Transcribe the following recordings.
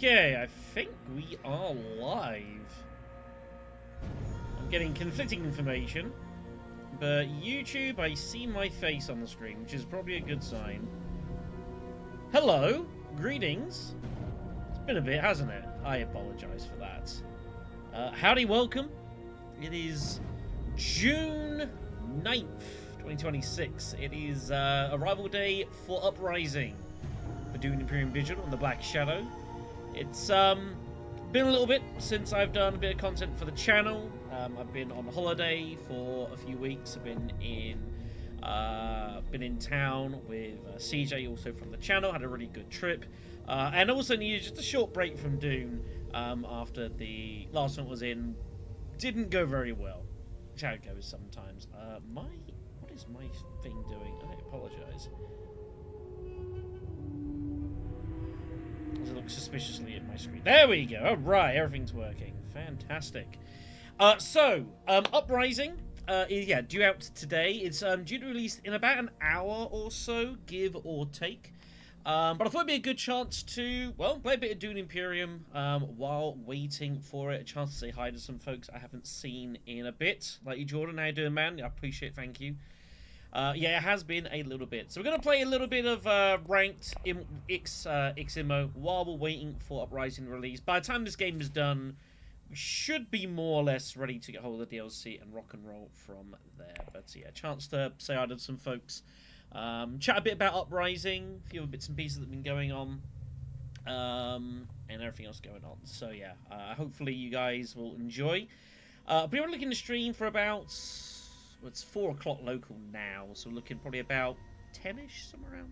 Okay, I think we are live. I'm getting conflicting information, but YouTube, I see my face on the screen, which is probably a good sign. Hello, greetings. It's been a bit, hasn't it? I apologize for that. Howdy, welcome. It is June 9th, 2026. It is arrival day for Uprising for Dune Imperium Digital and the Black Shadow. It's been a little bit since I've done a bit of content for the channel. I've been on holiday for a few weeks. I've been in town with CJ, also from the channel. Had a really good trip, and also needed just a short break from Dune after the last one was in. Didn't go very well, which how it goes sometimes. What is my thing doing? I apologize. Does it look suspiciously at my screen? There we go. All right, everything's working. Fantastic. Uprising is due out today. It's due to release in about an hour or so, give or take. But I thought it'd be a good chance to, well, play a bit of Dune Imperium while waiting for it. A chance to say hi to some folks I haven't seen in a bit. Like you, Jordan. How you doing, man? I appreciate it. Thank you. Yeah, it has been a little bit. So we're going to play a little bit of ranked Immo while we're waiting for Uprising release. By the time this game is done, we should be more or less ready to get hold of the DLC and rock and roll from there. But yeah, a chance to say hi to some folks. Chat a bit about Uprising, a few other bits and pieces that have been going on, and everything else going on. So yeah, hopefully you guys will enjoy. I'll be looking to stream for about... Well, it's 4 o'clock local now, so we're looking probably about 10ish, somewhere around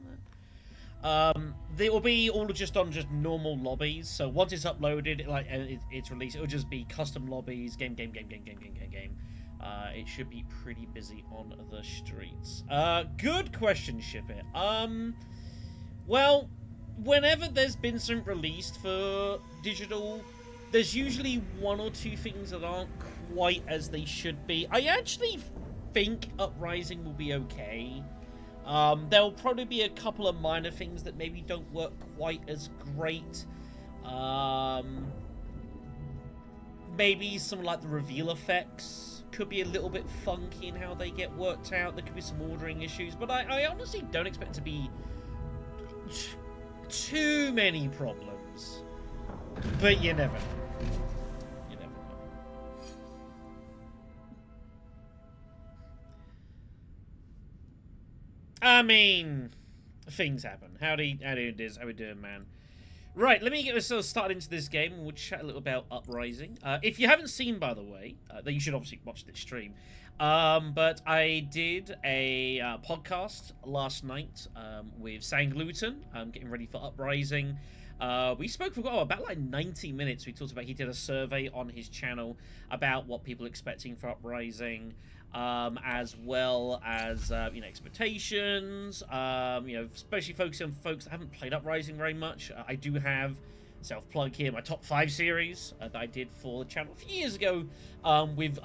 there. They will be all just on just normal lobbies. So once it's uploaded, it's released, it'll just be custom lobbies, game. It should be pretty busy on the streets. Good question, Shipit. Well, whenever there's been something released for digital, there's usually 1 or 2 things that aren't quite as they should be. I actually think Uprising will be okay. There'll probably be a couple of minor things that maybe don't work quite as great. Maybe some like the reveal effects could be a little bit funky in how they get worked out. There could be some ordering issues, but I honestly don't expect it to be too many problems. But you never know. I mean, things happen. Howdy it is. How we doing, man? Right, let me get ourselves started into this game, and we'll chat a little about Uprising. If you haven't seen, by the way, then you should obviously watch this stream. But I did a podcast last night with Sang Luton, getting ready for Uprising. We spoke for about like 90 minutes. We talked about, he did a survey on his channel about what people are expecting for Uprising. As well as expectations, especially focusing on folks that haven't played Uprising very much. I do have self-plug here, my top 5 series that I did for the channel a few years ago, with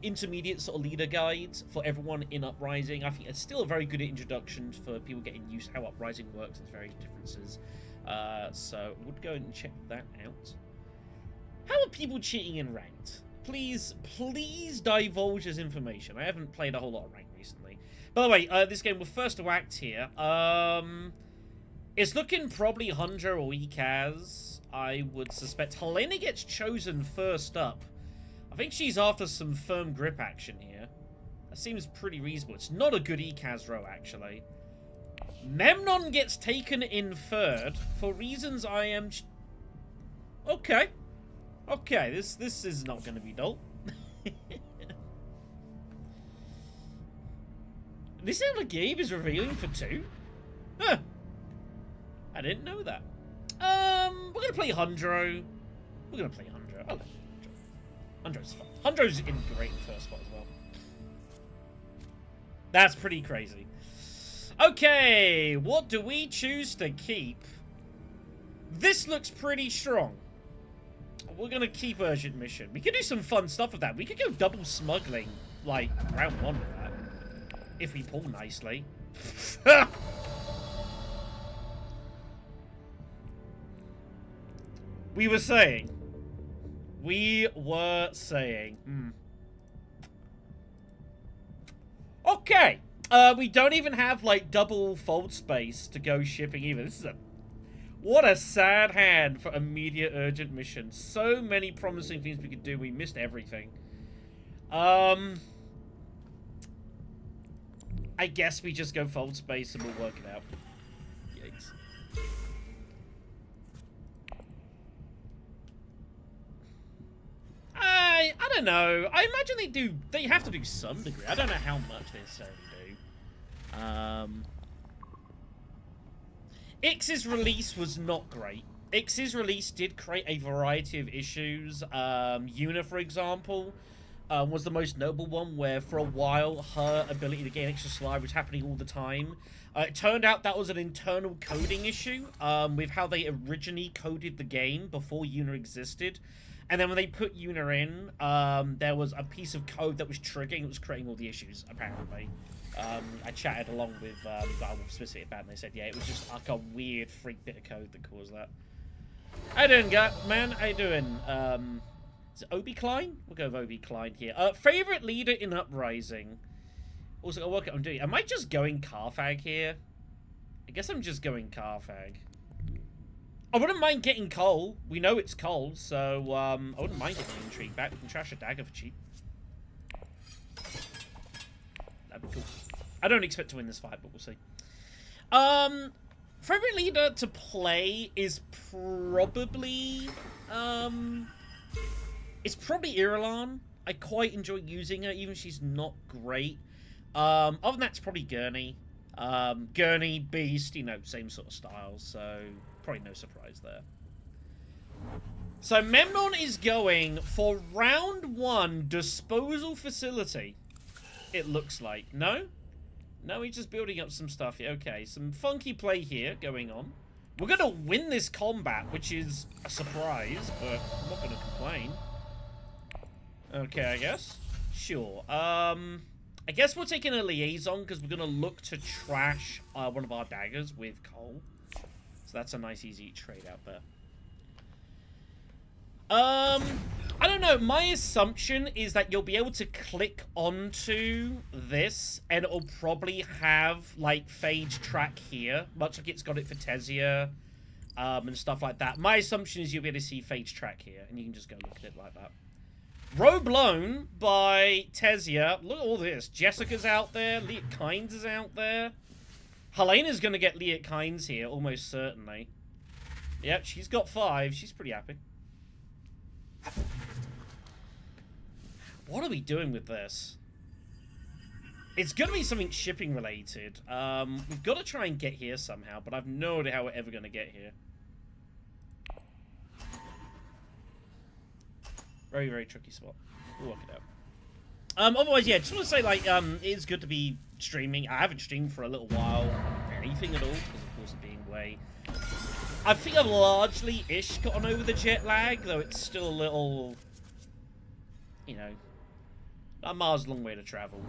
intermediate sort of leader guides for everyone in Uprising. I think it's still a very good introduction for people getting used to how Uprising works, its various differences. So I would go and check that out. How are people cheating in ranked? Please divulge this information. I haven't played a whole lot of rank recently. By the way, this game, we're first to act here. It's looking probably Hundra or Ekaz, I would suspect. Helena gets chosen first up. I think she's after some firm grip action here. That seems pretty reasonable. It's not a good Ekaz row, actually. Memnon gets taken in third for reasons I am... Okay. Okay, this is not going to be dull. This sounds like Gabe is revealing for 2? Huh. I didn't know that. We're going to play Hundro. We're going to play Hundro. I like Hundro. Hundro's fun. Hundro's in great first spot as well. That's pretty crazy. Okay, what do we choose to keep? This looks pretty strong. We're going to keep Urgent Mission. We could do some fun stuff with that. We could go double smuggling, like, round 1 with that. If we pull nicely. We were saying. Okay. We don't even have, like, double fold space to go shipping either. This is a... What a sad hand for immediate urgent mission. So many promising things we could do. We missed everything. I guess we just go fold space and we'll work it out. Yikes. I don't know. I imagine they have to do some degree. I don't know how much they necessarily do. Ix's release was not great. Ix's release did create a variety of issues. Yuna, for example, was the most notable one, where for a while her ability to gain extra slide was happening all the time. It turned out that was an internal coding issue with how they originally coded the game before Yuna existed. And then when they put Yuna in, there was a piece of code that was triggering. It was creating all the issues, apparently. I chatted along with Wolf specific about it, and they said, yeah, it was just like a weird freak bit of code that caused that. How you doing, man? How you doing? Is it Obi Klein? We'll go with Obi Klein here. Favorite leader in Uprising. Also, I'll work out what I'm doing. Am I just going Carfag here? I guess I'm just going Carfag. I wouldn't mind getting Cole. We know it's Cole, so I wouldn't mind getting Intrigue back. We can trash a dagger for cheap. That'd be cool. I don't expect to win this fight, but we'll see. Favorite leader to play is probably it's probably Irulan. I quite enjoy using her, even if she's not great. Other than that, it's probably Gurney. Gurney, Beast, you know, same sort of style, so probably no surprise there. So Memnon is going for round 1 disposal facility. It looks like. No? No, he's just building up some stuff here. Okay, some funky play here going on. We're going to win this combat, which is a surprise, but I'm not going to complain. Okay, I guess. Sure. I guess we're taking a liaison because we're going to look to trash one of our daggers with Cole. So that's a nice, easy trade out there. I don't know. My assumption is that you'll be able to click onto this and it'll probably have, like, Phage track here, much like it's got it for Tesia and stuff like that. My assumption is you'll be able to see Phage track here, and you can just go look at it like that. Row blown by Tesia. Look at all this. Jessica's out there. Leah Kynes is out there. Helena's going to get Leah Kynes here, almost certainly. Yep, she's got 5. She's pretty happy. What are we doing with this? It's going to be something shipping related. We've got to try and get here somehow, but I've no idea how we're ever going to get here. Very, very tricky spot. We'll work it out. Otherwise, yeah, just want to say, like, it is good to be streaming. I haven't streamed for a little while, anything at all, because of course it being way. I think I've largely-ish gotten over the jet lag, though it's still a little, you know, a mile's a long way to travel.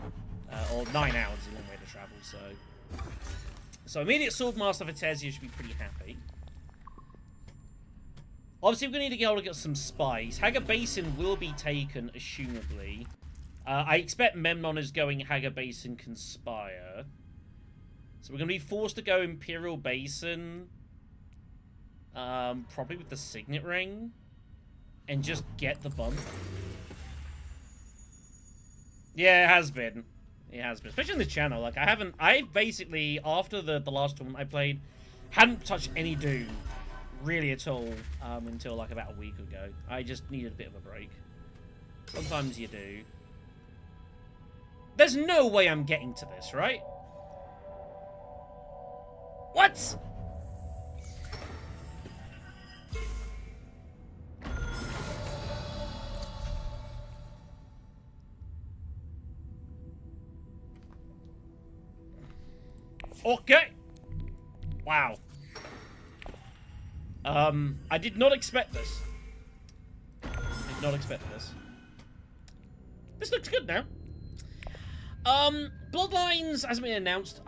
Or 9 hours is a long way to travel, so. So immediate Swordmaster for Tesia should be pretty happy. Obviously, we're going to need to get able to get some spies. Hagar Basin will be taken, assumably. I expect Memnon is going Hagar Basin Conspire. So we're going to be forced to go Imperial Basin. Probably with the Signet Ring. And just get the bump. Yeah, it has been. It has been. Especially in the channel. Like, I basically, after the last tournament I played, hadn't touched any Doom. Really at all, until like about a week ago. I just needed a bit of a break. Sometimes you do. There's no way I'm getting to this, right? What? Okay. Wow. I did not expect this. Did not expect this. This looks good now. Bloodlines hasn't been announced.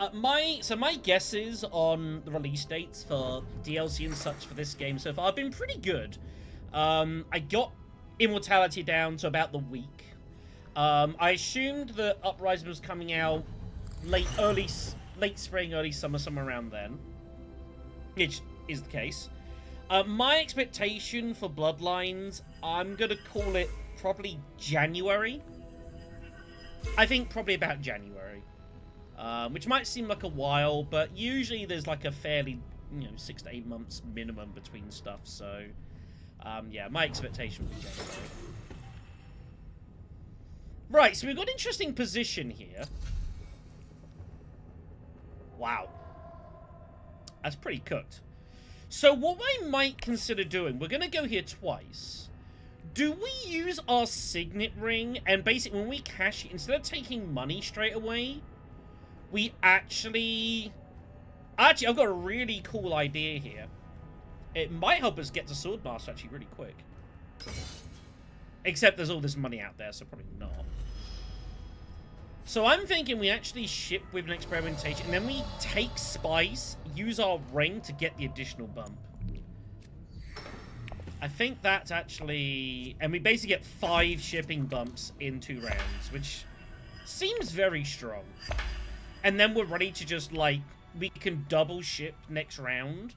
So my guesses on the release dates for DLC and such for this game so far have been pretty good. I got Immortality down to about the week. I assumed that Uprising was coming out late spring, early summer, somewhere around then. Which is the case. My expectation for Bloodlines, I'm going to call it probably January. I think probably about January. Which might seem like a while, but usually there's like a fairly, 6 to 8 months minimum between stuff, so... yeah, my expectation would be January. Right, so we've got an interesting position here. Wow. That's pretty cooked. So what I might consider doing, we're going to go here twice. Do we use our signet ring, and basically when we cash it, instead of taking money straight away, we actually... Actually, I've got a really cool idea here. It might help us get to Swordmaster actually really quick. Except there's all this money out there, so probably not. So I'm thinking we actually ship with an experimentation, and then we take spice, use our ring to get the additional bump. I think that's actually... And we basically get 5 shipping bumps in 2 rounds, which seems very strong. And then we're ready to just, like, we can double ship next round.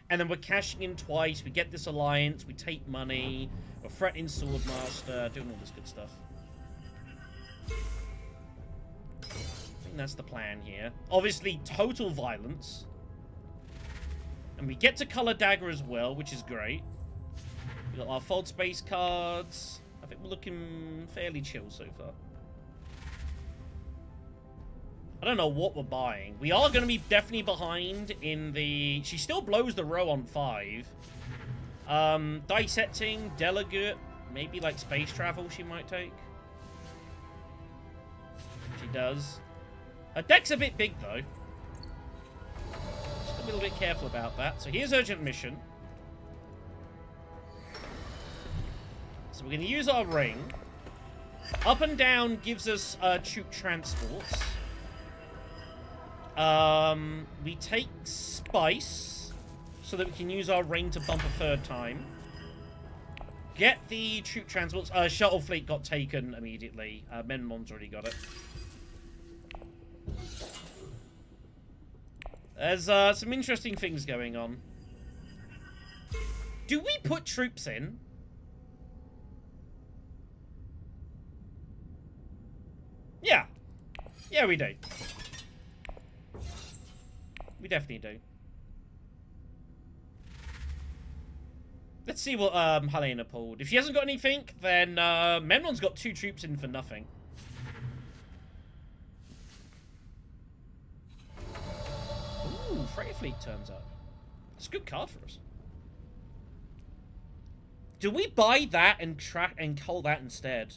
And then we're cashing in twice, we get this alliance, we take money, we're threatening Swordmaster, doing all this good stuff. I think that's the plan here. Obviously, total violence. And we get to color dagger as well, which is great. We got our fold space cards. I think we're looking fairly chill so far. I don't know what we're buying. We are going to be definitely behind in the... She still blows the row on 5. Dissecting, Delegate, maybe like space travel she might take. She does. Her deck's a bit big though. Just a little bit careful about that. So here's Urgent Mission. So we're going to use our ring. Up and down gives us troop transports. We take spice so that we can use our ring to bump a 3rd time. Get the troop transports. Shuttle fleet got taken immediately. Menmon's already got it. There's some interesting things going on. Do we put troops in? Yeah. Yeah, we do. We definitely do. Let's see what Helena pulled. If she hasn't got anything, then Memnon's got 2 troops in for nothing. Ooh, Freight Fleet turns up. It's a good card for us. Do we buy that and track and cull that instead?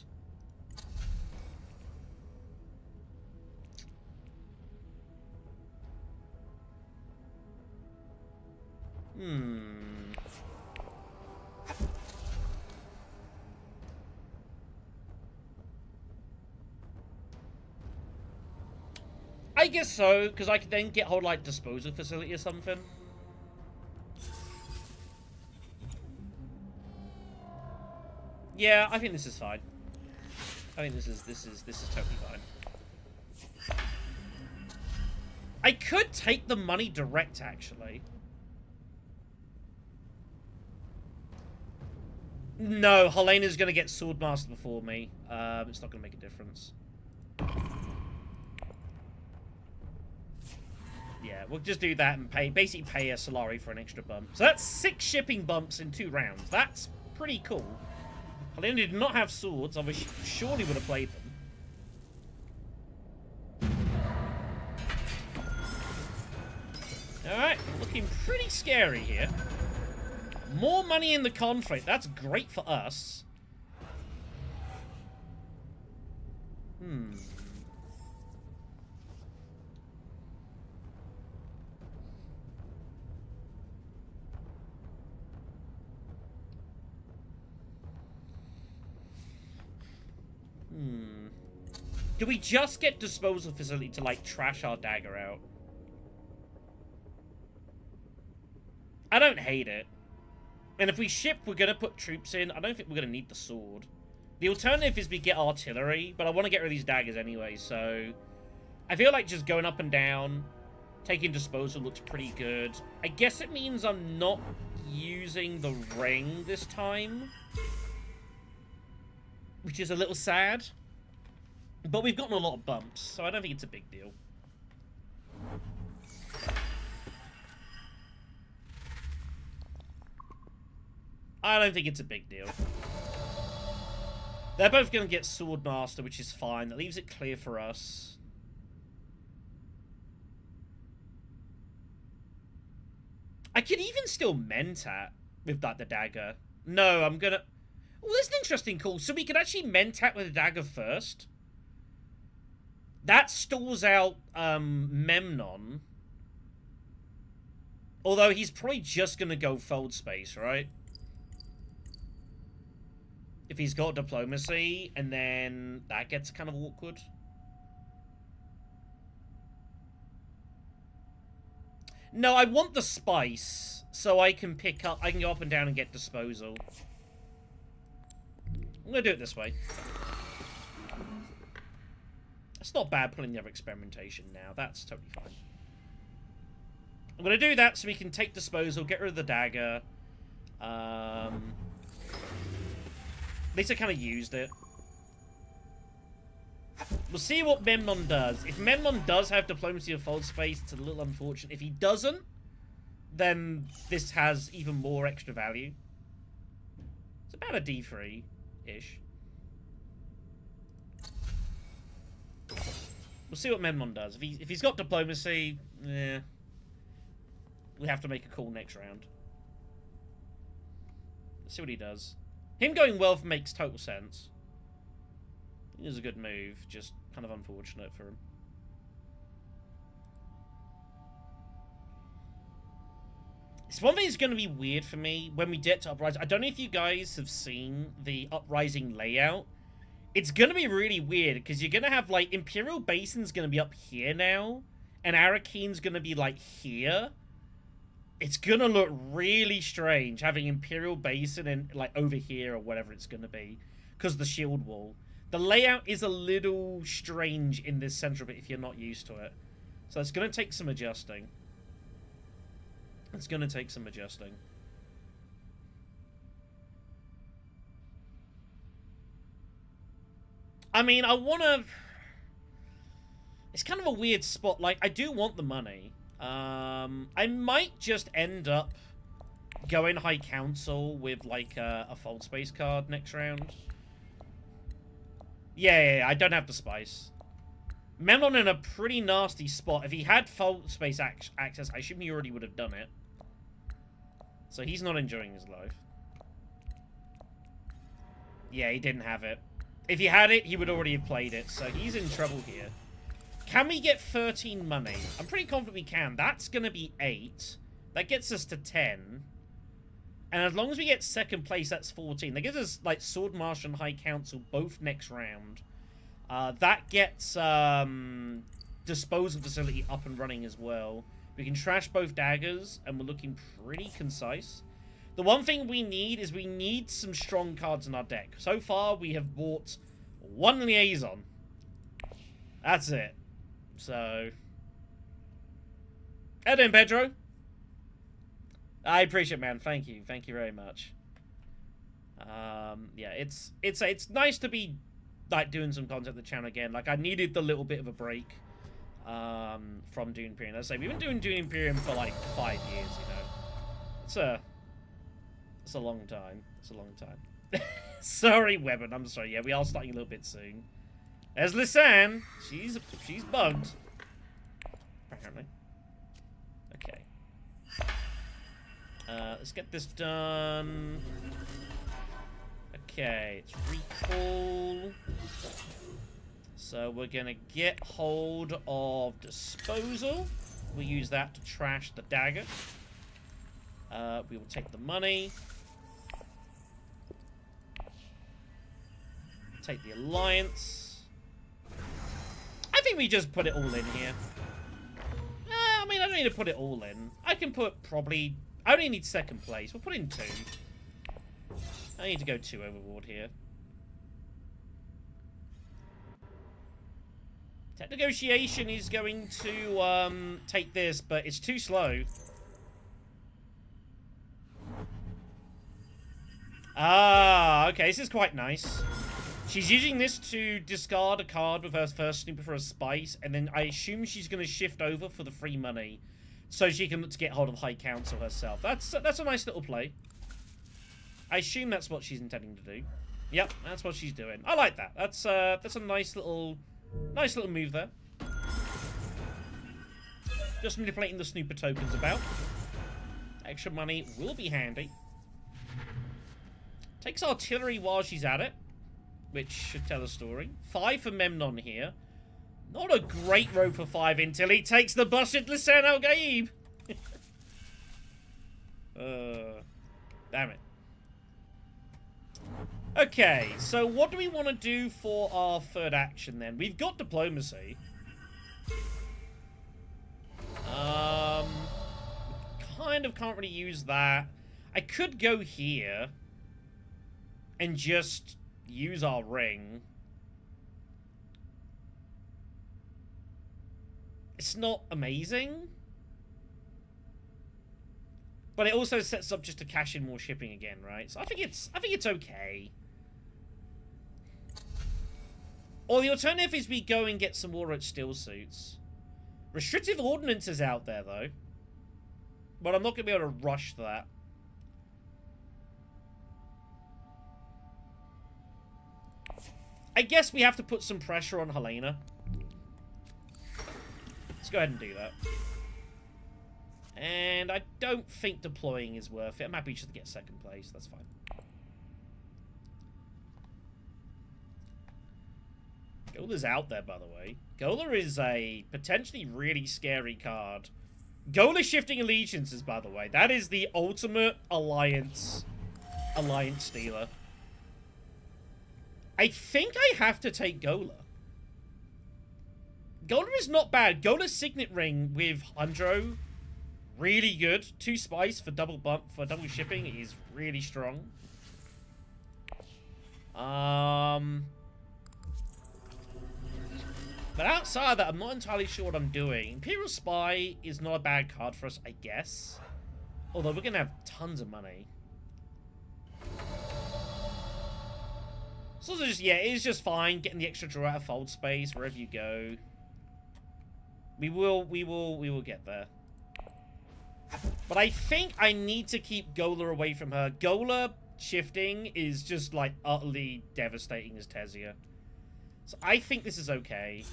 I guess so, because I could then get hold like disposal facility or something. Yeah, I think this is fine. I think this is totally fine. I could take the money direct, actually. No, Helena's going to get Swordmaster before me. It's not going to make a difference. Yeah, we'll just do that and basically pay a Solari for an extra bump. So that's 6 shipping bumps in 2 rounds. That's pretty cool. Helena did not have swords. I surely would have played them. Alright, looking pretty scary here. More money in the conflict. That's great for us. Do we just get disposal facility to, like, trash our dagger out? I don't hate it. And if we ship, we're going to put troops in. I don't think we're going to need the sword. The alternative is we get artillery, but I want to get rid of these daggers anyway, so... I feel like just going up and down, taking disposal looks pretty good. I guess it means I'm not using the ring this time, which is a little sad. But we've gotten a lot of bumps, so I don't think it's a big deal. I don't think it's a big deal. They're both going to get Swordmaster, which is fine. That leaves it clear for us. I could even still Mentat with the dagger. No, I'm going to... Well, that's an interesting call. So we could actually Mentat with the dagger first. That stalls out Memnon. Although he's probably just going to go fold space, right? If he's got diplomacy, and then that gets kind of awkward. No, I want the spice, so I can pick up, I can go up and down and get disposal. I'm going to do it this way. It's not bad pulling the other experimentation now. That's totally fine. I'm going to do that so we can take disposal, get rid of the dagger. At least I kind of used it. We'll see what Memnon does. If Memnon does have diplomacy or fold space, it's a little unfortunate. If he doesn't, then this has even more extra value. It's about a D3-ish. We'll see what Memnon does. If he's got diplomacy, yeah, we have to make a call next round. Let's see what he does. Him going wealth makes total sense. It was a good move, just kind of unfortunate for him. It's one thing that's going to be weird for me when we get to Uprising. I don't know if you guys have seen the Uprising layout. It's going to be really weird, because you're going to have, like, Imperial Basin's going to be up here now, and Arakine's going to be, like, here. It's going to look really strange having Imperial Basin and, like, over here or whatever it's going to be, because of the shield wall. The layout is a little strange in this central bit if you're not used to it. So it's going to take some adjusting. It's going to take some adjusting. I mean, I want to... It's kind of a weird spot. Like, I do want the money. I might just end up going High Council with, like, a fold space card next round. Yeah, I don't have the spice. Memnon in a pretty nasty spot. If he had fold space access, I assume he already would have done it. So he's not enjoying his life. Yeah, he didn't have it. If he had it, he would already have played it. So he's in trouble here. Can we get 13 money? I'm pretty confident we can. That's going to be 8. That gets us to 10. And as long as we get second place, that's 14. That gives us, like, Swordmaster and High Council both next round. That gets Disposal Facility up and running as well. We can trash both daggers, and we're looking pretty concise. The one thing we need is we need some strong cards in our deck. So far, we have bought 1 Liaison. That's it. So... How you doing, Pedro? I appreciate it, man. Thank you. Thank you very much. Yeah, it's nice to be, like, doing some content on the channel again. Like, I needed the little bit of a break from Dune Imperium. As I say, we've been doing Dune Imperium for, like, 5 years, you know. It's a long time. It's a long time. Sorry, Weapon. I'm sorry. Yeah, we are starting a little bit soon. There's Lisanne. She's bugged. Apparently. Okay. Let's get this done. Okay, it's recall. So we're gonna get hold of disposal. We'll use that to trash the dagger. We will take the money. Take the alliance. I think we just put it all in here. I mean, I don't need to put it all in. I can put probably... I only need second place. We'll put in 2. I need to go 2 overboard here. Tech negotiation is going to take this, but it's too slow. Ah, okay, this is quite nice. She's using this to discard a card with her first snooper for a spice, and then I assume she's going to shift over for the free money, so she can get hold of High Council herself. That's a nice little play. I assume that's what she's intending to do. Yep, that's what she's doing. I like that. That's a nice little move there. Just manipulating the snooper tokens about. Extra money will be handy. Takes artillery while she's at it, which should tell a story. 5 for Memnon here. Not a great row for 5 until he takes the Bashar Lisan Al Gaib. Damn it. Okay, so what do we want to do for our third action then? We've got diplomacy. Kind of can't really use that. I could go here and just use our ring. It's not amazing, but it also sets up just to cash in more shipping again, right? So I think it's okay. Or the alternative is we go and get some more at still suits. Restrictive ordnance is out there though, but I'm not gonna be able to rush that. I guess we have to put some pressure on Helena. Let's go ahead and do that. And I don't think deploying is worth it. I'm happy just to get 2nd place. That's fine. Gola's out there, by the way. Gola is a potentially really scary card. Gola shifting allegiances, by the way. That is the ultimate alliance stealer. I think I have to take Gola. Gola is not bad. Gola's Signet Ring with Hundro, really good. 2 spice for double shipping is really strong. But outside of that, I'm not entirely sure what I'm doing. Imperial Spy is not a bad card for us, I guess. Although we're gonna have tons of money. So just, yeah, it's just fine getting the extra draw out of fold space wherever you go. We will get there. But I think I need to keep Gola away from her. Gola shifting is just like utterly devastating as Tesia. So I think this is okay.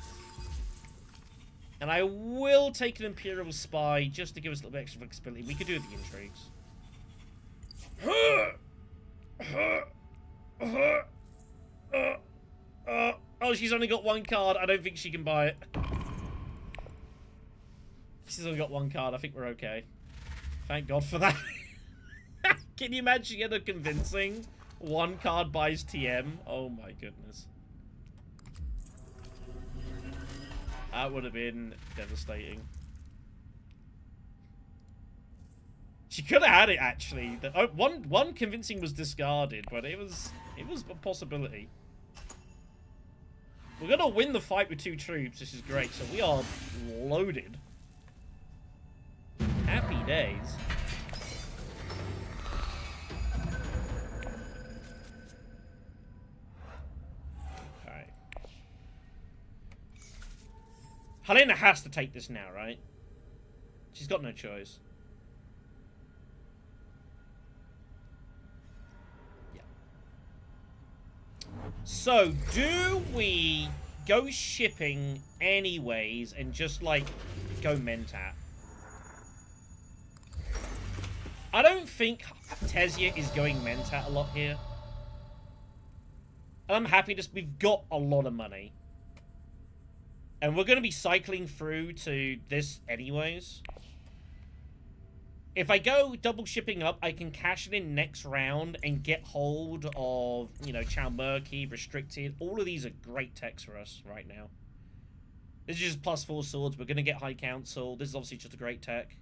And I will take an Imperial Spy just to give us a little bit extra flexibility. We could do the intrigues. Oh, she's only got 1 card. I don't think she can buy it. She's only got 1 card. I think we're okay. Thank God for that. Can you imagine getting a convincing 1 card buys TM? Oh my goodness. That would have been devastating. She could have had it actually. One convincing was discarded, but it was a possibility. We're gonna win the fight with 2 troops, which is great. So we are loaded. Happy days. Alright. Helena has to take this now, right? She's got no choice. Yeah. So, do we go shipping anyways and just, like, go Mentat? I don't think Tesia is going Mentat a lot here. And I'm happy we've got a lot of money. And we're going to be cycling through to this anyways. If I go double shipping up, I can cash it in next round and get hold of, you know, Chalmurky, Restricted. All of these are great techs for us right now. This is just +4 swords. We're going to get High Council. This is obviously just a great tech.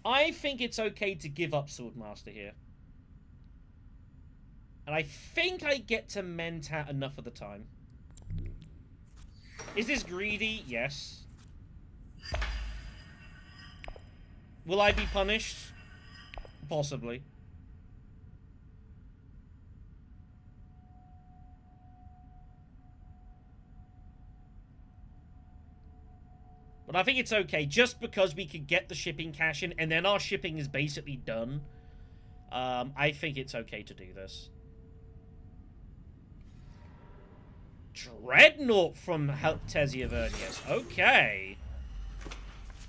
I think it's okay to give up Swordmaster here. And I think I get to Mentat enough of the time. Is this greedy? Yes. Will I be punished? Possibly. But I think it's okay, just because we could get the shipping cash in, and then our shipping is basically done. I think it's okay to do this. Dreadnought from Tesia Vernius. Okay.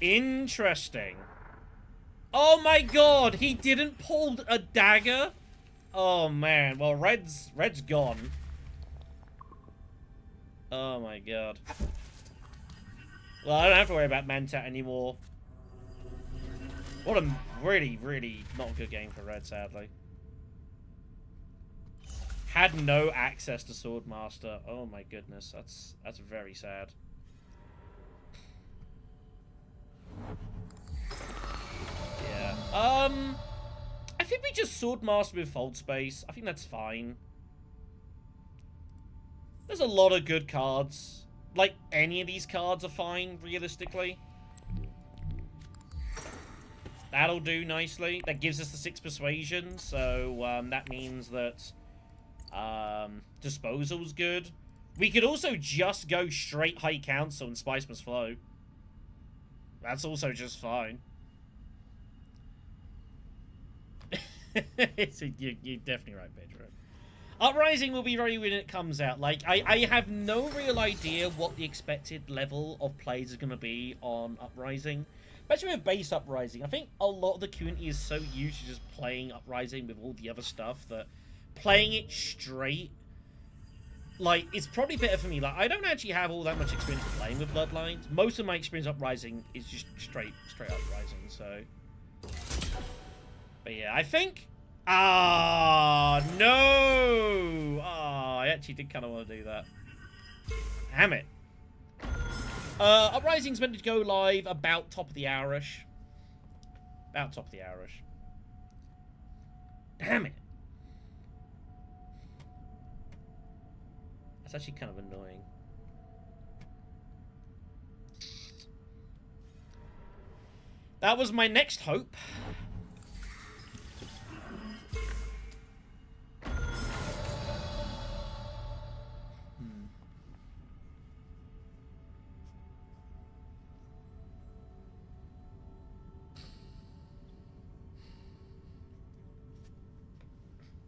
Interesting. Oh my god, he didn't pull a dagger? Oh man, well Red's gone. Oh my god. Well, I don't have to worry about Mentat anymore. What a really, really not good game for Red, sadly. Had no access to Swordmaster. Oh my goodness, that's very sad. Yeah. I think we just Swordmaster with Fold Space. I think that's fine. There's a lot of good cards. Like, any of these cards are fine, realistically. That'll do nicely. That gives us the 6 Persuasion, so that means that Disposal's good. We could also just go straight High Council and Spice Must Flow. That's also just fine. You're definitely right, Pedro. Uprising will be very when it comes out. Like, I have no real idea what the expected level of plays is going to be on Uprising. Especially with base Uprising. I think a lot of the community is so used to just playing Uprising with all the other stuff that playing it straight, like, it's probably better for me. Like, I don't actually have all that much experience playing with Bloodlines. Most of my experience Uprising is just straight Uprising, so. But yeah, I think... Ah, no! Ah, I actually did kind of want to do that. Damn it. Uprising's meant to go live about top of the hour-ish. About top of the hour-ish. Damn it. That's actually kind of annoying. That was my next hope.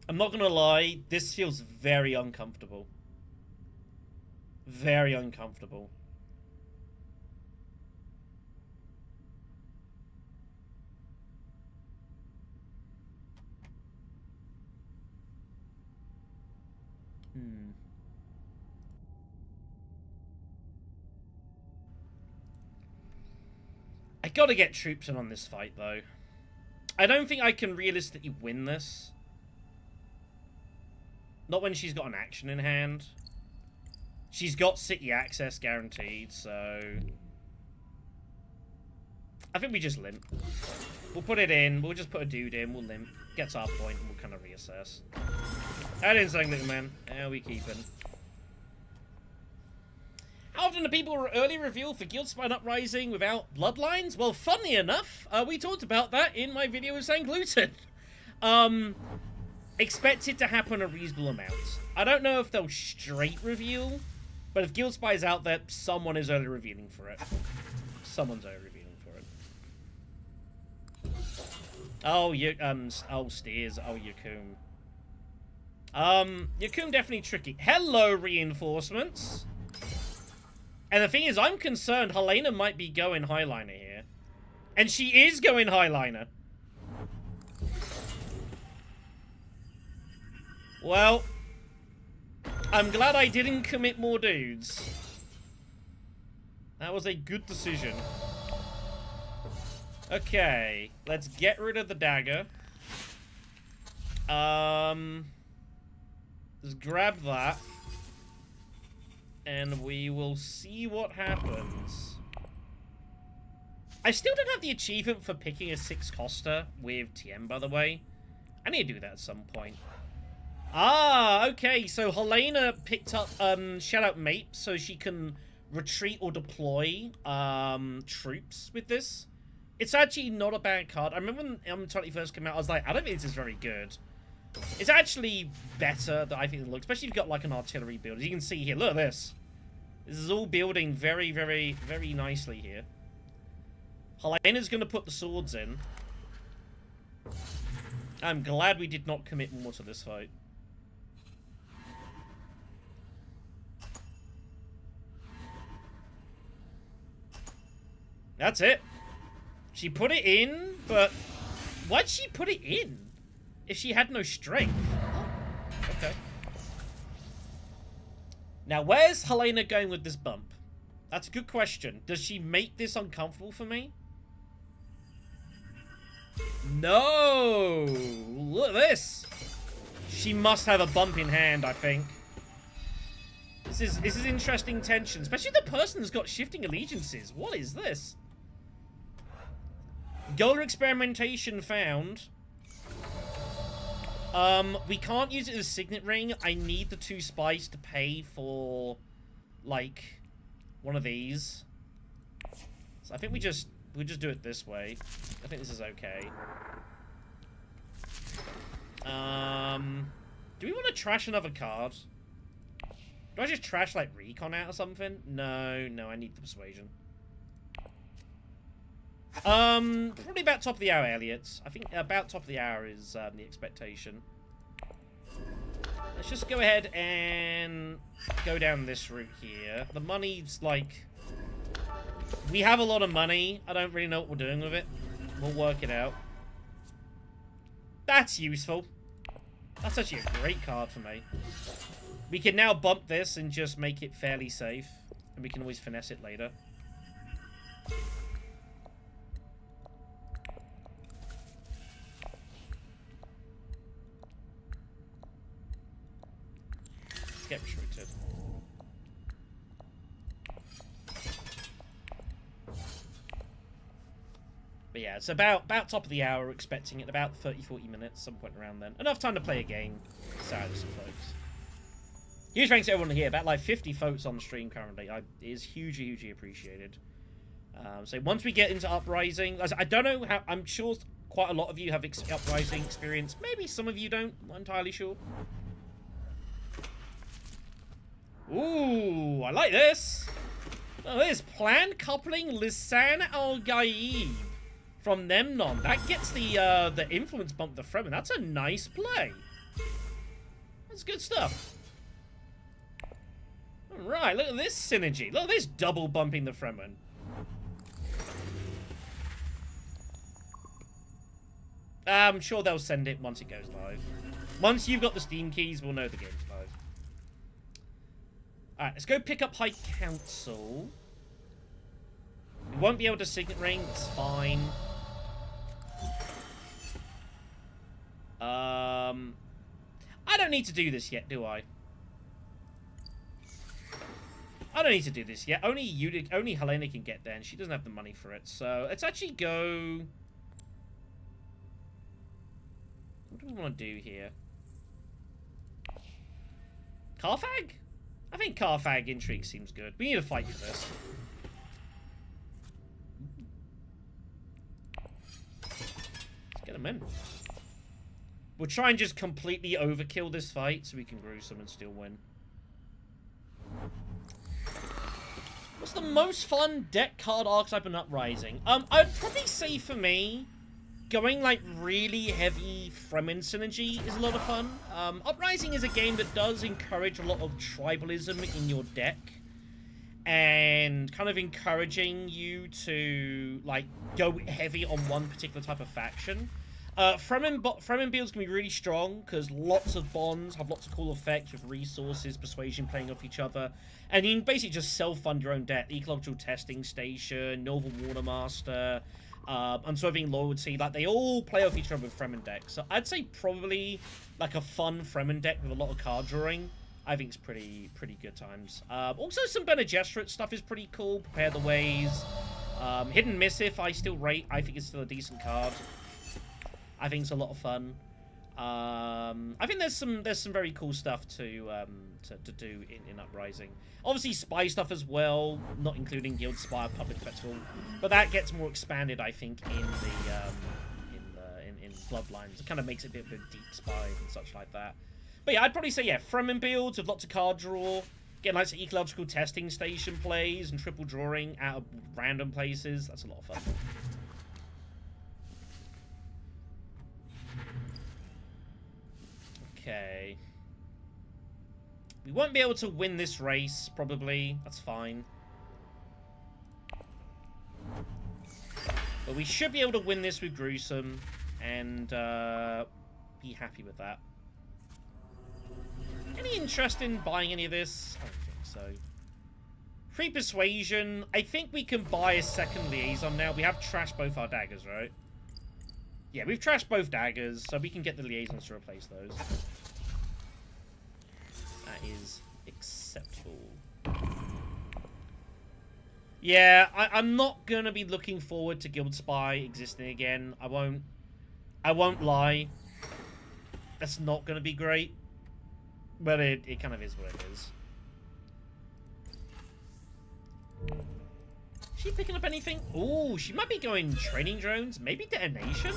I'm not gonna lie, this feels very uncomfortable. Very uncomfortable. I gotta get troops in on this fight, though. I don't think I can realistically win this. Not when she's got an action in hand. She's got city access guaranteed, so... I think we just limp. We'll put it in, we'll just put a dude in, we'll limp. Gets our point, and we'll kind of reassess. That is something, little man. How are we keeping? How often do people early reveal for Guildspine Uprising without Bloodlines? Well, funny enough, we talked about that in my video with St. Gluten. Expect it to happen a reasonable amount. I don't know if they'll straight reveal, but if Guildspy is out there, someone is early revealing for it. Someone's early revealing for it. Oh, oh, Steers. Oh, Yakum. Yakum definitely tricky. Hello, reinforcements. And the thing is, I'm concerned Helena might be going Highliner here. And she is going Highliner. Well, I'm glad I didn't commit more dudes. That was a good decision. Okay, let's get rid of the dagger. Just grab that. And we will see what happens. I still don't have the achievement for picking a 6 coster with TM, by the way. I need to do that at some point. Ah, okay. So Helena picked up Shout Mate so she can retreat or deploy troops with this. It's actually not a bad card. I remember when M20 first came out, I was like, I don't think this is very good. It's actually better than I think it looks, especially if you've got like an artillery build. As you can see here, look at this. This is all building very, very, very nicely here. Helena's going to put the swords in. I'm glad we did not commit more to this fight. That's it. She put it in, but why'd she put it in if she had no strength? Oh, okay. Now, where's Helena going with this bump? That's a good question. Does she make this uncomfortable for me? No! Look at this! She must have a bump in hand, I think. This is interesting tension, especially the person who's got shifting allegiances. What is this? Goal experimentation found. We can't use it as a signet ring. I need the 2 spice to pay for, like, one of these. So I think we'll just do it this way. I think this is okay. Do we want to trash another card? Do I just trash, like, Recon out or something? No, I need the Persuasion. Probably about top of the hour, Elliot. I think about top of the hour is the expectation. Let's just go ahead and go down this route here. The money's like... We have a lot of money. I don't really know what we're doing with it. We'll work it out. That's useful. That's actually a great card for me. We can now bump this and just make it fairly safe. And we can always finesse it later. Let's get restricted. But yeah, it's about top of the hour. We're expecting it about 30-40 minutes, some point around then. Enough time to play a game. Sad as some folks. Huge thanks to everyone here. About like 50 folks on the stream currently. It is hugely, hugely appreciated. So once we get into Uprising, I don't know how. I'm sure quite a lot of you have Uprising experience. Maybe some of you don't. I'm not entirely sure. Ooh, I like this. Oh, this planned coupling Lisan Al Gaib from Memnon. That gets the influence bump the Fremen. That's a nice play. That's good stuff. Alright, look at this synergy. Look at this double bumping the Fremen. I'm sure they'll send it once it goes live. Once you've got the Steam keys, we'll know the game's live. Alright, let's go pick up High Council. We won't be able to Signet Ring, it's fine. I don't need to do this yet, do I? I don't need to do this yet. Only Helena can get there, and she doesn't have the money for it. So let's actually go. What do we want to do here? Carthag? I think Carthag intrigue seems good. We need to fight for this. Let's get him in. We'll try and just completely overkill this fight so we can gruesome and still win. What's the most fun deck card archetype in Uprising? I'd probably say for me, going like really heavy Fremen synergy is a lot of fun. Uprising is a game that does encourage a lot of tribalism in your deck. And kind of encouraging you to like go heavy on one particular type of faction. Fremen builds can be really strong because lots of bonds have lots of cool effects with resources, persuasion playing off each other, and you can basically just self-fund your own deck. Ecological Testing Station, Novel Watermaster, Unswerving Loyalty, like they all play off each other with Fremen decks. So I'd say probably like a fun Fremen deck with a lot of card drawing. I think it's pretty good times. Also some Bene Gesserit stuff is pretty cool. Prepare the Ways, Hidden Missive I still rate. I think it's still a decent card. I think it's a lot of fun. I think there's some very cool stuff to do in Uprising. Obviously spy stuff as well, not including Guild Spy, Public Festival, but that gets more expanded, I think, in Bloodlines. It kind of makes it a bit of a deep spy and such like that. But yeah, I'd probably say yeah, Fremen builds with lots of card draw, getting like some ecological testing station plays and triple drawing out of random places. That's a lot of fun. Okay. We won't be able to win this race, probably. That's fine. But we should be able to win this with Gruesome and be happy with that. Any interest in buying any of this? I don't think so. Free Persuasion. I think we can buy a second liaison now. We have trashed both our daggers, right? Yeah, we've trashed both daggers, so we can get the liaisons to replace those. That is acceptable. Yeah, I'm not gonna be looking forward to Guild Spy existing again. I won't lie. That's not gonna be great. But it kind of is what it is. Is she picking up anything? Ooh, she might be going training drones. Maybe detonation?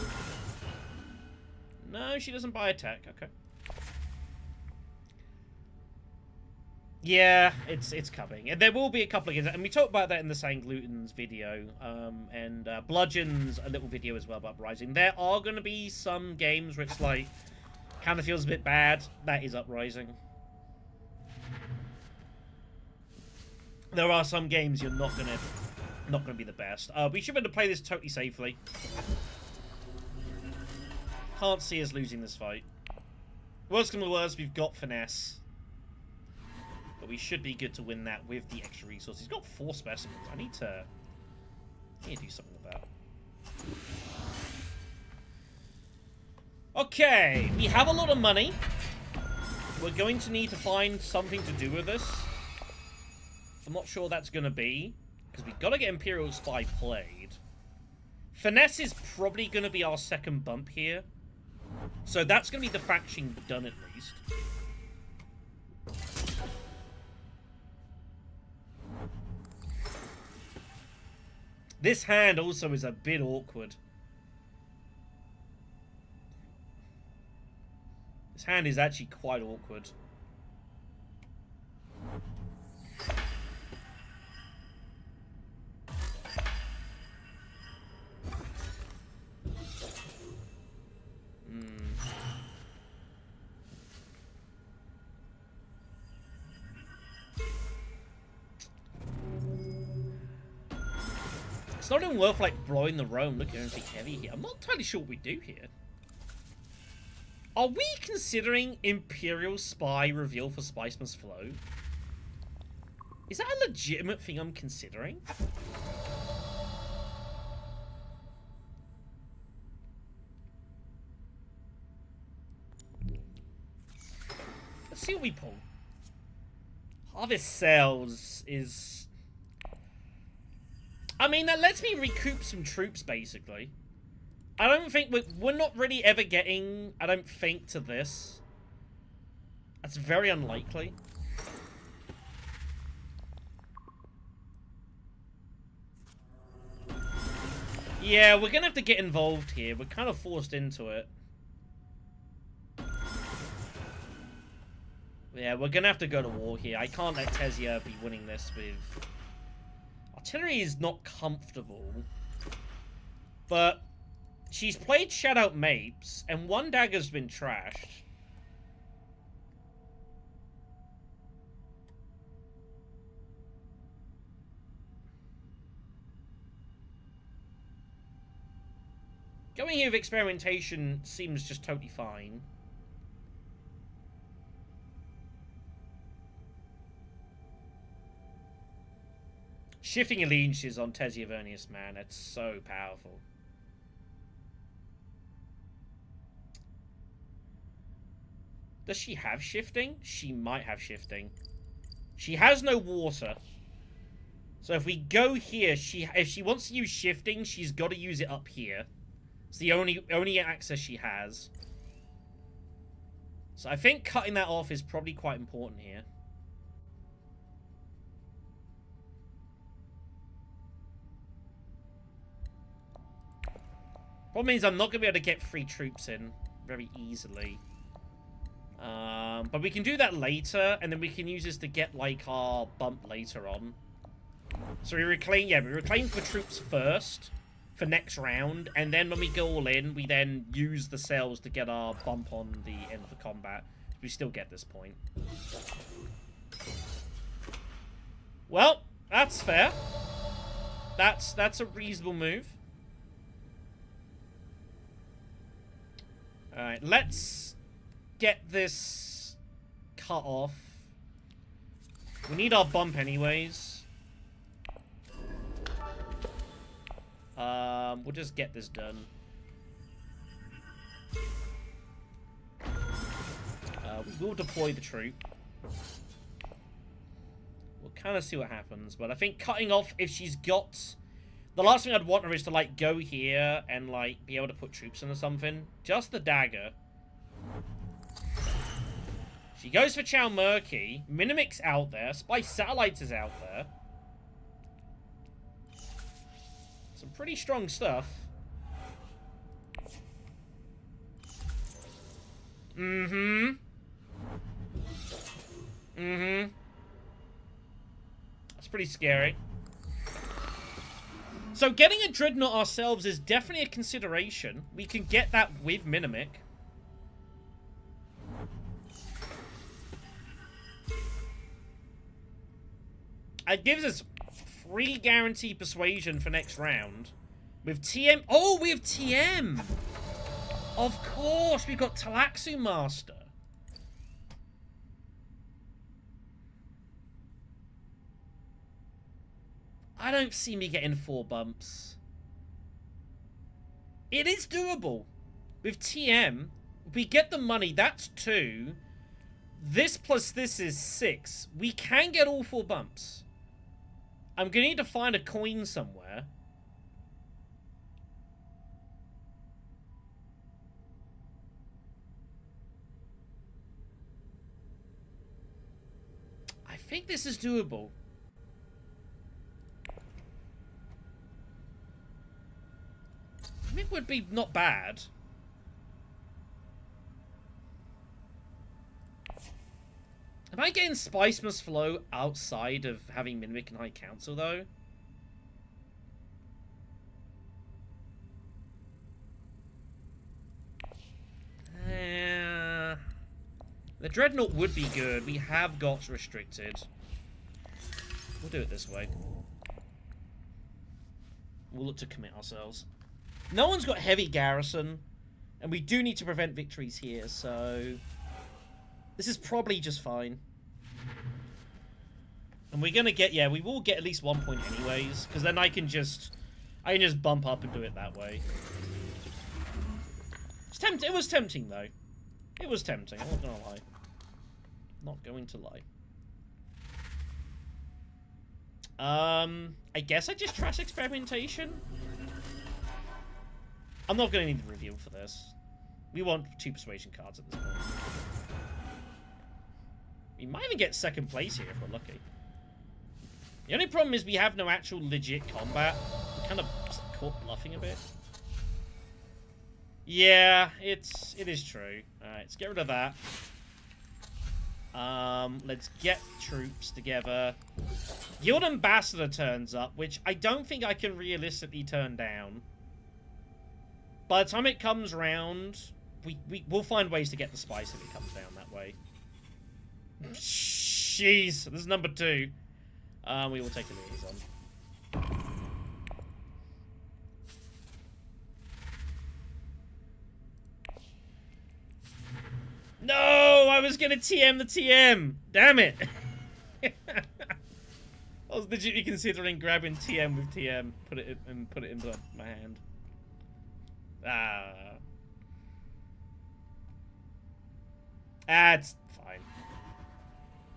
No, she doesn't buy attack. Okay. Yeah, it's coming. And there will be a couple of games. And we talked about that in the Sang Gluten's video. And Bludgeon's a little video as well about Uprising. There are going to be some games where it's like, kind of feels a bit bad. That is Uprising. There are some games you're not gonna be the best. We should be able to play this totally safely. Can't see us losing this fight. Worst come to worst, we've got finesse. But we should be good to win that with the extra resources. He's got 4 specimens. I need to do something with that. Okay, we have a lot of money. We're going to need to find something to do with this. I'm not sure that's going to be, because we've got to get Imperial Spy played. Finesse is probably going to be our second bump here. So that's going to be the faction done at least. This hand also is a bit awkward. This hand is actually quite awkward. It's not even worth, like, blowing the Rome. Look at anything heavy here. I'm not entirely sure what we do here. Are we considering Imperial Spy reveal for Spice Must Flow? Is that a legitimate thing I'm considering? Let's see what we pull. Harvest Sales is... I mean, that lets me recoup some troops, basically. I don't think... We're not really ever getting, I don't think, to this. That's very unlikely. Yeah, we're gonna have to get involved here. We're kind of forced into it. Yeah, we're gonna have to go to war here. I can't let Tesia be winning this with... Artillery is not comfortable. But she's played Shadow Mapes, and one dagger's been trashed. Going here with experimentation seems just totally fine. Shifting allegiances on Tesia Vernius, man, that's so powerful. Does she have shifting? She might have shifting. She has no water. So if we go here, if she wants to use shifting, she's got to use it up here. It's the only access she has. So I think cutting that off is probably quite important here. Problem means I'm not going to be able to get free troops in very easily. But we can do that later, and then we can use this to get, like, our bump later on. So we reclaim, yeah, we reclaim for troops first for next round, and then when we go all in, we then use the cells to get our bump on the end of the combat. We still get this point. Well, that's fair. That's a reasonable move. Alright, let's get this cut off. We need our bump anyways. We'll just get this done. We'll deploy the troop. We'll kind of see what happens, but I think cutting off, if she's got... The last thing I'd want her is to, like, go here and, like, be able to put troops in or something. Just the dagger. She goes for Chow Murky. Minimic's out there. Spy Satellites is out there. Some pretty strong stuff. Mm-hmm. Mm-hmm. That's pretty scary. So getting a Dreadnought ourselves is definitely a consideration. We can get that with Minimic. It gives us free guaranteed persuasion for next round. With TM... Oh, we have TM! Of course, we've got Talaxu Master. I don't see me getting 4 bumps. It is doable. With TM, we get the money, that's 2. This plus this is 6. We can get all 4 bumps. I'm going to need to find a coin somewhere. I think this is doable. It would be not bad. Am I getting Spice Must Flow outside of having Minimic and High Council, though? The Dreadnought would be good. We have got restricted. We'll do it this way. We'll look to commit ourselves. No one's got heavy garrison, and we do need to prevent victories here, so... This is probably just fine. And we're gonna get... Yeah, we will get at least 1 point anyways, because then I can just bump up and do it that way. It was tempting, though. It was tempting, I'm not gonna lie. Not going to lie. I guess I just trash experimentation? I'm not going to need the reveal for this. We want 2 persuasion cards at this point. We might even get 2nd place here if we're lucky. The only problem is we have no actual legit combat. We're kind of caught bluffing a bit. Yeah, it is true. Alright, let's get rid of that. Let's get troops together. Guild Ambassador turns up, which I don't think I can realistically turn down. By the time it comes round, we'll find ways to get the spice if it comes down that way. Jeez, this is number 2. We will take a liaison. No, I was gonna TM the TM. Damn it! I was legitimately considering grabbing TM with TM, put it into my hand. It's fine.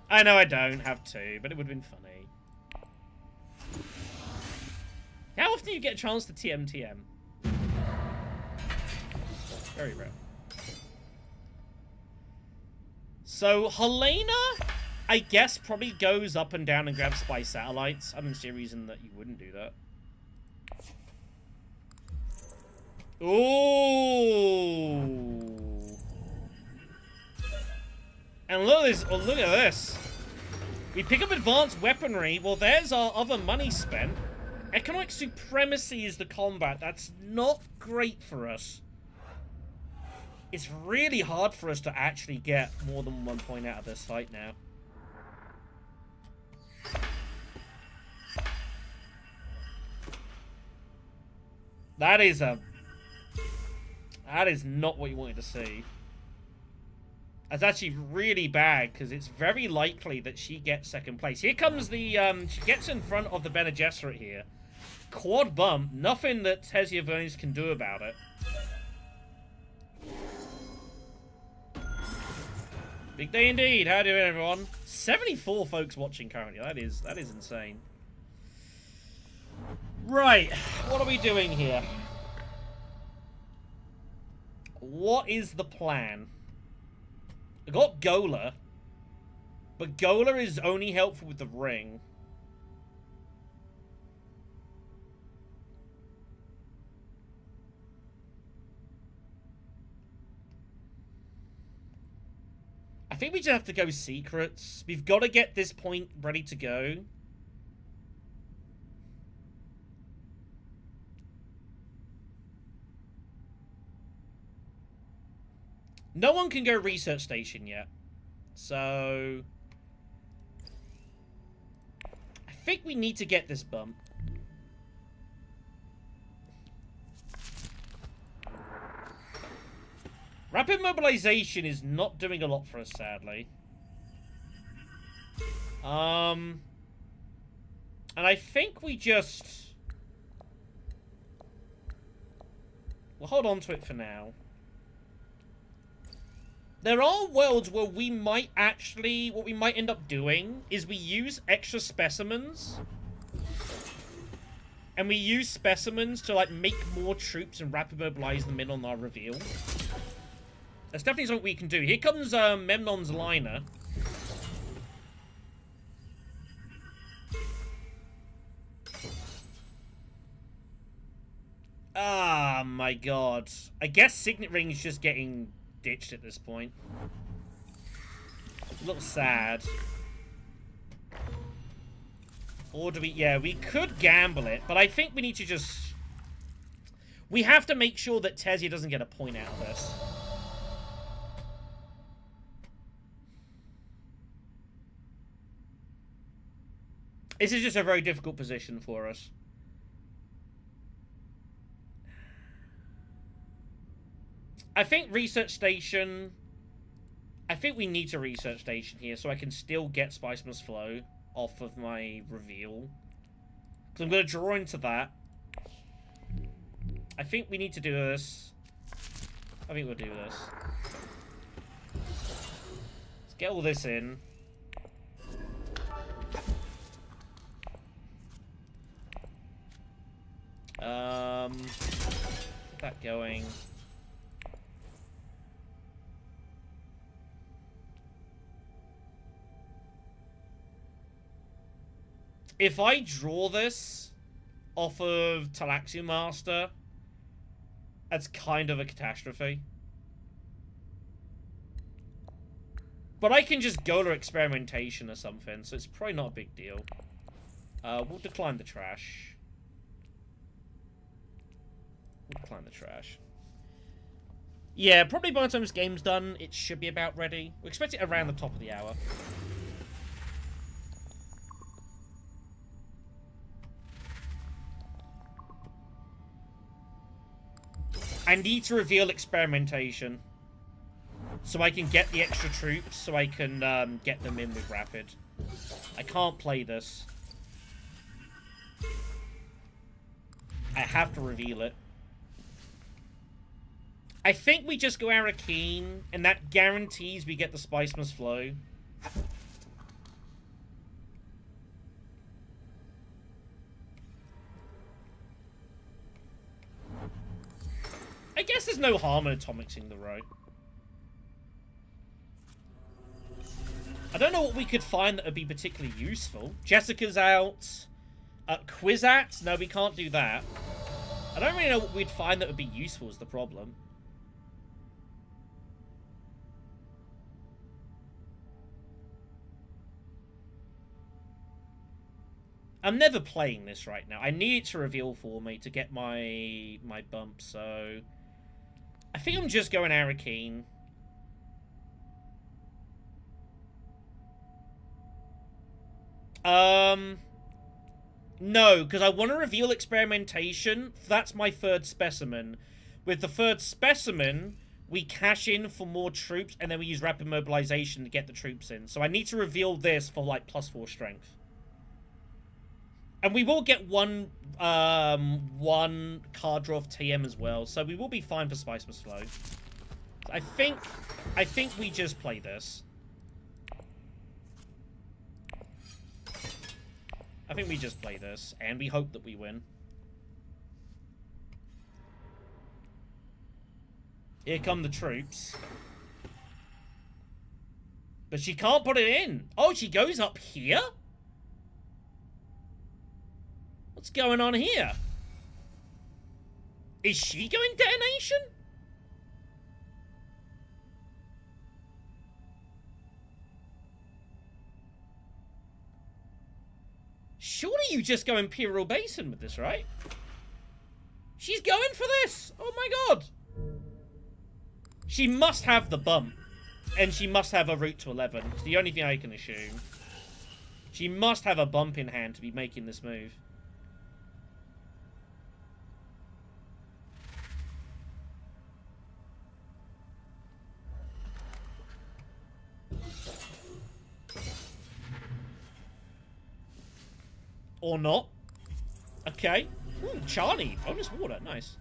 I know I don't have to, but it would have been funny. How often do you get a chance to TM? Very rare. So, Helena, I guess, probably goes up and down and grabs spy satellites. I don't see a reason that you wouldn't do that. Ooh. And look at this. Oh, look at this. We pick up advanced weaponry. Well, there's our other money spent. Economic supremacy is the combat. That's not great for us. It's really hard for us to actually get more than 1 point out of this fight now. That is not what you wanted to see. That's actually really bad, because it's very likely that she gets second place. Here comes the, she gets in front of the Bene Gesserit here. Quad bump, nothing that Tessia Vernes can do about it. Big day indeed. How doing, everyone? 74 folks watching currently. That is insane. Right, what are we doing here? What is the plan? I got Gola, but Gola is only helpful with the ring. I think we just have to go secrets. We've got to get this point ready to go. No one can go research station yet. So I think we need to get this bump. Rapid mobilization is not doing a lot for us, sadly. And I think we just... we'll hold on to it for now. There are worlds where we might actually... what we might end up doing is we use extra specimens. And we use specimens to, like, make more troops and rapid mobilize them in on our reveal. That's definitely something we can do. Here comes Memnon's liner. Ah, my god. I guess Signet Ring is just getting ditched at this point. A little sad. Or do we... yeah, we could gamble it, but I think we need to just... we have to make sure that Tessia doesn't get a point out of this. This is just a very difficult position for us. I think research station... I think we need to research station here so I can still get Spice Must Flow off of my reveal. Because I'm going to draw into that. I think we need to do this. I think we'll do this. Let's get all this in. Get that going. If I draw this off of Talaxian Master, that's kind of a catastrophe. But I can just go to experimentation or something, so it's probably not a big deal. We'll decline the trash. We'll decline the trash. Yeah, probably by the time this game's done, it should be about ready. We expect it around the top of the hour. I need to reveal experimentation so I can get the extra troops, so I can get them in with rapid. I can't play this. I have to reveal it. I think we just go Arakeen, and that guarantees we get the Spice Must Flow. I guess there's no harm in atomicsing the row. I don't know what we could find that would be particularly useful. Jessica's out. Quizat? No, we can't do that. I don't really know what we'd find that would be useful is the problem. I'm never playing this right now. I need it to reveal for me to get my bump, so... I think I'm just going Arakeen. No, because I want to reveal experimentation. That's my third specimen. With the third specimen, we cash in for more troops, and then we use rapid mobilization to get the troops in. So I need to reveal this for, like, +4 strength. And we will get one card draw of TM as well, so we will be fine for Spice Must Flow. I think we just play this. I think we just play this, and we hope that we win. Here come the troops. But she can't put it in. Oh, she goes up here? What's going on here? Is she going detonation? Surely you just go Imperial Basin with this, right? She's going for this! Oh my god! She must have the bump. And she must have a route to 11. It's the only thing I can assume. She must have a bump in hand to be making this move. Or not. Okay. Ooh, Charlie. Bonus water. Nice.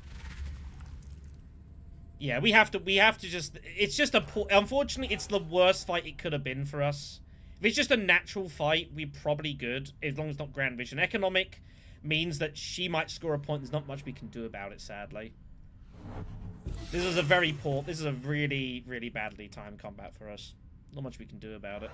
Yeah, we have to just... It's just a... Unfortunately, it's the worst fight it could have been for us. If it's just a natural fight, we're probably good. As long as it's not Grand Vision. Economic means that she might score a point. There's not much we can do about it, sadly. This is a very poor... This is a really, really badly timed combat for us. Not much we can do about it.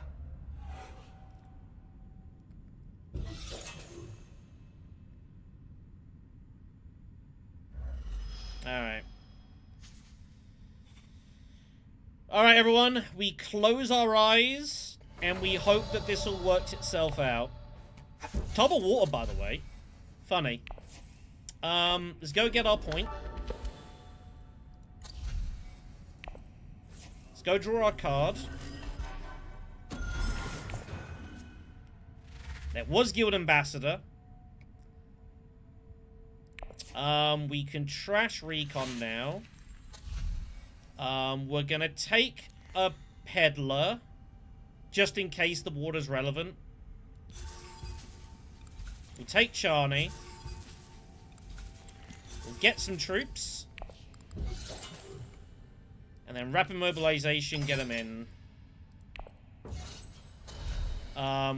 Alright. Alright, everyone. We close our eyes, and we hope that this all works itself out. Tub of water, by the way. Funny. Let's go get our point. Let's go draw our card. That was Guild Ambassador. We can trash Recon now. We're gonna take a Peddler, just in case the water's relevant. We take Charney. We'll get some troops. And then rapid mobilization, get them in.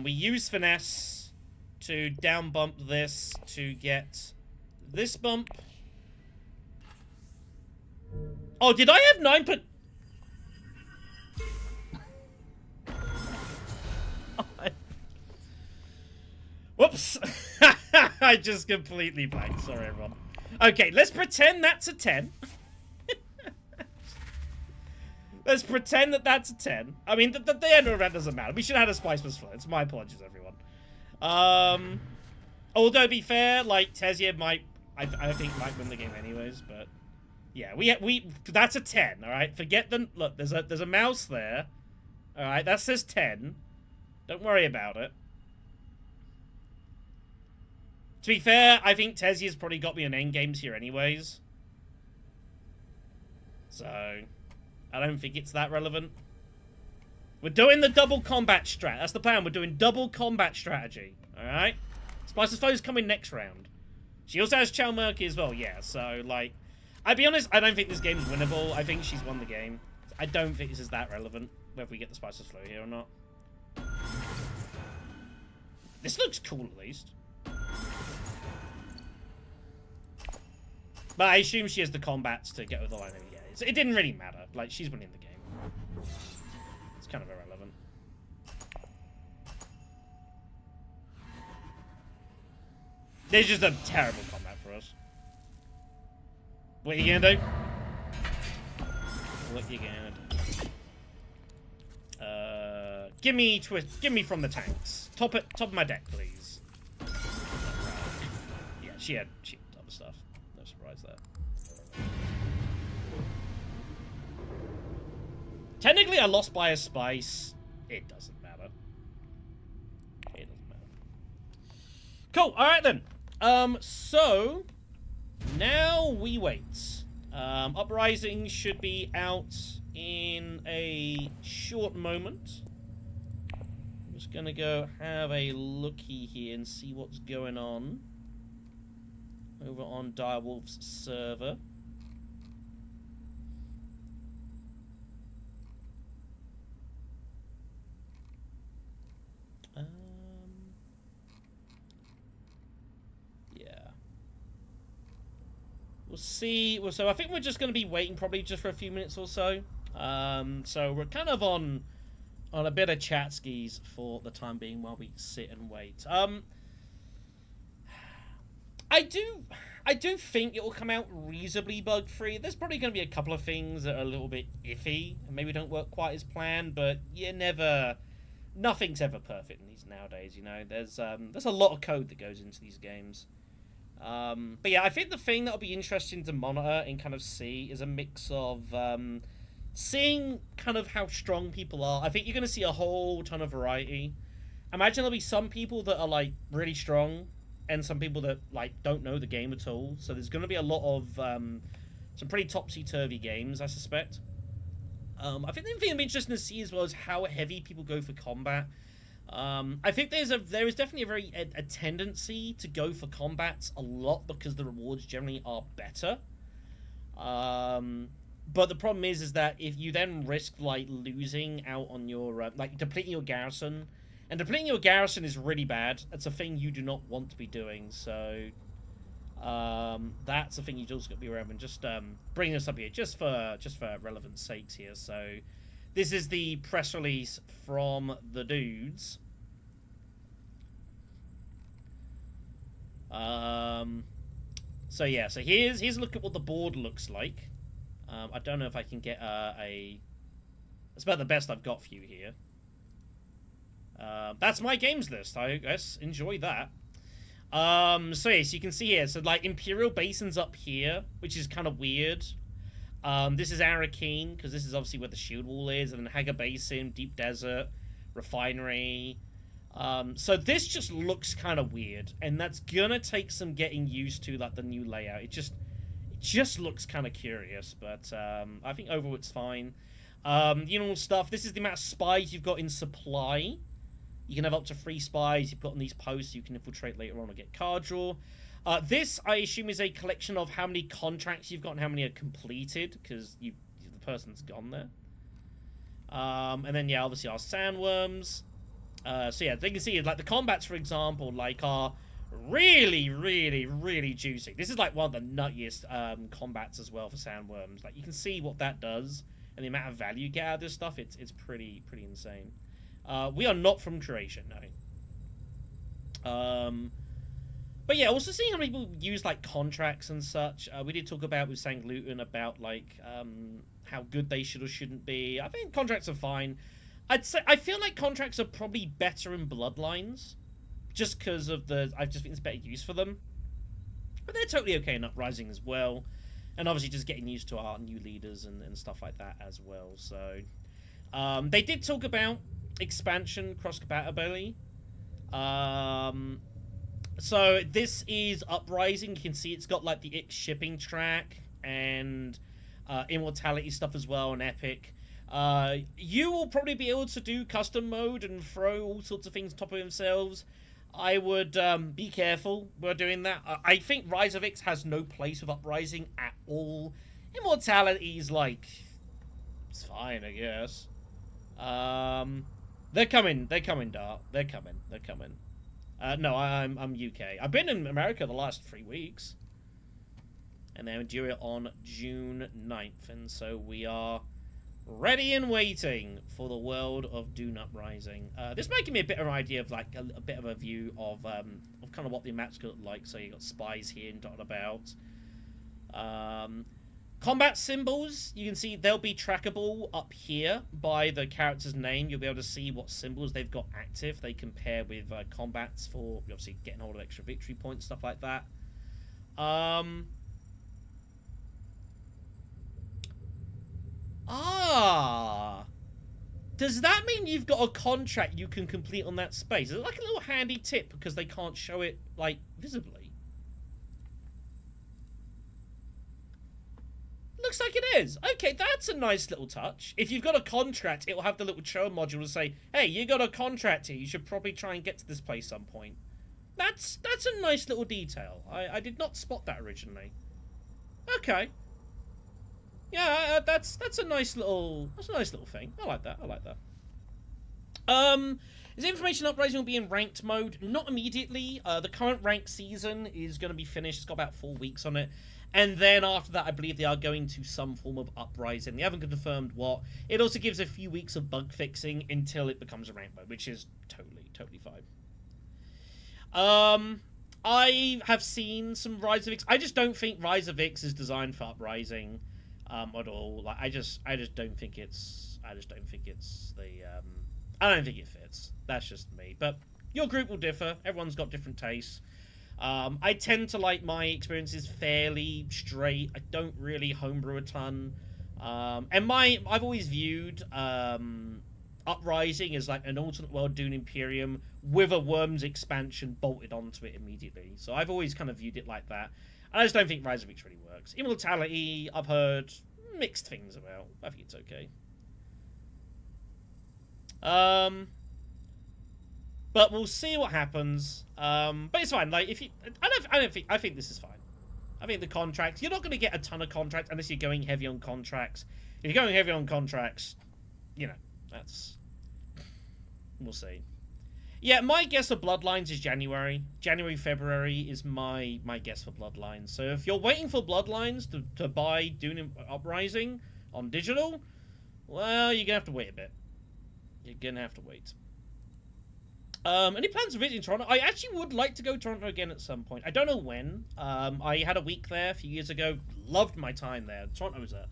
We use Finesse to down bump this to get this bump. Oh, did I have 9 per... Whoops. I just completely blanked. Sorry, everyone. Okay, let's pretend that's a 10. Let's pretend that that's a 10. I mean, the end of that doesn't matter. We should have had a Spice Must Flow. It's my apologies, everyone. Although, to be fair, like, Tezia might... I think might win the game anyways, but... Yeah, we that's a 10, alright? Forget the... Look, there's a mouse there. Alright, that says 10. Don't worry about it. To be fair, I think Tezia's probably got me an endgames here anyways. So, I don't think it's that relevant. We're doing the double combat strat. That's the plan. We're doing double combat strategy. Alright? Spice's Foe's coming next round. She also has Chow Murky as well, yeah. So, like... I'll be honest, I don't think this game's winnable. I think she's won the game. I don't think this is that relevant, whether we get the Spice's Flow here or not. This looks cool, at least. But I assume she has the combats to get with the line. Yeah, it didn't really matter. Like, she's winning the game. It's kind of irrelevant. There's just a terrible combat for us. What are you gonna do? What you gonna do? Give me from the tanks. Top of my deck, please. Yeah, she had other stuff. No surprise there. Technically, I lost by a spice. It doesn't matter. It doesn't matter. Cool. All right then. So now we wait. Uprising should be out in a short moment. I'm just gonna go have a looky here and see what's going on over on Direwolf's server. We'll see. Well, so I think we're just going to be waiting probably just for a few minutes or so. So we're kind of on a bit of chat skis for the time being while we sit and wait. I do think it will come out reasonably bug-free. There's probably going to be a couple of things that are a little bit iffy and maybe don't work quite as planned, but nothing's ever perfect in these nowadays, you know. There's a lot of code that goes into these games. But yeah, I think the thing that'll be interesting to monitor and kind of see is a mix of seeing kind of how strong people are. I think you're going to see a whole ton of variety. Imagine there'll be some people that are like really strong and some people that like don't know the game at all. So there's going to be a lot of some pretty topsy-turvy games, I suspect. I think the thing that'll be interesting to see as well is how heavy people go for combat. I think there is definitely a tendency to go for combats a lot because the rewards generally are better. But the problem is that if you then risk like losing out on your like depleting your garrison, and depleting your garrison is really bad. It's a thing you do not want to be doing. So that's a thing you just got to be aware of. And just bring this up here just for relevant sakes here. So. This is the press release from the dudes. So yeah, so here's a look at what the board looks like. I don't know if I can get It's about the best I've got for you here. That's my games list. I guess enjoy that. So yeah, so you can see here. So like Imperial Basin's up here, which is kind of weird. This is Arakeen, because this is obviously where the shield wall is, and then Haga Basin, Deep Desert, Refinery. So this just looks kind of weird, and that's gonna take some getting used to, like the new layout. It just looks kind of curious, but I think overall it's fine. You know, stuff. This is the amount of spies you've got in supply. You can have up to 3 spies. You put on these posts, you can infiltrate later on or get card draw. This, I assume, is a collection of how many contracts you've got and how many are completed, because the person's gone there. And then, yeah, obviously our sandworms. So, yeah, they can see, like, the combats, for example, like, are really, really, really juicy. This is, like, one of the nuttiest combats as well for sandworms. Like, you can see what that does, and the amount of value you get out of this stuff, it's pretty insane. We are not from Croatia, no. But yeah, also seeing how many people use like contracts and such. We did talk about with Sang Luton about like how good they should or shouldn't be. I think contracts are fine. I feel like contracts are probably better in Bloodlines, just because of I just think there's better use for them. But they're totally okay in Uprising as well, and obviously just getting used to our new leaders and stuff like that as well. So they did talk about expansion cross compatibility. So this is Uprising. You can see it's got like the Ix shipping track and immortality stuff as well, and epic. You will probably be able to do custom mode and throw all sorts of things on top of themselves. I would be careful while doing that. I think Rise of Ix has no place with Uprising at all. Immortality is like, it's fine, I guess. They're coming, Dart. They're coming. No, I'm UK. I've been in America the last 3 weeks. And they're due it on June 9th. And so we are Ready and waiting for the world of Dune Uprising. This might give me a bit of an idea of like a bit of a view of kind of what the map's gonna look like. So you got spies here and dotted about. Combat symbols, you can see they'll be trackable up here by the character's name. You'll be able to see what symbols they've got active. They compare with combats for obviously getting hold of extra victory points, stuff like that. Does that mean you've got a contract you can complete on that space? Is it like a little handy tip because they can't show it, like, visibly? Looks like it is. Okay, that's a nice little touch. If you've got a contract, it'll have the little show module to say, hey, you got a contract here. You should probably try and get to this place some point. That's a nice little detail. I did not spot that originally. Okay. Yeah, that's a nice little thing. I like that. Is information Uprising will be in ranked mode? Not immediately. The current ranked season is going to be finished. It's got about 4 weeks on it. And then after that, I believe they are going to some form of Uprising. They haven't confirmed what. It also gives a few weeks of bug fixing until it becomes a ranked mode, which is totally fine. I have seen some Rise of X. I just don't think Rise of X is designed for Uprising at all. Like I just don't think it's I don't think it fits. That's just me. But your group will differ. Everyone's got different tastes. I tend to like my experiences fairly straight. I don't really homebrew a ton. And I've always viewed Uprising as like an alternate world Dune Imperium with a Worms expansion bolted onto it immediately. So I've always kind of viewed it like that. And I just don't think Rise of X really works. Immortality, I've heard mixed things about. I think it's okay. But we'll see what happens. But it's fine. Like if you, I think this is fine. I think the contract. You're not going to get a ton of contracts unless you're going heavy on contracts. If you're going heavy on contracts, you know, that's. We'll see. Yeah, my guess for Bloodlines is January. February is my guess for Bloodlines. So if you're waiting for Bloodlines to buy Dune Uprising on digital, well, you're gonna have to wait a bit. You're gonna have to wait. Any plans of visiting Toronto? I actually would like to go to Toronto again at some point. I don't know when. I had a week there a few years ago. Loved my time there. Toronto was a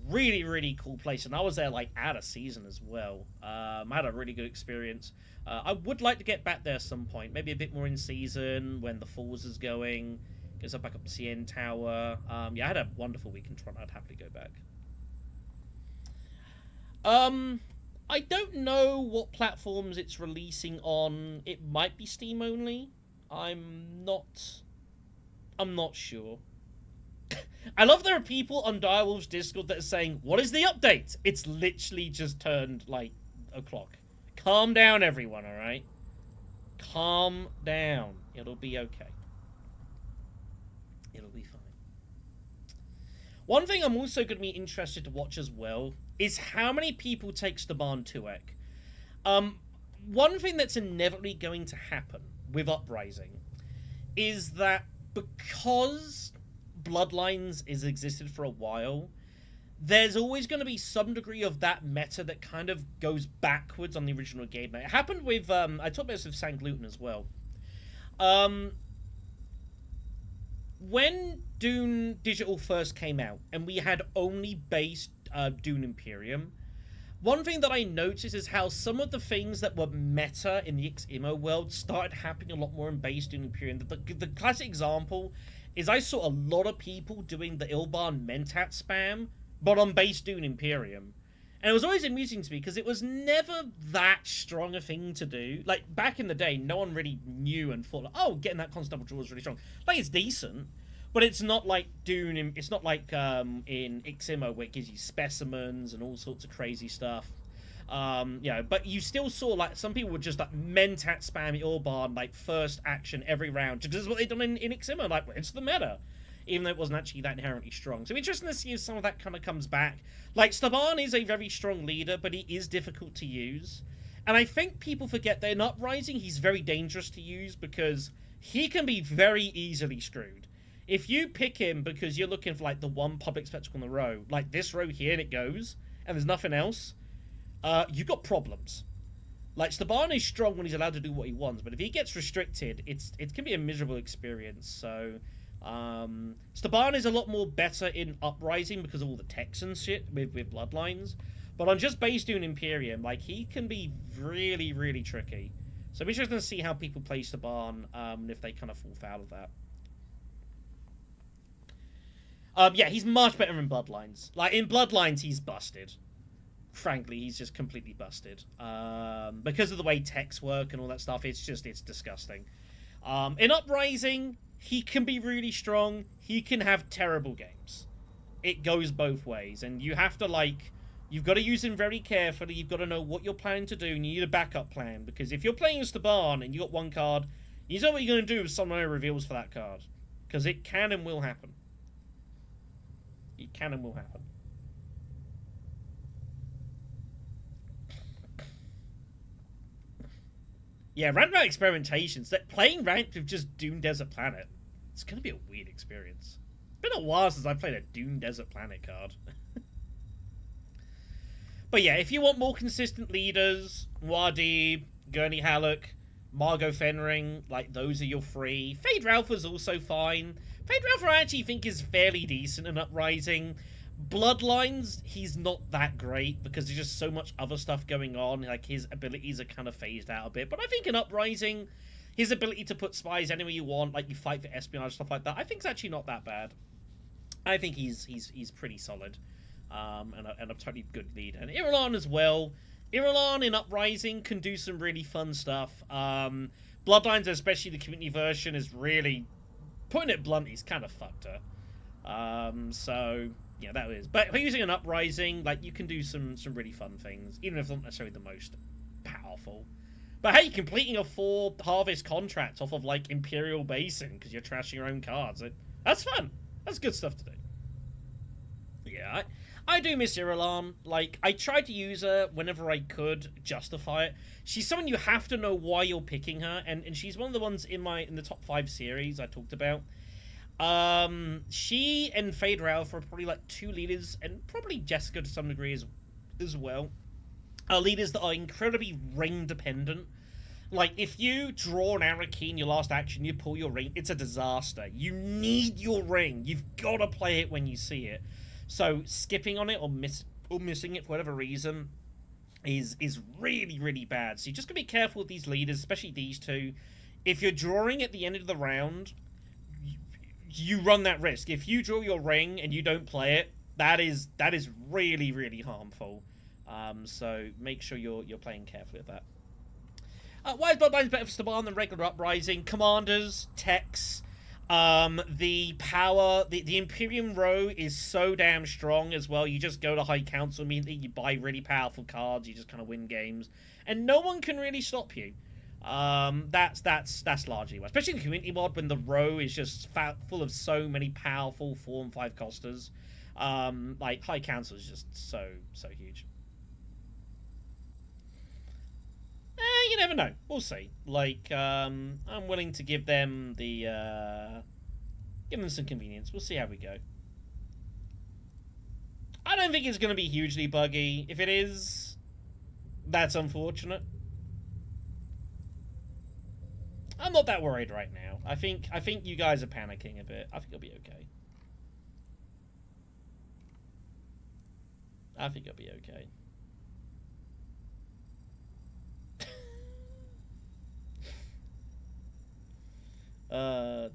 really cool place, and I was there like out of season as well. I had a really good experience. I would like to get back there at some point. Maybe a bit more in season when the Falls is going. Goes up back up to CN Tower. Yeah, I had a wonderful week in Toronto. I'd happily go back. I don't know what platforms it's releasing on. It might be Steam only. I'm not sure. I love there are people on Direwolf's Discord that are saying, what is the update? It's literally just turned like o'clock. Calm down, everyone, alright? Calm down. It'll be okay. It'll be fine. One thing I'm also going to be interested to watch as well is how many people take Shaddam 2ek. One thing that's inevitably going to happen with Uprising is that because Bloodlines has existed for a while, there's always going to be some degree of that meta that kind of goes backwards on the original game. It happened with, I talked about this with San Gluten as well. When Dune Digital first came out, and we had only base Dune Imperium, one thing that I noticed is how some of the things that were meta in the Immo world started happening a lot more in base Dune Imperium. The classic example is I saw a lot of people doing the Ilban Mentat spam, but on base Dune Imperium. And it was always amusing to me because it was never that strong a thing to do. Like, back in the day, no one really knew and thought, like, oh, getting that constant double draw is really strong. Like, it's decent, but it's not like Dune, it's not like in Immo where it gives you specimens and all sorts of crazy stuff. You know, but you still saw, like, some people would just, like, Mentat spam Ilban, like, first action every round. Because this is what they've done in Immo. Like, it's the meta. Even though it wasn't actually that inherently strong. So interesting to see if some of that kind of comes back. Like, Shaddam is a very strong leader, but he is difficult to use. And I think people forget that in Uprising, he's very dangerous to use because he can be very easily screwed. If you pick him because you're looking for, like, the one public spectacle in the row, like this row here, and it goes, and there's nothing else, you've got problems. Like, Staban is strong when he's allowed to do what he wants, but if he gets restricted, it can be a miserable experience. So, Staban is a lot more better in Uprising because of all the techs and shit with Bloodlines. But on just base doing Imperium, like, he can be really, really tricky. So I'm interested to see how people play Staban, if they kind of fall foul of that. Yeah, he's much better in Bloodlines. Like, in Bloodlines, he's busted. Frankly, he's just completely busted. Because of the way techs work and all that stuff, it's disgusting. In Uprising, he can be really strong. He can have terrible games. It goes both ways. And you have to, like, you've got to use him very carefully. You've got to know what you're planning to do, and you need a backup plan. Because if you're playing as Staban and you got one card, you know what you're going to do if someone reveals for that card. Because it can and will happen. It can and will happen. Yeah, ranked experimentations. That playing ranked with just Doom Desert Planet, it's going to be a weird experience. It's been a while since I played a Doom Desert Planet card. But yeah, if you want more consistent leaders, Wadi, Gurney Halleck, Margot Fenring, like, those are your three. Fade Ralpha's also fine. Fade Ralpha I actually think is fairly decent in Uprising. Bloodlines, he's not that great because there's just so much other stuff going on. Like, his abilities are kind of phased out a bit. But I think in Uprising, his ability to put spies anywhere you want, like you fight for espionage, stuff like that, I think it's actually not that bad. I think he's pretty solid. And a totally good lead. And Irulan as well. Irulan in Uprising can do some really fun stuff. Bloodlines, especially the community version, is really, putting it bluntly, he's kind of fucked her. So yeah, that is. But using an Uprising, like, you can do some really fun things, even if they're not necessarily the most powerful. But hey, completing a 4 harvest contract off of, like, Imperial Basin because you're trashing your own cards, that's fun. That's good stuff to do. Yeah, I do miss Irulan. Like, I tried to use her whenever I could justify it. She's someone you have to know why you're picking her, and she's one of the ones in the top 5 series I talked about. She and Fade Ralph are probably like 2 leaders, and probably Jessica to some degree as well, are leaders that are incredibly ring dependent. Like, if you draw an arrow key in your last action, you pull your ring, it's a disaster. You need your ring. You've got to play it when you see it. So skipping on it or missing it for whatever reason is really, really bad. So you just got to be careful with these leaders, especially these two. If you're drawing at the end of the round, you run that risk. If you draw your ring and you don't play it, that is really, really harmful. So make sure you're playing carefully with that. Why is Bloodlines better for Staban than regular Uprising? Commanders, techs, the power, the Imperium row is so damn strong as well. You just go to High Council immediately, you buy really powerful cards, you just kind of win games, and no one can really stop you. That's largely why, especially in the community mod when the row is just full of so many powerful 4 and 5 costers. Like, High Council is just so huge. You never know. We'll see. Like, I'm willing to give them give them some convenience. We'll see how we go. I don't think it's going to be hugely buggy. If it is, that's unfortunate. I'm not that worried right now. I think you guys are panicking a bit. I think it'll be okay. I think it'll be okay.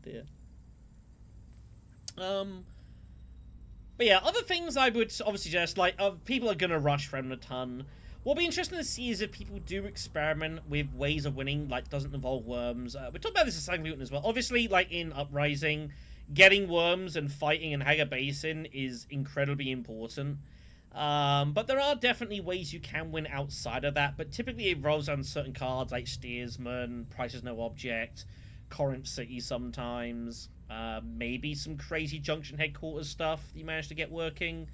Dear. But yeah, other things I would obviously suggest, like, people are gonna rush Fremden a ton. What'll be interesting to see is if people do experiment with ways of winning, like, doesn't involve worms. We talked about this in Sang Luton as well. Obviously, like, in Uprising, getting worms and fighting in Haga Basin is incredibly important. But there are definitely ways you can win outside of that, but typically it rolls on certain cards like Steersman, Price is No Object, Corinth City sometimes, maybe some crazy Junction Headquarters stuff that you managed to get working.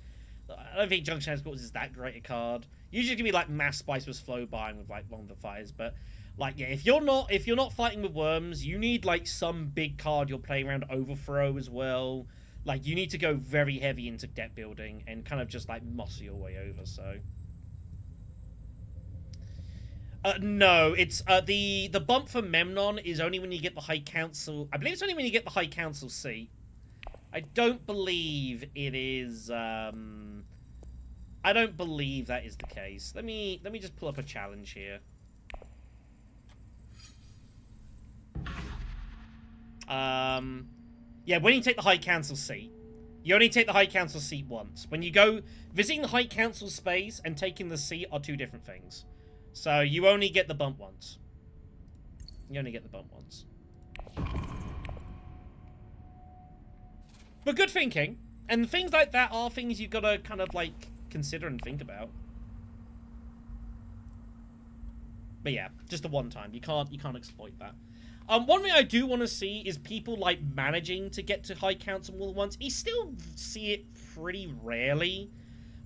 I don't think Junction Headquarters is that great a card. Usually it can be like Mass Spice with Flow Buying with like one of the fighters, but like, yeah, if you're not fighting with worms, you need like some big card you're playing around Overthrow as well. Like, you need to go very heavy into debt building and kind of just, like, muscle your way over, so... no, it's, the bump for Memnon is only when you get the High Council... I believe it's only when you get the High Council seat. I don't believe it is, I don't believe that is the case. Let me just pull up a challenge here. Yeah, when you take the High Council seat, you only take the High Council seat once. When you go visiting the High Council space and taking the seat are two different things. So you only get the bump once. You only get the bump once. But good thinking. And things like that are things you've got to kind of, like, consider and think about. But yeah, just a one time. You can't exploit that. One thing I do want to see is people, like, managing to get to High Council more than once. You still see it pretty rarely,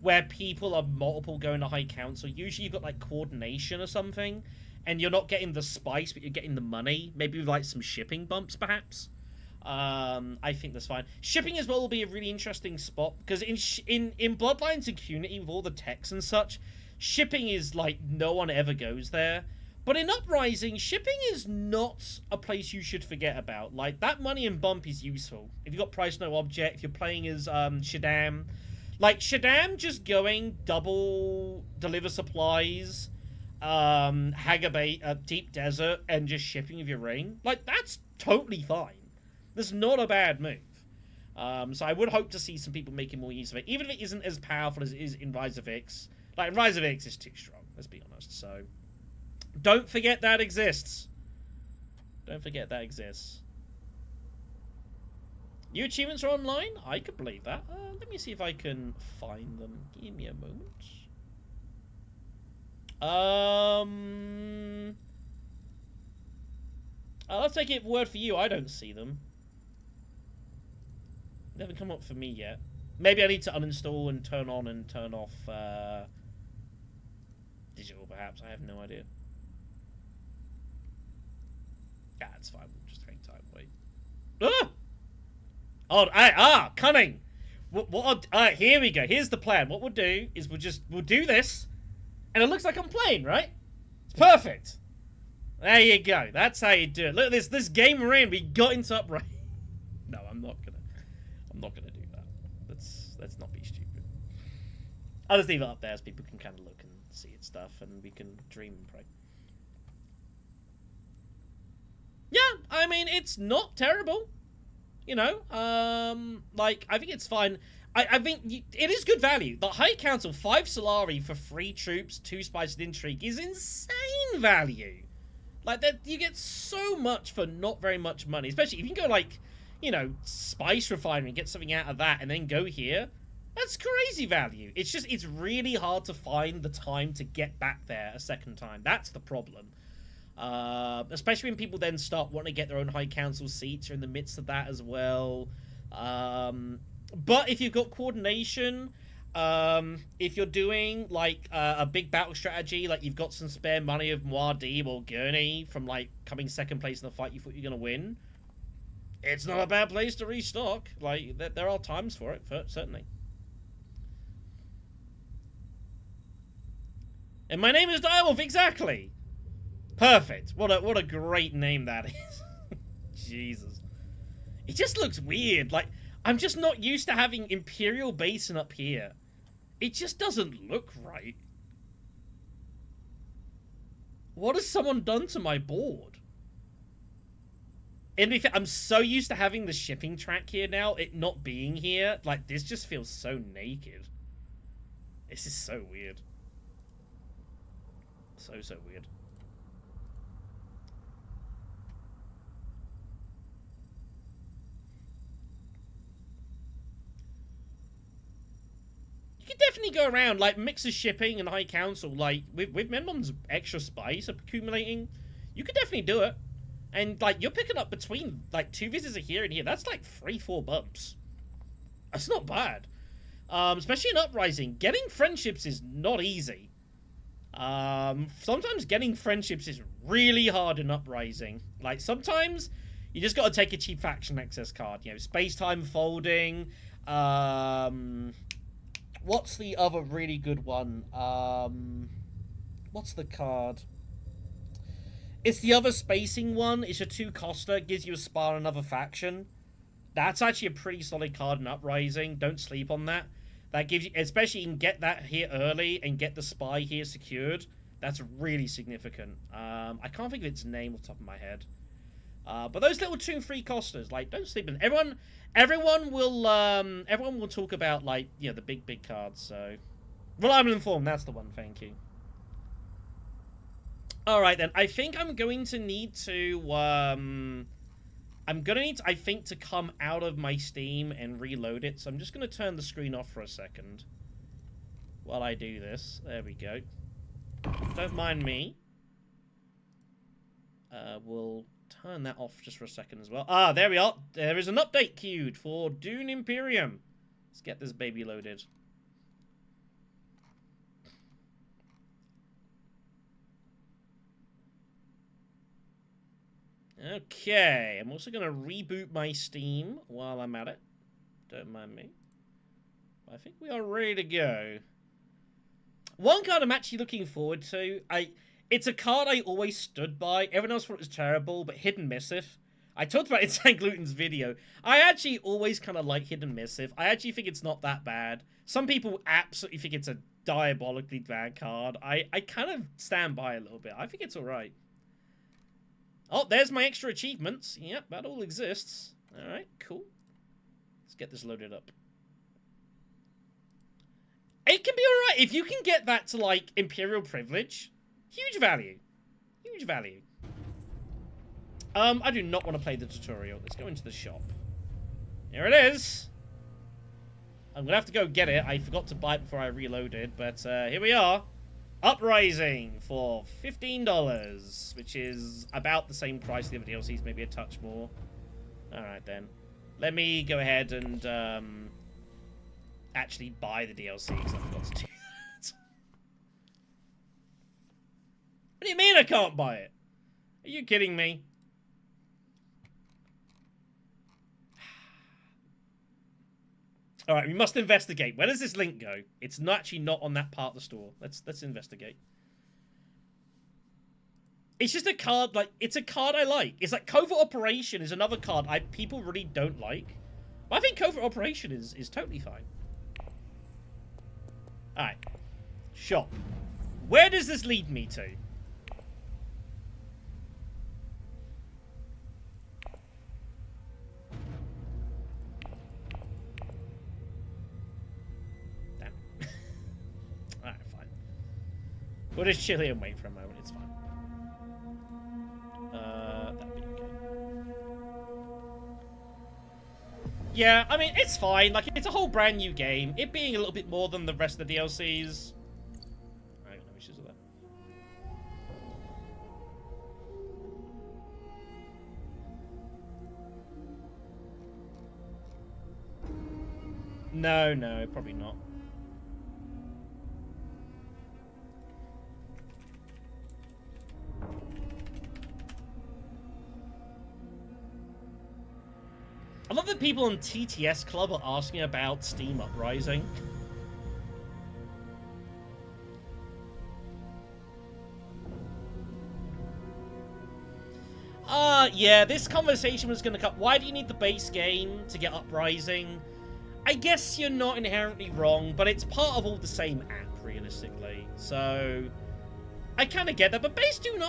where people are multiple going to High Council. Usually you've got, like, coordination or something, and you're not getting the spice, but you're getting the money. Maybe with, like, some shipping bumps, perhaps. I think that's fine. Shipping as well will be a really interesting spot, because in Bloodlines and Unity, with all the techs and such, shipping is, like, no one ever goes there. But in Uprising, shipping is not a place you should forget about. Like, that money and bump is useful. If you've got price no object, if you're playing as Shaddam. Like, Shaddam just going double deliver supplies, Hagabate, Deep Desert, and just shipping with your ring. Like, that's totally fine. That's not a bad move. So I would hope to see some people making more use of it. Even if it isn't as powerful as it is in Rise of X. Like, Rise of X is too strong, let's be honest, so... Don't forget that exists. Don't forget that exists. New achievements are online? I could believe that. Let me see if I can find them. Give me a moment. I'll take it word for you. I don't see them. They haven't come up for me yet. Maybe I need to uninstall and turn on and turn off digital, perhaps. I have no idea. Yeah, it's fine. We'll just hang tight and wait. Oh, cunning. Here we go. Here's the plan. What we'll do is we'll do this, and it looks like I'm playing, right? It's perfect. There you go. That's how you do it. Look at this game we're in. We got into Uprising. No, I'm not gonna do that. Let's not be stupid. I'll just leave it up there so people can kind of look and see its stuff, and we can dream and pray. Yeah, I mean, it's not terrible. You know, like, I think it's fine. I think it is good value. The High Council, 5 Solari for 3 troops, 2 spice and intrigue is insane value. Like, that you get so much for not very much money. Especially if you can go, like, you know, spice refinery and get something out of that and then go here. That's crazy value. It's just, it's really hard to find the time to get back there a second time. That's the problem. Especially when people then start wanting to get their own High Council seats. You're in the midst of that as well. But if you've got coordination, if you're doing, like, a big battle strategy, like you've got some spare money of Muad'Dib or Gurney from, like, coming second place in the fight you thought you were going to win, it's not a bad place to restock. Like, there are times for it, certainly. And my name is Direwolf, exactly! Perfect. What a great name that is. Jesus. It just looks weird. Like, I'm just not used to having Imperial Basin up here. It just doesn't look right. What has someone done to my board? And I'm so used to having the shipping track here now, it not being here. Like, this just feels so naked. This is so weird. So weird. You could definitely go around, like, mix of shipping and High Council, like, with Memnon's extra spice accumulating, you could definitely do it. And, like, you're picking up between, like, 2 visits here and here. That's, like, 3-4 bumps. That's not bad. Especially in Uprising. Getting friendships is not easy. Sometimes getting friendships is really hard in Uprising. Like, sometimes You just got to take a cheap faction access card. You know, space-time folding. What's the other really good one? What's the card? It's the other spacing one. It's a 2-coster. It gives you a spa on another faction. That's actually a pretty solid card in Uprising. Don't sleep on that. That gives you, especially you can get that here early and get the spy here secured. That's really significant. I can't think of its name off the top of my head. But those little 2 free costers, like, don't sleep in. Everyone will talk about, like, you know, the big cards. So, reliable informed. That's the one. Thank you. All right then. I think I'm going to need to. I think, to come out of my Steam and reload it. So I'm just going to turn the screen off for a second while I do this. There we go. Don't mind me. We'll turn that off just for a second as well. Ah, there we are. There is an update queued for Dune Imperium. Let's get this baby loaded. Okay, I'm also going to reboot my Steam while I'm at it. Don't mind me. I think we are ready to go. One card I'm actually looking forward to. It's a card I always stood by. Everyone else thought it was terrible, but Hidden Missive. I talked about it in St. Gluten's video. I actually always kind of like Hidden Missive. I actually think it's not that bad. Some people absolutely think it's a diabolically bad card. I kind of stand by a little bit. I think it's alright. Oh, there's my extra achievements. Yep, that all exists. Alright, cool. Let's get this loaded up. It can be alright. If you can get that to, like, Imperial Privilege, huge value. Huge value. I do not want to play the tutorial. Let's go into the shop. Here it is. I'm going to have to go get it. I forgot to buy it before I reloaded, but here we are. Uprising for $15, which is about the same price. The other DLCs, maybe a touch more. Alright then. Let me go ahead and actually buy the DLC, because I forgot to do that. What do you mean I can't buy it? Are you kidding me? Alright, we must investigate. Where does this link go? It's actually not on that part of the store. Let's investigate. It's just a card, like, it's a card I like. It's like Covert Operation is another card people really don't like. But I think Covert Operation is totally fine. Alright. Shop. Where does this lead me to? Damn. Alright, fine. We'll just chill here and wait for a moment. It's fine. That'd be okay. Yeah, I mean, it's fine. Like, it's a whole brand new game. It being a little bit more than the rest of the DLCs. I got no issues with that. No, probably not. I love that people on TTS Club are asking about Steam Uprising. Yeah, this conversation was gonna come. Why do you need the base game to get Uprising? I guess you're not inherently wrong, but it's part of all the same app, realistically. So, I kind of get that. But Base Dune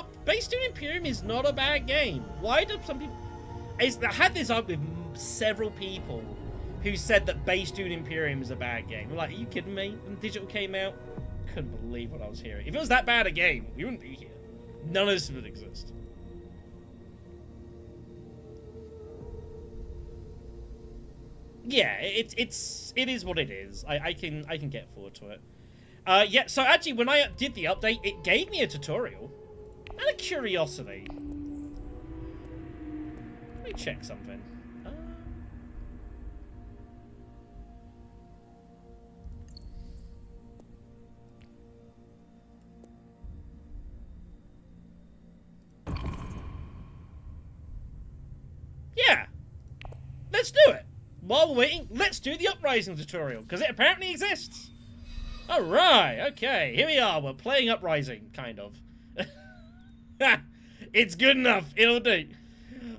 Imperium is not a bad game. Why do some people... I had this up with several people who said that Base Dune Imperium is a bad game. I'm like, are you kidding me? When Digital came out, couldn't believe what I was hearing. If it was that bad a game, we wouldn't be here. None of this would exist. Yeah, it is what it is. I can get forward to it. Yeah, so actually when I did the update, it gave me a tutorial. Out of curiosity. Let me check something. let's do it. While we're waiting, let's do the Uprising tutorial, because it apparently exists. Alright, okay, here we are. We're playing Uprising, kind of. It's good enough. It'll do.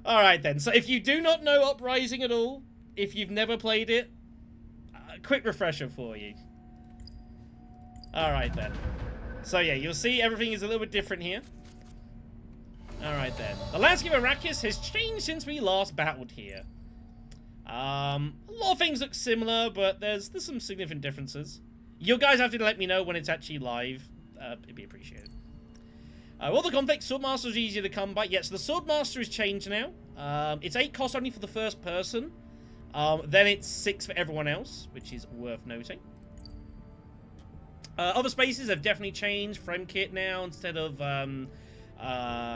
Alright then, so if you do not know Uprising at all, if you've never played it, a quick refresher for you. Alright then. So yeah, you'll see everything is a little bit different here. Alright then. The landscape of Arrakis has changed since we last battled here. A lot of things look similar, but there's some significant differences. You guys have to let me know when it's actually live. It'd be appreciated. All the conflict, Swordmaster is easier to come by. Yes, the Swordmaster has changed now. It's 8 cost only for the first person. Then it's 6 for everyone else, which is worth noting. Other spaces have definitely changed. Frame kit now instead of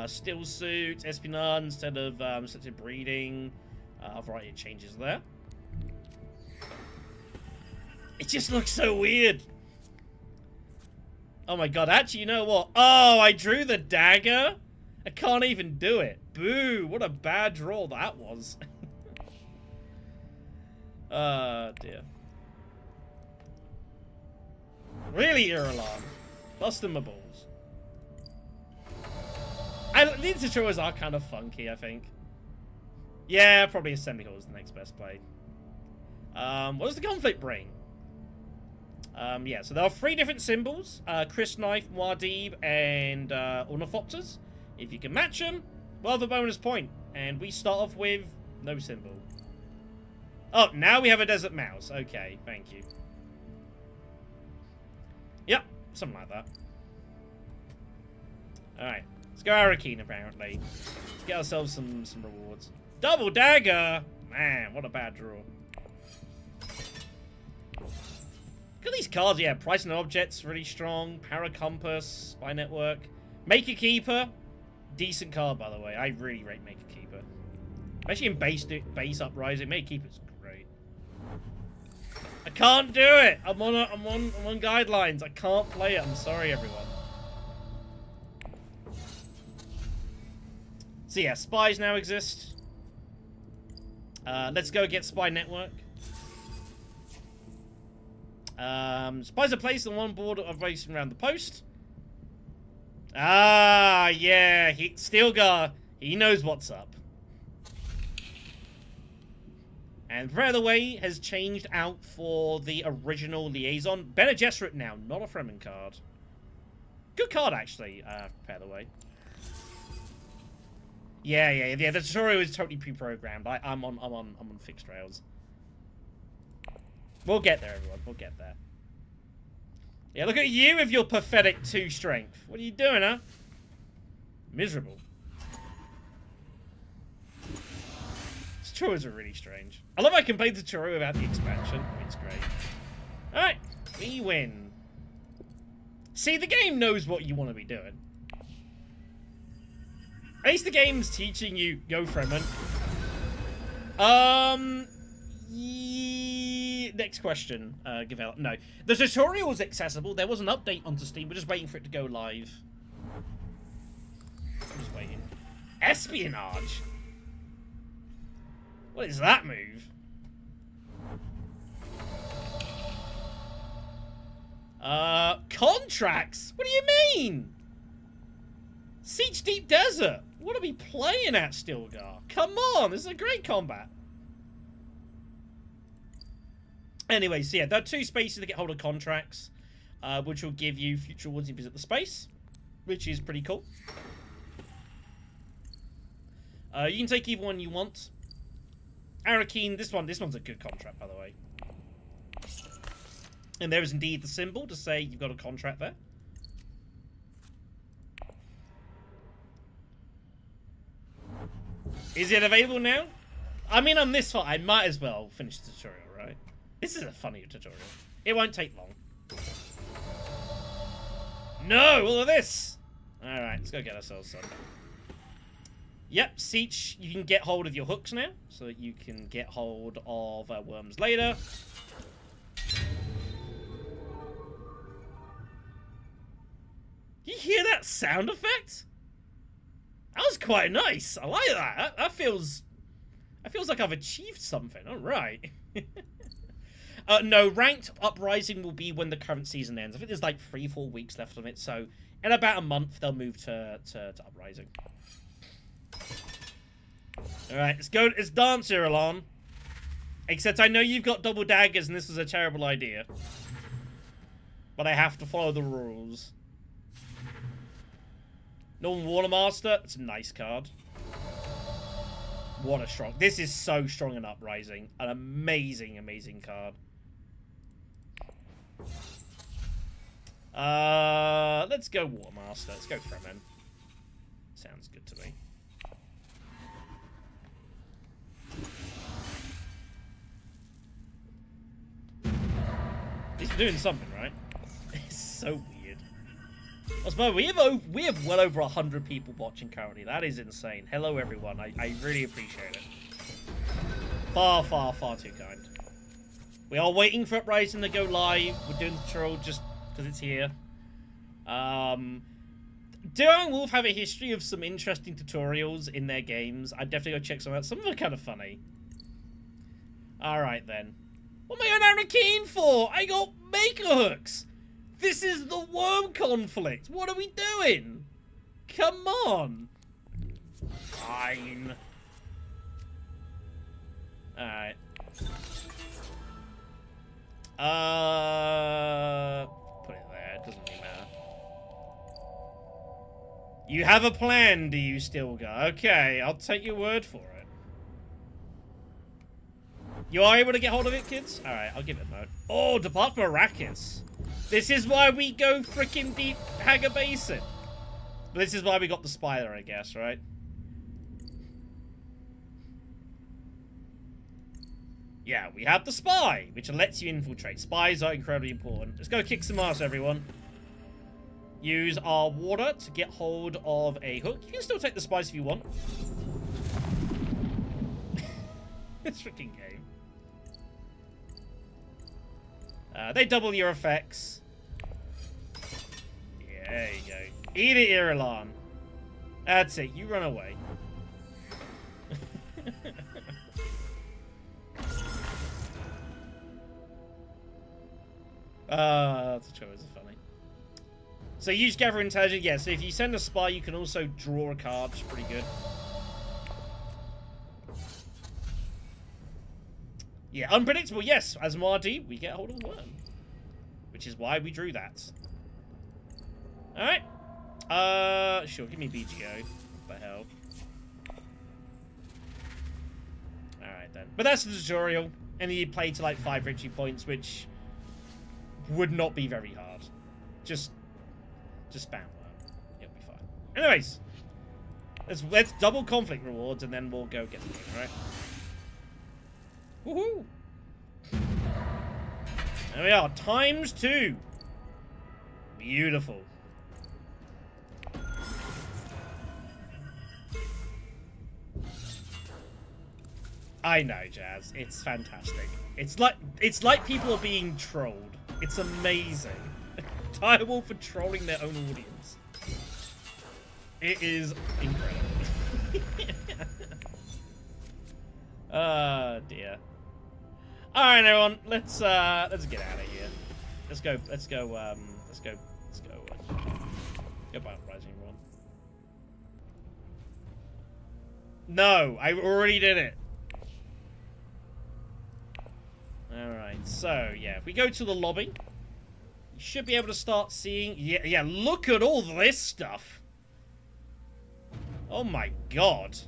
still suit, espionage instead of selective breeding. A variety of changes there. It just looks so weird. Oh my god, actually, you know what? Oh, I drew the dagger? I can't even do it. Boo, what a bad draw that was. Dear. Really, Irulan? Busting my balls. These tutorials are kind of funky, I think. Yeah, probably Assembly Hall is the next best play. What does the conflict bring? Yeah, so there are 3 different symbols. Chris Knife, Muad'Dib, and Ornithopters. If you can match them, well, the bonus point. And we start off with no symbol. Oh, now we have a desert mouse. Okay, thank you. Yep, something like that. Alright, let's go Arakeen, apparently. Let's get ourselves some rewards. Double dagger! Man, what a bad draw. Look at these cards, yeah. Price and objects, really strong. Para Compass, Spy Network. Make a Keeper. Decent card, by the way. I really rate Make a Keeper. Especially in base Uprising. Make a Keeper's great. I can't do it! I'm on guidelines. I can't play it. I'm sorry, everyone. So yeah, spies now exist. Let's go get Spy Network. Spies are placed on one board of racing around the post. Ah, yeah. Stilgar, he knows what's up. And Prayer of the Way has changed out for the original Liaison. Bene Gesserit now, not a Fremen card. Good card, actually, Prayer of the Way. Yeah. The tutorial is totally pre-programmed. I'm on fixed rails. We'll get there, everyone. We'll get there. Yeah, look at you with your pathetic 2 strength. What are you doing, huh? Miserable. Tutorials are really strange. I love I can play the tutorial without the expansion. It's great. Alright, we win. See, the game knows what you want to be doing. At least the game's teaching you, go Fremen. Next question, Gavel. No. The tutorial was accessible. There was an update onto Steam. We're just waiting for it to go live. I'm just waiting. Espionage? What is that move? Contracts? What do you mean? Siege Deep Desert. What are we playing at, Stilgar? Come on, this is a great combat. Anyway, so yeah, there are 2 spaces to get hold of contracts, which will give you future rewards if you visit the space, which is pretty cool. You can take either one you want. Arakeen, this one's a good contract, by the way. And there is indeed the symbol to say you've got a contract there. Is it available now? I mean, on this far, I might as well finish the tutorial, right? This is a funny tutorial. It won't take long. No, all of this! Alright, let's go get ourselves some. Yep, Siege, you can get hold of your hooks now, so that you can get hold of worms later. You hear that sound effect? That was quite nice. I like that. That feels It feels like I've achieved something. All right. No, ranked Uprising will be when the current season ends. I think there's like 3-4 weeks left on it, so in about a month they'll move to Uprising. Alright, let's go. Let's dance, Irulan. Except I know you've got double daggers and this was a terrible idea. But I have to follow the rules. Northern Watermaster. It's a nice card. What a strong... This is so strong in Uprising. An amazing, amazing card. Let's go Watermaster. Let's go Fremen. Sounds good to me. At least we're doing something, right? It's so weird. I suppose we have well over 100 people watching currently. That is insane. Hello, everyone. I really appreciate it. Far, far, far too kind. We are waiting for Uprising to go live. We're doing the tutorial just because it's here. Duo and Wolf have a history of some interesting tutorials in their games. I'd definitely go check some out. Some of them are kind of funny. Alright then. What am I on Aaron Keen for? I got maker hooks. This is the worm conflict. What are we doing? Come on. Fine. Alright. Put it there. It doesn't really matter. You have a plan, do you still go? Okay, I'll take your word for it. You are able to get hold of it, kids? Alright, I'll give it a note. Oh, Depart Maracas. This is why we go freaking deep Haga Basin. This is why we got the spider, I guess, right? Yeah, we have the spy, which lets you infiltrate. Spies are incredibly important. Let's go kick some ass, everyone. Use our water to get hold of a hook. You can still take the spice if you want. This freaking game. They double your effects. Yeah, there you go. Eat it, Irulan. That's it. You run away. That's a choice. Funny. So use gather intelligence. Yeah, so if you send a spy, you can also draw a card. Which is pretty good. Yeah, unpredictable, yes. As Mardi, we get hold of a worm. Which is why we drew that. Alright. Sure, give me BGO. What the hell? Alright then. But that's the tutorial. And you play to like 5 victory points, which would not be very hard. Just spam worm. It'll be fine. Anyways. Let's double conflict rewards and then we'll go get the thing, alright? Woohoo! There we are, ×2. Beautiful. I know, Jazz. It's fantastic. It's like people are being trolled. It's amazing. Direwolf for trolling their own audience. It is incredible. Oh dear. Alright everyone, let's get out of here. Let's go by Uprising, everyone. No, I already did it. Alright, so yeah, if we go to the lobby, you should be able to start seeing yeah, look at all this stuff. Oh my god.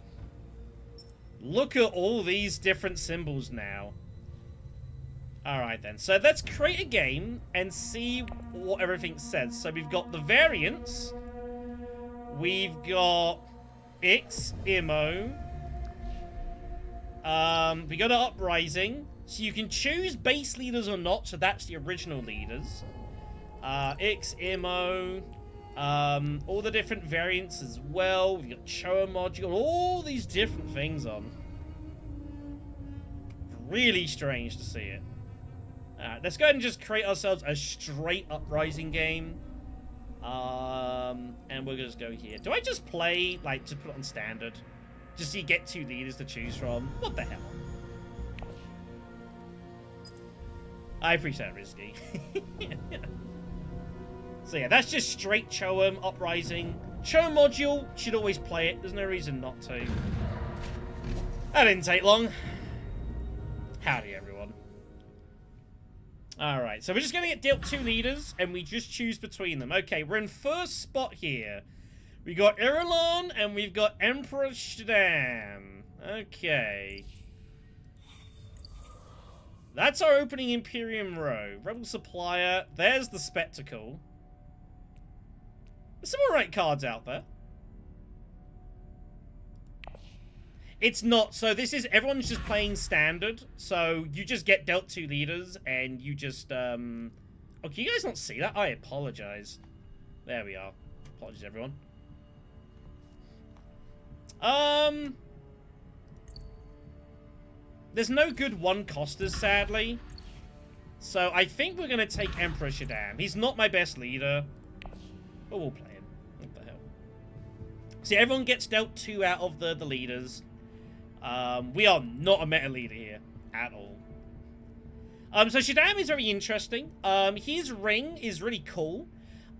Look at all these different symbols now. Alright then, so let's create a game and see what everything says. So we've got the variants. We've got Immo. We go to Uprising. So you can choose base leaders or not, so that's the original leaders. Immo. All the different variants as well. We've got Choa mod. You've got all these different things on. Really strange to see it. Let's go ahead and just create ourselves a straight Uprising game. And we'll just go here. Do I just play, like, to put it on standard? Just so you get 2 leaders to choose from. What the hell? I appreciate it, Risky. So yeah, that's just straight Cho'em, Uprising. Cho module, should always play it. There's no reason not to. That didn't take long. Howdy, everyone. Alright, so we're just going to get dealt 2 leaders, and we just choose between them. Okay, we're in first spot here. We got Irulan, and we've got Emperor Shaddam. Okay. That's our opening Imperium row. Rebel Supplier. There's the Spectacle. There's some alright cards out there. It's not. So this is... Everyone's just playing standard. So you just get dealt 2 leaders, and you just... Oh, can you guys not see that? I apologize. There we are. Apologies, everyone. There's no good one-costers, sadly. So I think we're going to take Emperor Shaddam. He's not my best leader. But we'll play him. What the hell? See, everyone gets dealt 2 out of the leaders. We are not a meta leader here. At all. So Shaddam is very interesting. His ring is really cool.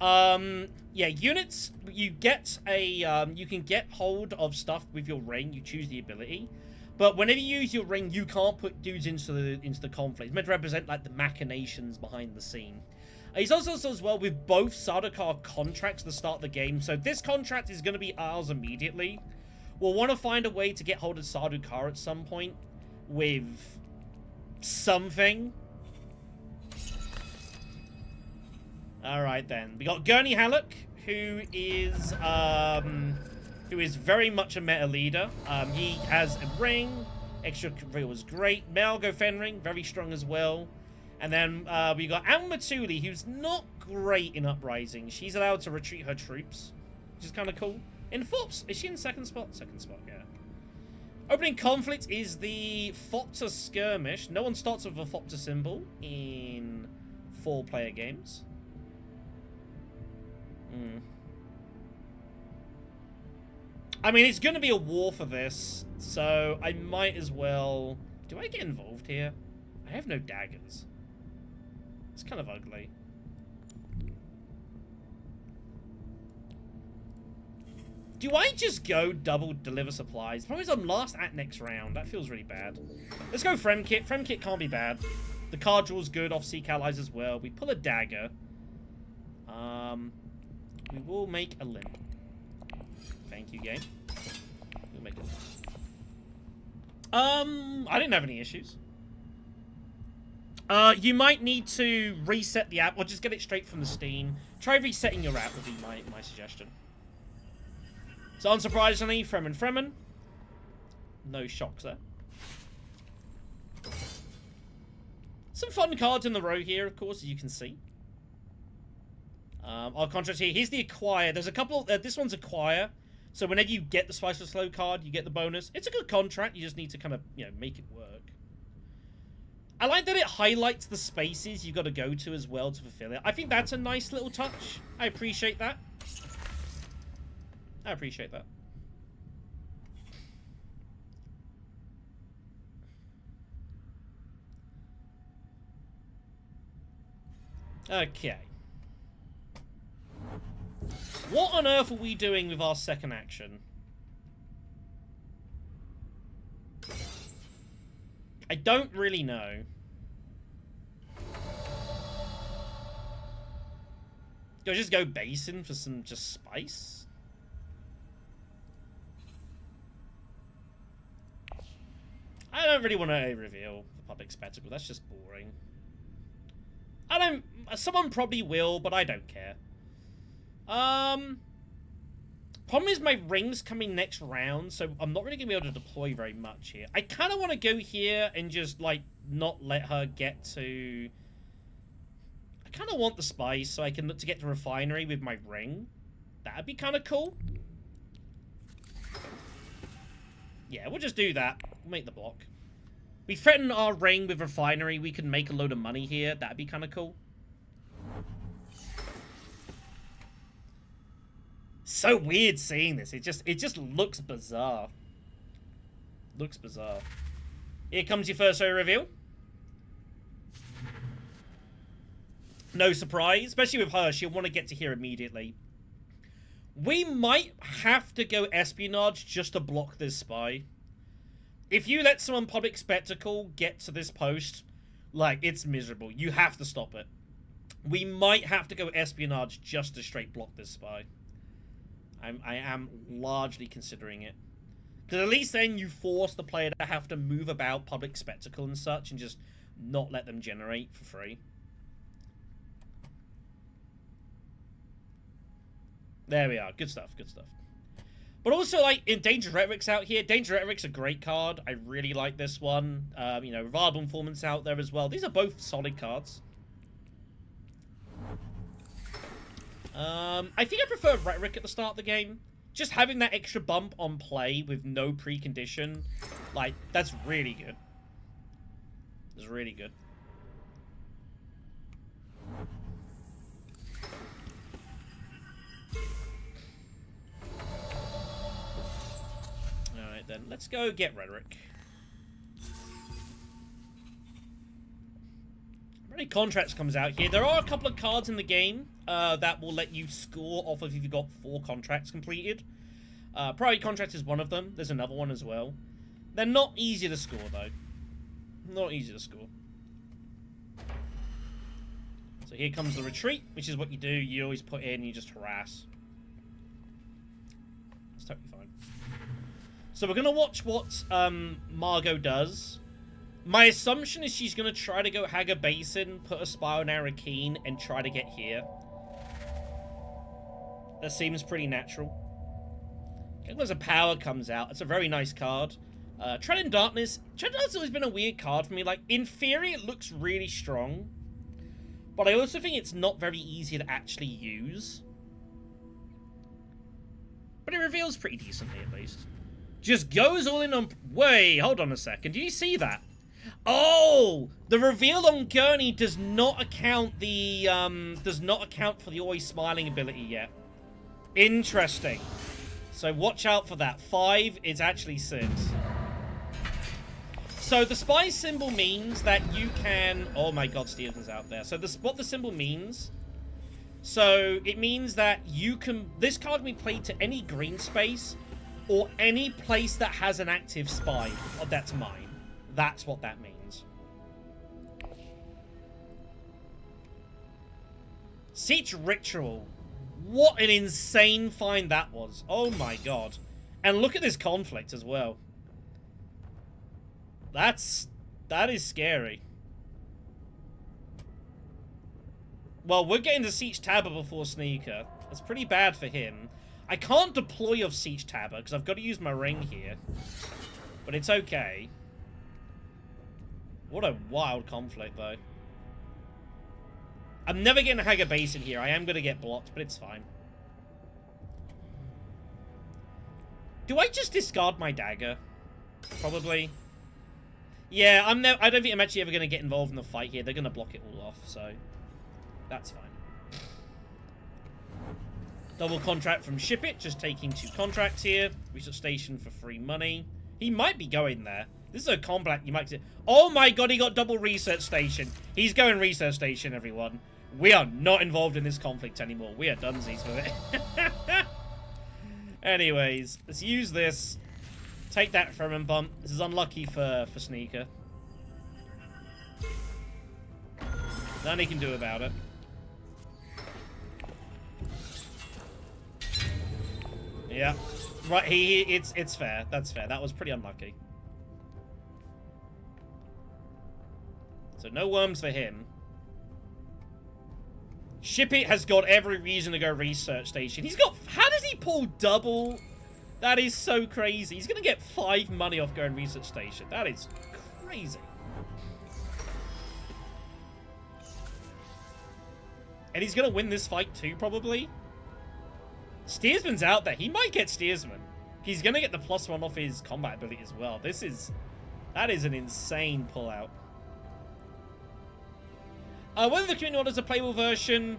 Yeah, units, you get a, you can get hold of stuff with your ring. You choose the ability. But whenever you use your ring, you can't put dudes into the conflict. It's meant to represent, like, the machinations behind the scene. He's also as well with both Sardaukar contracts at the start of the game. So this contract is going to be ours immediately. We'll want to find a way to get hold of Sardaukar at some point with something. Alright then. We got Gurney who is very much a meta leader. He has a ring. Extra reveal was great. Margot Fenring, very strong as well. And then we got Matuli, who's not great in Uprising. She's allowed to retreat her troops, which is kind of cool. In Fops, is she in second spot? Second spot, yeah. Opening conflict is the Fopta Skirmish. No one starts with a Fopta symbol in 4-player games. I mean, it's going to be a war for this, so I might as well... Do I get involved here? I have no daggers. It's kind of ugly. Do I just go double deliver supplies? The problem is I'm last at next round. That feels really bad. Let's go Fremkit. Fremkit can't be bad. The card draw's good off Seek Allies as well. We pull a dagger. We will make a limp. Thank you, game. We'll make it. I didn't have any issues. You might need to reset the app, or just get it straight from the Steam. Try resetting your app would be my suggestion. So, unsurprisingly, Fremen. No shocks there. Some fun cards in the row here, of course, as you can see. Our contracts here. Here's the Acquire. There's a couple... this one's Acquire. So whenever you get the Spice of Slow card, you get the bonus. It's a good contract. You just need to kind of, you know, make it work. I like that it highlights the spaces you've got to go to as well to fulfill it. I think that's a nice little touch. I appreciate that. I appreciate that. Okay. What on earth are we doing with our second action? I don't really know. Do I just go basin for some just spice? I don't really want to reveal the public spectacle. That's just boring. I don't... Someone probably will, but I don't care. Problem is my ring's coming next round, so I'm not really going to be able to deploy very much here. I kind of want to go here and just, like, not let her get to... I kind of want the spice so I can look to get to refinery with my ring. That'd be kind of cool. Yeah, we'll just do that. We'll make the block. We threaten our ring with refinery. We can make a load of money here. That'd be kind of cool. So weird seeing this. It just looks bizarre. Looks bizarre. Here comes your first area reveal. No surprise, especially with her, she'll want to get to here immediately. We might have to go espionage just to block this spy. If you let someone public spectacle get to this post, like, it's miserable. You have to stop it. We might have to go espionage just to straight block this spy. I am largely considering it. Because at least then you force the player to have to move about public spectacle and such and just not let them generate for free. There we are. Good stuff, good stuff. But also, like, in Dangerous Rhetoric's out here. Dangerous Rhetoric's a great card. I really like this one. You know, Reliable Informants out there as well. These are both solid cards. I think I prefer Rhetoric at the start of the game. Just having that extra bump on play with no precondition, like, that's really good. It's really good. Alright then, let's go get Rhetoric. Ready Contracts comes out here. There are a couple of cards in the game that will let you score off of if you've got 4 contracts completed. Priority Contract is one of them. There's another one as well. They're not easy to score, though. Not easy to score. So here comes the Retreat, which is what you do. You always put in, you just harass. It's totally fine. So we're going to watch what Margot does. My assumption is she's going to try to go Haga Basin, put a spy on Arakeen, and try to get here. That seems pretty natural. There's a Power comes out. It's a very nice card. Tread in Darkness. Tread in Darkness has always been a weird card for me. Like, in theory, it looks really strong. But I also think it's not very easy to actually use. But it reveals pretty decently, at least. Just goes all in on... Wait, hold on a second. Did you see that? Oh! The reveal on Gurney does not account the, does not account for the always smiling ability yet. Interesting. So watch out for that. 5 is actually 6. So the spy symbol means that you can... Oh my god, Steven's out there. So what the symbol means... So it means that you can... This card can be played to any green space or any place that has an active spy. Oh, that's mine. That's what that means. Siege Ritual. What an insane find that was. Oh my god. And look at this conflict as well. That is scary. Well, we're getting to Siege Tabber before Sneaker. That's pretty bad for him. I can't deploy off Siege Tabber because I've got to use my ring here. But it's okay. What a wild conflict, though. I'm never getting a Haga Basin here. I am going to get blocked, but it's fine. Do I just discard my dagger? Probably. Yeah, I don't think I'm actually ever going to get involved in the fight here. They're going to block it all off, so that's fine. Double contract from Ship It, just taking 2 contracts here. Research Station for free money. He might be going there. This is a combat you might say. Oh my god, he got double Research Station. He's going Research Station, everyone. We are not involved in this conflict anymore. We are dunsies with it. Anyways, let's use this. Take that from him, bump. This is unlucky for Sneaker. Nothing he can do about it. Yeah. Right, it's fair. That's fair. That was pretty unlucky. So no worms for him. Ship It has got every reason to go Research Station. He's got... How does he pull double? That is so crazy. He's going to get 5 money off going Research Station. That is crazy. And he's going to win this fight too, probably. Steersman's out there. He might get Steersman. He's going to get the +1 off his combat ability as well. That is an insane pullout. Whether the community orders a playable version,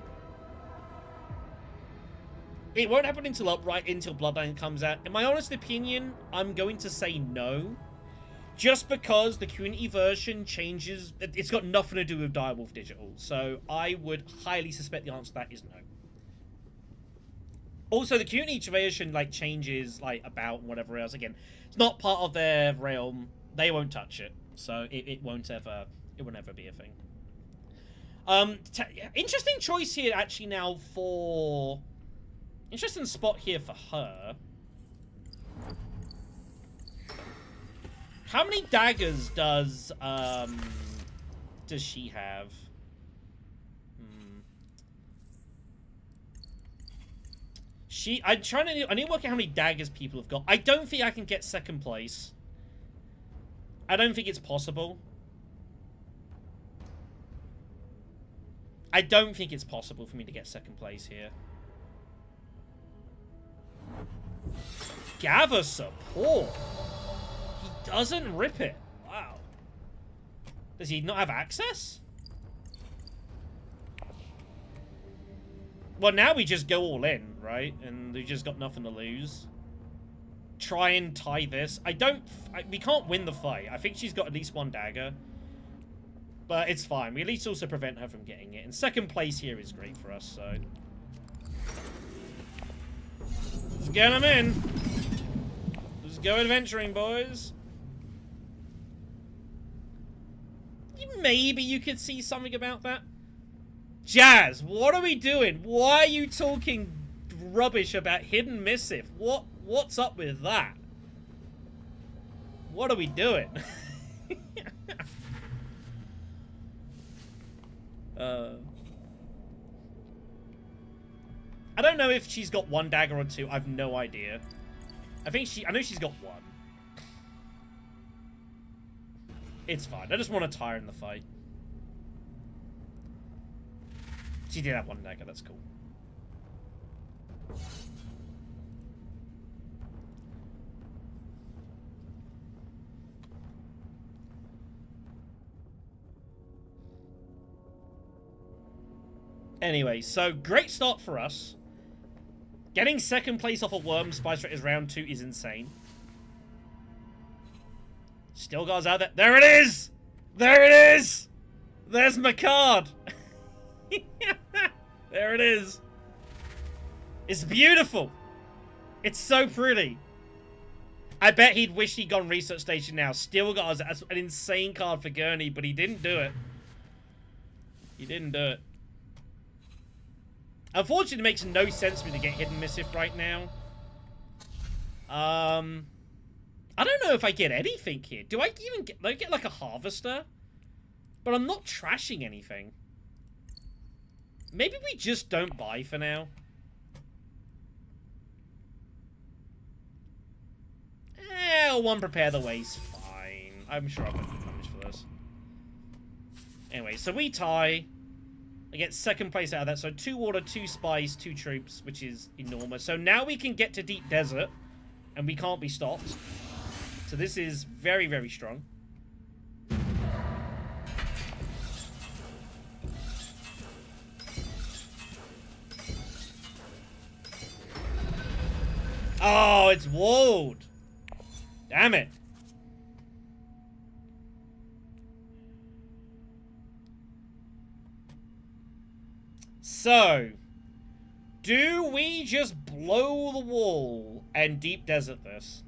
it won't happen until Bloodline comes out. In my honest opinion, I'm going to say no. Just because the community version changes, it's got nothing to do with Direwolf Digital. So I would highly suspect the answer to that is no. Also, the community version like changes like about and whatever else. Again, it's not part of their realm. They won't touch it, so it won't ever be a thing. Interesting choice here actually now for interesting spot here for her. How many daggers does she have? I need to work out how many daggers people have got. I don't think I can get second place. I don't think it's possible. I don't think it's possible for me to get second place here. Gather support. He doesn't rip it. Wow. Does he not have access? Well, now we just go all in, right? And we just got nothing to lose. Try and tie this. We can't win the fight. I think she's got at least one dagger. But it's fine. We at least also prevent her from getting it. And second place here is great for us, so... Let's get them in. Let's go adventuring, boys. Maybe you could see something about that. Jazz, what are we doing? Why are you talking rubbish about Hidden Missive? What's up with that? What are we doing? I don't know if she's got one dagger or two. I've no idea. I know she's got one. It's fine. I just want to tie her in the fight. She did have one dagger. That's cool. Anyway, so great start for us. Getting second place off a worm spice rate is round 2 is insane. Still guys out there. There it is! There it is! There's my card! There it is. It's beautiful. It's so pretty. I bet he'd wish he'd gone research station now. Still got us an insane card for Gurney, but he didn't do it. He didn't do it. Unfortunately, it makes no sense for me to get Hidden Missive right now. I don't know if I get anything here. Do I even get... Do I get like a harvester? But I'm not trashing anything. Maybe we just don't buy for now. One prepare the way's fine. I'm sure I've got good damage for this. Anyway, so we tie. I get second place out of that. So 2 water, 2 spice, 2 troops, which is enormous. So now we can get to Deep Desert, and we can't be stopped. So this is very, very strong. Oh, it's walled. Damn it. So, do we just blow the wall and Deep Desert this?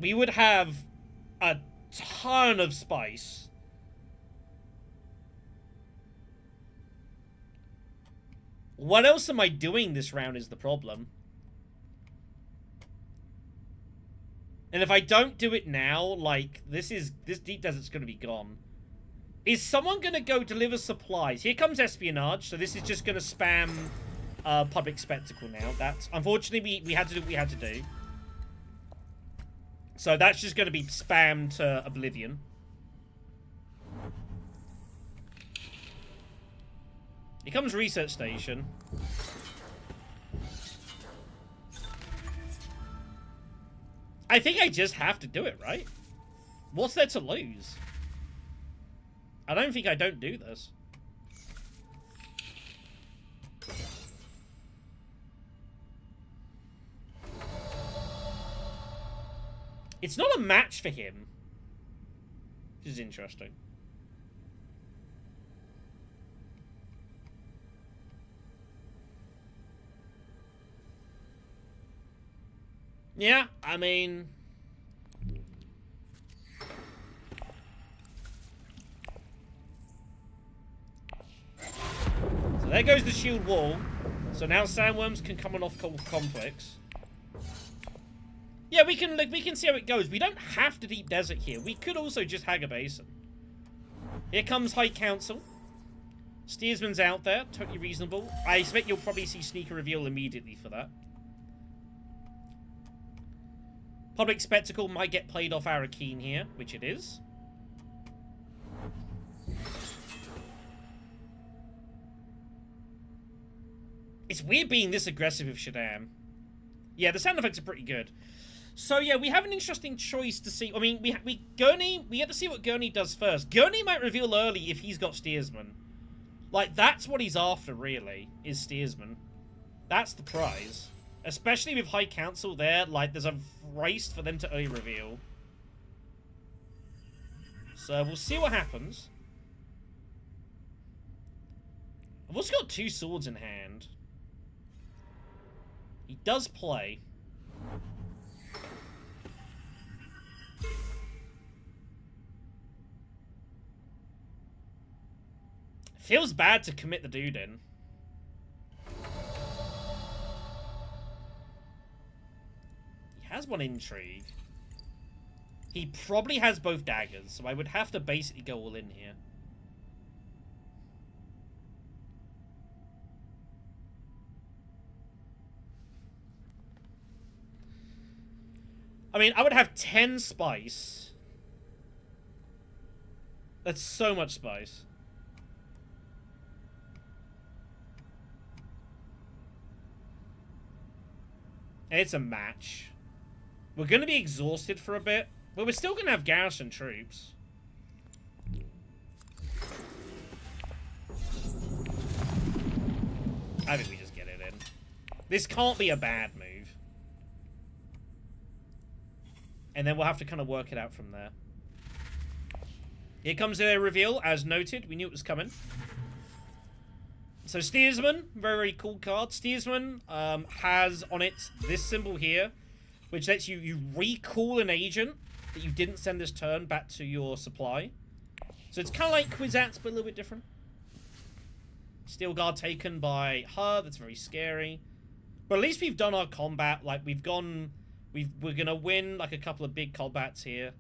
We would have a ton of spice. What else am I doing this round is the problem. And if I don't do it now, like, this Deep Desert's gonna be gone. Is someone gonna go deliver supplies? Here comes espionage, so this is just gonna spam public spectacle now. That's unfortunately we had to do what we had to do. So that's just gonna be spammed to oblivion. Here comes research station. I think I just have to do it, right? What's there to lose? I don't think I don't do this. It's not a match for him. Which is interesting. Yeah, I mean... So there goes the shield wall. So now sandworms can come on off conflicts. Yeah, we can see how it goes. We don't have to deep desert here. We could also just hag a basin. Here comes High Council. Steersman's out there, totally reasonable. I expect you'll probably see sneaker reveal immediately for that. Public spectacle might get played off Arakeen here, which it is. It's weird being this aggressive with Shaddam. Yeah, the sound effects are pretty good. So yeah, we have an interesting choice to see. I mean, Gurney, we get to see what Gurney does first. Gurney might reveal early if he's got Steersman. Like, that's what he's after, really, is Steersman. That's the prize. Especially with High Council there, like, there's a race for them to early reveal. So, we'll see what happens. I've also got 2 swords in hand. He does play. Feels bad to commit the dude in. He has one intrigue. He probably has both daggers, so I would have to basically go all in here. I mean, I would have 10 spice. That's so much spice. It's a match. We're going to be exhausted for a bit, but we're still going to have garrison troops. I think we just get it in. This can't be a bad move. And then we'll have to kind of work it out from there. Here comes the reveal, as noted. We knew it was coming. So Steersman, very, very cool card. Steersman has on it this symbol here, which lets you recall an agent that you didn't send this turn back to your supply. So it's kind of like Kwisatz, but a little bit different. Steel Guard taken by her. That's very scary. But at least we've done our combat. Like, we're going to win, like, a couple of big combats here.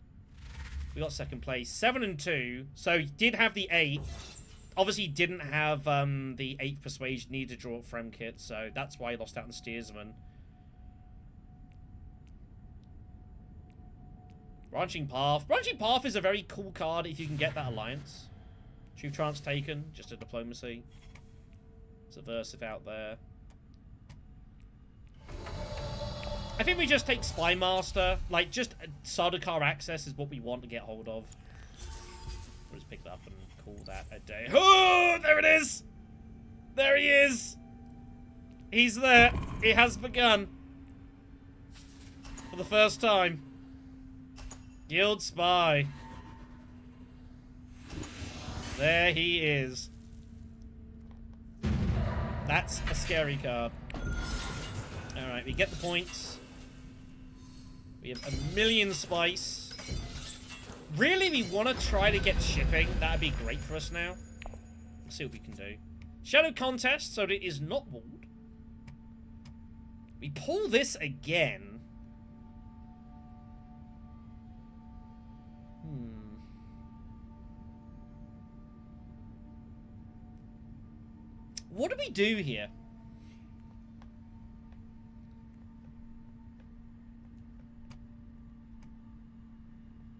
We got second place. 7 and 2. So he did have the 8. Obviously, didn't have the 8th persuasion. Needed to draw up Frem Kit. So that's why he lost out on Steersman. Branching Path. Branching Path is a very cool card if you can get that alliance. True Trance taken. Just a diplomacy. Subversive out there. I think we just take Spy Master. Like, just Sardaukar access is what we want to get hold of. We'll just pick that up and call that a day. Oh, there it is! There he is! He's there. It has begun. For the first time. Guild Spy. There he is. That's a scary card. Alright, we get the points. We have a million spice. Really, we want to try to get shipping. That'd be great for us now. Let's see what we can do. Shadow Contest, so it is not walled. We pull this again. What do we do here?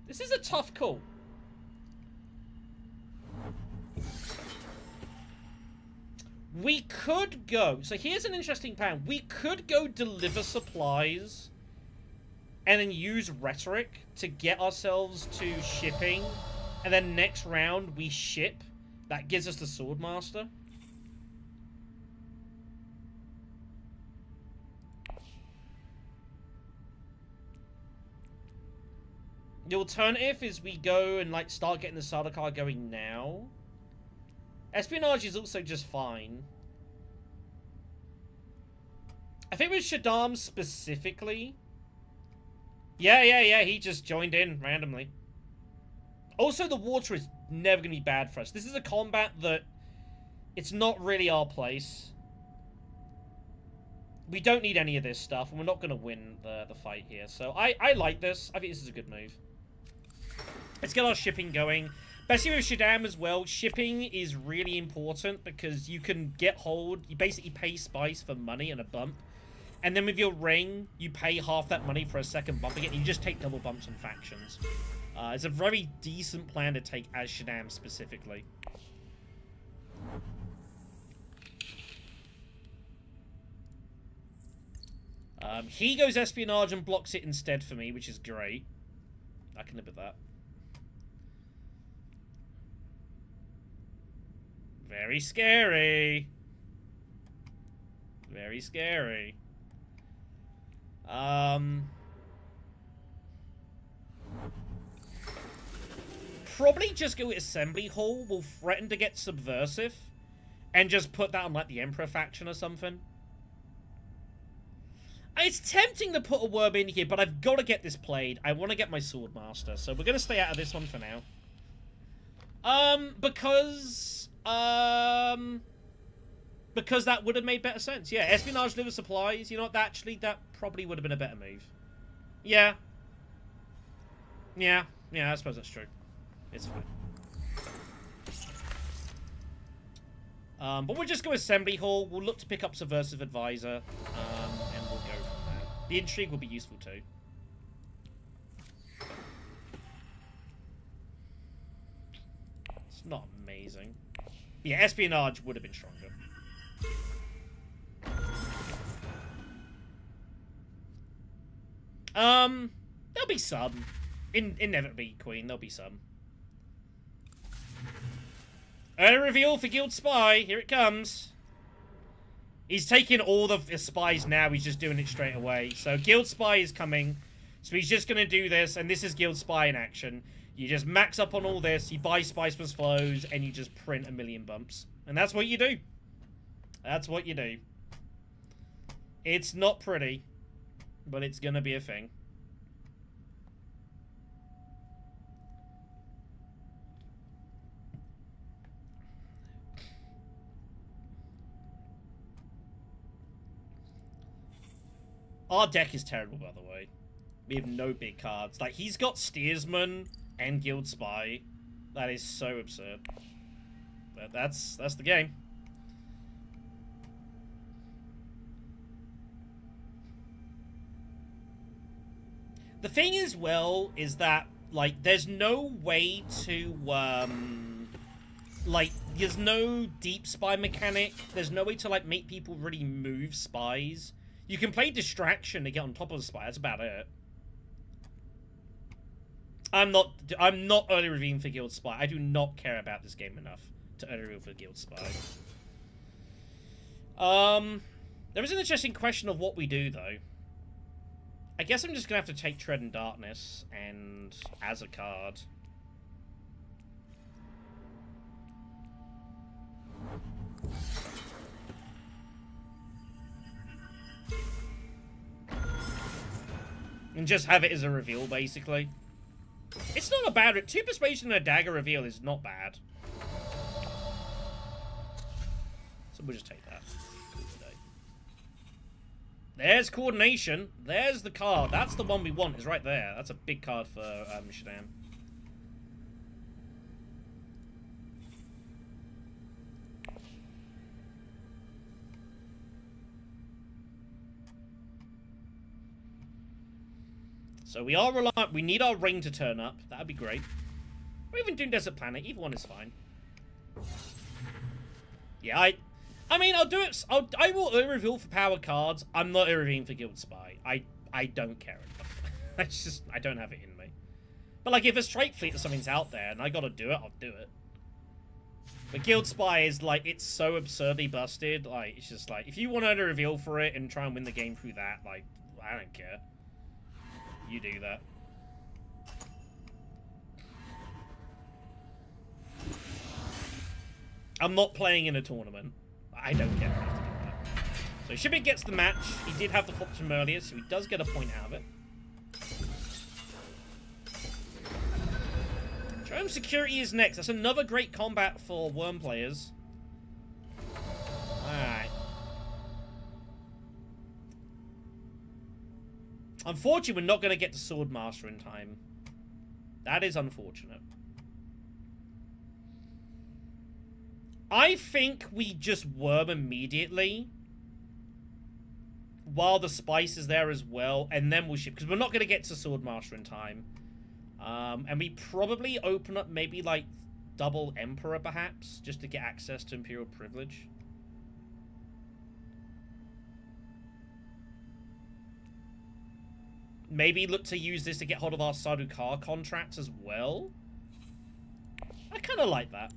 This is a tough call. We could go... So here's an interesting plan. We could go deliver supplies and then use rhetoric to get ourselves to shipping. And then next round we ship. That gives us the Swordmaster. The alternative is we go and, like, start getting the starter card going now. Espionage is also just fine. I think with Shaddam specifically... Yeah, he just joined in randomly. Also, the water is never going to be bad for us. This is a combat that... It's not really our place. We don't need any of this stuff, and we're not going to win the fight here. So I like this. I think this is a good move. Let's get our shipping going. Especially with Shaddam as well. Shipping is really important because you can get hold. You basically pay Spice for money and a bump. And then with your ring, you pay half that money for a second bump again. You just take double bumps on factions. It's a very decent plan to take as Shaddam specifically. He goes espionage and blocks it instead for me, which is great. I can live with that. Very scary. Very scary. Probably just go with Assembly Hall. We'll threaten to get Subversive. And just put that on, like, the Emperor faction or something. It's tempting to put a worm in here, but I've got to get this played. I want to get my Swordmaster, so we're going to stay out of this one for now. Because that would have made better sense. Yeah, Espionage Liver Supplies, you know what, that probably would have been a better move. Yeah. Yeah, I suppose that's true. It's fine. But we'll just go Assembly Hall. We'll look to pick up Subversive Advisor, and we'll go from there. The Intrigue will be useful too. It's not amazing. Yeah, Espionage would have been stronger. There'll be some. Inevitably, Queen, there'll be some. Early reveal for Guild Spy. Here it comes. He's taking all the spies now. He's just doing it straight away. So Guild Spy is coming. So he's just going to do this. And this is Guild Spy in action. You just max up on all this. You buy Spice plus Flows. And you just print a million bumps. And that's what you do. That's what you do. It's not pretty. But it's going to be a thing. Our deck is terrible, by the way. We have no big cards. Like, he's got Steersman and Guild Spy. That is so absurd. But that's the game. The thing is, well, is that, like, there's no way to, like, there's no deep spy mechanic. There's no way to, like, make people really move spies. You can play Distraction to get on top of the spy. That's about it. I'm not early reviewing for Guild Spy. I do not care about this game enough to early review for Guild Spy. There is an interesting question of what we do, though. I guess I'm just going to have to take Tread in Darkness and as a card. And just have it as a reveal, basically. It's not a bad... 2 Persuasion and a Dagger reveal is not bad. So we'll just take that. Cool today. There's Coordination. There's the card. That's the one we want. Is right there. That's a big card for Shaddam. So we are reliant. We need our ring to turn up. That'd be great. Or even Doom Desert Planet. Either one is fine. Yeah, I mean, I'll do it. I will reveal for power cards. I'm not revealing for Guild Spy. I don't care enough. It's just, I don't have it in me. But like, if a straight fleet or something's out there and I gotta do it, I'll do it. But Guild Spy is like, it's so absurdly busted. Like, it's just like, if you want to reveal for it and try and win the game through that, like, I don't care. You do that. I'm not playing in a tournament. I don't care enough to do that. So Shibit gets the match. He did have the flop from earlier, so he does get a point out of it. Home security is next. That's another great combat for Worm players. Alright. Unfortunately, we're not going to get to Swordmaster in time. That is unfortunate. I think we just Worm immediately. While the spice is there as well. And then we'll ship. Because we're not going to get to Swordmaster in time. And we probably open up maybe like double Emperor perhaps, just to get access to Imperial Privilege. Maybe look to use this to get hold of our Sardaukar contracts as well. I kind of like that.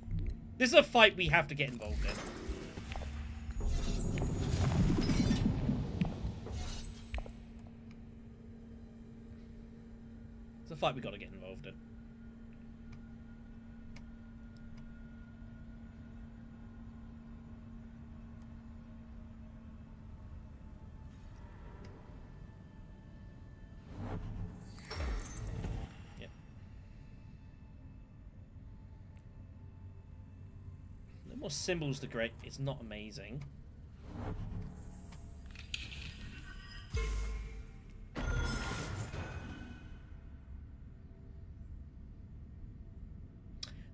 This is a fight we have to get involved in. It's a fight we got to get involved in. Yep. No more symbols to great. It's not amazing.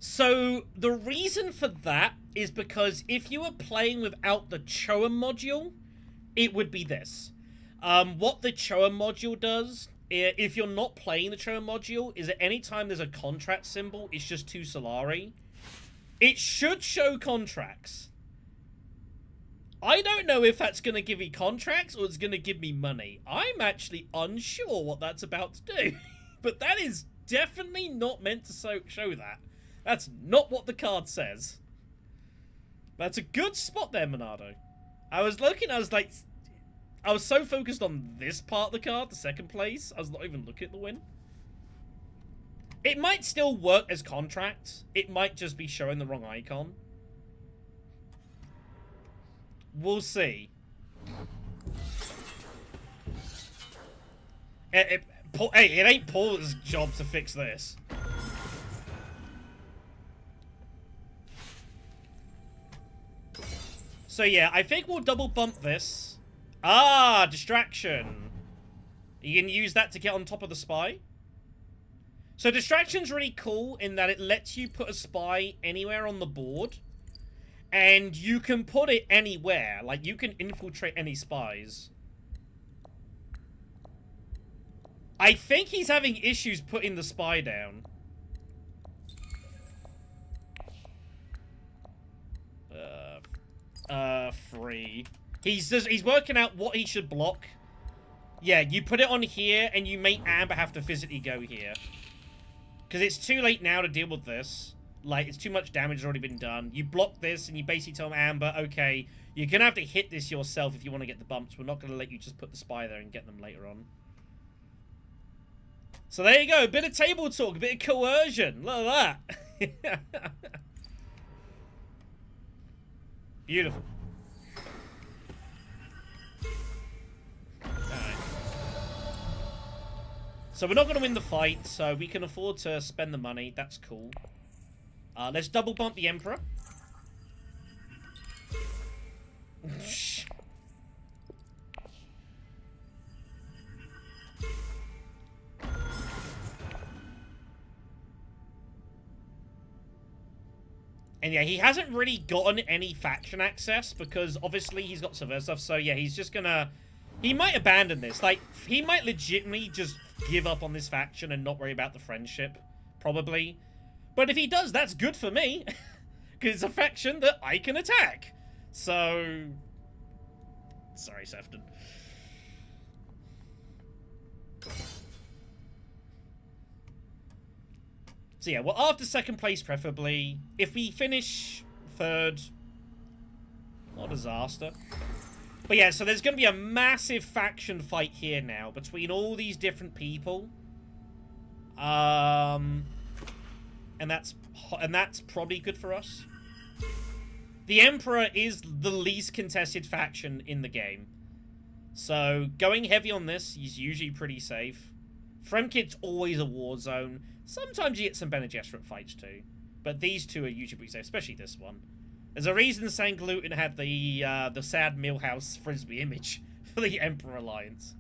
So, the reason for that is because if you were playing without the Choa module, it would be this. What the Choa module does, if you're not playing the Choa module, is that anytime there's a contract symbol, it's just 2 Solari. It should show contracts. I don't know if that's going to give me contracts or it's going to give me money. I'm actually unsure what that's about to do. But that is definitely not meant to show that. That's not what the card says. That's a good spot there, Monado. I was looking, I was like... I was so focused on this part of the card, the second place, I was not even looking at the win. It might still work as contracts. It might just be showing the wrong icon. We'll see. Hey, it ain't Paul's job to fix this. So yeah, I think we'll double bump this. Ah, distraction. You can use that to get on top of the spy. So distraction's really cool in that it lets you put a spy anywhere on the board. And you can put it anywhere. Like, you can infiltrate any spies. I think he's having issues putting the spy down. Free. He's working out what he should block. Yeah, you put it on here, and you make Amber have to physically go here. Because it's too late now to deal with this. Like, it's too much damage has already been done. You block this, and you basically tell Amber, okay, you're going to have to hit this yourself if you want to get the bumps. We're not going to let you just put the spy there and get them later on. So there you go. A bit of table talk, a bit of coercion. Look at that. Beautiful. Alright. So we're not going to win the fight, so we can afford to spend the money. That's cool. Let's double bump the Emperor. And yeah, he hasn't really gotten any faction access because obviously he's got severe stuff. So yeah, he's just gonna... He might abandon this. Like, he might legitimately just give up on this faction and not worry about the friendship. Probably. But if he does, that's good for me. Because it's a faction that I can attack. So... Sorry, Sefton. So yeah, well, after second place preferably. If we finish third, what a disaster. But yeah, so there's going to be a massive faction fight here now between all these different people. And that's probably good for us. The Emperor is the least contested faction in the game. So, going heavy on this is usually pretty safe. Fremkit's always a war zone. Sometimes you get some Bene Gesserit fights too. But these two are usually pretty safe, especially this one. There's a reason St. Gluten had the sad Millhouse Frisbee image for the Emperor Alliance.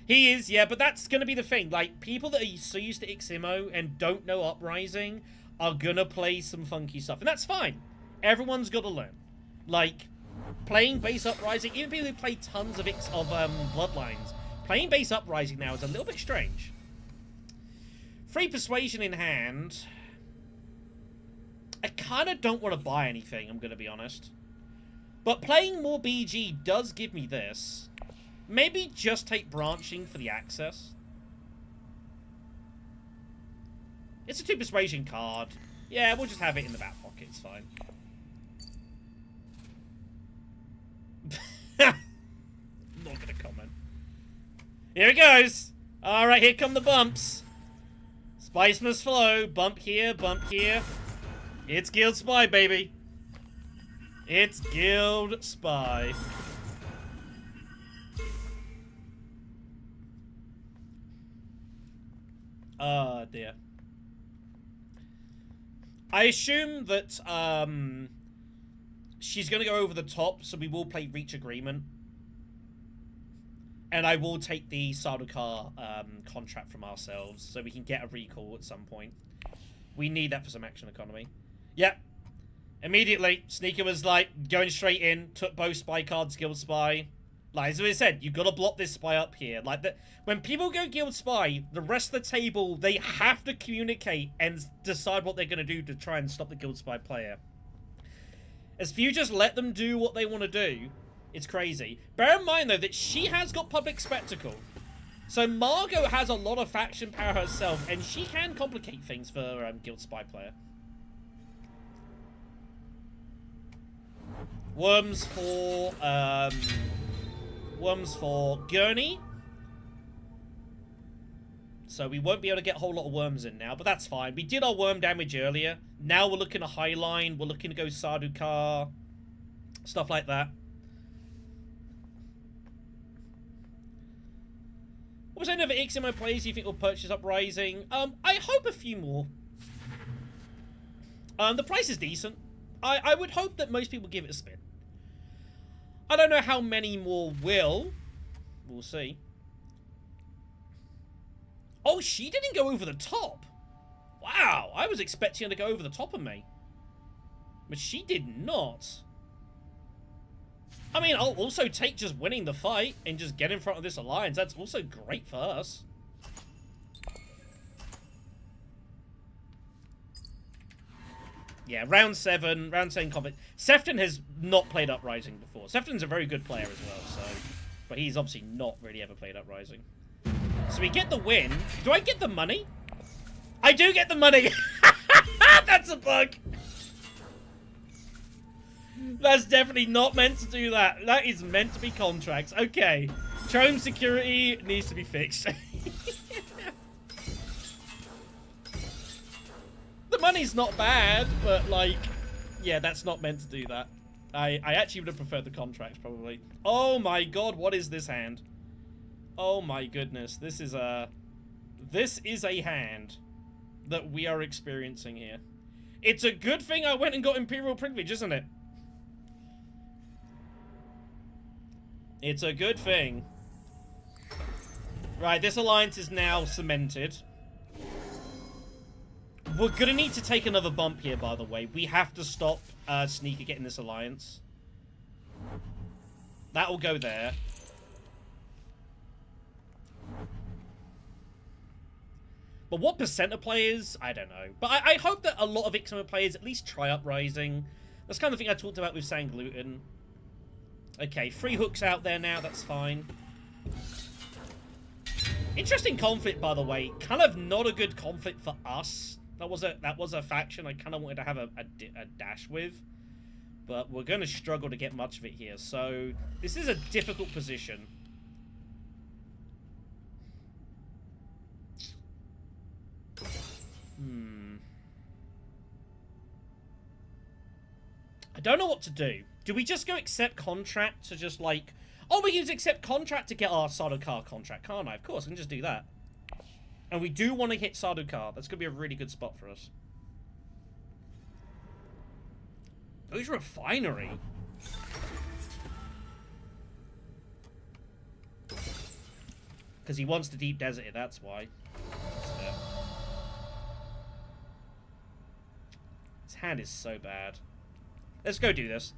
He is, yeah, but that's going to be the thing. Like, people that are so used to Immo and don't know Uprising are going to play some funky stuff. And that's fine. Everyone's got to learn. Like, playing base Uprising, even people who play tons of Bloodlines, playing base Uprising now is a little bit strange. Free Persuasion in hand. I kind of don't want to buy anything, I'm going to be honest. But playing more BG does give me this. Maybe just take Branching for the access. It's a 2 Persuasion card. Yeah, we'll just have it in the back pocket, it's fine. Not going to comment. Here it goes! Alright, here come the bumps. Spice must flow. Bump here, bump here. It's Guild Spy, baby. It's Guild Spy. Oh, dear. I assume that, she's going to go over the top, so we will play Reach Agreement. And I will take the Sardaukar contract from ourselves, so we can get a recall at some point. We need that for some action economy. Yep. Immediately, Sneaker was like, going straight in, took both spy cards, Guild Spy. Like, as I said, you've got to block this spy up here. Like, when people go Guild Spy, the rest of the table, they have to communicate and decide what they're going to do to try and stop the Guild Spy player. As if you just let them do what they want to do, it's crazy. Bear in mind, though, that she has got Public Spectacle. So Margot has a lot of faction power herself, and she can complicate things for Guild Spy player. Worms for Gurney. So we won't be able to get a whole lot of worms in now, but that's fine. We did our worm damage earlier. Now we're looking at Highline. We're looking to go Sardaukar. Stuff like that. What was any other Immo players you think will purchase Uprising? I hope a few more. The price is decent. I would hope that most people give it a spin. I don't know how many more will. We'll see. Oh, she didn't go over the top. Wow, I was expecting her to go over the top of me. But she did not. I mean, I'll also take just winning the fight and just get in front of this alliance. That's also great for us. Yeah, round 7 combat. Sefton has not played Uprising before. Sefton's a very good player as well, so... But he's obviously not really ever played Uprising. So we get the win. Do I get the money? I do get the money! That's a bug! That's definitely not meant to do that. That is meant to be contracts. Okay. Trome security needs to be fixed. The money's not bad, but, like, yeah, that's not meant to do that. I actually would have preferred the contracts, probably. Oh my god, what is this hand? Oh my goodness, this is a hand that we are experiencing here. It's a good thing I went and got Imperial Privilege, isn't it? It's a good thing. Right, this alliance is now cemented. We're gonna need to take another bump here, by the way. We have to stop Sneaker getting this alliance. That will go there. But what percent of players? I don't know. But I hope that a lot of Immo players at least try Uprising. That's kind of the thing I talked about with St. Gluten. Okay, 3 hooks out there now. That's fine. Interesting conflict, by the way. Kind of not a good conflict for us. That was a faction I kind of wanted to have a dash with. But we're going to struggle to get much of it here. So, this is a difficult position. I don't know what to do. Do we just go accept contract to just like... Oh, we can use accept contract to get our Sardaukar contract, can't I? Of course, I can just do that. And we do want to hit Sardaukar. That's going to be a really good spot for us. Those refinery. Because he wants to deep desert it, that's why. His hand is so bad. Let's go do this.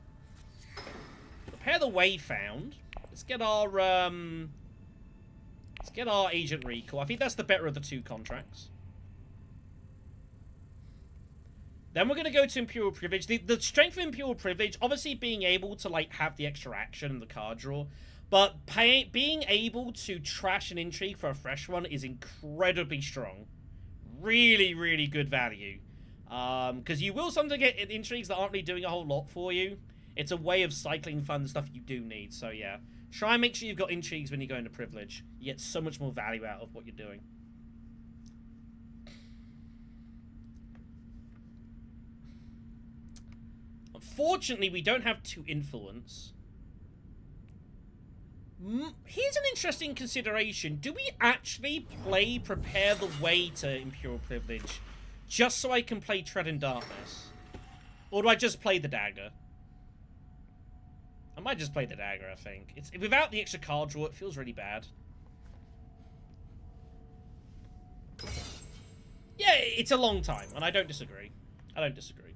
Prepare the way found. Let's get our agent recall. I think that's the better of the two contracts. Then we're going to go to Imperial Privilege. The strength of Imperial Privilege, obviously being able to like have the extra action and the card draw, but being able to trash an intrigue for a fresh one is incredibly strong. Really, really good value. Because you will sometimes get intrigues that aren't really doing a whole lot for you. It's a way of cycling fun stuff you do need. So yeah, try and make sure you've got intrigues when you go into Privilege. You get so much more value out of what you're doing. Unfortunately, we don't have 2 influence. Here's an interesting consideration. Do we actually play Prepare the Way to Imperial Privilege just so I can play Tread in Darkness? Or do I just play the Dagger? I might just play the Dagger, I think. It's without the extra card draw, it feels really bad. Yeah, it's a long time, and I don't disagree. I don't disagree.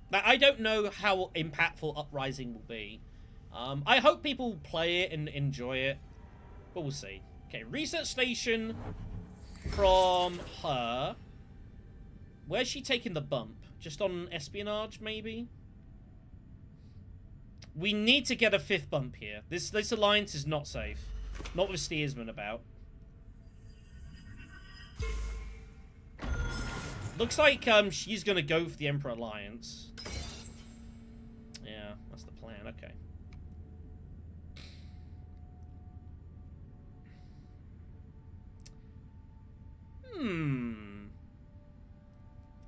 But I don't know how impactful Uprising will be. I hope people play it and enjoy it, but we'll see. Okay, research station from her. Where's she taking the bump? Just on espionage, maybe? We need to get a 5th bump here. This alliance is not safe. Not with Steersman about. Looks like she's gonna go for the Emperor Alliance. Yeah, that's the plan. Okay.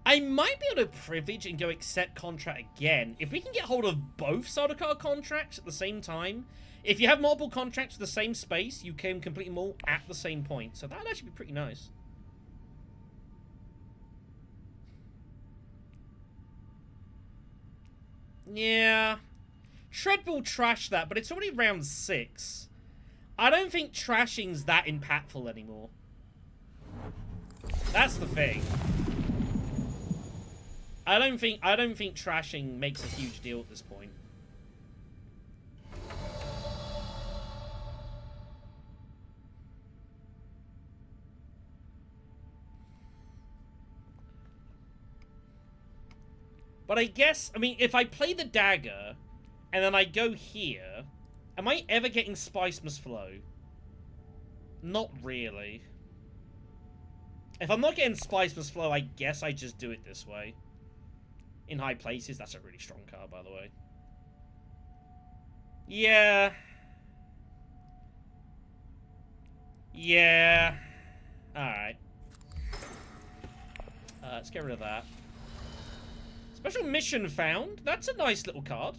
I might be able to privilege and go accept contract again. If we can get hold of both Sardaukar contracts at the same time. If you have multiple contracts for the same space, you can complete them all at the same point. So that'd actually be pretty nice. Yeah. Tread will trash that, but it's already round 6. I don't think trashing's that impactful anymore. That's the thing. I don't think trashing makes a huge deal at this point. But I guess, I mean, if I play the Dagger and then I go here, am I ever getting Spice Must Flow? Not really. If I'm not getting Spice Must Flow, I guess I just do it this way. In high places, that's a really strong card, by the way. Yeah. Yeah. Alright. Let's get rid of that. Special mission found. That's a nice little card.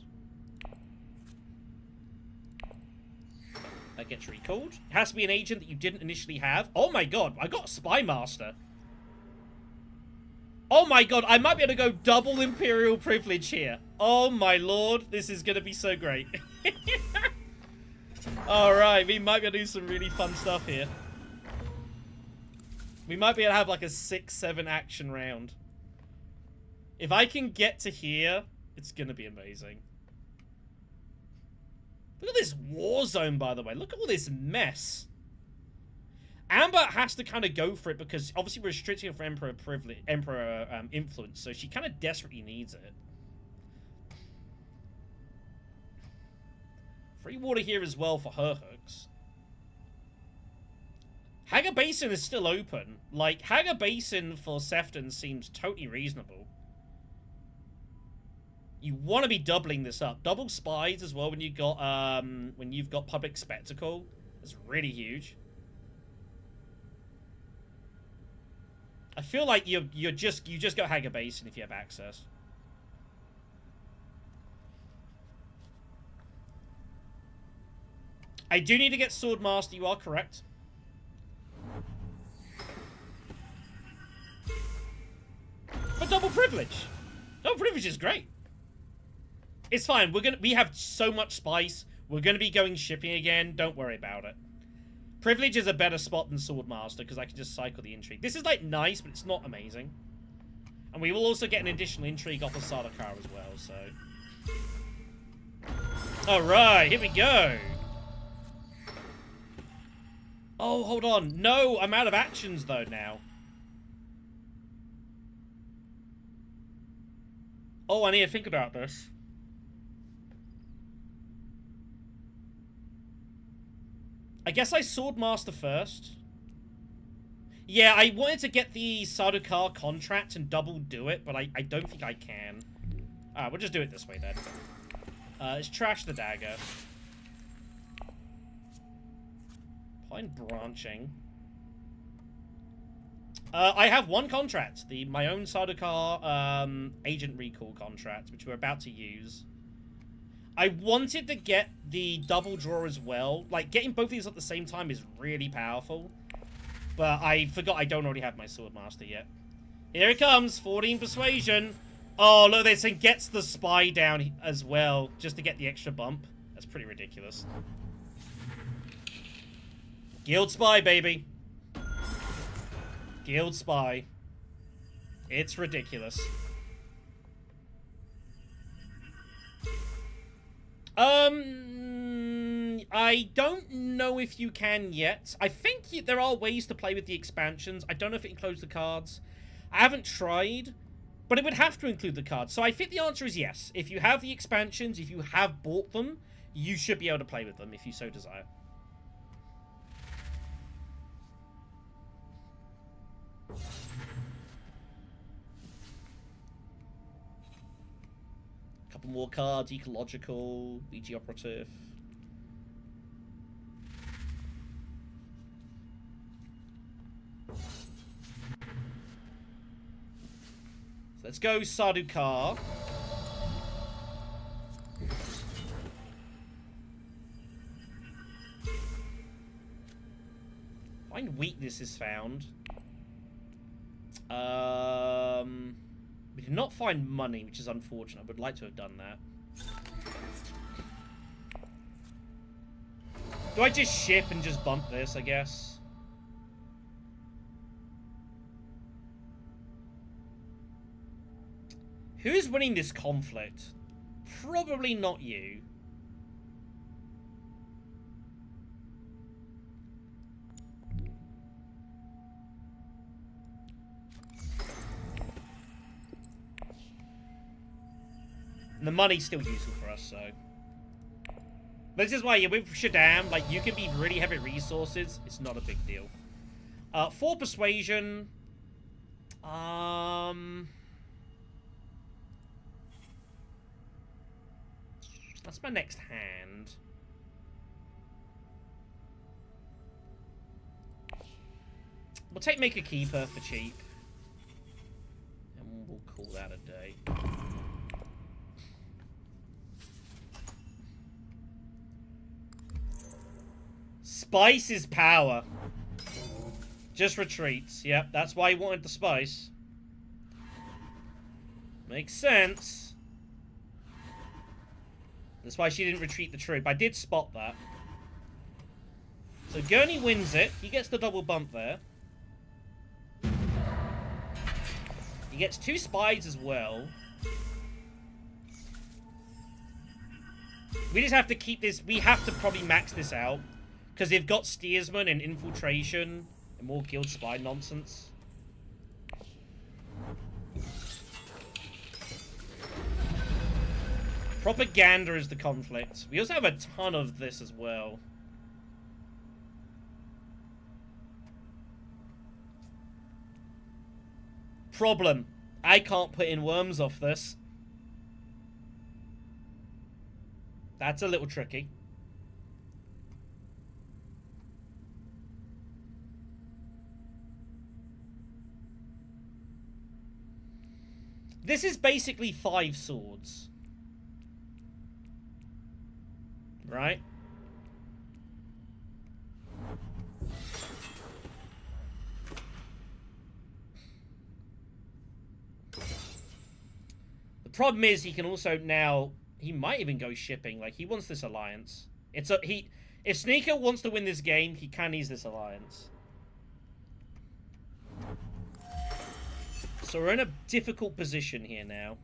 That gets recalled. It has to be an agent that you didn't initially have. Oh my god, I got Spy Master. Oh my god, I might be able to go double Imperial Privilege here. Oh my lord, this is going to be so great. Alright, we might be able to do some really fun stuff here. We might be able to have like a 6-7 action round. If I can get to here, it's going to be amazing. Look at this war zone, by the way. Look at all this mess. Amber has to kind of go for it because obviously we're restricting her for Emperor influence, so she kind of desperately needs it. Free water here as well for her hooks. Hagar Basin is still open. Like, Hagar Basin for Sefton seems totally reasonable. You want to be doubling this up. Double spies as well when you've got public spectacle. That's really huge. I feel like you just go Hager Basin if you have access. I do need to get Swordmaster, you are correct. But double privilege! Double privilege is great. It's fine, we have so much spice, we're gonna be going shipping again, don't worry about it. Privilege is a better spot than Swordmaster, because I can just cycle the intrigue. This is, like, nice, but it's not amazing. And we will also get an additional intrigue off of Sardaukar as well, so... Alright, here we go! Oh, hold on. No, I'm out of actions, though, now. Oh, I need to think about this. I guess I Swordmaster first. Yeah, I wanted to get the Sardaukar contract and double do it, but I don't think I can. We'll just do it this way, then. Let's trash the dagger. Find branching. I have one contract, my own Sardaukar agent recall contract, which we're about to use. I wanted to get the double draw as well. Like, getting both of these at the same time is really powerful. But I forgot I don't already have my Swordmaster yet. Here it comes, 14 persuasion. Oh, look, this thing gets the spy down as well, just to get the extra bump. That's pretty ridiculous. Guild Spy, baby. Guild Spy. It's ridiculous. I don't know if you can yet. I think there are ways to play with the expansions. I don't know if it includes the cards. I haven't tried, but it would have to include the cards. So I think the answer is yes. If you have the expansions, if you have bought them, you should be able to play with them if you so desire. Couple more cards, Ecological, BG Operative. So let's go Sardaukar. Find weakness is found. We did not find money, which is unfortunate. I would like to have done that. Do I just ship and just bump this, I guess? Who's winning this conflict? Probably not you. And the money's still useful for us, so... But this is why, yeah, with Shaddam, like, you can be really heavy resources. It's not a big deal. 4 persuasion. That's my next hand. We'll take Make a Keeper for cheap. And we'll call that a day. Spice is power. Just retreats. Yep, that's why he wanted the spice. Makes sense. That's why she didn't retreat the troop. I did spot that. So Gurney wins it. He gets the double bump there. He gets 2 spies as well. We just have to keep this... We have to probably max this out. Because they've got steersman and infiltration and more guild spy nonsense. Propaganda is the conflict. We also have a ton of this as well. Problem. I can't put in worms off this. That's a little tricky. This is basically 5 swords. Right? The problem is he can also now... He might even go shipping. Like, he wants this alliance. It's a... If Sneaker wants to win this game, he can use this alliance. So we're in a difficult position here now.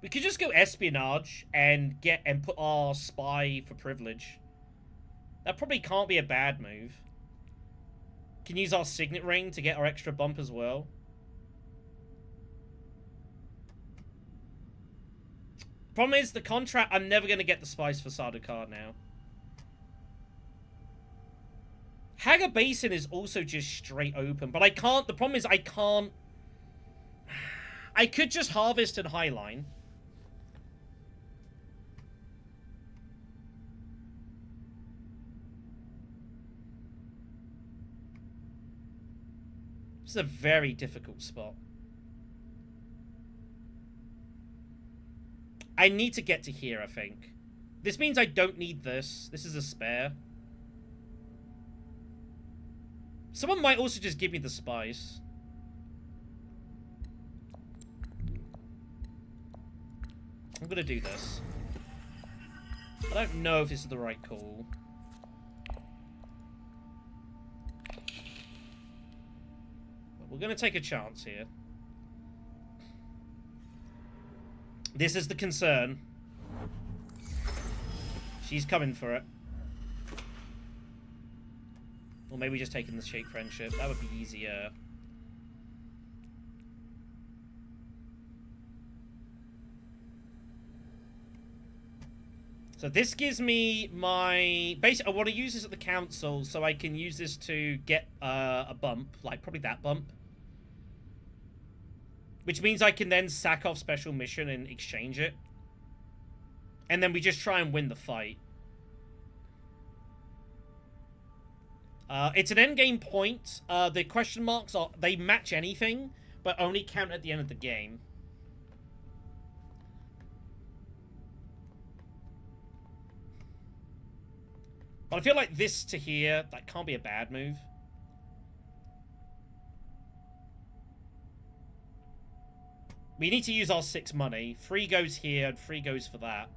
We could just go espionage and put our spy for privilege. That probably can't be a bad move. Can use our signet ring to get our extra bump as well. Problem is, the contract, I'm never going to get the spice for Sardaukar now. Haga Basin is also just straight open, but I can't, the problem is I can't. I could just harvest and highline. This is a very difficult spot. I need to get to here, I think. This means I don't need this. This is a spare. Someone might also just give me the spice. I'm gonna do this. I don't know if this is the right call. But we're gonna take a chance here. This is the concern. She's coming for it. Or maybe just taking the Sheikh friendship. That would be easier. So this gives me my... Basically, I want to use this at the council so I can use this to get a bump. Like, probably that bump. Which means I can then sack off special mission and exchange it. And then we just try and win the fight. It's an endgame point. The question marks are... They match anything, but only count at the end of the game. But I feel like this to here, that can't be a bad move. We need to use our 6 money. 3 goes here, and 3 goes for that.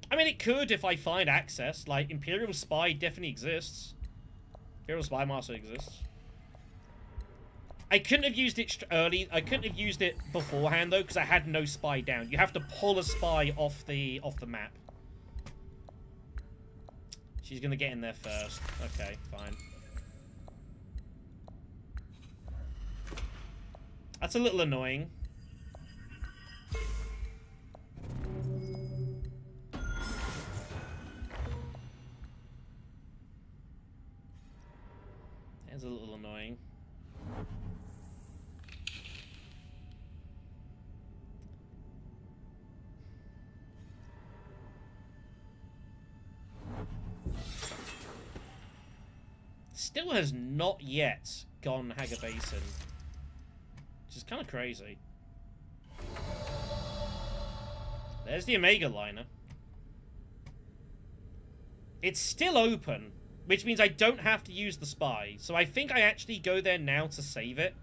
I mean, it could if I find access. Like, Imperial Spy definitely exists. Imperial Spy Master exists. I couldn't have used it early. I couldn't have used it beforehand, though, because I had no spy down. You have to pull a spy off the map. She's going to get in there first. Okay, fine. That's a little annoying. That's a little annoying. Still has not yet gone Haga Basin. Which is kind of crazy. There's the Omega liner. It's still open, which means I don't have to use the spy. So I think I actually go there now to save it.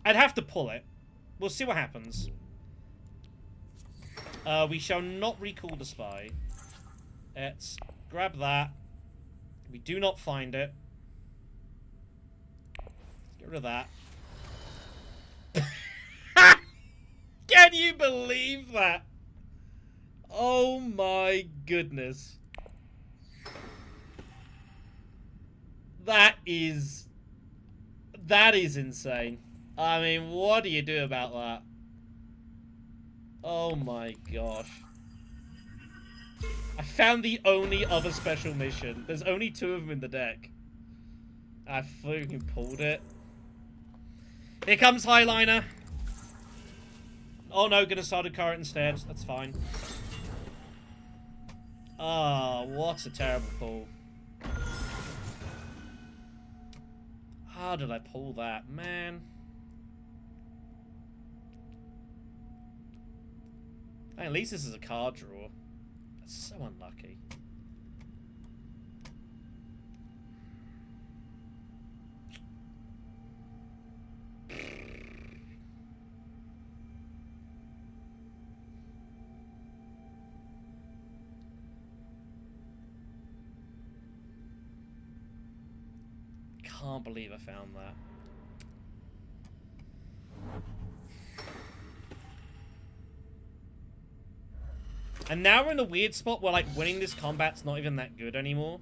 I'd have to pull it. We'll see what happens. We shall not recall the spy. Let's grab that. We do not find it. Get rid of that. Can you believe that? Oh my goodness. That is insane. I mean, what do you do about that? Oh my gosh. I found the only other special mission. There's only 2 of them in the deck. I fucking pulled it. Here comes Highliner. Oh no, gonna start a current instead. That's fine. Ah, oh, what a terrible pull. How did I pull that, man? At least this is a card draw. That's so unlucky. Can't believe I found that. And now we're in a weird spot where, like, winning this combat's not even that good anymore.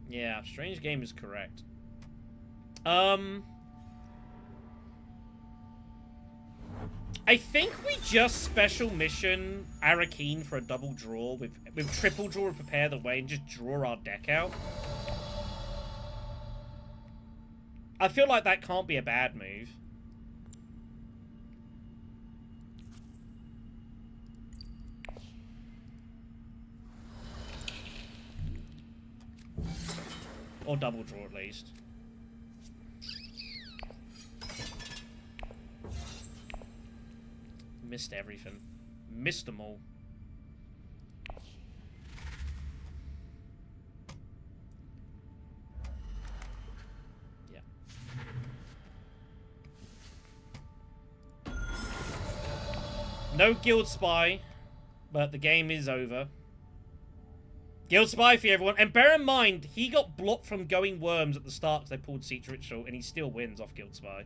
Yeah, Strange Game is correct. I think we just special mission Arakeen for a double draw with triple draw and prepare the way and just draw our deck out. I feel like that can't be a bad move. Or double draw at least. Missed everything. Missed them all. Yeah. No Guild Spy, but the game is over. Guild Spy for everyone. And bear in mind, he got blocked from going Worms at the start because they pulled Seat Ritual, and he still wins off Guild Spy.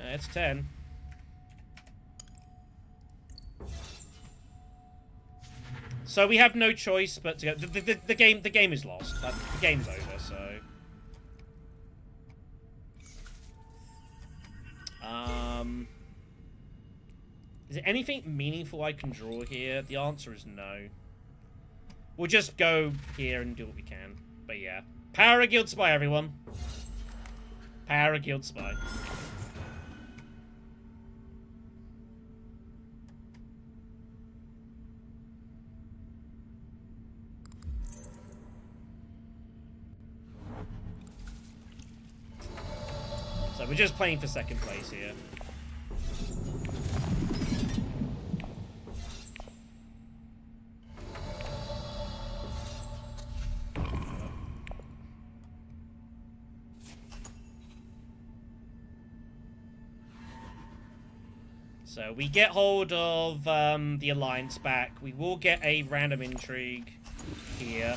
It's 10. So we have no choice but to go. The game is lost. The game's over. So. Is there anything meaningful I can draw here? The answer is no. We'll just go here and do what we can. But yeah, Power of Guild Spy, everyone. Power of Guild Spy. So we're just playing for second place here. So we get hold of the Alliance back. We will get a random intrigue here.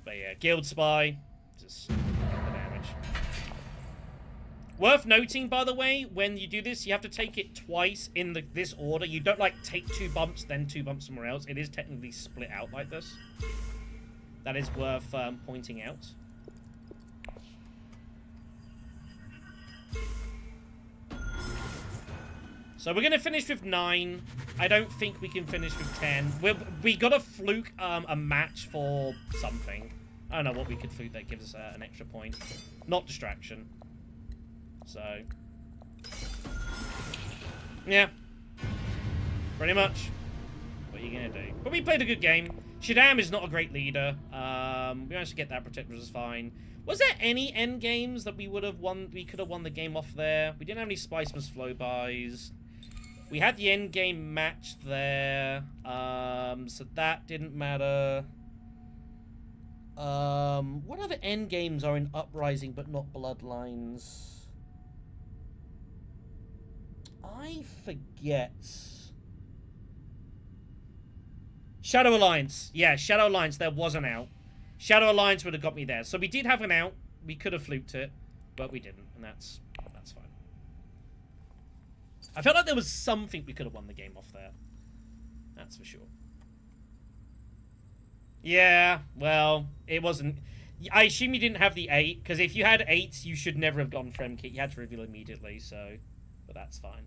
But yeah, Guild Spy. Just get the damage. Worth noting, by the way, when you do this, you have to take it twice in this order. You don't, like, take 2 bumps, then 2 bumps somewhere else. It is technically split out like this. That is worth pointing out. So we're going to finish with 9. I don't think we can finish with 10. We got to fluke a match for something. I don't know what we could fluke that gives us an extra point. Not distraction. So. Yeah. Pretty much. What are you going to do? But we played a good game. Shaddam is not a great leader. We managed to get that. Protector was fine. Was there any end games that we would have won? We could have won the game off there. We didn't have any Spicemas flow-bys. We had the end game match there, so that didn't matter. What other end games are in Uprising but not Bloodlines? I forget. Shadow Alliance. Yeah, Shadow Alliance, there was an out. Shadow Alliance would have got me there. So we did have an out. We could have fluked it, but we didn't, and that's fine. I felt like there was something we could have won the game off there. That's for sure. Yeah, well, it wasn't... I assume you didn't have the 8, because if you had 8s, you should never have gone Frem Kit. You had to reveal immediately, so... But that's fine.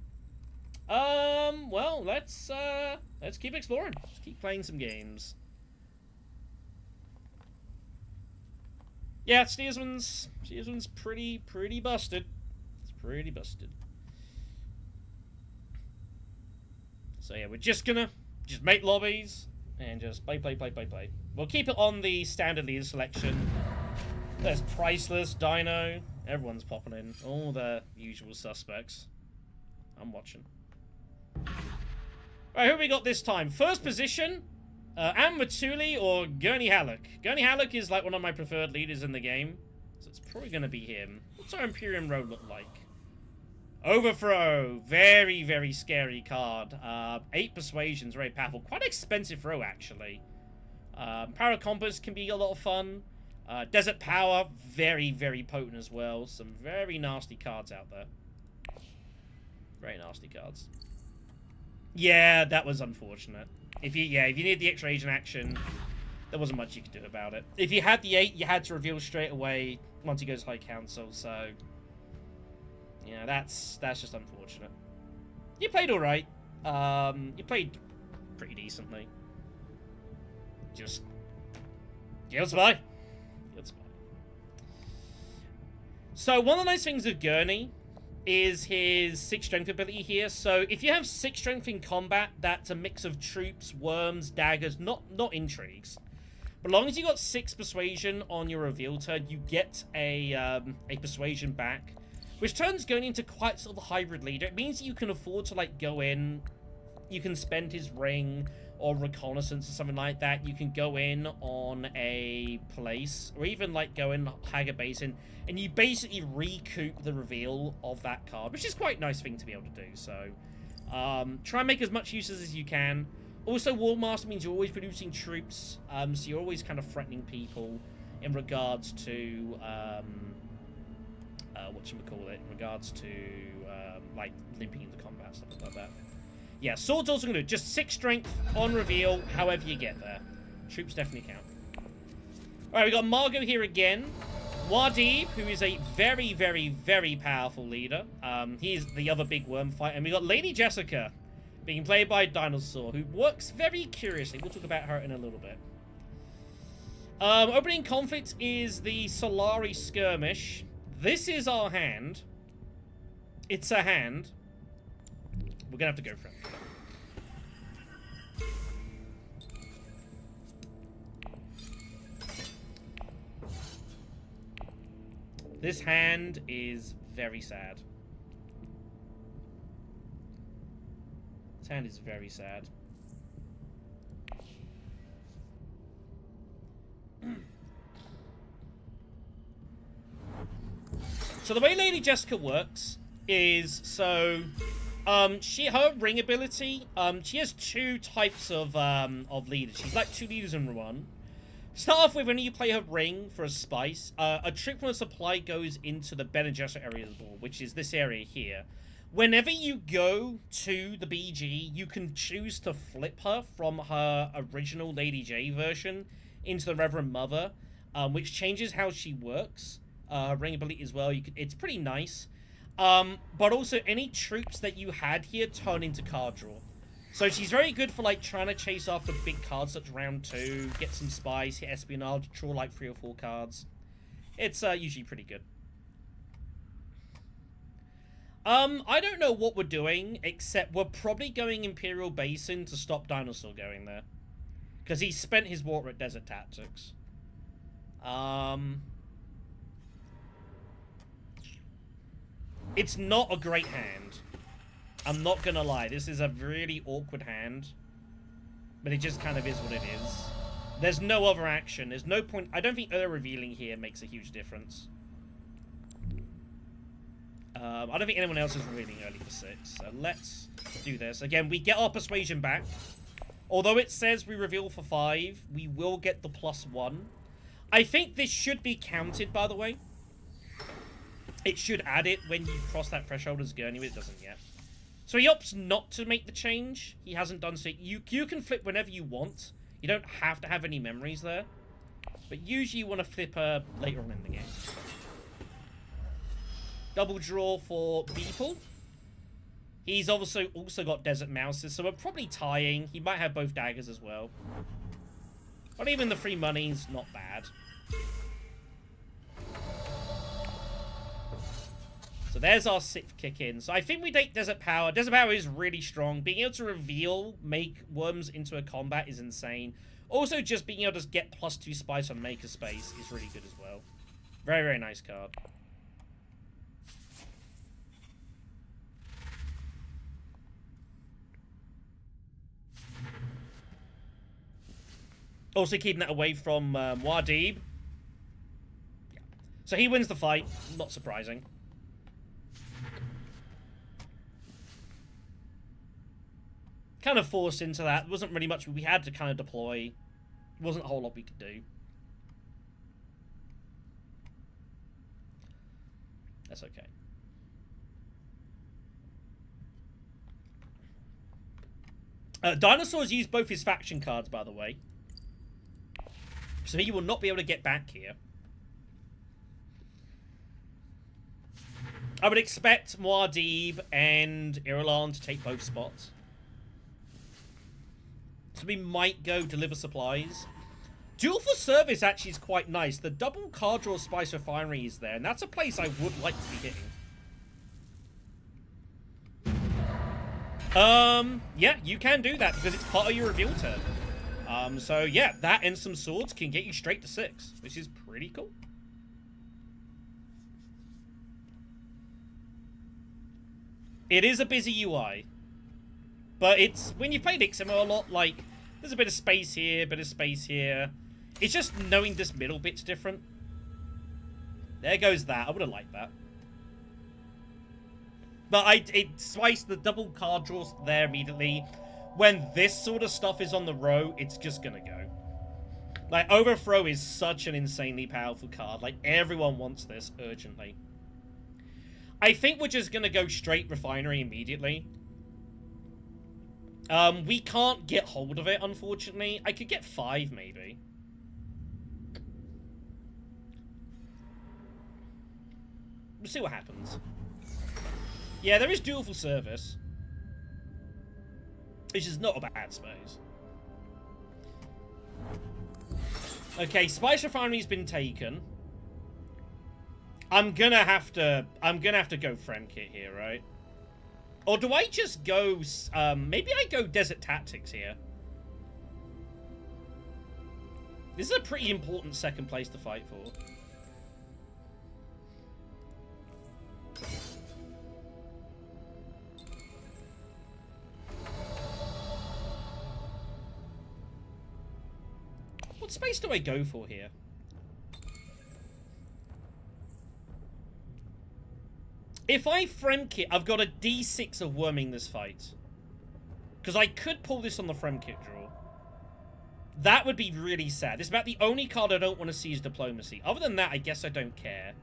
Well, let's keep exploring. Let's keep playing some games. Yeah, Steersman's pretty busted. It's pretty busted. So yeah, we're just gonna make lobbies and just play. We'll keep it on the standard leader selection. There's Priceless, Dino, everyone's popping in. All the usual suspects. I'm watching. Alright, who we got this time? First position, Matuli or Gurney Halleck. Gurney Halleck is like one of my preferred leaders in the game, so it's probably going to be him. What's our Imperium Road look like? Overthrow, very scary card. 8 persuasions, very powerful. Quite expensive throw actually. Power Compass can be a lot of fun. Desert Power, very potent as well. Some very nasty cards out there. Very nasty cards. Yeah, that was unfortunate. If you need the extra agent action, there wasn't much you could do about it. If you had the 8, you had to reveal straight away once he goes High Council, so yeah, that's just unfortunate. You played alright. You played pretty decently. Just Guild Spy. So one of the nice things of Gurney is his 6 strength ability here. So if you have 6 strength in combat, that's a mix of troops, worms, daggers, not intrigues. But as long as you got 6 persuasion on your reveal turn, you get a persuasion back, which turns Gurney into quite sort of a hybrid leader. It means that you can afford to like go in, you can spend his ring or reconnaissance or something like that. You can go in on a place, or even like go in Hager Basin, and you basically recoup the reveal of that card, which is quite a nice thing to be able to do. So try and make as much use as you can. Also, Warmaster means you're always producing troops, so you're always kind of threatening people in regards to whatchamacallit, in regards to like limping into combat, stuff like that. Yeah, Sword's also going to do just 6 strength on reveal, however you get there. Troops definitely count. Alright, we got Margot here again. Wadib, who is a very powerful leader. He's the other big worm fighter. And we got Lady Jessica, being played by Dinosaur, who works very curiously. We'll talk about her in a little bit. Opening conflict is the Solari Skirmish. This is our hand. It's a hand. We're gonna have to go for it. This hand is very sad. This hand is very sad. So the way Lady Jessica works is her ring ability, she has 2 types of leaders. She's like 2 leaders in one. Start off with when you play her ring for a spice, a troop from a supply goes into the Bene Gesserit area of the board, which is this area here. Whenever you go to the BG, you can choose to flip her from her original Lady J version into the Reverend Mother, which changes how she works. Her ring ability as well. It's pretty nice. But also any troops that you had here turn into card draw. So she's very good for like trying to chase after big cards such as round 2, get some spies, hit espionage, draw like 3 or 4 cards. It's usually pretty good. I don't know what we're doing, except we're probably going Imperial Basin to stop Dinosaur going there. Because he spent his water at Desert Tactics. It's not a great hand. I'm not gonna lie, this is a really awkward hand. But it just kind of is what it is. There's no other action. There's no point. I don't think revealing here makes a huge difference. I don't think anyone else is revealing early for 6. So let's do this. Again, we get our persuasion back. Although it says we reveal for 5, we will get the +1. I think this should be counted, by the way. It should add it when you cross that threshold as Gurney, but it doesn't yet. So he opts not to make the change. He hasn't done so. You can flip whenever you want. You don't have to have any memories there. But usually you want to flip her later on in the game. Double draw for Beeple. He's also got Desert Mouses, so we're probably tying. He might have both daggers as well. But even the free money's not bad. So there's our 6th kick in. So I think we take Desert Power. Desert Power is really strong. Being able to reveal, make worms into a combat is insane. Also, just being able to get +2 spice on Maker Space is really good as well. Very, very nice card. Also keeping that away from Muad'Dib. Yeah. So he wins the fight. Not surprising. Kind of forced into that. There wasn't really much we had to kind of deploy. Wasn't a whole lot we could do. That's okay. Dinosaurs use both his faction cards, by the way. So he will not be able to get back here. I would expect Muad'Dib and Irulan to take both spots. So we might go deliver supplies. Duel for Service actually is quite nice. The double card draw Spice Refinery is there, and that's a place I would like to be hitting. Yeah, you can do that because it's part of your reveal turn. So yeah, that and some swords can get you straight to 6, which is pretty cool. It is a busy UI. But it's, when you played XMO a lot, like, there's a bit of space here, a bit of space here. It's just knowing this middle bit's different. There goes that. I would have liked that. But it spiced the double card draws there immediately. When this sort of stuff is on the row, it's just gonna go. Like, Overthrow is such an insanely powerful card. Like, everyone wants this urgently. I think we're just gonna go straight Refinery immediately. We can't get hold of it, unfortunately. I could get 5, maybe. We'll see what happens. Yeah, there is Duel for Service. Which is not a bad space. Okay, Spice Refinery's been taken. I'm gonna have to go Fremkit here, right? Or do I just go, maybe I go Desert Tactics here. This is a pretty important second place to fight for. What space do I go for here? If I Fremkit, I've got a D6 of worming this fight. Because I could pull this on the Fremkit draw. That would be really sad. This is about the only card I don't want to see is Diplomacy. Other than that, I guess I don't care.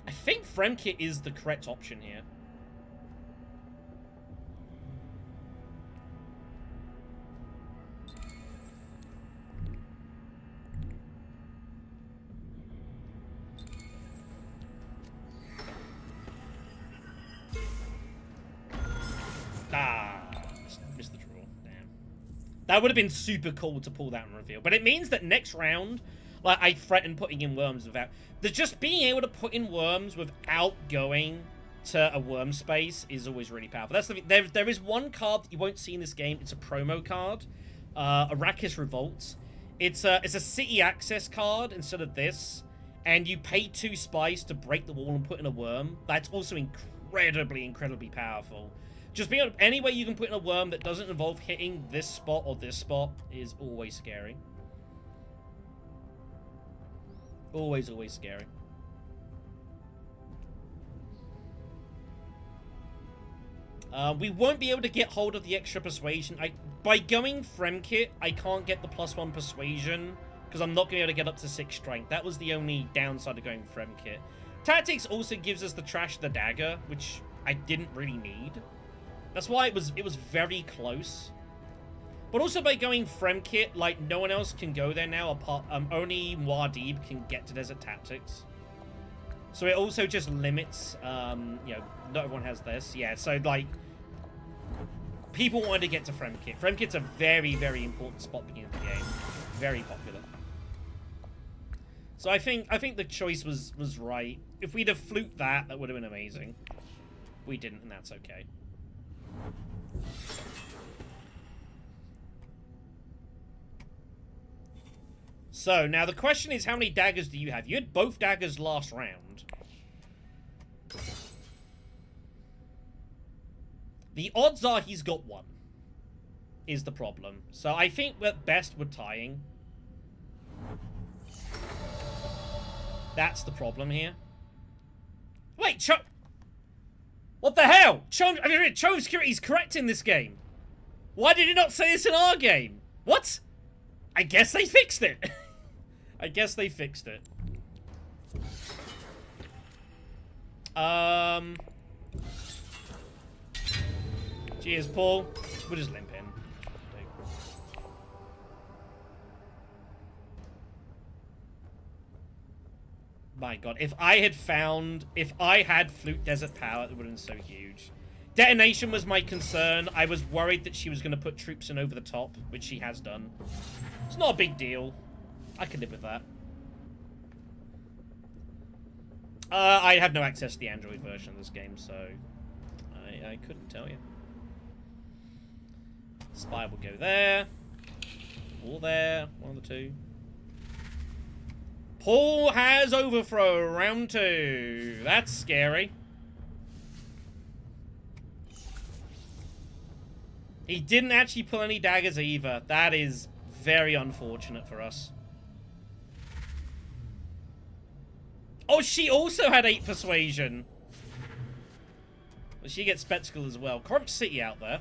I think Fremkit is the correct option here. Missed the draw. Damn. That would have been super cool to pull that and reveal. But it means that next round, like, I threaten putting in worms without... Just being able to put in worms without going to a worm space is always really powerful. That's the thing. There is one card that you won't see in this game. It's a promo card. Arrakis Revolts. It's a city access card instead of this. And you pay 2 spice to break the wall and put in a worm. That's also incredibly, incredibly powerful. Just being able to, any way you can put in a worm that doesn't involve hitting this spot or this spot is always scary. Always, always scary. We won't be able to get hold of the extra persuasion. By going Fremkit, I can't get the +1 persuasion because I'm not going to be able to get up to 6 strength. That was the only downside of going Fremkit. Tactics also gives us the trash the dagger, which I didn't really need. That's why it was very close. But also by going Fremkit, like, no one else can go there now apart... only Muad'Dib can get to Desert Tactics. So it also just limits, you know, not everyone has this. Yeah, so, like, people wanted to get to Fremkit. Fremkit's a very, very important spot beginning of the game. Very popular. So I think the choice was right. If we'd have fluked that, that would have been amazing. We didn't, and that's okay. So, now the question is, how many daggers do you have? You had both daggers last round. The odds are he's got one, is the problem. So I think at best we're tying. That's the problem here. Wait, what the hell? Chome Security's correct in this game. Why did it not say this in our game? What? I guess they fixed it. I guess they fixed it. Cheers, Paul. We'll just limp in. My god, if I had Flute Desert Power, it would have been so huge. Detonation was my concern. I was worried that she was going to put troops in over the top, which she has done. It's not a big deal. I can live with that. I have no access to the Android version of this game, so I couldn't tell you. Spy will go there. Or there. One of the two. Paul has overthrow. Round 2. That's scary. He didn't actually pull any daggers either. That is very unfortunate for us. Oh, she also had 8 persuasion. Well, she gets spectacle as well. Corrupt City out there.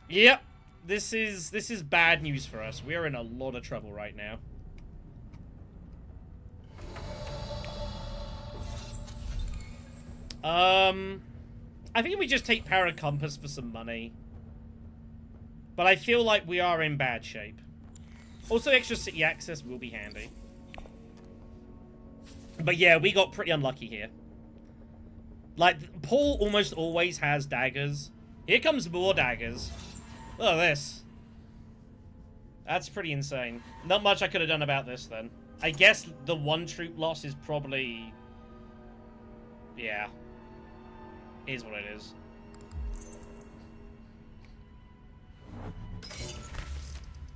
Yep. This is bad news for us. We are in a lot of trouble right now. I think we just take Paracompass for some money. But I feel like we are in bad shape. Also, extra city access will be handy. But yeah, we got pretty unlucky here. Like, Paul almost always has daggers. Here comes more daggers. Look at this. That's pretty insane. Not much I could have done about this, then. I guess the one troop loss is probably... yeah. Is what it is.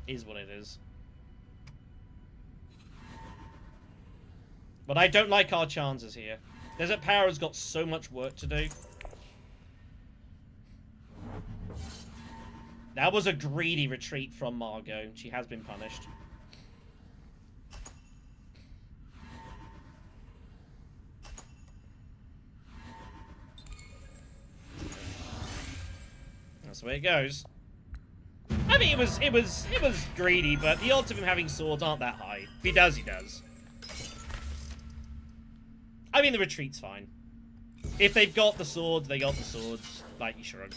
Is what it is. But I don't like our chances here. Desert Power has got so much work to do. That was a greedy retreat from Margot. She has been punished. That's the way it goes. I mean, it was greedy, but the odds of him having swords aren't that high. If he does, he does. I mean, the retreat's fine. If they've got the swords, they got the swords. Like, you shrug.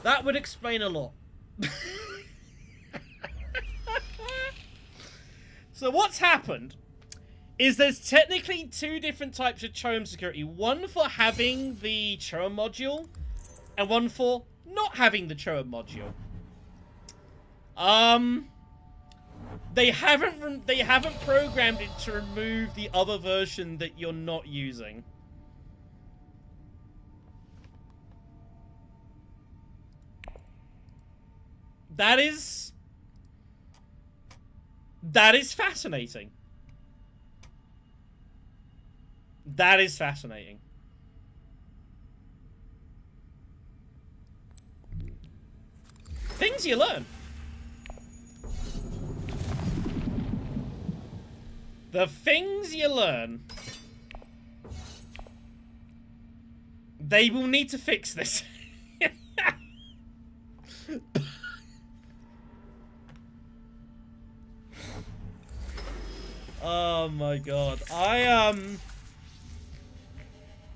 That would explain a lot. So what's happened is there's technically 2 different types of Chome security. One for having the Chome module, and one for not having the Chome module. They haven't programmed it to remove the other version that you're not using. That is fascinating. That is fascinating. Things you learn. The things you learn. They will need to fix this. Oh my god.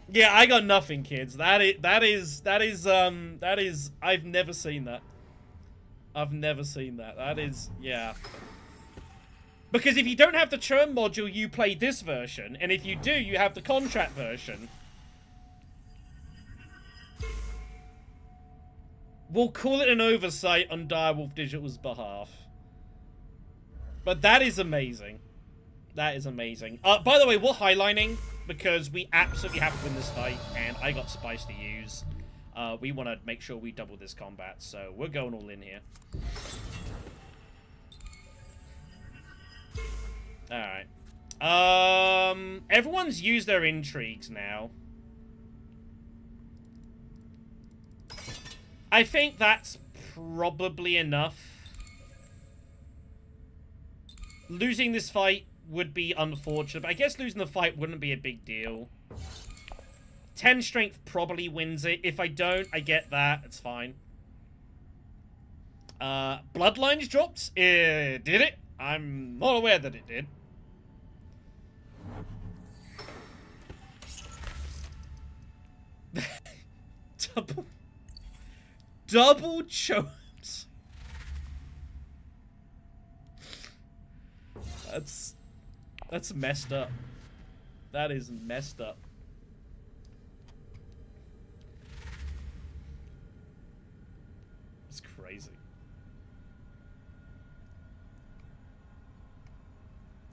Yeah, I got nothing, kids. That is I've never seen that. I've never seen that. That is, yeah. Because if you don't have the churn module, you play this version, and if you do, you have the contract version. We'll call it an oversight on Direwolf Digital's behalf. But that is amazing. That is amazing. By the way, we're highlining because we absolutely have to win this fight, and I got spice to use. We want to make sure we double this combat, so we're going all in here. Alright. Everyone's used their intrigues now. I think that's probably enough. Losing this fight would be unfortunate, but I guess losing the fight wouldn't be a big deal. 10 strength probably wins it. If I don't, I get that. It's fine. Bloodlines dropped? Did it? I'm not aware that it did. Double chokes. That's messed up. That is messed up. It's crazy.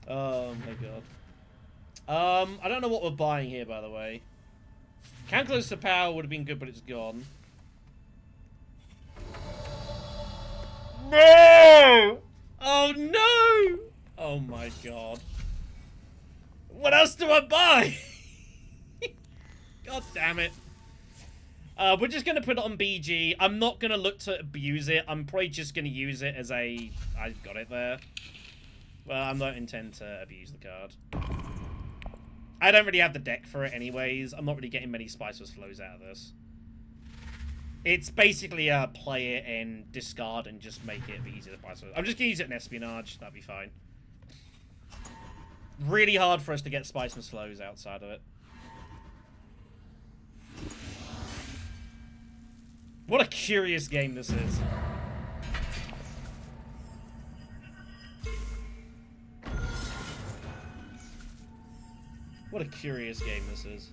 Oh my god. I don't know what we're buying here, by the way. Can close to power would have been good, but it's gone. No! Oh no! Oh my god. What else do I buy? God damn it. We're just going to put it on BG. I'm not going to look to abuse it. I'm probably just going to use it as a... I got it there. Well, I don't intend to abuse the card. I don't really have the deck for it anyways. I'm not really getting many Spiceless Flows out of this. It's basically a play it and discard and just make it easy to buy. I'm just going to use it in Espionage. That'd be fine. Really hard for us to get Spiceless Flows outside of it. What a curious game this is. What a curious game this is.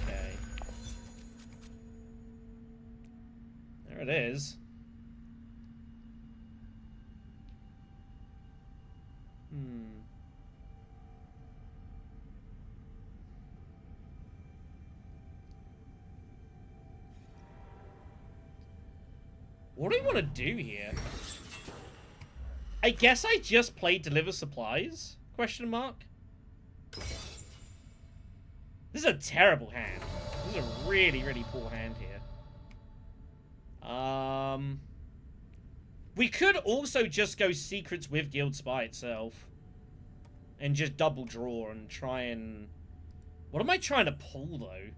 Okay. There it is. What do we want to do here? I guess I just played Deliver Supplies? Question mark. This is a terrible hand. This is a really, really poor hand here. We could also just go Secrets with Guild Spy itself. And just double draw and try and... What am I trying to pull, though?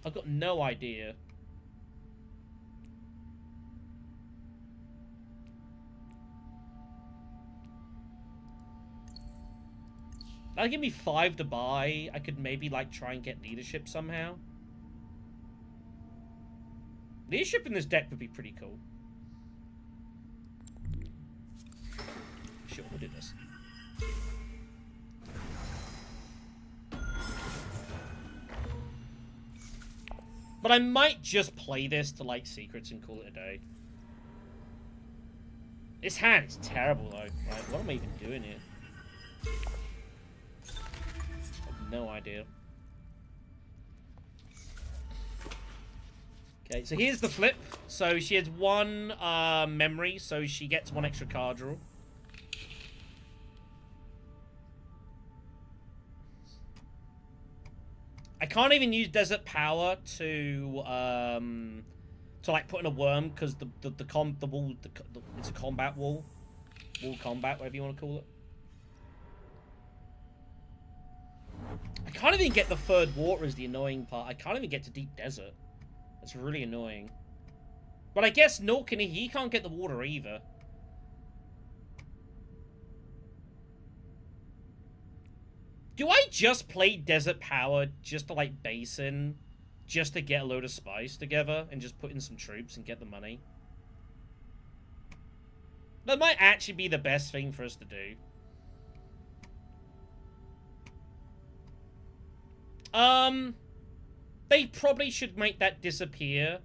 I've got no idea. That'll give me 5 to buy. I could maybe, like, try and get leadership somehow. Leadership in this deck would be pretty cool. Sure, we'll do this. But I might just play this to, like, secrets and call it a day. This hand is terrible, though. Like, what am I even doing here? I have no idea. Okay, so here's the flip. So she has one memory, so she gets one extra card draw. I can't even use Desert Power to like put in a worm because the wall it's a combat wall combat, whatever you want to call it. I can't even get the third water is the annoying part. I can't even get to deep desert. That's really annoying. But I guess he can't get the water either. Do I just play Desert Power just to, like, basin? Just to get a load of spice together and just put in some troops and get the money? That might actually be the best thing for us to do. They probably should make that disappear.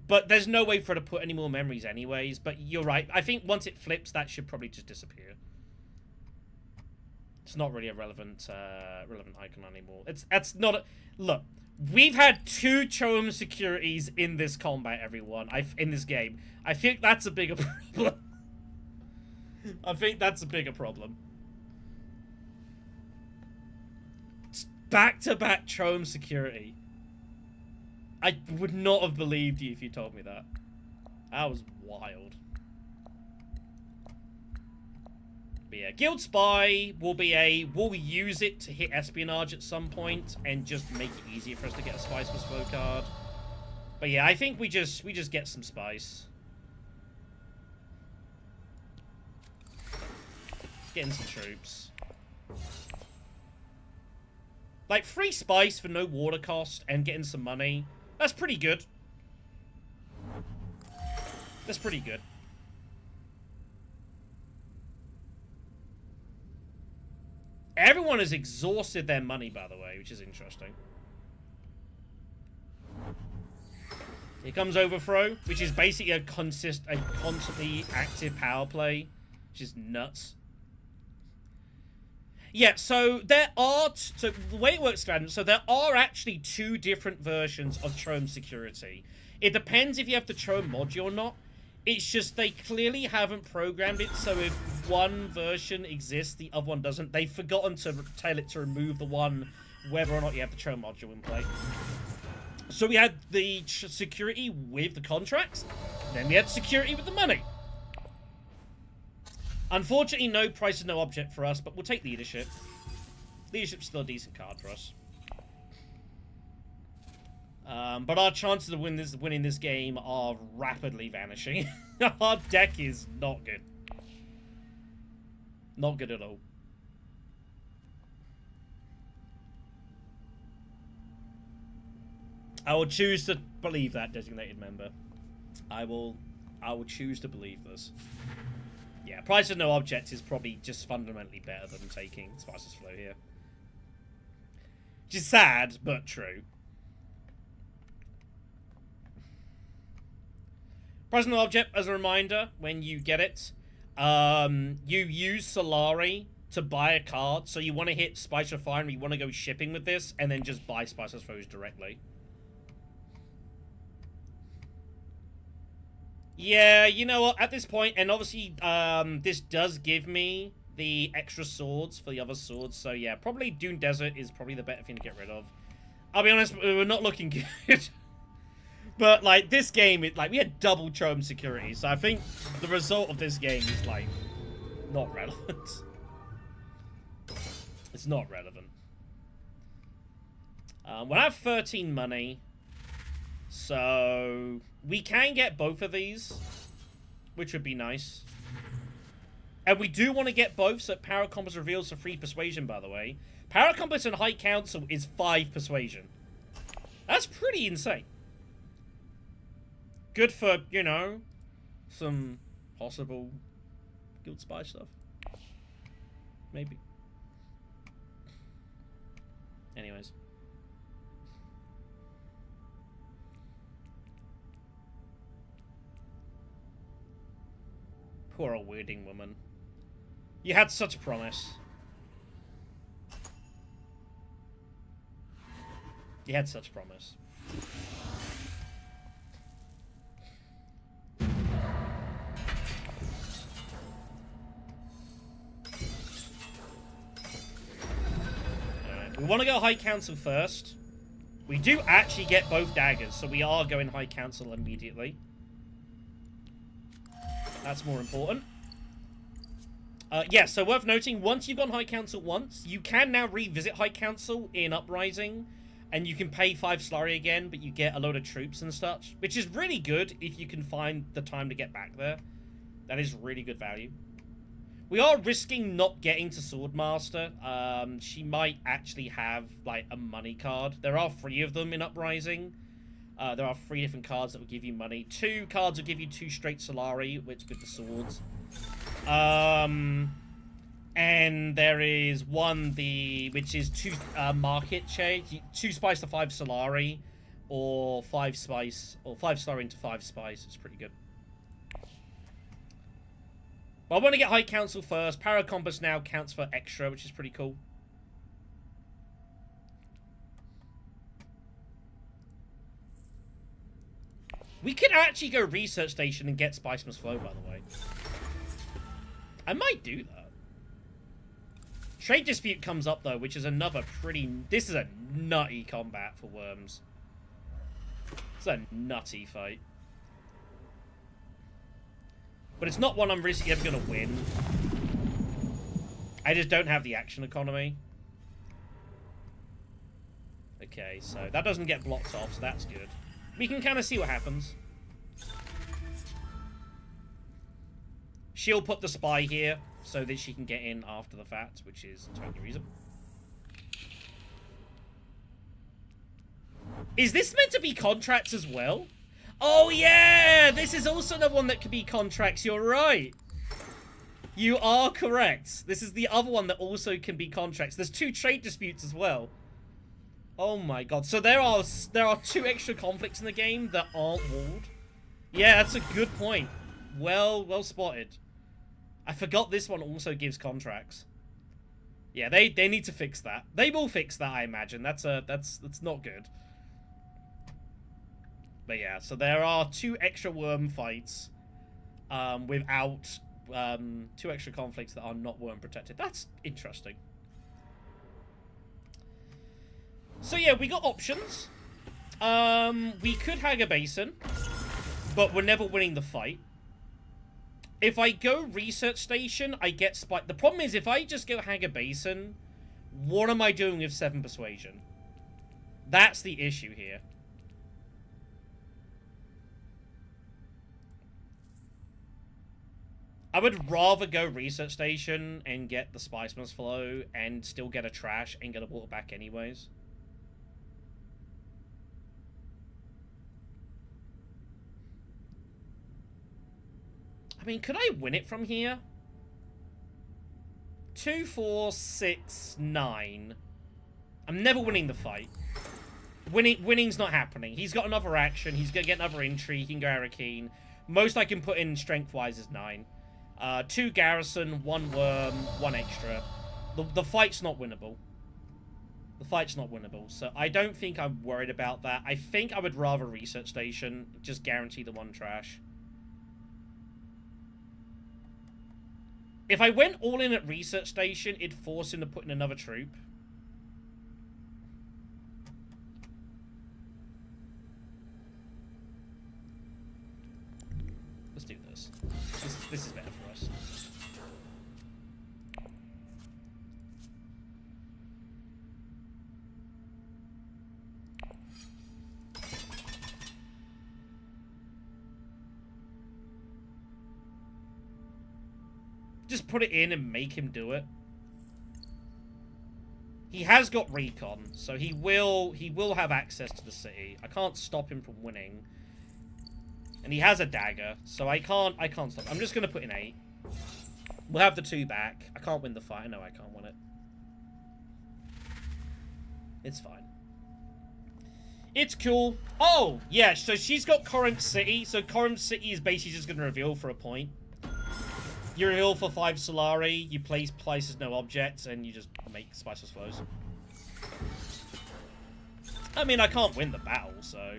But there's no way for her to put any more memories anyways. But you're right. I think once it flips, that should probably just disappear. It's not really a relevant icon anymore. That's not a... Look, we've had 2 Chome securities in this combat, everyone. In this game. I think that's a bigger problem. I think that's a bigger problem. Back-to-back Chome security. I would not have believed you if you told me that. That was wild. But yeah, Guild Spy will use it to hit espionage at some point and just make it easier for us to get a spice bespoke card. But yeah, I think we just get some spice. Getting some troops. Like, free spice for no water cost and getting some money. That's pretty good. That's pretty good. Everyone has exhausted their money, by the way, which is interesting. Here comes Overthrow, which is basically a constantly active power play, which is nuts. Yeah, so there are... So the way it works, Shaddam, so there are actually 2 different versions of Chome security. It depends if you have the Chome module or not. It's just they clearly haven't programmed it, so if one version exists, the other one doesn't. They've forgotten to tell it to remove the one, whether or not you have the Chome module in play. So we had the security with the contracts, then we had security with the money. Unfortunately, no price is no object for us, but we'll take leadership. Leadership's still a decent card for us. But our chances of winning this game are rapidly vanishing. Our deck is not good. Not good at all. I will choose to believe that, designated member. I will choose to believe this. Yeah, price of no object is probably just fundamentally better than taking Spice's Flow here. Which is sad, but true. Price of no object, as a reminder, when you get it, you use Solari to buy a card. So you want to hit Spice Refinery, you want to go shipping with this, and then just buy Spice's Flows directly. Yeah, you know what, at this point, and obviously, this does give me the extra swords for the other swords, so yeah, probably Dune Desert is probably the better thing to get rid of. I'll be honest, we're not looking good. But, like, this game, we had double Chome security, so I think the result of this game is, like, not relevant. It's not relevant. We'll have 13 money. So we can get both of these, which would be nice. And we do want to get both, so Power Compass reveals a 3 persuasion, by the way. Power Compass and High Council is 5 persuasion. That's pretty insane. Good for, you know, some possible Guild Spy stuff. Maybe. Anyways. Poor old weirding woman. You had such promise. You had such promise. Alright, we want to go High Council first. We do actually get both daggers, so we are going High Council immediately. That's more important. Yeah, so worth noting, once you've gone High Council once, you can now revisit High Council in Uprising, and you can pay 5 Slurry again, but you get a load of troops and such, which is really good if you can find the time to get back there. That is really good value. We are risking not getting to Swordmaster. She might actually have, like, a money card. There are 3 of them in Uprising. There are 3 different cards that will give you money. 2 cards will give you 2 straight Solari, with the swords. And there is one, which is 2 market shade. 2 spice to 5 Solari, or 5 spice, or 5 Solari into 5 spice. It's pretty good. Well, I want to get High Council first. Paracompass now counts for extra, which is pretty cool. We could actually go Research Station and get Spice Must Flow, by the way. I might do that. Trade Dispute comes up, though, which is another pretty... This is a nutty combat for Worms. It's a nutty fight. But it's not one I'm really ever going to win. I just don't have the action economy. Okay, so that doesn't get blocked off, so that's good. We can kind of see what happens. She'll put the spy here so that she can get in after the fact, which is totally reasonable. Is this meant to be contracts as well? Oh yeah! This is also the one that could be contracts, you're right. You are correct. This is the other one that also can be contracts. There's 2 trade disputes as well. Oh my god. So there are 2 extra conflicts in the game that aren't walled. Yeah, that's a good point. Well spotted. I forgot this one also gives contracts. Yeah, they need to fix that. They will fix that, I imagine. That's not good. But yeah, so there are 2 extra worm fights without 2 extra conflicts that are not worm protected. That's interesting. So yeah, we got options. We could hang a basin, but we're never winning the fight. If I go Research Station, I get spiked. The problem is, if I just go hang a basin, what am I doing with 7 Persuasion? That's the issue here. I would rather go Research Station and get the Spice Must Flow and still get a trash and get a water back anyways. I mean, could I win it from here? 2, 4, 6, 9. I'm never winning the fight. Winning's not happening. He's got another action. He's going to get another entry. He can go Arakeen. Most I can put in strength-wise is 9. 2 Garrison, 1 Worm, 1 extra. The fight's not winnable. The fight's not winnable. So I don't think I'm worried about that. I think I would rather Research Station. Just guarantee the 1 trash. If I went all in at Research Station, it'd force him to put in another troop. Let's do this. This is better for us. Just put it in and make him do it. He has got recon, so he will have access to the city. I can't stop him from winning. And he has a dagger, so I can't stop. I'm just gonna put in 8. We'll have the 2 back. I can't win the fight. I know I can't win it. It's fine. It's cool. Oh, yeah, so she's got Corinth City. So Corinth City is basically just gonna reveal for a point. You reveal for 5 Solari, you places no objects, and you just make Spiceless Flows. I mean, I can't win the battle, so...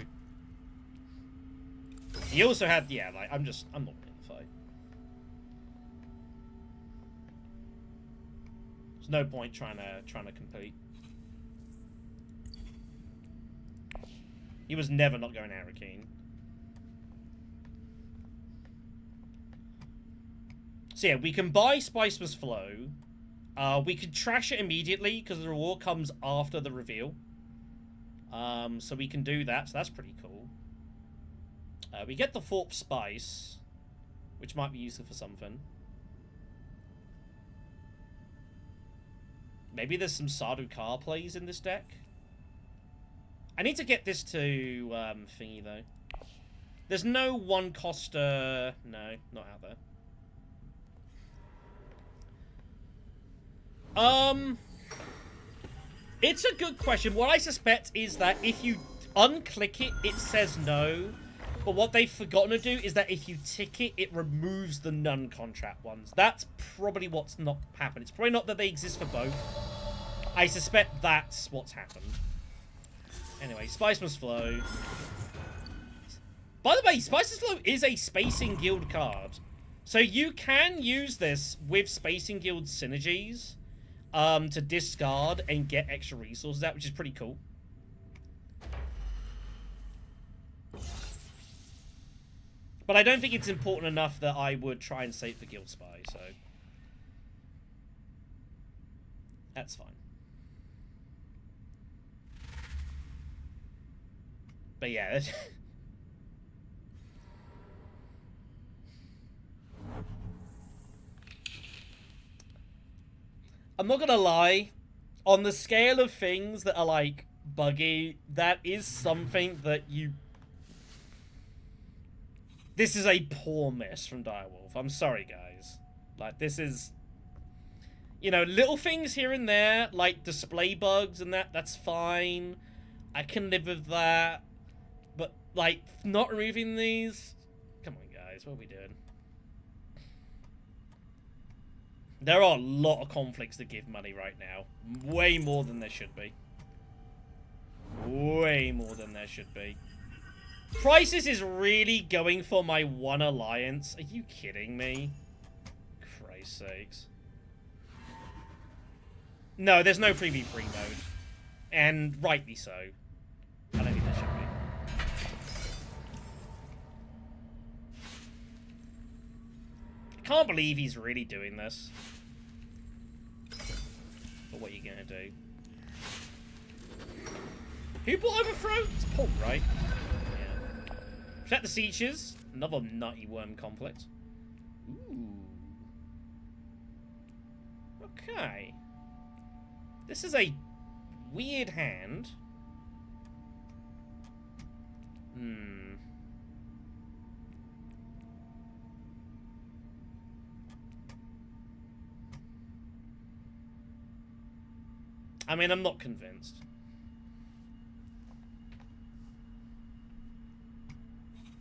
He also had... Yeah, like, I'm not winning the fight. There's no point trying to compete. He was never not going Arakeen. So yeah, we can buy Spiceless Flow. We could trash it immediately because the reward comes after the reveal. So we can do that. So that's pretty cool. We get the Thorpe Spice, which might be useful for something. Maybe there's some Sardaukar plays in this deck. I need to get this to thingy though. There's no one coster. No, not out there. It's a good question. What I suspect is that if you unclick it, it says no. But what they've forgotten to do is that if you tick it, it removes the non-contract ones. That's probably what's not happened. It's probably not that they exist for both. I suspect that's what's happened. Anyway, Spiceless Flow. By the way, Spiceless Flow is a Spacing Guild card. So you can use this with Spacing Guild synergies to discard and get extra resources out, which is pretty cool. But I don't think it's important enough that I would try and save the Guild Spy, so... That's fine. But yeah... I'm not gonna lie, on the scale of things that are, like, buggy, that is something that you... This is a poor miss from Direwolf. I'm sorry, guys. Like, this is... You know, little things here and there, like display bugs and that's fine. I can live with that. But, like, not removing these... Come on, guys, what are we doing? There are a lot of conflicts that give money right now. Way more than there should be. Way more than there should be. Crisis is really going for my one alliance. Are you kidding me? Christ's sakes. No, there's no 3v3 mode. And rightly so. I don't think there should be. I can't believe he's really doing this. But what are you gonna do? Who bought Overthrow? It's Paul, right? Yeah. Check the Sieges. Another nutty worm conflict. Ooh. Okay. This is a weird hand. I mean, I'm not convinced.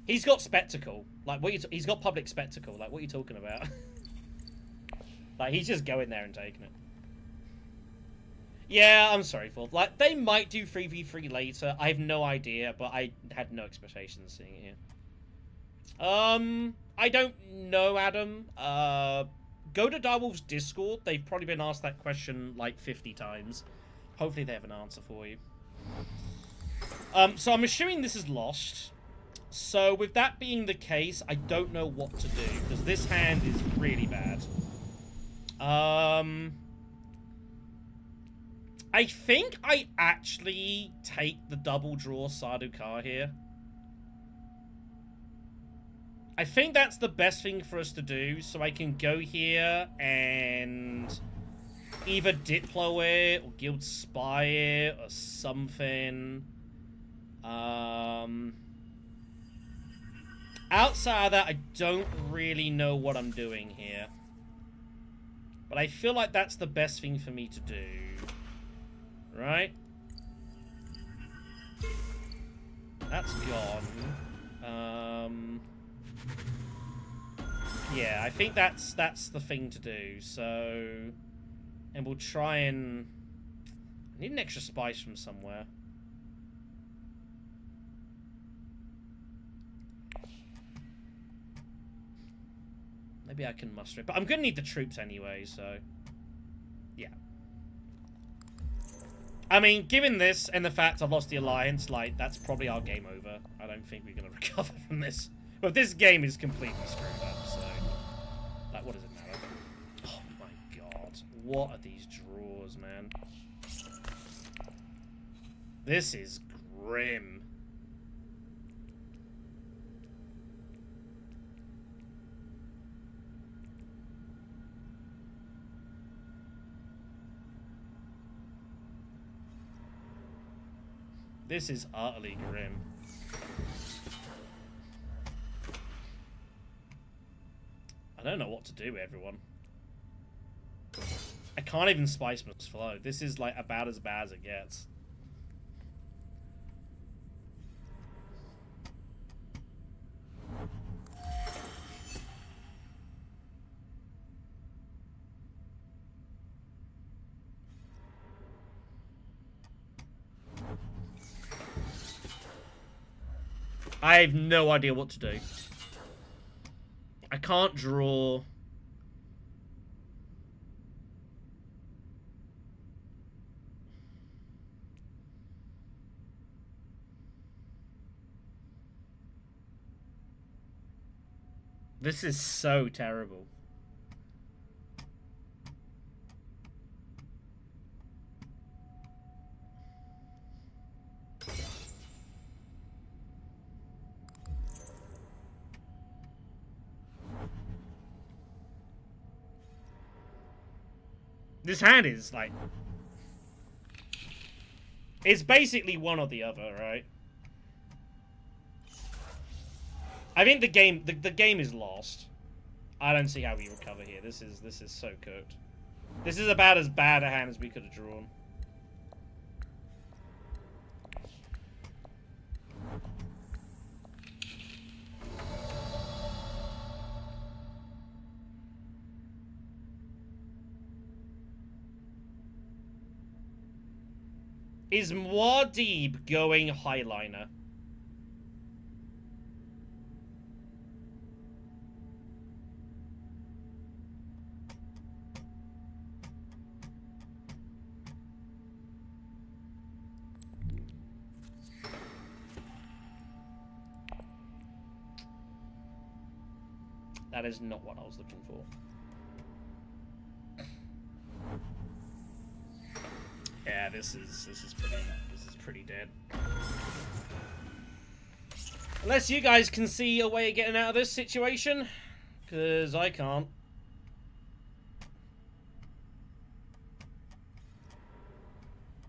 He's got Spectacle. Like, what he's got Public Spectacle. Like, what are you talking about? Like, he's just going there and taking it. Yeah, I'm sorry, Fulf. Like, they might do 3v3 later. I have no idea, but I had no expectations seeing it here. I don't know, Adam. Go to Direwolf's Discord. They've probably been asked that question, like, 50 times. Hopefully they have an answer for you. So I'm assuming this is lost. So with that being the case, I don't know what to do, because this hand is really bad. I think I actually take the double draw Sardaukar here. I think that's the best thing for us to do, so I can go here and either Diplo it or Guild Spy it or something. Outside of that, I don't really know what I'm doing here. But I feel like that's the best thing for me to do. Right? That's gone. Yeah, I think that's the thing to do. So, and we'll try and... I need an extra spice from somewhere. Maybe I can muster it. But I'm going to need the troops anyway, so... Yeah. I mean, given this and the fact I've lost the alliance, like, that's probably our game over. I don't think we're going to recover from this. But this game is completely screwed up, so... Like, what does it matter? Oh my god. What are these drawers, man? This is grim. This is utterly grim. I don't know what to do, everyone. I can't even spice must flow. This is like about as bad as it gets. I have no idea what to do. I can't draw. This is so terrible. This hand is like... It's basically one or the other, right? I think the game is lost. I don't see how we recover here. This is so cooked. This is about as bad a hand as we could have drawn. Is Muad'Dib going highliner? That is not what I was looking for. Yeah, this is pretty dead. Unless you guys can see a way of getting out of this situation, because I can't.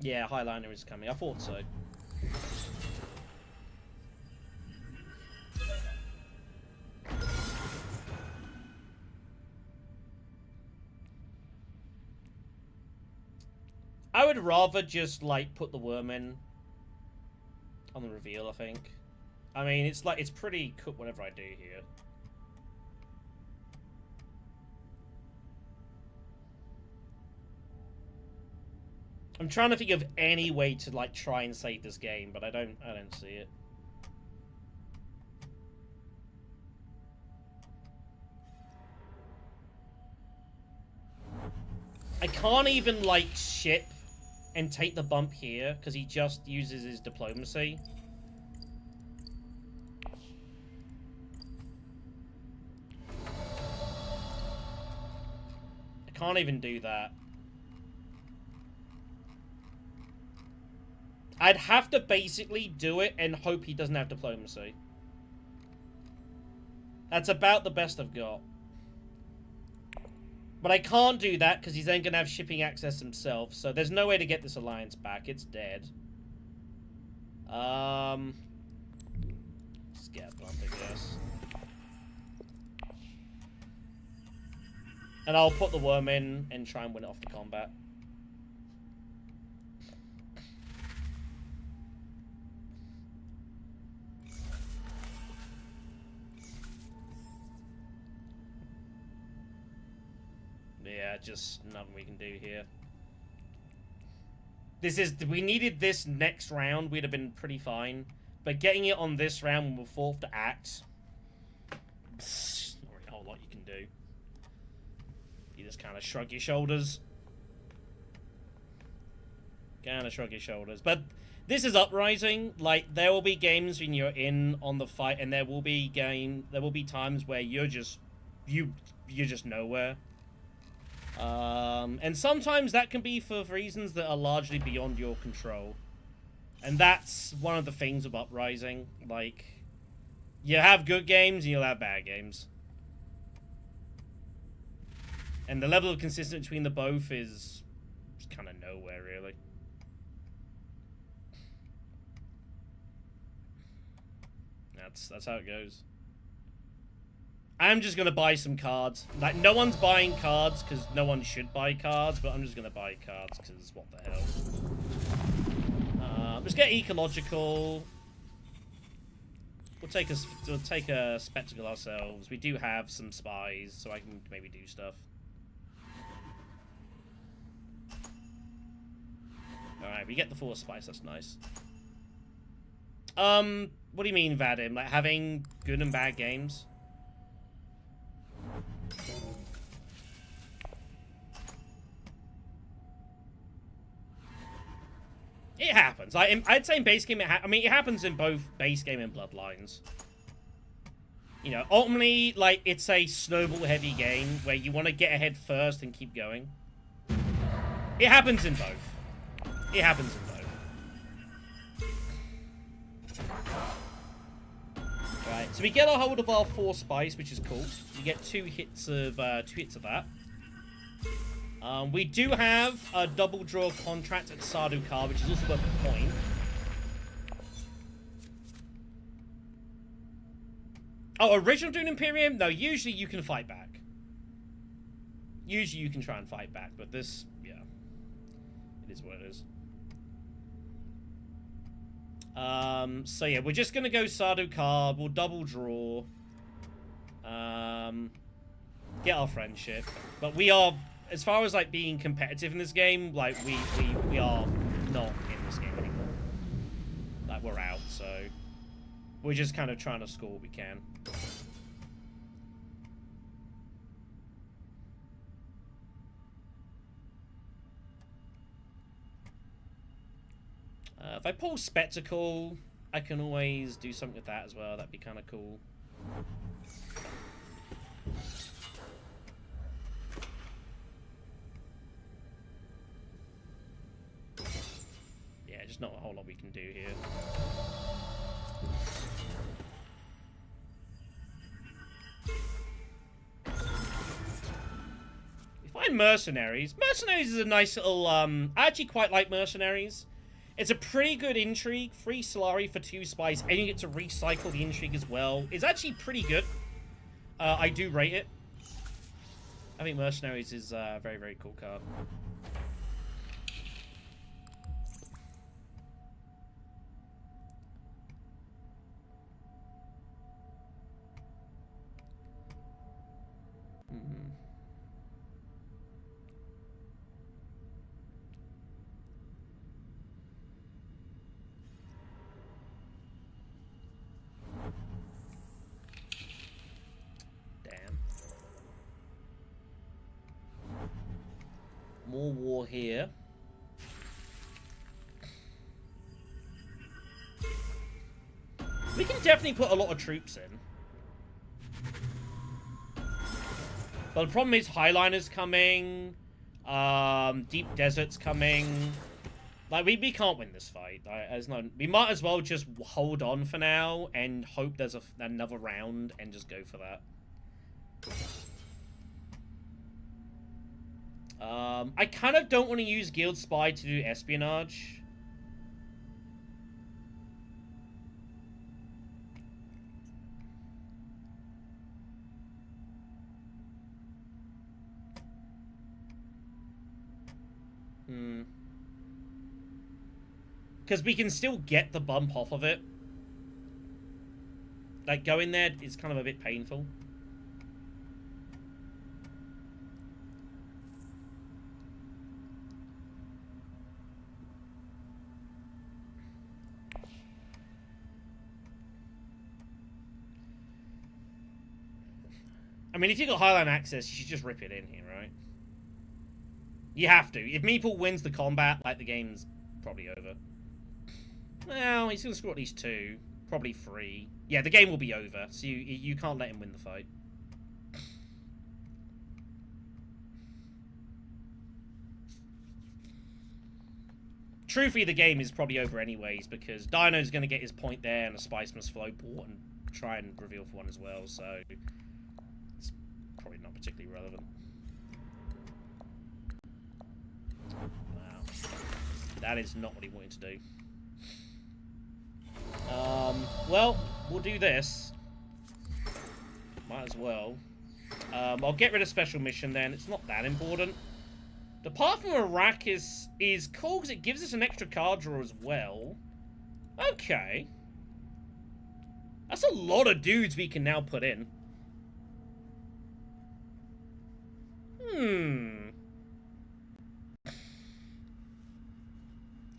Yeah, highliner is coming. I thought so. I would rather just, like, put the worm in on the reveal, I think. I mean, it's like, it's pretty cooked whatever I do here. I'm trying to think of any way to, like, try and save this game, but I don't see it. I can't even, like, ship and take the bump here, because he just uses his diplomacy. I can't even do that. I'd have to basically do it and hope he doesn't have diplomacy. That's about the best I've got. But I can't do that because he's then going to have shipping access himself. So there's no way to get this alliance back. It's dead. Just get a bump, I guess. And I'll put the worm in and try and win it off the combat. Yeah, just nothing we can do here. We needed this next round, we'd have been pretty fine. But getting it on this round when we're fourth to act, not really a whole lot you can do. You just kind of shrug your shoulders. But this is Uprising. Like, there will be games when you're in on the fight, and there will be times where you're just nowhere. And sometimes that can be for reasons that are largely beyond your control. And that's one of the things of Uprising. Like, you have good games and you'll have bad games. And the level of consistency between the both is kind of nowhere, really. That's how it goes. I'm just gonna buy some cards. Like, no one's buying cards because no one should buy cards, but I'm just gonna buy cards because what the hell. Let's get ecological. We'll take a spectacle ourselves. We do have some spies, so I can maybe do stuff. Alright, we get the 4 spice, that's nice. What do you mean, Vadim? Like, having good and bad games? It happens. I'd say in base game, I mean, it happens in both base game and Bloodlines. You know, ultimately, like, it's a snowball-heavy game where you want to get ahead first and keep going. It happens in both. It happens in both. Right, so we get a hold of our 4 spice, which is cool. We get 2 hits of that. We do have a double draw contract at Sardukar, which is also worth a point. Oh, original Dune Imperium? No, usually you can fight back. Usually you can try and fight back, but this, yeah. It is what it is. So yeah, we're just gonna go Sardukar, we'll double draw. Get our friendship. But we are, as far as like being competitive in this game, like we are not in this game anymore. Like, we're out, so we're just kind of trying to score what we can. If I pull Spectacle, I can always do something with that as well. That'd be kind of cool. Yeah, just not a whole lot we can do here. We find Mercenaries. Mercenaries is a nice little, I actually quite like Mercenaries. It's a pretty good intrigue. 3 Solari for 2 spice, and you get to recycle the intrigue as well. It's actually pretty good. I do rate it. I think Mercenaries is a very, very cool card. More war here. We can definitely put a lot of troops in. But the problem is Highliner's coming. Deep Desert's coming. Like, we can't win this fight. We might as well just hold on for now and hope there's another round and just go for that. I kind of don't want to use Guild Spy to do espionage. Because we can still get the bump off of it. Like, going there is kind of a bit painful. I mean, if you've got Highline access, you should just rip it in here, right? You have to. If Meeple wins the combat, like, the game's probably over. Well, he's going to score at least 2. Probably 3. Yeah, the game will be over, so you can't let him win the fight. Truthfully, the game is probably over anyways, because Dino's going to get his point there, and a Spice must flow port and try and reveal for one as well, so it's probably not particularly relevant. Wow. That is not what he wanted to do. Well, we'll do this. Might as well. I'll get rid of special mission then. It's not that important. The path from Arrakis is cool because it gives us an extra card draw as well. Okay. That's a lot of dudes we can now put in.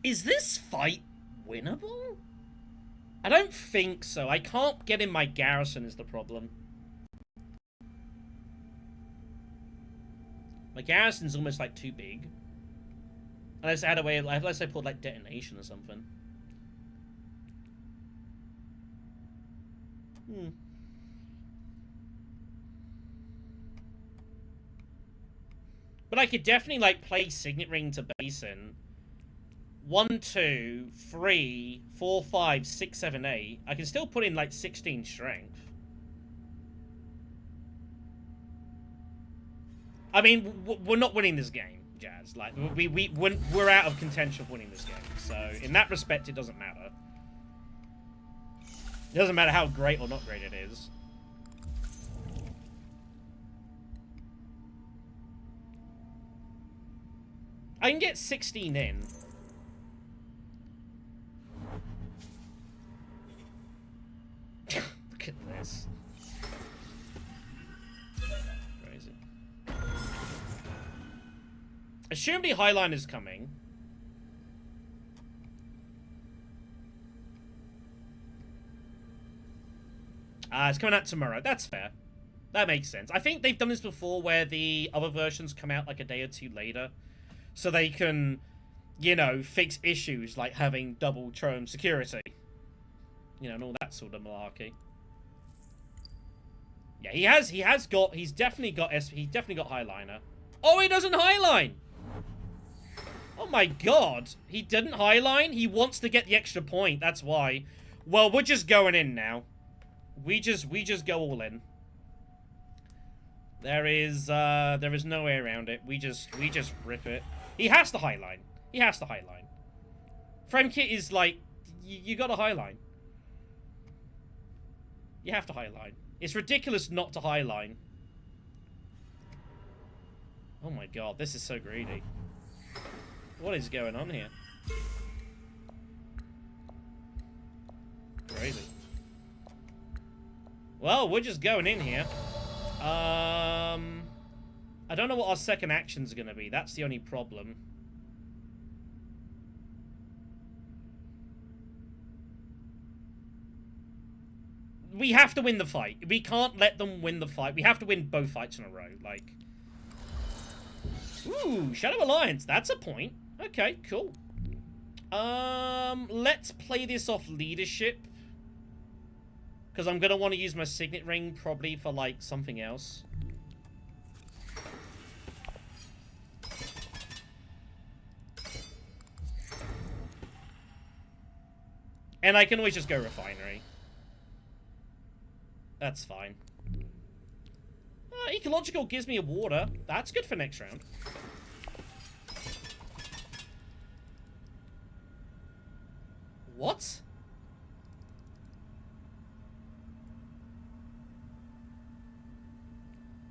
Is this fight winnable? I don't think so. I can't get in my garrison is the problem. My garrison's almost like too big. Unless I had a way, unless I put like detonation or something. But I could definitely like play Signet Ring to Basin. 1, 2, 3, 4, 5, 6, 7, 8. I can still put in like 16 strength. I mean, we're not winning this game, Jazz. Like, we're out of contention of winning this game. So, in that respect, it doesn't matter. It doesn't matter how great or not great it is. I can get 16 in. Look at this. Where is it? Assume the Highline is coming. It's coming out tomorrow. That's fair. That makes sense. I think they've done this before where the other versions come out like a day or 2 later. So they can, you know, fix issues like having double Trome security. You know, and all that sort of malarkey. Yeah, he's definitely got Highliner. Oh, he doesn't Highline! Oh my god. He didn't Highline? He wants to get the extra point, that's why. Well, we're just going in now. We just go all in. There is no way around it. We just rip it. He has to Highline. He has to Highline. Fremkit is like, you got to Highline. You have to Highline. It's ridiculous not to Highline. Oh my god, this is so greedy. What is going on here? Crazy. Well, we're just going in here. I don't know what our second action's gonna be. That's the only problem. We have to win the fight. We can't let them win the fight. We have to win both fights in a row. Like, ooh, Shadow Alliance. That's a point. Okay, cool. Let's play this off leadership. Because I'm going to want to use my Signet Ring probably for, like, something else. And I can always just go Refinery. That's fine. Ecological gives me a water. That's good for next round. What?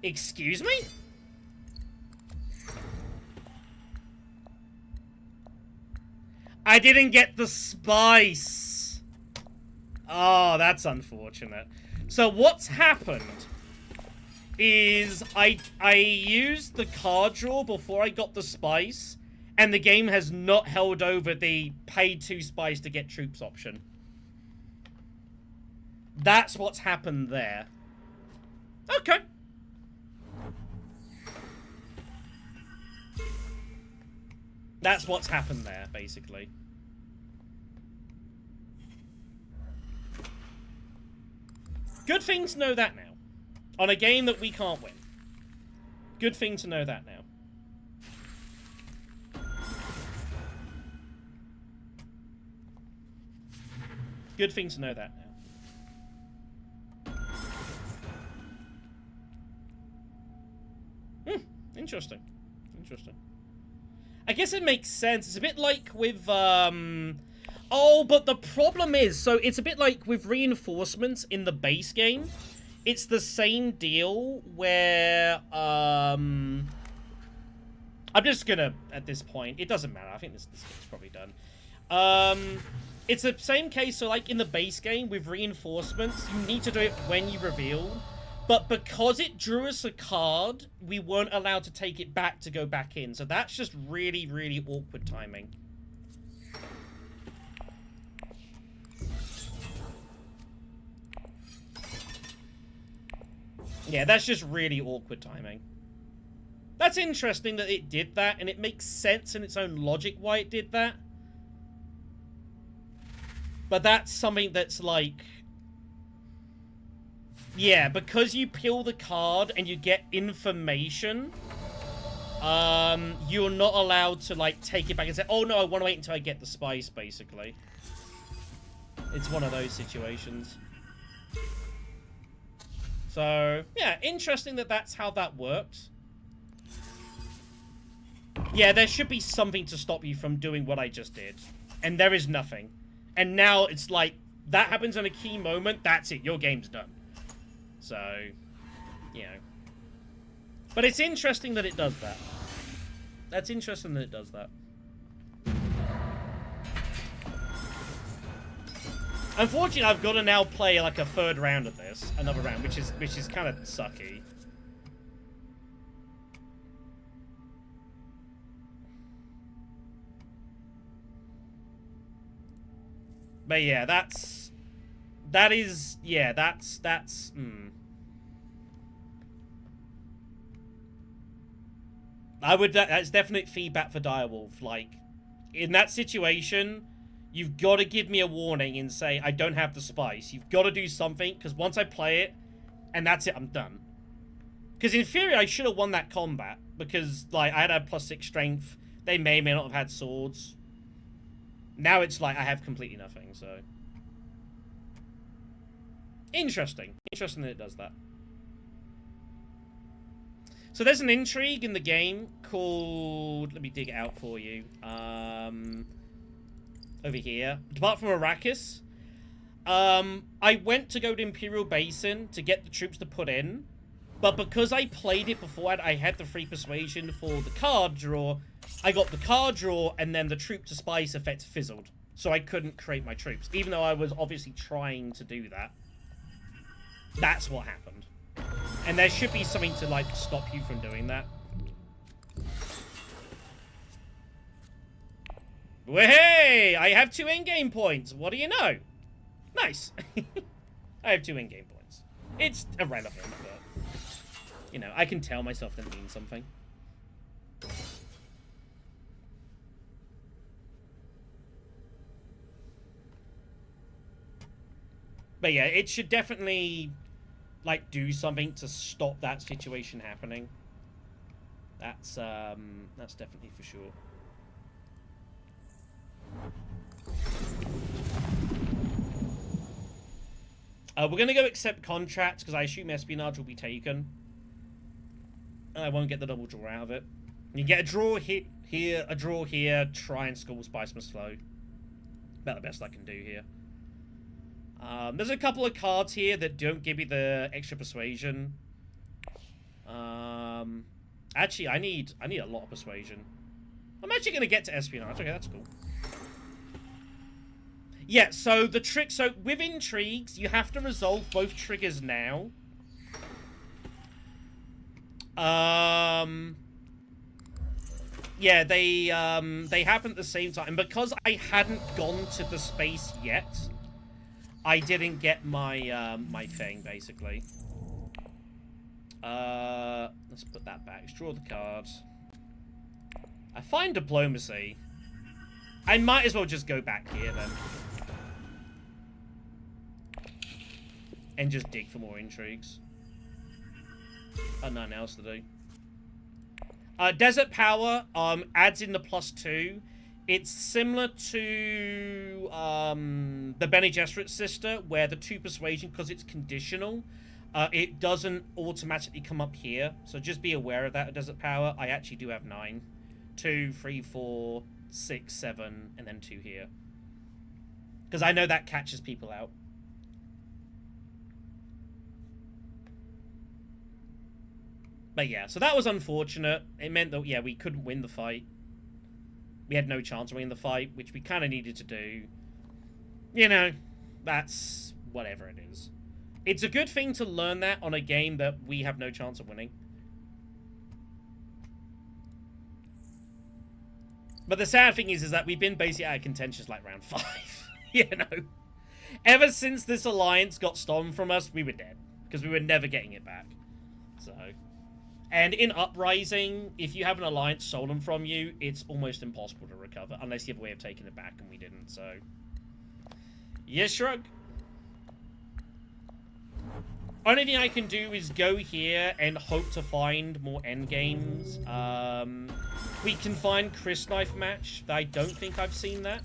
Excuse me? I didn't get the spice. Oh, that's unfortunate. So what's happened is I used the card draw before I got the spice, and the game has not held over the pay 2 spice to get troops option. That's what's happened there. Okay. That's what's happened there, basically. Good thing to know that now. On a game that we can't win. Good thing to know that now. Good thing to know that now. Interesting. Interesting. I guess it makes sense. It's a bit like with, Oh, but the problem is, so it's a bit like with reinforcements in the base game. It's the same deal where, I'm just gonna, at this point, it doesn't matter. I think this game's probably done. It's the same case, so like in the base game with reinforcements, you need to do it when you reveal. But because it drew us a card, we weren't allowed to take it back to go back in. So that's just really, really awkward timing. Yeah, that's just really awkward timing. That's interesting that it did that, and it makes sense in its own logic why it did that. But that's something that's like... Yeah, because you peel the card and you get information, you're not allowed to, like, take it back and say, oh, no, I want to wait until I get the spice, basically. It's one of those situations. So, yeah, interesting that that's how that works. Yeah, there should be something to stop you from doing what I just did. And there is nothing. And now it's like, that happens in a key moment, that's it, your game's done. So, you know. But it's interesting that it does that. That's interesting that it does that. Unfortunately, I've got to now play like a third round of this, another round, which is kind of sucky. But yeah, that's that's definite feedback for Direwolf. Like, in that situation, you've got to give me a warning and say, I don't have the spice. You've got to do something, because once I play it, and that's it, I'm done. Because in theory, I should have won that combat, because, like, I had a +6 strength. They may or may not have had swords. Now it's like, I have completely nothing, so... Interesting. Interesting that it does that. So there's an intrigue in the game called... Let me dig it out for you. Over here. Apart from Arrakis. I went to go to Imperial Basin to get the troops to put in. But because I played it before, I had the free persuasion for the card draw. I got the card draw, and then the troop to spice effect fizzled. So I couldn't create my troops. Even though I was obviously trying to do that. That's what happened. And there should be something to, like, stop you from doing that. Well, hey! I have 2 in-game points. What do you know? Nice. I have 2 in-game points. It's irrelevant, but... You know, I can tell myself that means something. But yeah, it should definitely, like, do something to stop that situation happening. That's definitely for sure. We're gonna go accept contracts, because I assume espionage will be taken. And I won't get the double draw out of it. You get a draw here, a draw here, try and score Spice Must Flow. About the best I can do here. There's a couple of cards here that don't give me the extra persuasion. Actually, I need a lot of persuasion. I'm actually going to get to espionage. Okay, that's cool. Yeah, so the trick... So, with intrigues, you have to resolve both triggers now. Yeah, they happen at the same time. And because I hadn't gone to the space yet... I didn't get my, my thing, basically. Let's put that back. Let's draw the cards. I find diplomacy. I might as well just go back here then. And just dig for more intrigues. Nothing else to do. Desert Power adds in the +2. It's similar to the Bene Gesserit sister, where the 2 persuasion, because it's conditional, it doesn't automatically come up here. So just be aware of that at Desert Power. I actually do have 9. 2, 3, 4, 6, 7, and then 2 here. Because I know that catches people out. But yeah, so that was unfortunate. It meant that, yeah, we couldn't win the fight. We had no chance of winning the fight, which we kind of needed to do. You know, that's whatever it is. It's a good thing to learn that on a game that we have no chance of winning. But the sad thing is that we've been basically out of contention like round 5. You know? Ever since this alliance got stolen from us, we were dead. Because we were never getting it back. So... And in Uprising, if you have an alliance stolen from you, it's almost impossible to recover, unless you have a way of taking it back, and we didn't, so... Yeah, shrug. Only thing I can do is go here and hope to find more endgames. We can find Chris Knife Match. I don't think I've seen that.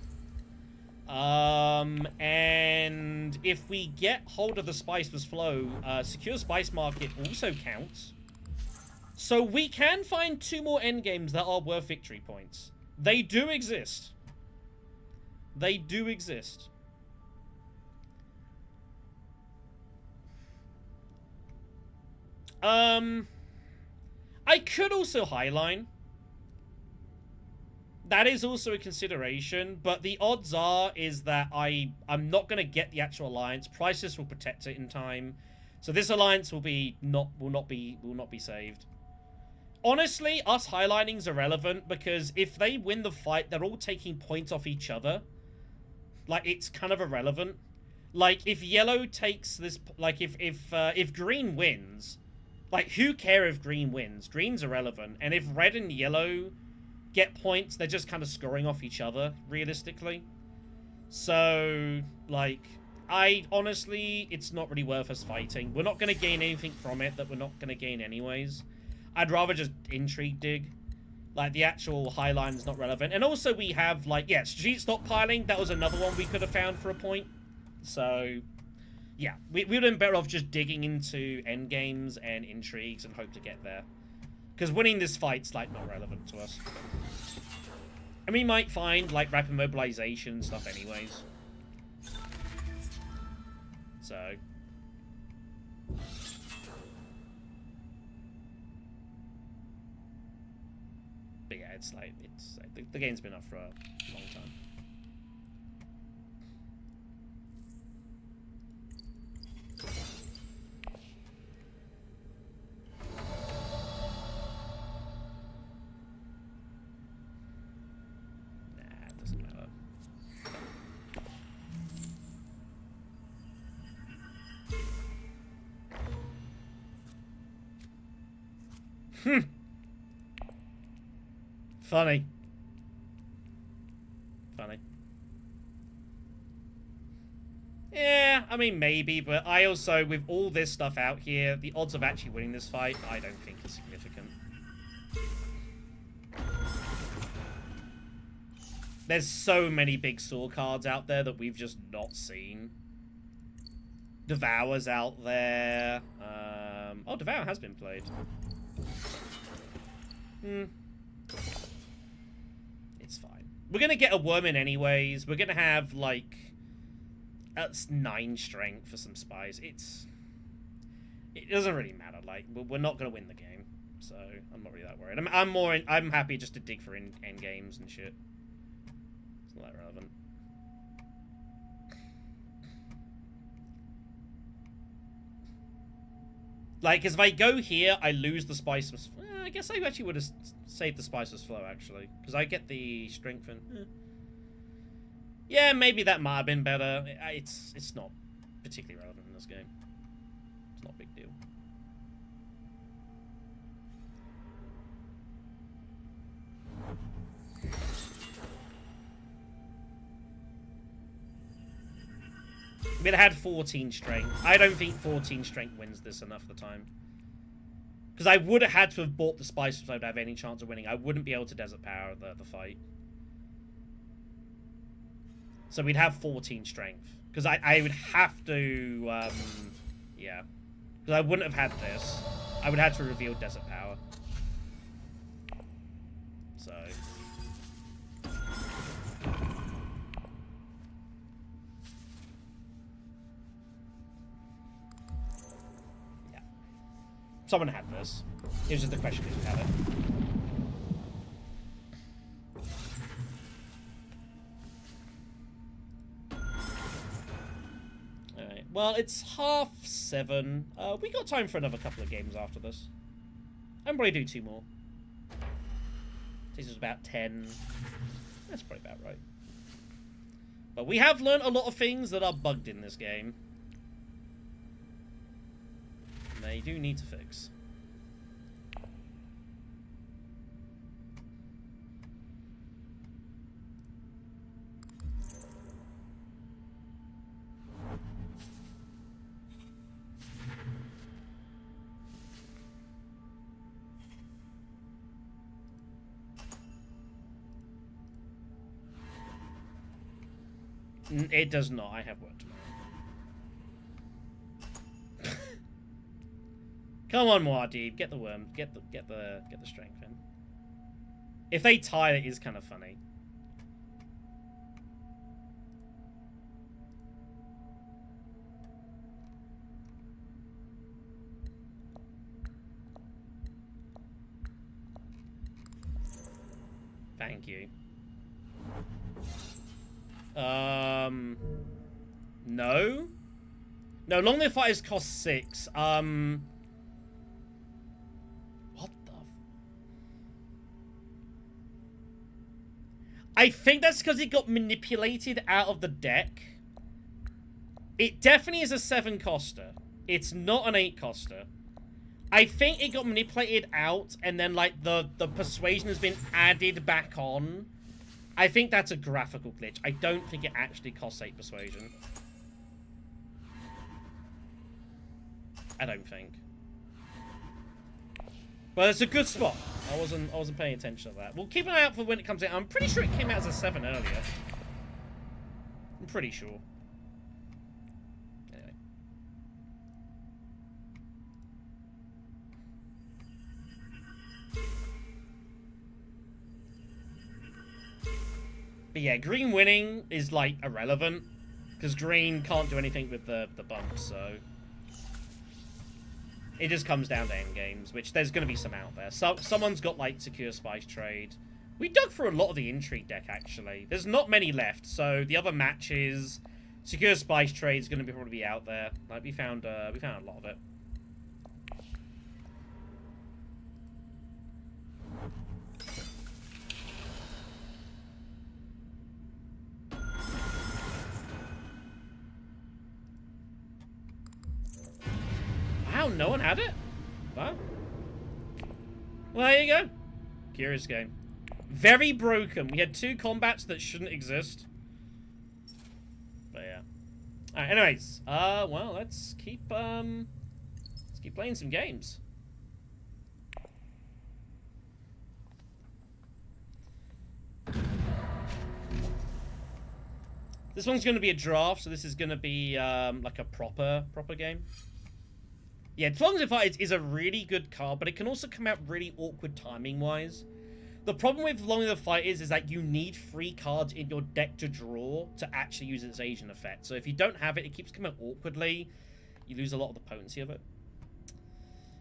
And if we get hold of the Spiceless Flow, Secure Spice Market also counts. So we can find 2 more endgames that are worth victory points. They do exist. They do exist. I could also highline. That is also a consideration, but the odds are is that I'm not going to get the actual alliance. Priceless will protect it in time. So this alliance will not be saved. Honestly, us highlighting's irrelevant, because if they win the fight, they're all taking points off each other. Like, it's kind of irrelevant. Like, if yellow takes this... Like, if green wins... Like, who cares if green wins? Green's irrelevant. And if red and yellow get points, they're just kind of scoring off each other, realistically. So, like... honestly, it's not really worth us fighting. We're not going to gain anything from it that we're not going to gain anyways. I'd rather just intrigue dig. Like, the actual highline is not relevant. And also we have, like, yeah, street stockpiling. That was another one we could have found for a point. So, yeah. We would have been better off just digging into endgames and intrigues and hope to get there. Because winning this fight's, like, not relevant to us. And we might find, like, rapid mobilization and stuff anyways. So... But yeah, it's like, the game's been up for a long time. Nah, it doesn't matter. Funny. Funny. Yeah, I mean, maybe, but I also, with all this stuff out here, the odds of actually winning this fight, I don't think is significant. There's so many big sword cards out there that we've just not seen. Devour's out there. Oh, Devour has been played. It's fine. We're gonna get a Worm anyways. We're gonna have, like... That's 9 strength for some spies. It doesn't really matter. Like, we're not gonna win the game. So, I'm not really that worried. I'm happy just to dig for end games and shit. It's not that relevant. Like, because if I go here, I lose the Spiceless... I guess I actually would have saved the Spiceless Flow, actually. Because I get the strength and... Yeah, maybe that might have been better. It's not particularly relevant in this game. It's not a big deal. It had 14 strength. I don't think 14 strength wins this enough of the time. Because I would have had to have bought the spice if I would have any chance of winning. I wouldn't be able to desert power the fight. So we'd have 14 strength. Because I would have to, yeah. Because I wouldn't have had this. I would have to reveal desert power. So. Yeah. Someone had this. It was just the question who had it. Well, it's 7:30. We got time for another couple of games after this. And probably do 2 more. This is about 10. That's probably about right. But we have learned a lot of things that are bugged in this game. And they do need to fix. It does not. I have work tomorrow. Come on, Muad'Dib. Get the worm. Get the strength in. If they tie, it is kind of funny. Thank you. No. No, Long Live Fighters cost 6. What the... I think that's because it got manipulated out of the deck. It definitely is a 7 coster. It's not an 8 coster. I think it got manipulated out and then, like, the persuasion has been added back on. I think that's a graphical glitch. I don't think it actually costs 8 persuasion. I don't think. Well, it's a good spot. I wasn't paying attention to that. We'll keep an eye out for when it comes out. I'm pretty sure it came out as a 7 earlier. I'm pretty sure. Anyway. But yeah, green winning is, like, irrelevant. Because green can't do anything with the bump, so... It just comes down to end games, which there's going to be some out there. So, someone's got, like, Secure Spice Trade. We dug through a lot of the Intrigue deck, actually. There's not many left, so the other matches... Secure Spice Trade is going to probably be out there. Like, we found a lot of it. Wow, no one had it? Wow. Well, there you go. Curious game. Very broken. We had 2 combats that shouldn't exist. But yeah. Alright, anyways. Well, let's keep playing some games. This one's going to be a draft, so this is going to be like a proper game. Yeah, Long Live Fighters is a really good card, but it can also come out really awkward timing-wise. The problem with Long Live Fighters is that you need 3 cards in your deck to draw to actually use its Asian effect. So if you don't have it, it keeps coming out awkwardly. You lose a lot of the potency of it.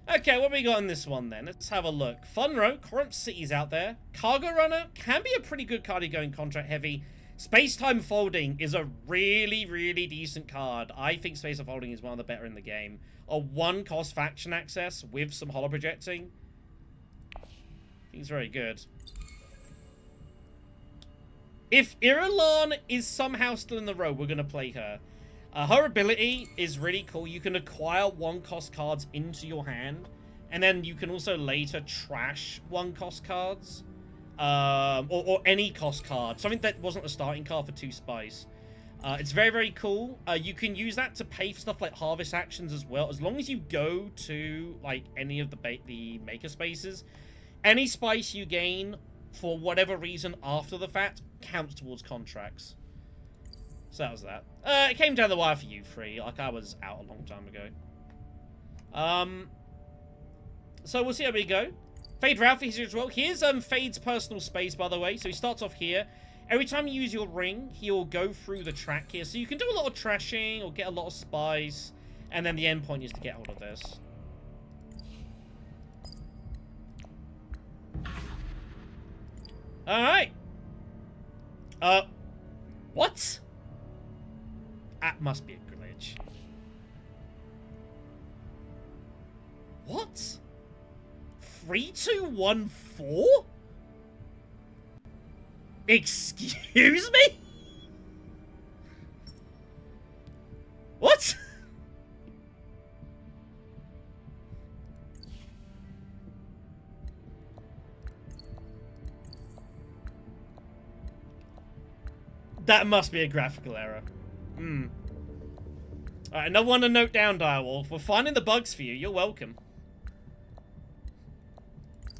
Okay, what have we got in this one then? Let's have a look. Funro, Corrupt City's out there. Cargo Runner can be a pretty good card if you're going contract heavy. Space-Time Folding is a really, really decent card. I think Space-Time Folding is one of the better in the game. A 1-cost faction access with some holo projecting. I think it's very good. If Irulan is somehow still in the row, we're going to play her. Her ability is really cool. You can acquire 1-cost cards into your hand. And then you can also later trash 1-cost cards. or any cost card. Something that wasn't a starting card for 2 spice. It's very, very cool. You can use that to pay for stuff like harvest actions as well. As long as you go to, like, any of the maker spaces, any spice you gain, for whatever reason after the fact, counts towards contracts. So that was that. It came down the wire for you 3. Like, I was out a long time ago. So we'll see how we go. Fade Ralphie's here as well. Here's Fade's personal space, by the way. So he starts off here. Every time you use your ring, he'll go through the track here. So you can do a lot of trashing or get a lot of spice. And then the end point is to get hold of this. Alright. What? That must be a glitch. What? 3, 2, 1, 4? Excuse me? What? That must be a graphical error. Alright, another one to note down, Direwolf. We're finding the bugs for you. You're welcome.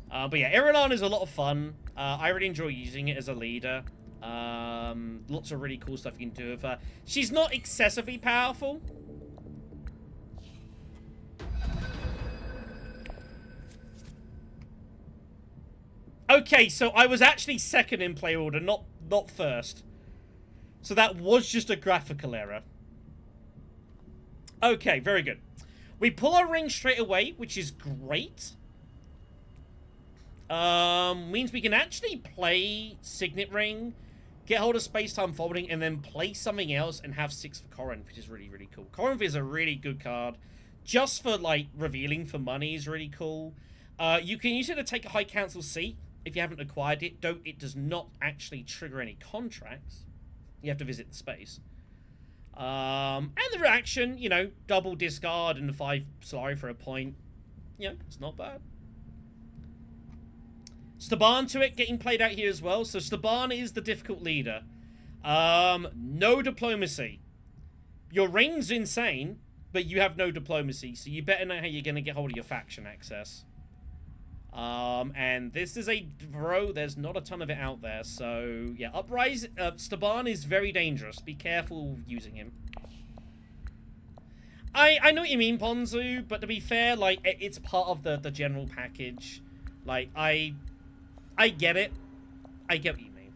But yeah, Irulan is a lot of fun. I really enjoy using it as a leader. Lots of really cool stuff you can do with her. She's not excessively powerful. Okay, so I was actually second in play order, not first. So that was just a graphical error. Okay, very good. We pull our ring straight away, which is great. Means we can actually play Signet Ring, get hold of Space-Time Folding, and then play something else and have 6 for Corinth, which is really, really cool. Corinth is a really good card. Just for, like, revealing for money is really cool. You can use it to take a High Council seat if you haven't acquired it, though it does not actually trigger any contracts. You have to visit the space. And the reaction, you know, double discard and the 5 Solari for a point. You know, it's not bad. Shaddam to it, getting played out here as well. So Shaddam is the difficult leader. No diplomacy. Your ring's insane, but you have no diplomacy, so you better know how you're going to get hold of your faction access. And this is a bro, there's not a ton of it out there, so yeah, Uprising, Shaddam is very dangerous. Be careful using him. I know what you mean, Ponzu, but to be fair, like, it's part of the general package. Like, I get it. I get what you mean.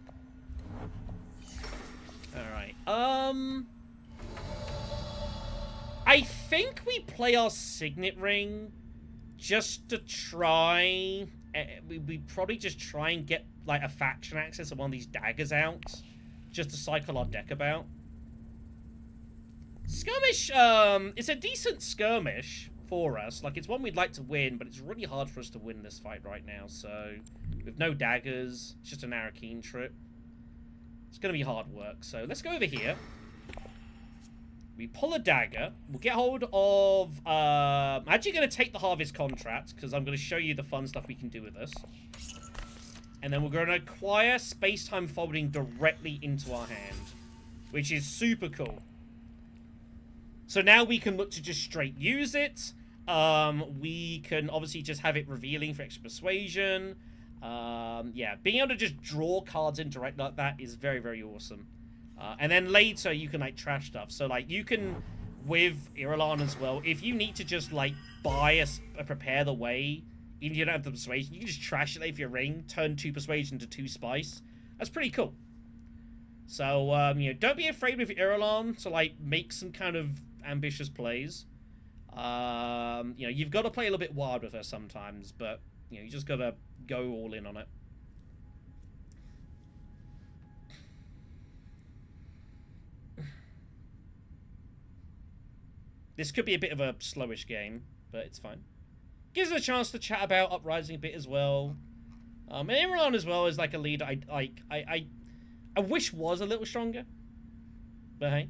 Alright, I think we play our Signet Ring just to try... we probably just try and get, like, a faction access of one of these daggers out. Just to cycle our deck about. Skirmish, it's a decent skirmish for us. Like, it's one we'd like to win, but it's really hard for us to win this fight right now, so... With no daggers, it's just an Arakeen trip. It's going to be hard work, so let's go over here. We pull a dagger. We'll get hold of... I'm actually going to take the Harvest Contract, because I'm going to show you the fun stuff we can do with this. And then we're going to acquire Space-Time Folding directly into our hand, which is super cool. So now we can look to just straight use it. We can obviously just have it revealing for extra persuasion. Yeah, being able to just draw cards in direct like that is very, very awesome. And then later you can, like, trash stuff. So, like, you can, with Irulan as well, if you need to just, like, buy a Prepare the Way, even if you don't have the Persuasion, you can just trash it for your ring, turn 2 Persuasion to 2 Spice. That's pretty cool. So, you know, don't be afraid with Irulan to, like, make some kind of ambitious plays. You know, you've got to play a little bit wild with her sometimes, but, you know, you just got to go all in on it. This could be a bit of a slowish game, but it's fine. Gives us a chance to chat about Uprising a bit as well. And Irulan as well is like a leader I wish was a little stronger. But hey.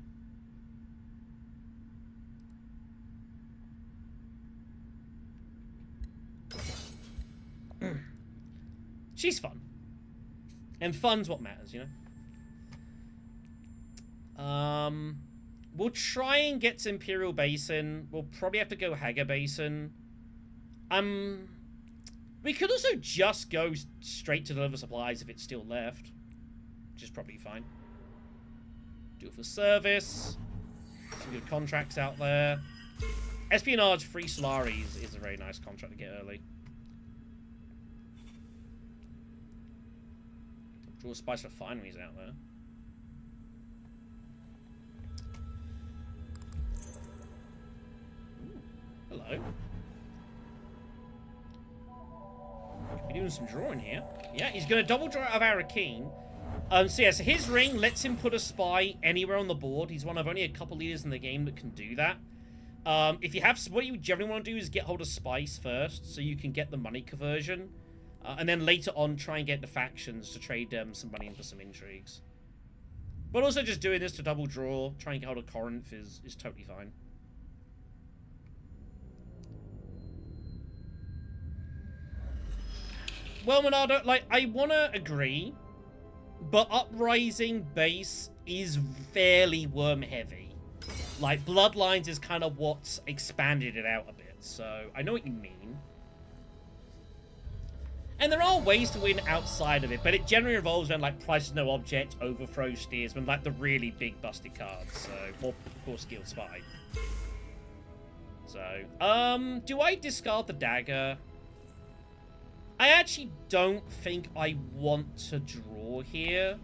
She's fun. And fun's what matters, you know? We'll try and get to Imperial Basin. We'll probably have to go Haga Basin. We could also just go straight to deliver supplies if it's still left. Which is probably fine. Do it for service. Some good contracts out there. Espionage free Solaris is a very nice contract to get early. Draw spice refineries out there. Ooh, hello. Could be doing some drawing here. Yeah, he's going to double draw out of Arakeen. So yeah, so his ring lets him put a spy anywhere on the board. He's one of only a couple leaders in the game that can do that. If you have, what you generally want to do is get hold of spice first, so you can get the money conversion, and then later on try and get the factions to trade some money into some intrigues. But also just doing this to double draw, try and get hold of Corinth is totally fine. Well, Monado, like, I want to agree, but Uprising base is fairly worm-heavy. Like, Bloodlines is kind of what's expanded it out a bit, so I know what you mean. And there are ways to win outside of it, but it generally revolves around, like, Price is No Object, Overthrow, Steersman, like the really big busted cards, so, or, of course, Guild Spy. So, do I discard the dagger? I actually don't think I want to draw here.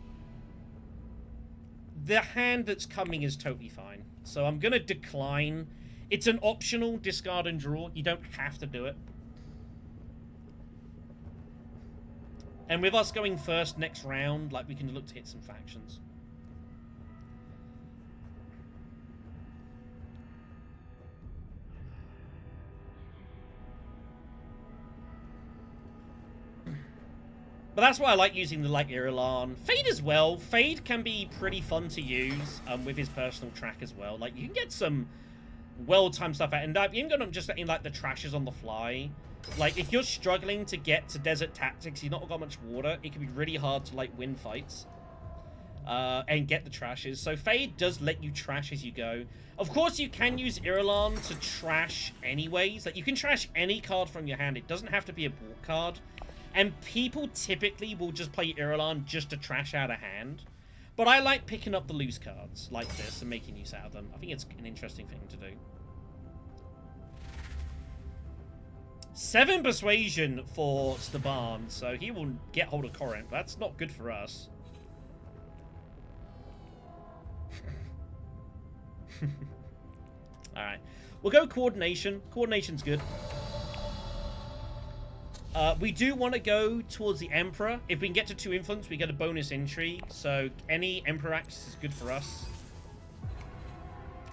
The hand that's coming is totally fine. So I'm going to decline. It's an optional discard and draw. You don't have to do it. And with us going first next round, like, we can look to hit some factions. But that's why I like using the, like, Irulan. Fade as well. Fade can be pretty fun to use with his personal track as well. Like, you can get some well-timed stuff out. And even going just letting, like, the trashes on the fly. Like, if you're struggling to get to Desert Tactics, you've not got much water, it can be really hard to, like, win fights. And get the trashes. So Fade does let you trash as you go. Of course, you can use Irulan to trash anyways. Like, you can trash any card from your hand. It doesn't have to be a bought card. And people typically will just play Irulan just to trash out a hand. But I like picking up the loose cards like this and making use out of them. I think it's an interesting thing to do. 7 persuasion for Staban, so he will get hold of Corinth. That's not good for us. Alright. We'll go coordination. Coordination's good. We do want to go towards the Emperor. If we can get to 2 influence, we get a bonus intrigue. So any Emperor access is good for us.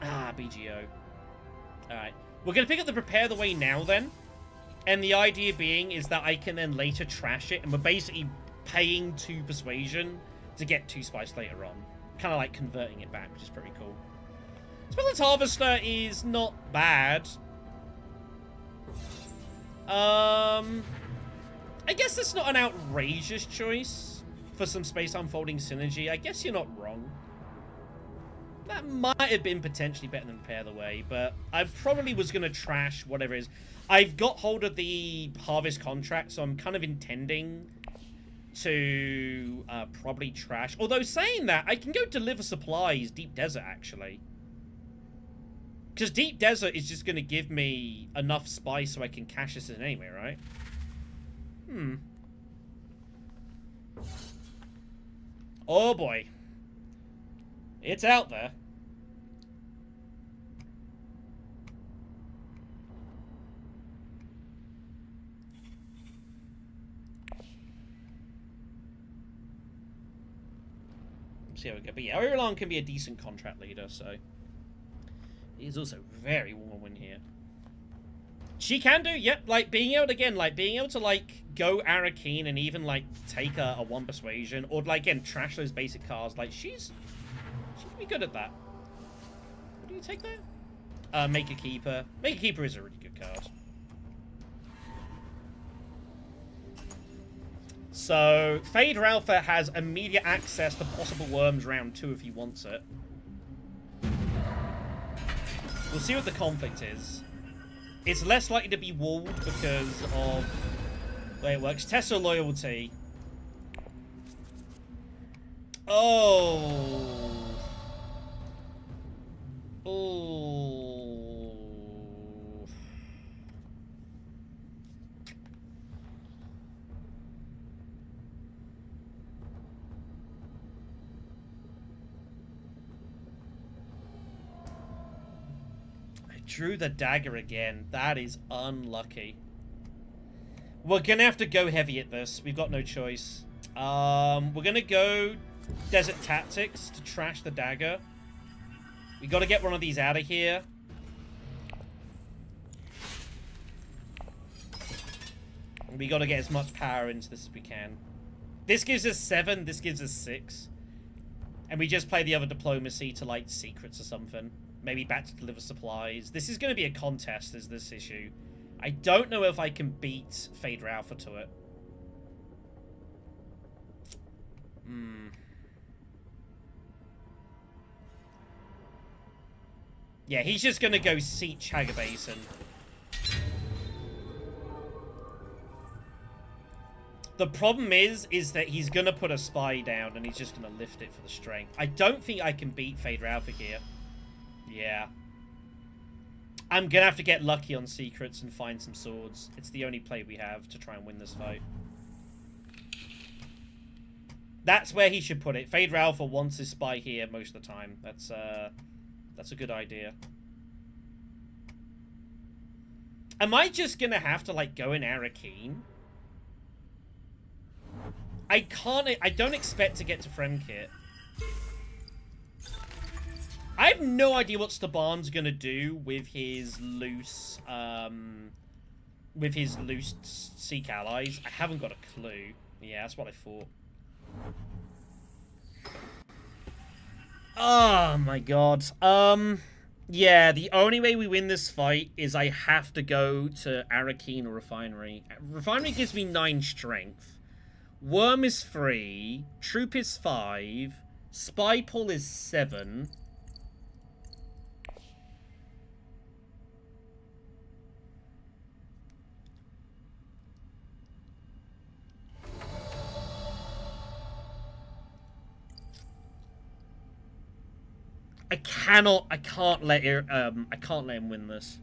Ah, BGO. Alright. We're going to pick up the Prepare the Way now then. And the idea being is that I can then later trash it. And we're basically paying 2 persuasion to get 2 spice later on. Kind of like converting it back, which is pretty cool. Spell's Harvester is not bad. I guess that's not an outrageous choice for some Space Unfolding synergy. I guess you're not wrong. That might have been potentially better than Prepare the Way, but I probably was going to trash whatever it is. I've got hold of the Harvest contract, so I'm kind of intending to probably trash. Although saying that, I can go deliver supplies Deep Desert, actually. Because Deep Desert is just going to give me enough spice so I can cash this in anyway, right? Oh boy. It's out there. See how we go. But yeah, Irulan can be a decent contract leader, so he's also very warm in here. She can do, yep, like, being able to, again, like, being able to, like, go Arakeen and even, like, take a 1 persuasion, or, like, again, trash those basic cards, like, she can be good at that. What do you take there? Make a Keeper. Make a Keeper is a really good card. So, Fade Ralpha has immediate access to possible worms round 2 if he wants it. We'll see what the conflict is. It's less likely to be walled because of the way it works. Test your loyalty. Oh. Oh. I drew the dagger again. That is unlucky. We're gonna have to go heavy at this. We've got no choice. We're gonna go Desert Tactics to trash the dagger. We gotta get one of these out of here. We gotta get as much power into this as we can. This gives us 7, this gives us 6. And we just play the other diplomacy to, like, secrets or something. Maybe back to deliver supplies. This is gonna be a contest, is this issue. I don't know if I can beat Fade Ralpha to it. Yeah, he's just gonna go siege Haga Basin. The problem is that he's gonna put a spy down and he's just gonna lift it for the strength. I don't think I can beat Fade Ralpha here. Yeah. I'm gonna have to get lucky on secrets and find some swords. It's the only play we have to try and win this fight. That's where he should put it. Fade Ralpha wants his spy here most of the time. That's a good idea. Am I just gonna have to, like, go in Arakeen? I don't expect to get to Fremkit. I have no idea what Staban's gonna do with his loose, Sikh allies. I haven't got a clue. Yeah, that's what I thought. Oh my god. Yeah, the only way we win this fight is I have to go to Arakeen or Refinery. Refinery gives me 9 strength. Worm is 3. Troop is 5. Spy pull is 7. I can't let him win this.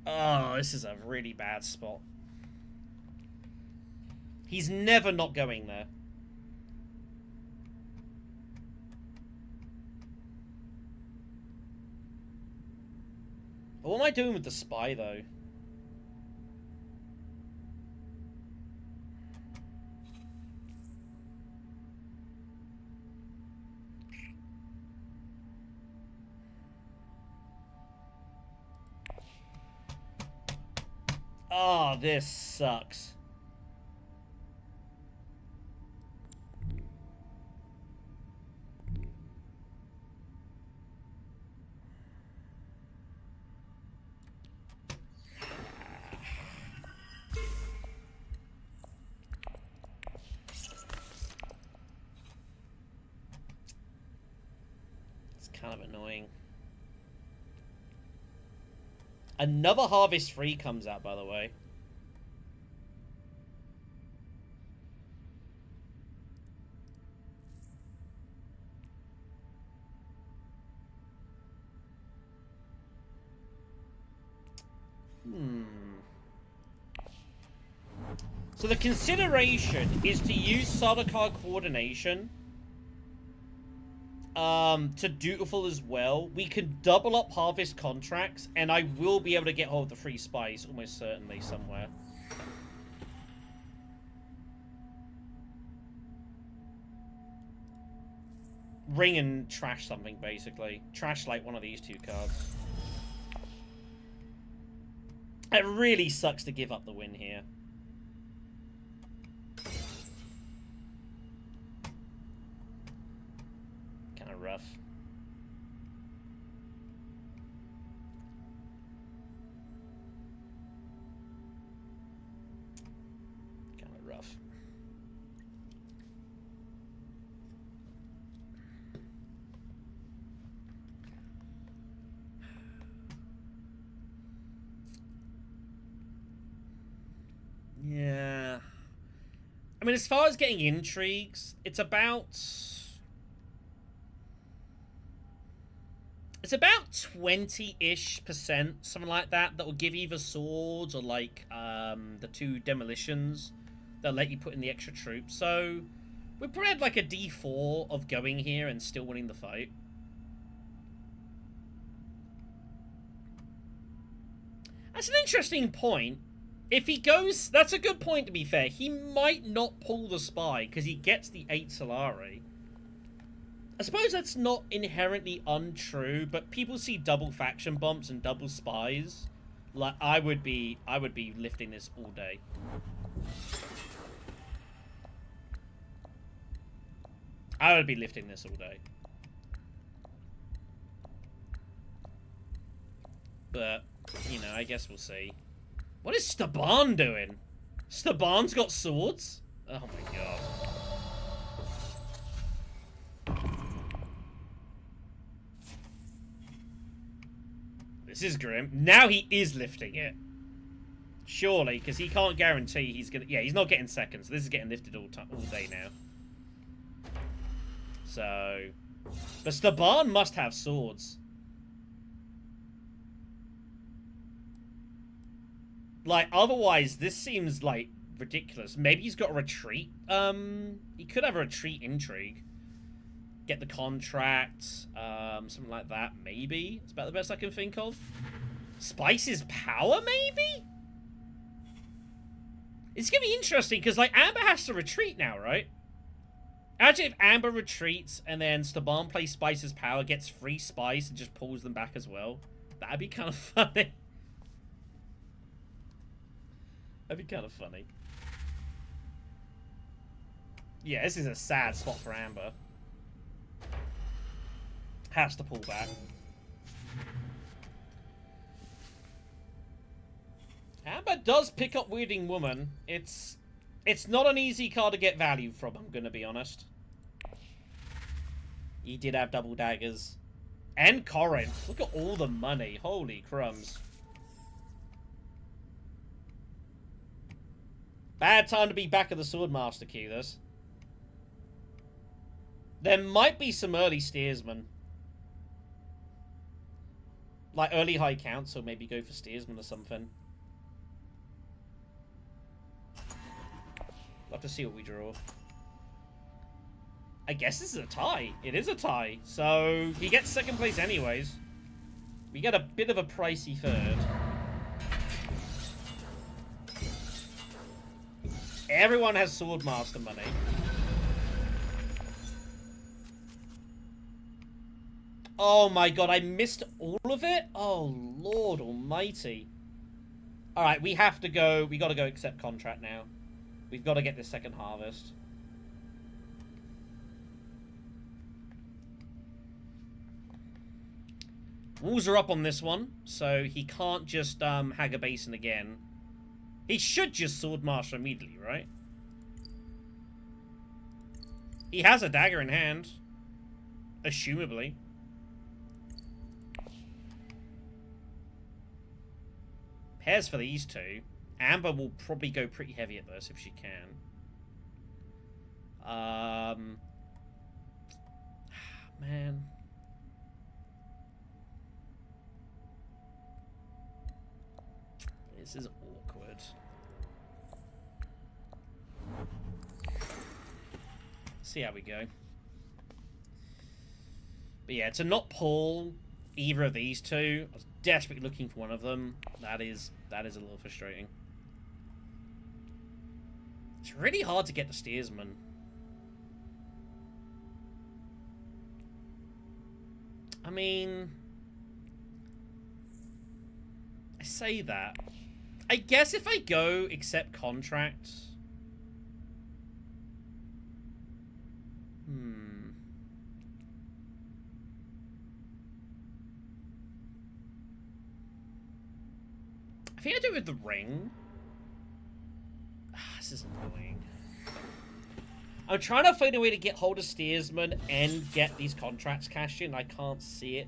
Oh, this is a really bad spot. He's never not going there. What am I doing with the spy, though? Oh, this sucks. It's kind of annoying. Another Harvest 3 comes out, by the way. So the consideration is to use Sardaukar Coordination to Dutiful as well. We can double up Harvest contracts, and I will be able to get hold of the free spice almost certainly somewhere. Ring and trash something, basically. Trash, like, one of these 2 cards. It really sucks to give up the win here. Kind of rough. I mean, as far as getting intrigues, it's about 20-ish%, something like that, that will give either swords or like the 2 demolitions that let you put in the extra troops. So we probably had like a D4 of going here and still winning the fight. That's an interesting point. If he goes... That's a good point, to be fair. He might not pull the spy, because he gets the 8 Solari. I suppose that's not inherently untrue, but people see double faction bumps and double spies. Like, I would be lifting this all day. I would be lifting this all day. But, you know, I guess we'll see. What is Shaddam doing? Shaddam's got swords? Oh my god. This is grim. Now he is lifting it. Surely, because he can't guarantee he's gonna... Yeah, he's not getting seconds. So this is getting lifted all day now. So... But Shaddam must have swords. Like, otherwise, this seems, like, ridiculous. Maybe he's got a retreat. He could have a retreat intrigue. Get the contract. Something like that, maybe. It's about the best I can think of. Spice's power, maybe? It's gonna be interesting, because, like, Amber has to retreat now, right? Actually, if Amber retreats, and then Shaddam plays Spice's power, gets free Spice, and just pulls them back as well, that'd be kind of funny. That'd be kind of funny. Yeah, this is a sad spot for Amber. Has to pull back. Amber does pick up Weirding Woman. It's not an easy card to get value from, I'm gonna be honest. He did have double daggers. And Corinth. Look at all the money. Holy crumbs. Bad time to be back at the Swordmaster queue, this. There might be some early steersmen. Like early High Council, maybe go for steersman or something. Love to see what we draw. I guess this is a tie. It is a tie. So, he gets second place anyways. We get a bit of a pricey third. Everyone has Swordmaster money. Oh my god, I missed all of it? Oh, Lord almighty. Alright, we have to go. We gotta go accept contract now. We've got to get this second harvest. Walls are up on this one, so he can't just hag a basin again. He should just Swordmaster immediately, right? He has a dagger in hand. Assumably. Pairs for these two. Amber will probably go pretty heavy at this if she can. Man. This is awkward. See how we go. But yeah, to not pull either of these two, I was desperately looking for one of them. That is a little frustrating. It's really hard to get the steersman. I mean, I say that. I guess if I go accept contract. I think I do it with the ring. This is annoying. I'm trying to find a way to get hold of steersman and get these contracts cashed in. I can't see it.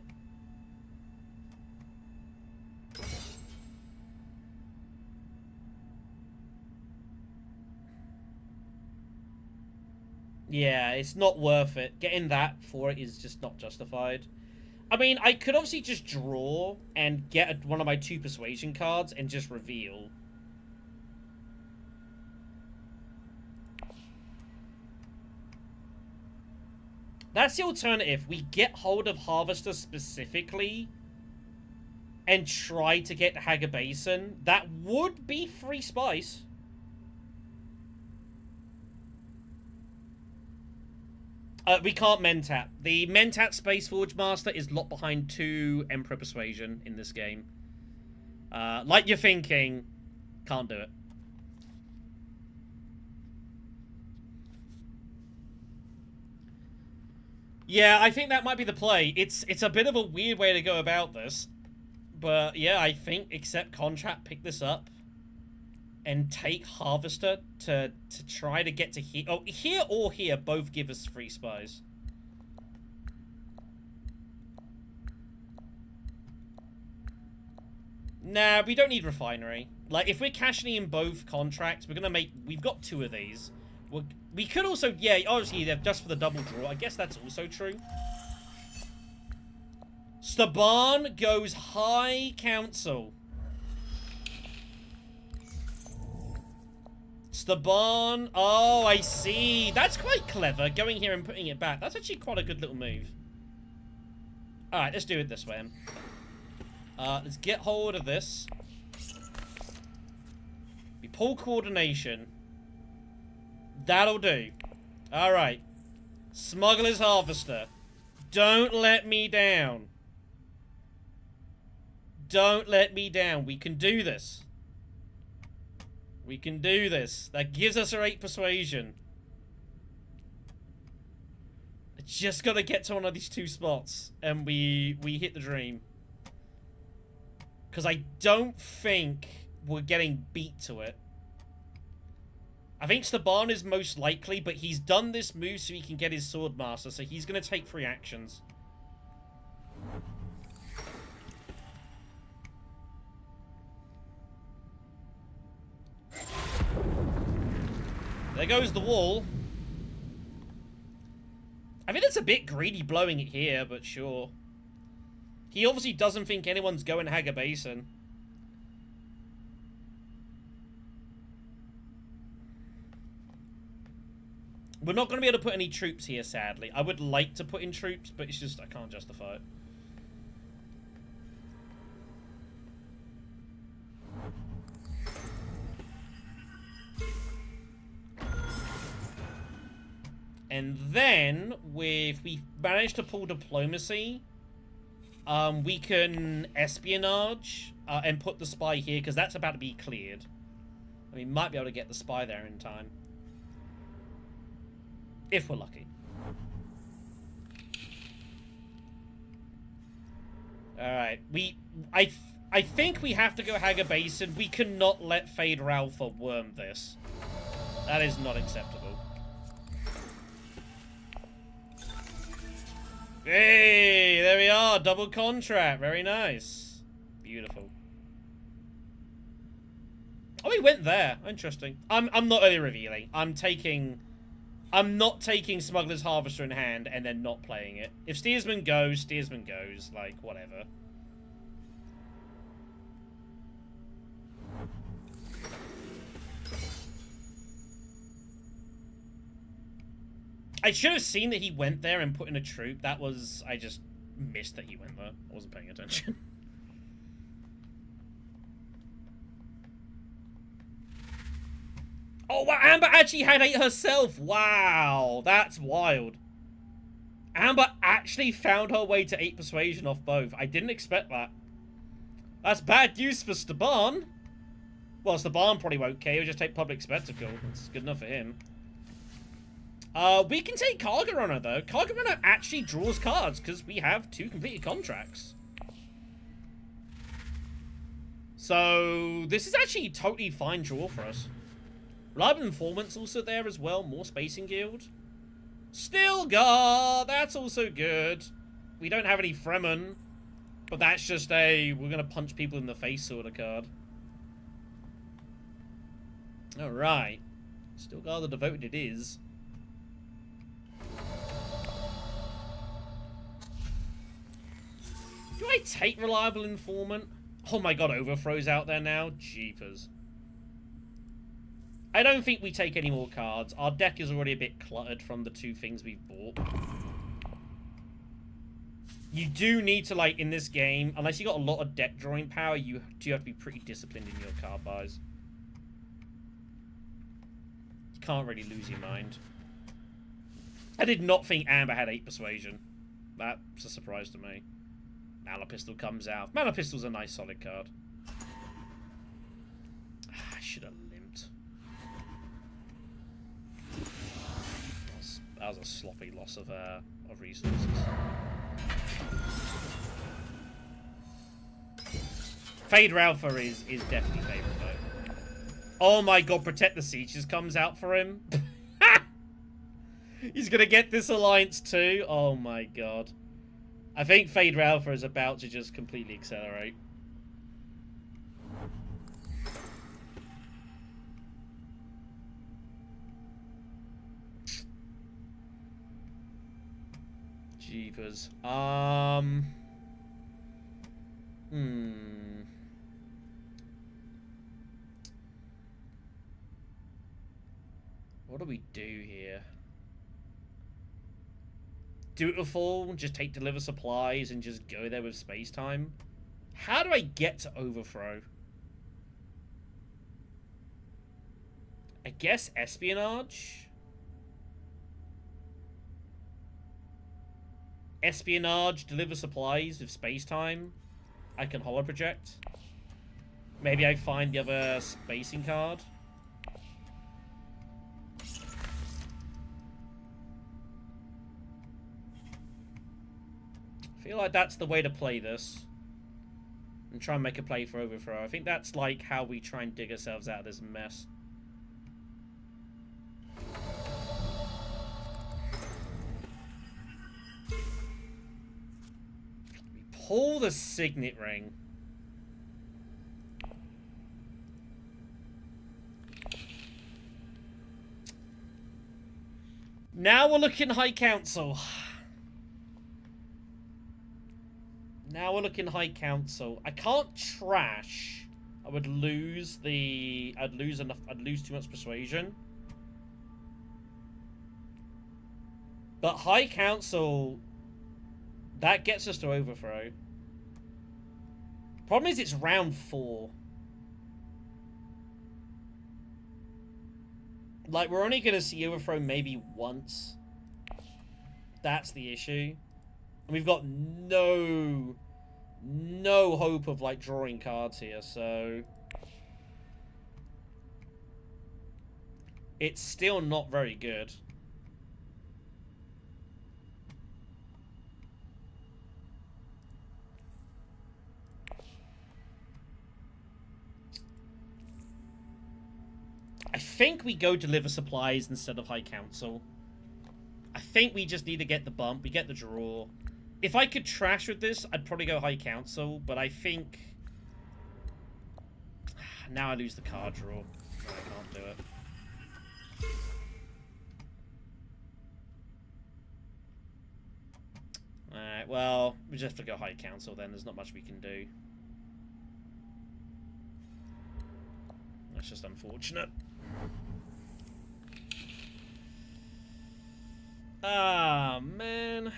Yeah, it's not worth it. Getting that for it is just not justified. I mean, I could obviously just draw and get one of my 2 persuasion cards and just reveal. That's the alternative. We get hold of Harvester specifically and try to get Hager Basin. That would be free spice. We can't Mentat. The Mentat Space Forge Master is locked behind 2 Emperor Persuasion in this game. Like you're thinking, can't do it. Yeah, I think that might be the play. It's a bit of a weird way to go about this. But yeah, I think accept contract, pick this up, and take Harvester to try to get to here. Oh, here or here both give us free spies. Nah, we don't need refinery. Like, if we're cashing in both contracts, we're gonna make... We've got 2 of these. We could also... Yeah, obviously, just for the double draw. I guess that's also true. Shaddam goes High Council. Shaddam... Oh, I see. That's quite clever, going here and putting it back. That's actually quite a good little move. Alright, let's do it this way. Let's get hold of this. We pull coordination. That'll do. Alright. Smuggler's Harvester. Don't let me down. Don't let me down. We can do this. We can do this. That gives us our 8 persuasion. I just gotta get to one of these 2 spots. And we hit the dream. Because I don't think we're getting beat to it. I think Shaddam is most likely, but he's done this move so he can get his Sword Master, so he's going to take 3 actions. There goes the wall. I think it's a bit greedy blowing it here, but sure. He obviously doesn't think anyone's going Hager Basin. We're not going to be able to put any troops here, sadly. I would like to put in troops, but it's just I can't justify it. And then, if we manage to pull diplomacy, we can espionage and put the spy here, because that's about to be cleared. And we might be able to get the spy there in time. If we're lucky. Alright, I think we have to go Hager Basin. We cannot let Fade Alpha worm this. That is not acceptable. Hey, there we are. Double contract. Very nice. Beautiful. Oh, he went there. Interesting. I'm not really revealing. I'm not taking Smuggler's Harvester in hand and then not playing it. If Steersman goes, Steersman goes. Like, whatever. I should have seen that he went there and put in a troop. That was... I just missed that he went there. I wasn't paying attention. Oh, wow, Amber actually had 8 herself. Wow, that's wild. Amber actually found her way to 8 persuasion off both. I didn't expect that. That's bad news for Shaddam. Well, Shaddam probably won't care. He'll just take Public Spectacle. That's good enough for him. We can take Cargo Runner, though. Cargo Runner actually draws cards, because we have 2 completed contracts. So, this is actually a totally fine draw for us. Reliable Informant's also there as well. More Spacing Guild. Stilgar! That's also good. We don't have any Fremen. But that's just a, we're going to punch people in the face sort of card. Alright. Stilgar the Devoted it is. I take Reliable Informant? Oh my god, Overthrow's out there now? Jeepers. I don't think we take any more cards. Our deck is already a bit cluttered from the 2 things we've bought. You do need to, like, in this game, unless you got a lot of deck drawing power, you do have to be pretty disciplined in your card buys. You can't really lose your mind. I did not think Amber had 8 Persuasion. That's a surprise to me. Mana Pistol comes out. Mana Pistol's a nice solid card. I should have limped. That was a sloppy loss of resources. Fade Ralpha is definitely favourite though. Oh my god, Protect the Sieges comes out for him. He's gonna get this alliance too. Oh my god. I think Fade Ralpha is about to just completely accelerate. Jeepers. What do we do here? Dutiful, just take Deliver Supplies and just go there with space time? How do I get to Overthrow? I guess Espionage? Espionage, Deliver Supplies with space time. I can Holo Project. Maybe I find the other spacing card. I feel like that's the way to play this. And try and make a play for Overthrow. I think that's like how we try and dig ourselves out of this mess. We pull the Signet Ring. Now we're looking High Council. Now we're looking High Council. I can't trash. I would lose the... I'd lose too much persuasion. But High Council... That gets us to Overthrow. Problem is it's round 4. Like, we're only going to see Overthrow maybe once. That's the issue. And we've got no hope of, like, drawing cards here, so... It's still not very good. I think we go Deliver Supplies instead of High Council. I think we just need to get the bump. We get the draw. If I could trash with this, I'd probably go High Council, but I think... Now I lose the card draw. No, I can't do it. Alright, well, we just have to go High Council then. There's not much we can do. That's just unfortunate. Ah, man.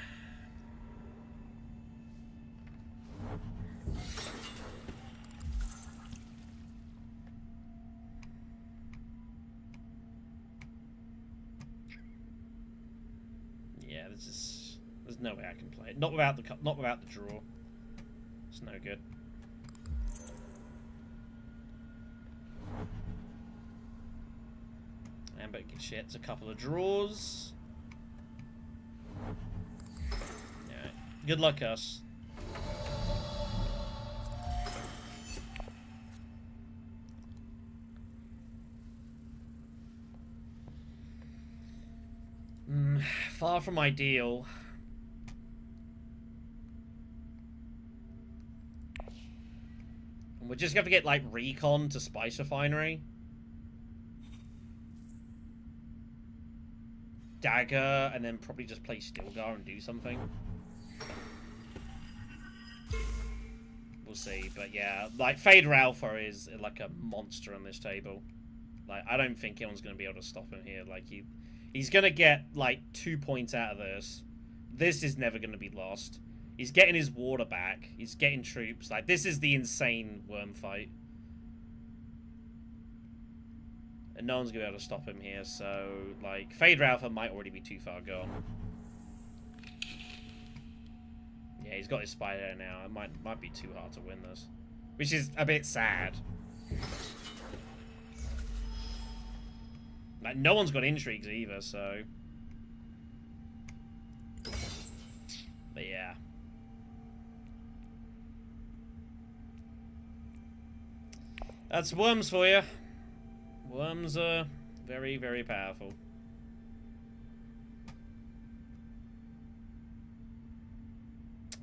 Yeah, there's no way I can play it. Not without the draw. It's no good. Amber gets a couple of draws. Yeah. Good luck, us. Far from ideal. And we're just going to get, like, Recon to Spice Refinery. Dagger, and then probably just play Stilgar and do something. see. But yeah, like, Fader Alpha is like a monster on this table. Like, I don't think anyone's going to be able to stop him here. Like, he's going to get, like, 2 points out of this. This is never going to be lost. He's getting his water back. He's getting troops. Like, this is the insane worm fight. And no one's going to be able to stop him here, so, like, Fader Alpha might already be too far gone. Yeah, he's got his spider now. It might be too hard to win this. Which is a bit sad. Like, no one's got intrigues either, so... But yeah. That's worms for you. Worms are very, very powerful.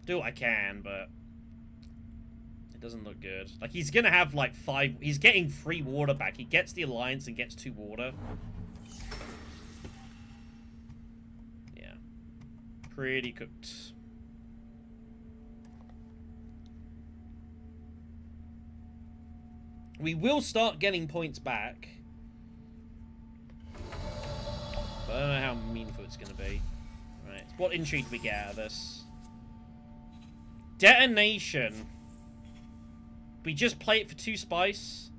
Do what I can, but it doesn't look good. Like, he's gonna have like 5. He's getting 3 water back. He gets the alliance and gets 2 water. Yeah, pretty cooked. We will start getting points back, but I don't know how meaningful it's gonna be. Right, what intrigue do we get out of this? Detonation. We just play it for 2 spice.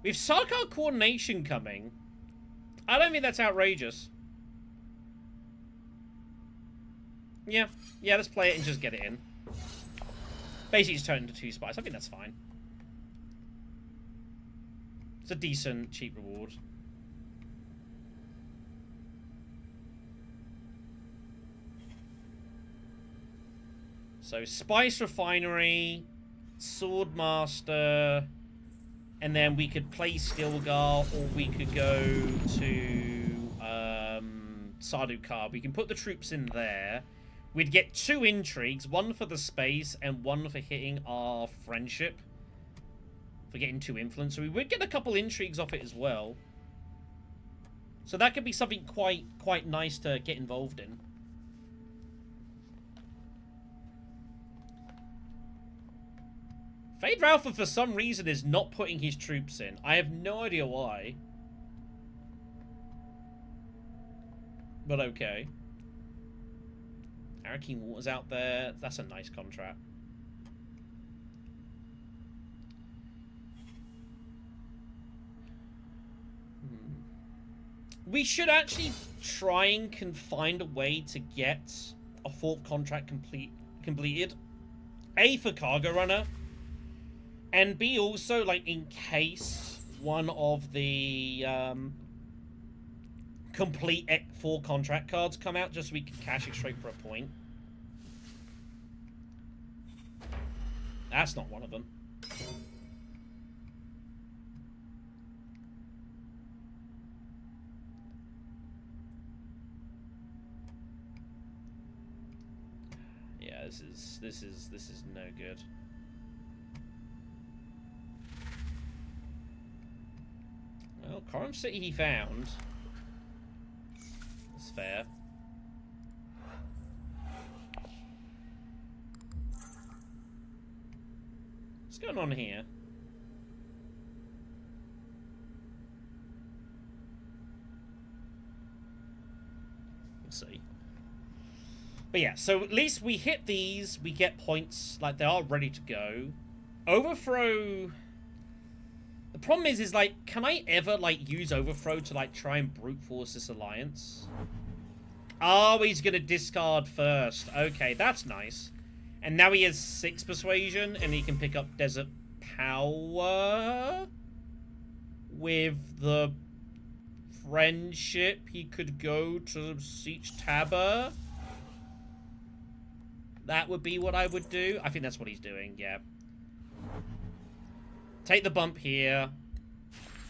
We have Sarkar Coordination coming. I don't think that's outrageous. Yeah, let's play it and just get it in. Basically just turn it into 2 spice. I think that's fine. It's a decent, cheap reward. So, Spice Refinery, Swordmaster, and then we could play Stilgar, or we could go to Sardaukar. We can put the troops in there. We'd get 2 intrigues, 1 for the space, and 1 for hitting our friendship. For getting 2 influence. So we would get a couple intrigues off it as well. So that could be something quite nice to get involved in. Fade Alpha, for some reason, is not putting his troops in. I have no idea why. But okay. Hurricane Water's out there. That's a nice contract. We should actually try and find a way to get a 4th contract completed. A, for Cargo Runner. And B, also, like, in case one of the complete 4 contract cards come out, just so we can cash it straight for a point. That's not one of them. Yeah, this is no good. Well, Coram City he found. That's fair. What's going on here? Let's see. But yeah, so at least we hit these, we get points, like, they are ready to go. Overthrow... The problem is like, can I ever, like, use Overthrow to, like, try and brute force this alliance? Oh, he's gonna discard first. Okay, that's nice. And now he has 6 Persuasion, and he can pick up Desert Power. With the Friendship, he could go to Siege Tabber. That would be what I would do. I think that's what he's doing, yeah. Take the bump here,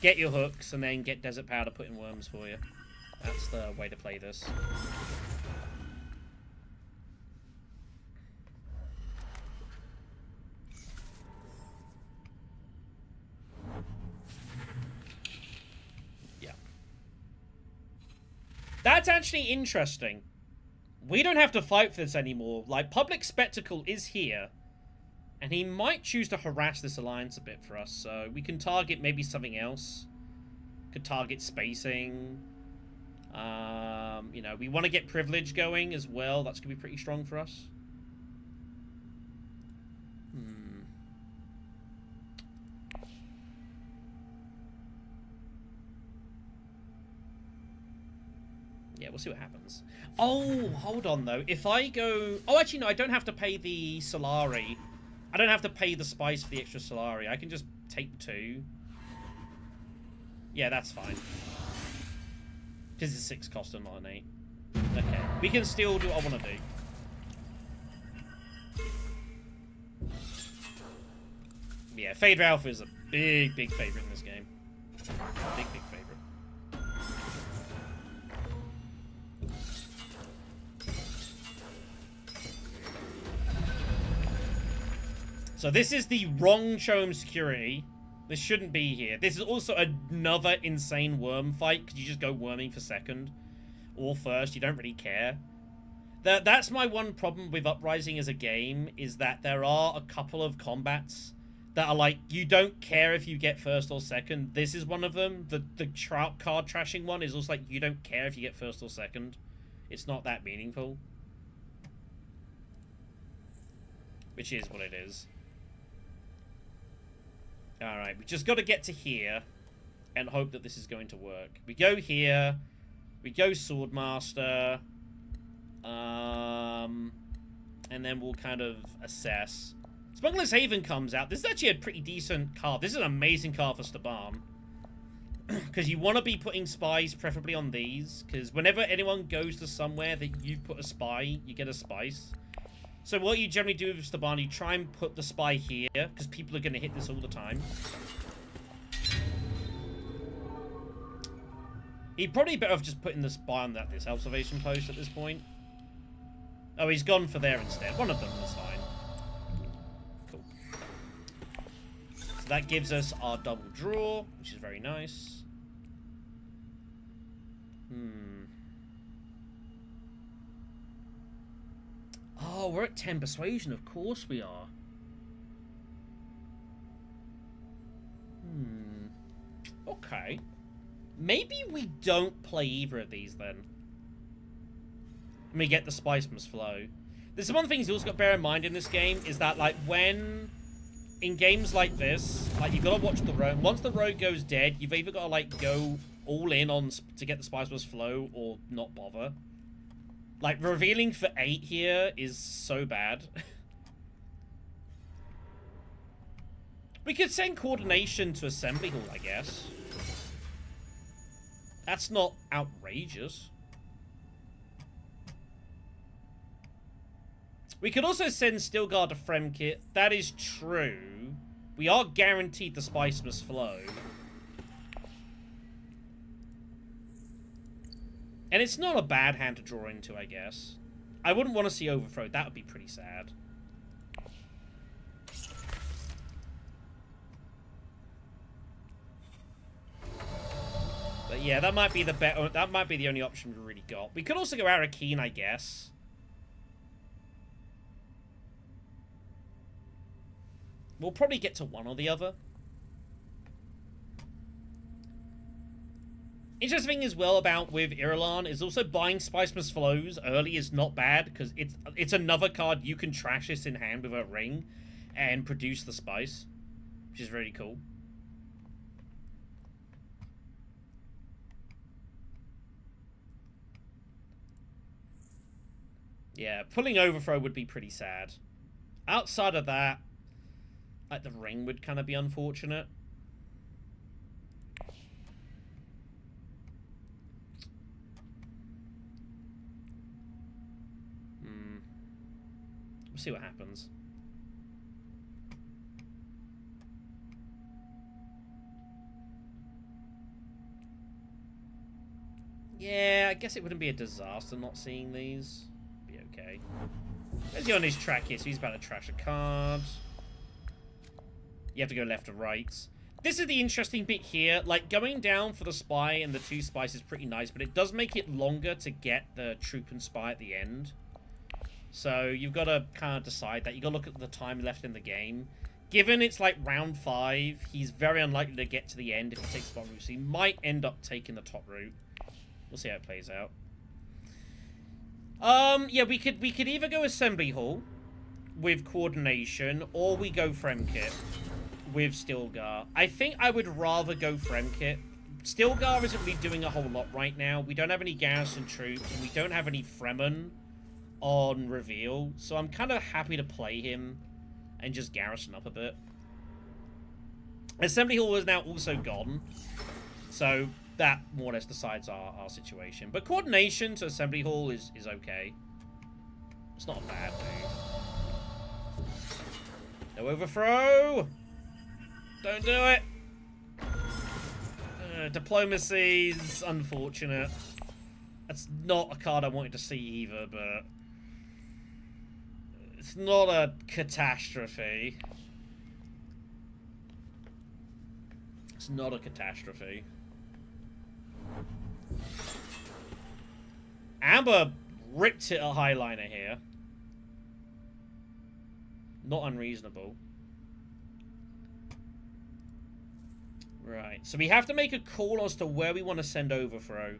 get your hooks, and then get Desert Power to put in worms for you. That's the way to play this. Yeah. That's actually interesting. We don't have to fight for this anymore. Like, Public Spectacle is here. And he might choose to harass this alliance a bit for us, so we can target maybe something else. Could target spacing. You know, we want to get privilege going as well. That's going to be pretty strong for us. Yeah, we'll see what happens. Oh, hold on, though. If I go... Oh, actually, no, I don't have to pay the Solari. I don't have to pay the spice for the extra Solari. I can just take 2. Yeah, that's fine. Because it's a 6 cost and not an 8. Okay, we can still do what I want to do. Yeah, Fade Alpha is a big favorite in this game. Big favorite. So this is the wrong Chome security. This shouldn't be here. This is also another insane worm fight, because you just go worming for second. Or first, you don't really care. That's my one problem with Uprising as a game, is that there are a couple of combats that are like, you don't care if you get first or second. This is one of them. The card trashing one is also like, you don't care if you get first or second. It's not that meaningful. Which is what it is. Alright, we just got to get to here and hope that this is going to work. We go here. We go Swordmaster. And then we'll kind of assess. Smuggler's Haven comes out. This is actually a pretty decent card. This is an amazing card for Shaddam. Because you want to be putting spies preferably on these. Because whenever anyone goes to somewhere that you put a spy, you get a spice. So what you generally do with Shaddam, you try and put the spy here, because people are going to hit this all the time. He'd probably better off just putting the spy on this observation post at this point. Oh, he's gone for there instead. One of them is fine. Cool. So that gives us our double draw, which is very nice. Oh, we're at 10 persuasion. Of course we are. Okay. Maybe we don't play either of these then. And we get the spice must flow. There's one thing you also got to bear in mind in this game is that, like, when in games like this, like, you've got to watch the road. Once the road goes dead, you've either got to, like, go all in on to get the spice must flow or not bother. Like, revealing for 8 here is so bad. We could send coordination to Assembly Hall, I guess. That's not outrageous. We could also send Stilgard to Fremkit. That is true. We are guaranteed the spice must flow. And it's not a bad hand to draw into, I guess. I wouldn't want to see Overthrow. That would be pretty sad. But yeah, that might be the better. That might be the only option we really got. We could also go Arakeen, I guess. We'll probably get to one or the other. Interesting thing as well about with Irulan is also buying Spice Must Flows early is not bad, because it's another card you can trash this in hand with a ring and produce the spice, which is really cool. Yeah, pulling Overthrow would be pretty sad. Outside of that, like, the ring would kind of be unfortunate. We'll see what happens. Yeah, I guess it wouldn't be a disaster not seeing these. Be okay. There's on his track here, so he's about to trash a card. You have to go left or right. This is the interesting bit here. Like, going down for the spy and the 2 spice is pretty nice, but it does make it longer to get the troop and spy at the end. So you've got to kind of decide that. You've got to look at the time left in the game. Given it's like round 5, he's very unlikely to get to the end if he takes the bottom route. So he might end up taking the top route. We'll see how it plays out. Yeah, we could either go Assembly Hall with Coordination, or we go Fremkit with Stilgar. I think I would rather go Fremkit. Stilgar isn't really doing a whole lot right now. We don't have any garrison troops, and we don't have any Fremen on reveal, so I'm kind of happy to play him and just garrison up a bit. Assembly Hall is now also gone, so that more or less decides our situation. But Coordination to Assembly Hall is okay. It's not a bad move. No overthrow! Don't do it! Diplomacy's unfortunate. That's not a card I wanted to see either, but it's not a catastrophe. It's not a catastrophe. Amber ripped it a highliner here. Not unreasonable. Right, so we have to make a call as to where we want to send overthrow.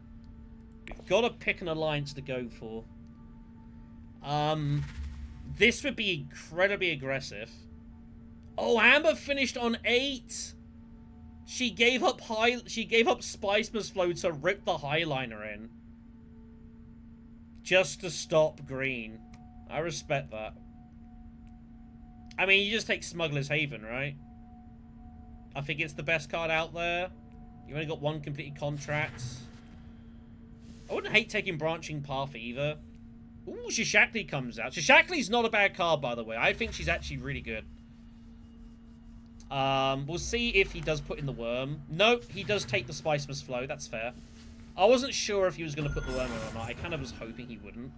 We've got to pick an alliance to go for. This would be incredibly aggressive. Oh, Amber finished on 8. She gave up Spiceman's Flow to rip the highliner in. Just to stop green. I respect that. I mean, you just take Smuggler's Haven, right? I think it's the best card out there. You only got 1 completed contract. I wouldn't hate taking Branching Path either. Ooh, Shishakli comes out. Shishakli's not a bad card, by the way. I think she's actually really good. We'll see if he does put in the worm. Nope, he does take the Spiceman's Flow. That's fair. I wasn't sure if he was going to put the worm in or not. I kind of was hoping he wouldn't.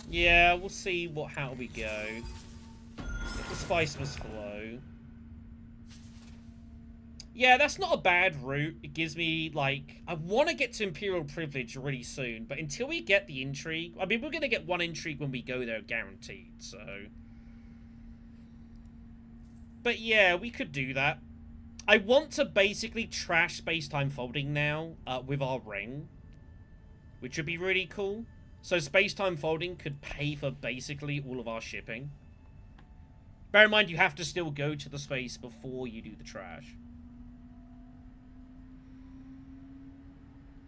Yeah, we'll see how we go. Get the Spiceman's Flow. Yeah, that's not a bad route. It gives me, like... I want to get to Imperial Privilege really soon, but until we get the Intrigue... I mean, we're going to get 1 Intrigue when we go there, guaranteed, so... But yeah, we could do that. I want to basically trash Space-Time Folding now with our ring, which would be really cool. So Space-Time Folding could pay for basically all of our shipping. Bear in mind, you have to still go to the space before you do the trash.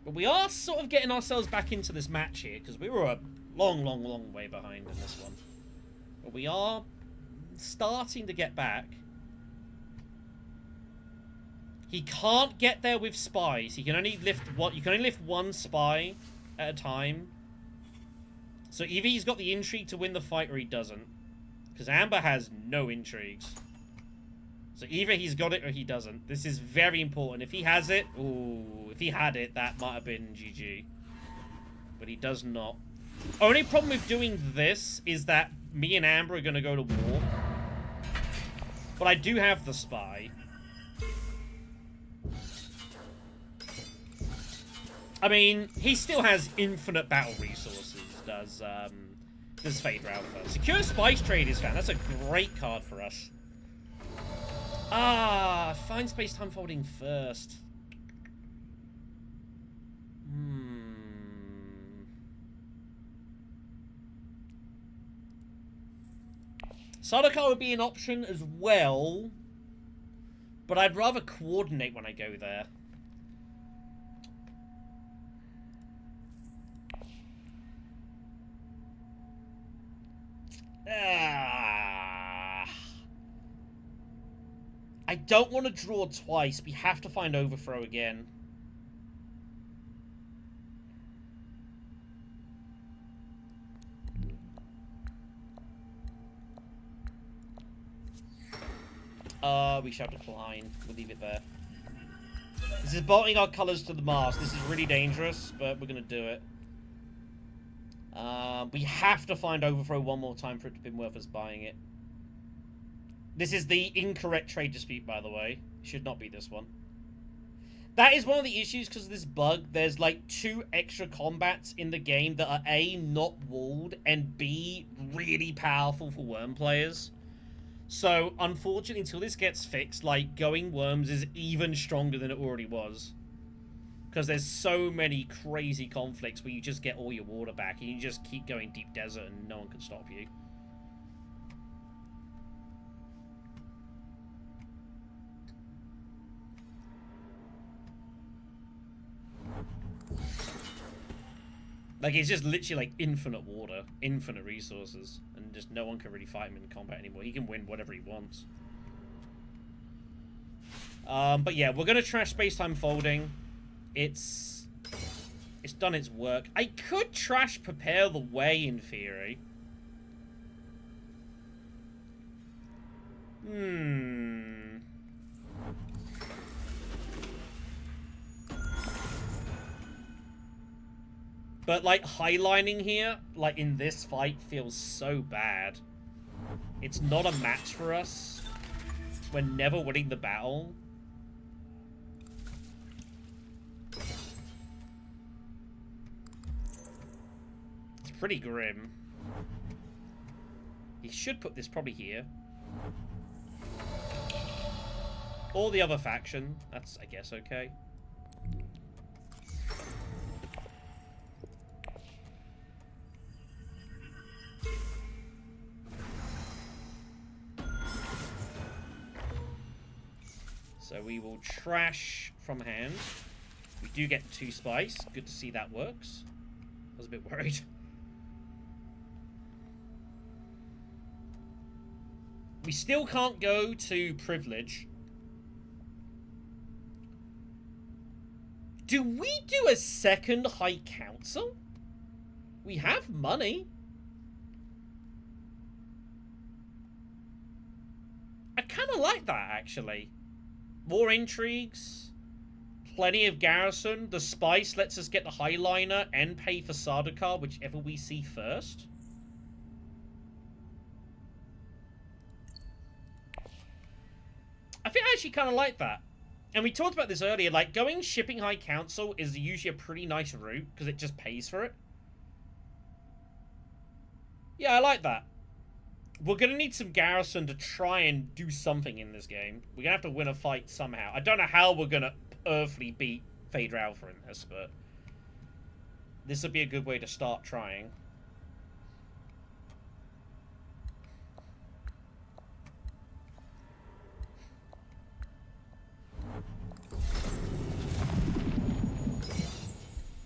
But we are sort of getting ourselves back into this match here, because we were a long, long, long way behind in this one. But we are starting to get back. He can't get there with spies. He can only lift you can only lift 1 spy at a time. So either he's got the intrigue to win the fight or he doesn't. Because Amber has no intrigues. So either he's got it or he doesn't. This is very important. If he has it... Ooh, if he had it, that might have been GG. But he does not. Only problem with doing this is that me and Amber are going to go to war. But I do have the spy. I mean, he still has infinite battle resources, does Phaedra Alpha. Secure Spice Trade is found. That's a great card for us. Ah, find Space-Time Folding first. Sardaukar would be an option as well, but I'd rather coordinate when I go there. I don't want to draw twice. We have to find overthrow again. We shall decline. We'll leave it there. This is bolting our colours to the mast. This is really dangerous, but we're going to do it. We have to find overthrow 1 more time for it to be worth us buying it. This is the incorrect trade dispute, by the way. Should not be this one. That is one of the issues because of this bug. There's like 2 extra combats in the game that are A, not walled, and B, really powerful for worm players. So, unfortunately, until this gets fixed, like, going worms is even stronger than it already was. Because there's so many crazy conflicts where you just get all your water back and you just keep going deep desert and no one can stop you. Like, it's just literally, like, infinite water, infinite resources, and just no one can really fight him in combat anymore. He can win whatever he wants. But yeah, we're gonna trash space-time folding. It's done its work. I could trash prepare the way, in theory. But, like, highlining here, like, in this fight, feels so bad. It's not a match for us. We're never winning the battle. It's pretty grim. He should put this probably here. Or the other faction. That's, I guess, okay. So we will trash from hand. We do get 2 spice. Good to see that works. I was a bit worried. We still can't go to privilege. Do we do a second High Council? We have money. I kind of like that, actually. More intrigues. Plenty of garrison. The spice lets us get the highliner and pay for Sardaukar, whichever we see first. I think I actually kind of like that. And we talked about this earlier, like, going shipping High Council is usually a pretty nice route, because it just pays for it. Yeah, I like that. We're going to need some garrison to try and do something in this game. We're going to have to win a fight somehow. I don't know how we're going to earthly beat Phaedra Alpha in this, but this would be a good way to start trying.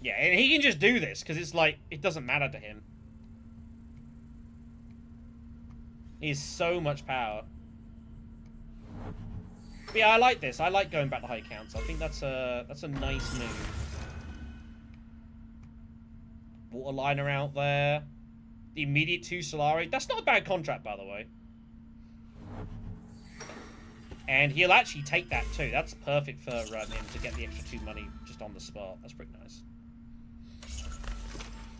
Yeah, and he can just do this, because it's like, it doesn't matter to him. He has so much power. But yeah, I like this. I like going back to High Council. I think that's a nice move. Waterliner out there. The immediate 2 Solari. That's not a bad contract, by the way. And he'll actually take that too. That's perfect for him to get the extra 2 money just on the spot. That's pretty nice.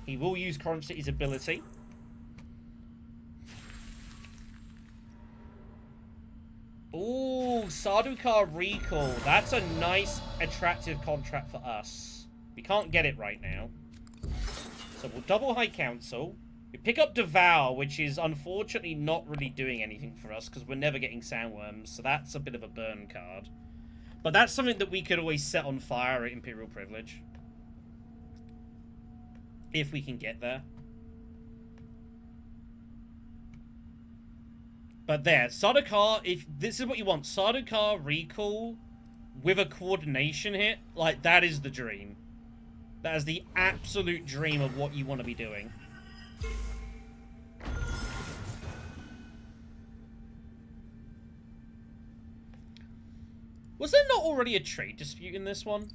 He will use Coram City's ability. Ooh, Sardaukar Recall. That's a nice, attractive contract for us. We can't get it right now. So we'll double High Council. We pick up Devour, which is unfortunately not really doing anything for us because we're never getting Sandworms, so that's a bit of a burn card. But that's something that we could always set on fire at Imperial Privilege. If we can get there. But there, Sardaukar, if this is what you want, Sardaukar Recall with a coordination hit, like, that is the dream. That is the absolute dream of what you want to be doing. Was there not already a trade dispute in this one?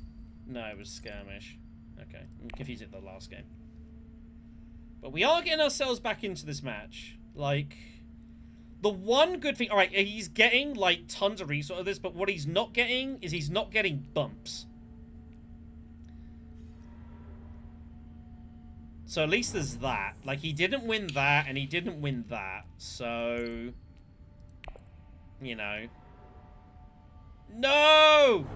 No, it was skirmish. Okay, I'm confused with the last game. But we are getting ourselves back into this match. Like, the one good thing... Alright, he's getting, like, tons of resources of this, but what he's not getting is he's not getting bumps. So at least there's that. Like, he didn't win that, and he didn't win that. So... You know... No!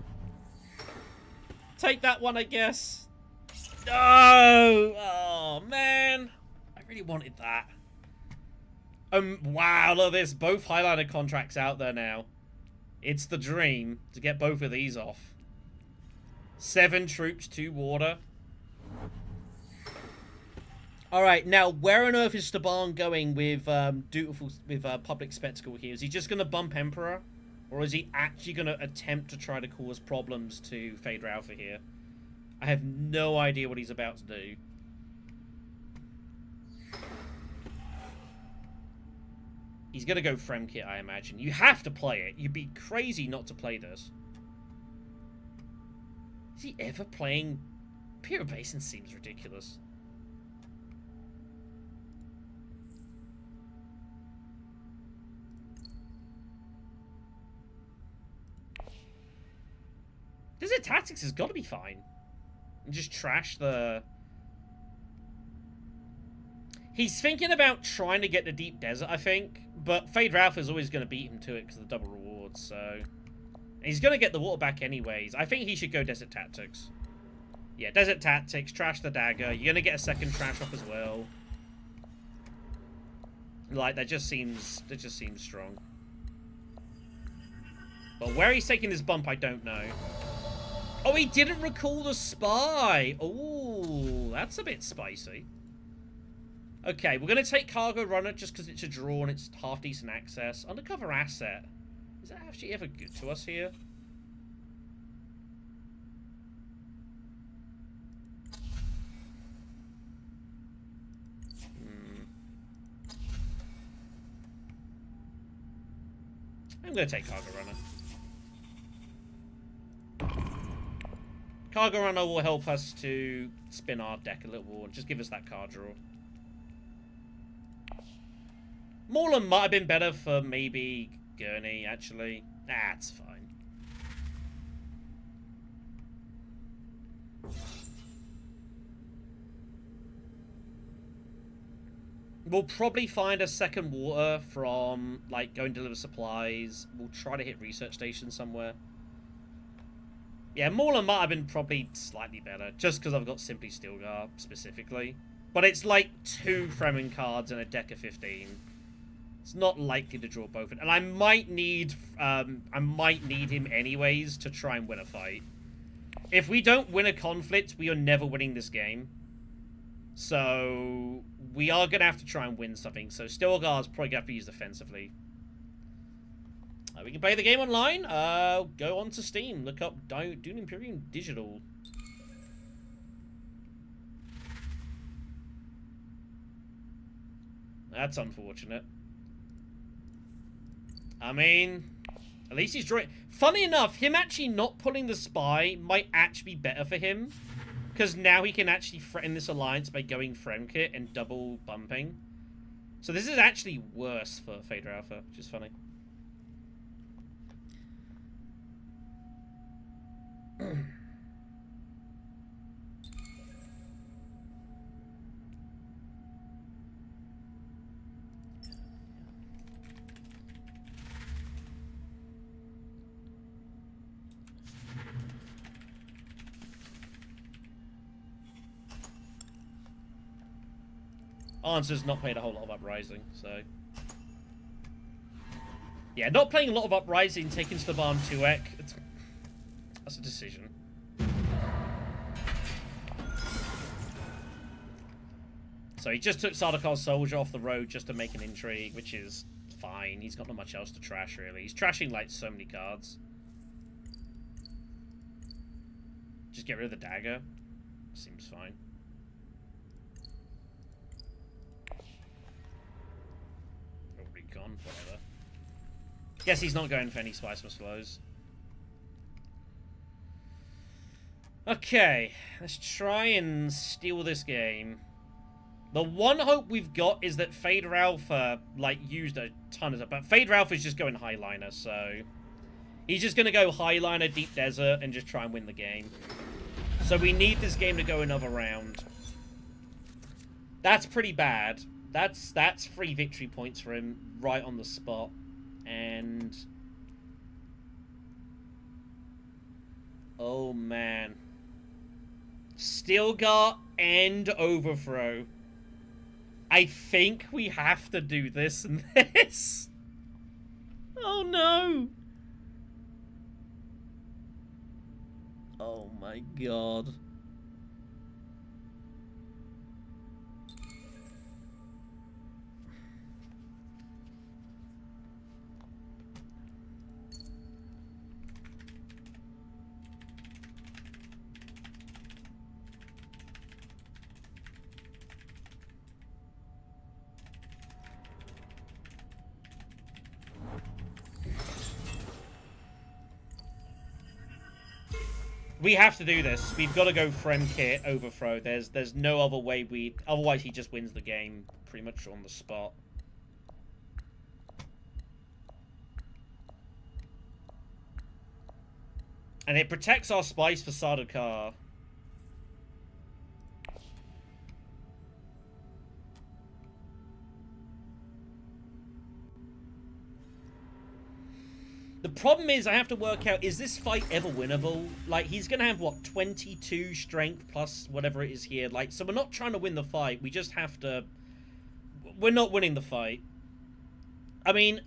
Take that one, I guess. No! Oh, man. I really wanted that. Wow, look at this. Both Highliner contracts out there now. It's the dream to get both of these off. 7 troops, 2 water. Alright, now, where on earth is Shaddam going with Public Spectacle here? Is he just going to bump Emperor? Or is he actually going to attempt to try to cause problems to Fade Ralpha here? I have no idea what he's about to do. He's going to go Fremkit, I imagine. You have to play it. You'd be crazy not to play this. Is he ever playing... Pure Basin seems ridiculous. Desert Tactics has got to be fine. And just trash the... He's thinking about trying to get the Deep Desert, I think. But Fade Ralph is always going to beat him to it because of the double rewards, so... He's going to get the water back anyways. I think he should go Desert Tactics. Yeah, Desert Tactics, trash the dagger. You're going to get a second trash off as well. Like, that just seems strong. But where he's taking this bump, I don't know. Oh, he didn't recall the spy. Oh, that's a bit spicy. Okay, we're going to take Cargo Runner just because it's a draw and it's half-decent access. Undercover Asset. Is that actually ever good to us here? I'm going to take Cargo Runner. Cargo Runner will help us to spin our deck a little more and just give us that card draw. Mauler might have been better for maybe Gurney, actually. That's fine. We'll probably find a second water from, like, go and deliver supplies. We'll try to hit research station somewhere. Yeah, Mauler might have been probably slightly better, just because I've got Simply Stilgar, specifically. But it's like 2 Fremen cards and a deck of 15. It's not likely to draw both. And I might need him anyways to try and win a fight. If we don't win a conflict, we are never winning this game. So we are going to have to try and win something. So Stilgar's probably going to have to use defensively. We can play the game online. Go on to Steam. Look up Dune Imperium Digital. That's unfortunate. I mean, at least he's drawing. Funny enough, him actually not pulling the spy might actually be better for him. Because now he can actually threaten this alliance by going Fremkit and double bumping. So this is actually worse for Fade Ralpha, which is funny. Answer's not played a whole lot of Uprising, so... Yeah, not playing a lot of Uprising, taking Shaddam 2ek, that's a decision. So he just took Sardakar's Soldier off the road just to make an intrigue, which is fine. He's got not much else to trash, really. He's trashing, like, so many cards. Just get rid of the dagger. Seems fine. Whatever. Guess he's not going for any Spice Must Flows. Okay, let's try and steal this game. The one hope we've got is that Fade Ralpha, like, used a ton of it. But Fade Ralpha is just going Highliner, so... He's just going to go Highliner, Deep Desert, and just try and win the game. So we need this game to go another round. That's pretty bad. That's 3 victory points for him right on the spot. And... oh, man. Stilgar and overthrow. I think we have to do this and this. Oh no. Oh my god. We have to do this. We've got to go Fremkit overthrow. There's no other way otherwise he just wins the game pretty much on the spot. And it protects our spice for Sardaukar. The problem is I have to work out, is this fight ever winnable? Like, he's going to have, what, 22 strength plus whatever it is here. Like, so we're not trying to win the fight. We just have to... We're not winning the fight. I mean...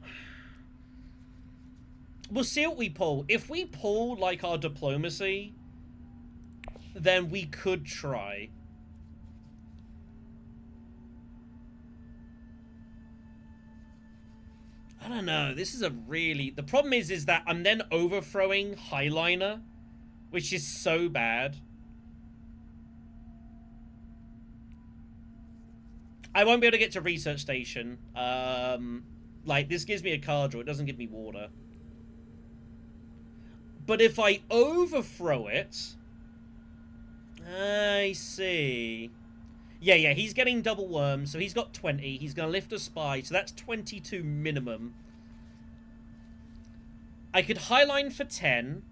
We'll see what we pull. If we pull, like, our diplomacy, then we could try. I don't know. This is a really... The problem is that I'm then overthrowing Highliner, which is so bad. I won't be able to get to Research Station. Like, this gives me a card draw. It doesn't give me water. But if I overthrow it... I see... Yeah, he's getting double worm, so he's got 20. He's going to lift a spy, so that's 22 minimum. I could highline for 10.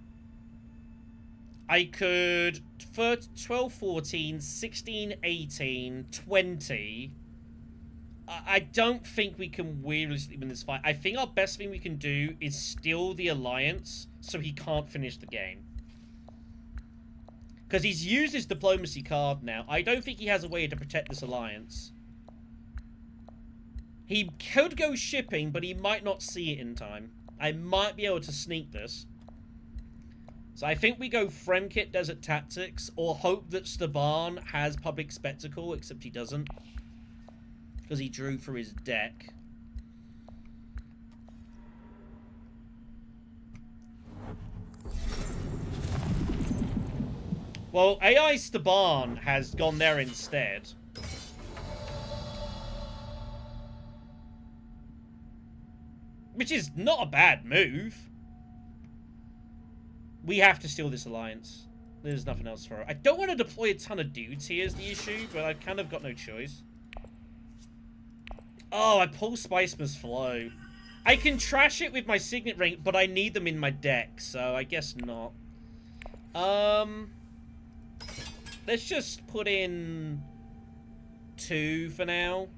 I could for 12, 14, 16, 18, 20. I don't think we can realistically win this fight. I think our best thing we can do is steal the alliance so he can't finish the game. Because he's used his diplomacy card now. I don't think he has a way to protect this alliance. He could go shipping, but he might not see it in time. I might be able to sneak this. So I think we go Fremkit Desert Tactics, or hope that Staban has Public Spectacle, except he doesn't. Because he drew through his deck. Well, AI Staban has gone there instead. Which is not a bad move. We have to steal this alliance. There's nothing else for it. I don't want to deploy a ton of dudes here is the issue, but I've kind of got no choice. Oh, I pull Spice Must Flow. I can trash it with my Signet Ring, but I need them in my deck, so I guess not. Let's just put in 2 for now.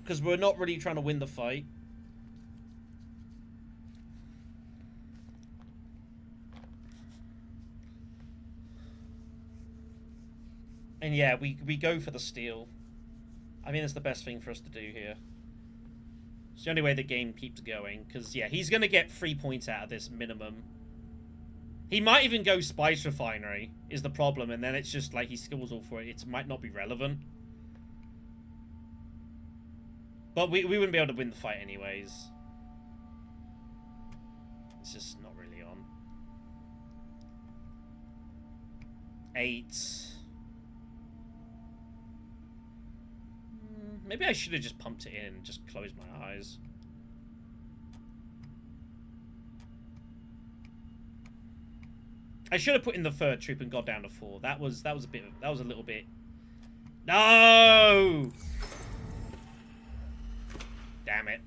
Because we're not really trying to win the fight. And yeah, we go for the steal. I mean, it's the best thing for us to do here. It's the only way the game keeps going. Because, yeah, he's going to get 3 points out of this minimum. He might even go Spice Refinery, is the problem. And then it's just like he skills all for it. It might not be relevant. But we wouldn't be able to win the fight anyways. It's just not really on. 8. Maybe I should have just pumped it in and just closed my eyes. I should have put in the 3rd troop and got down to 4. That was a little bit. No! Damn it.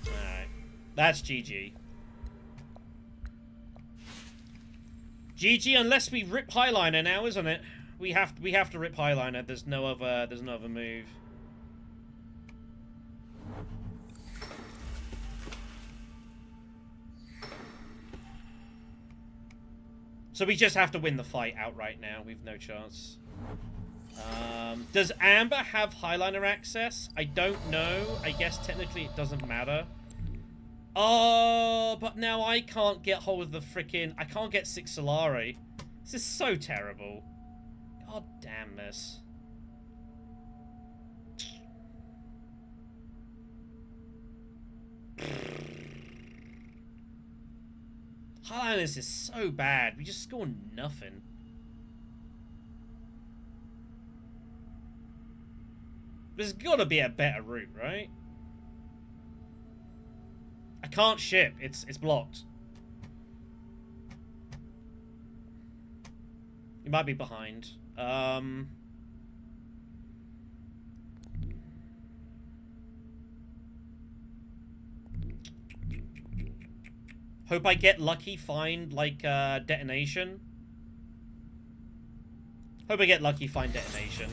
Alright. That's GG. GG unless we rip Highliner now, isn't it? We have to rip Highliner. There's no other move. So we just have to win the fight outright now. We've no chance. Does Amber have Highliner access? I don't know. I guess technically it doesn't matter. Oh, but now I can't get hold of the freaking... I can't get 6 Solari. This is so terrible. God damn this. Highliners is so bad. We just score nothing. There's got to be a better route, right? I can't ship. It's blocked. You might be behind. Hope I get lucky, find, like, detonation. Hope I get lucky, find detonation.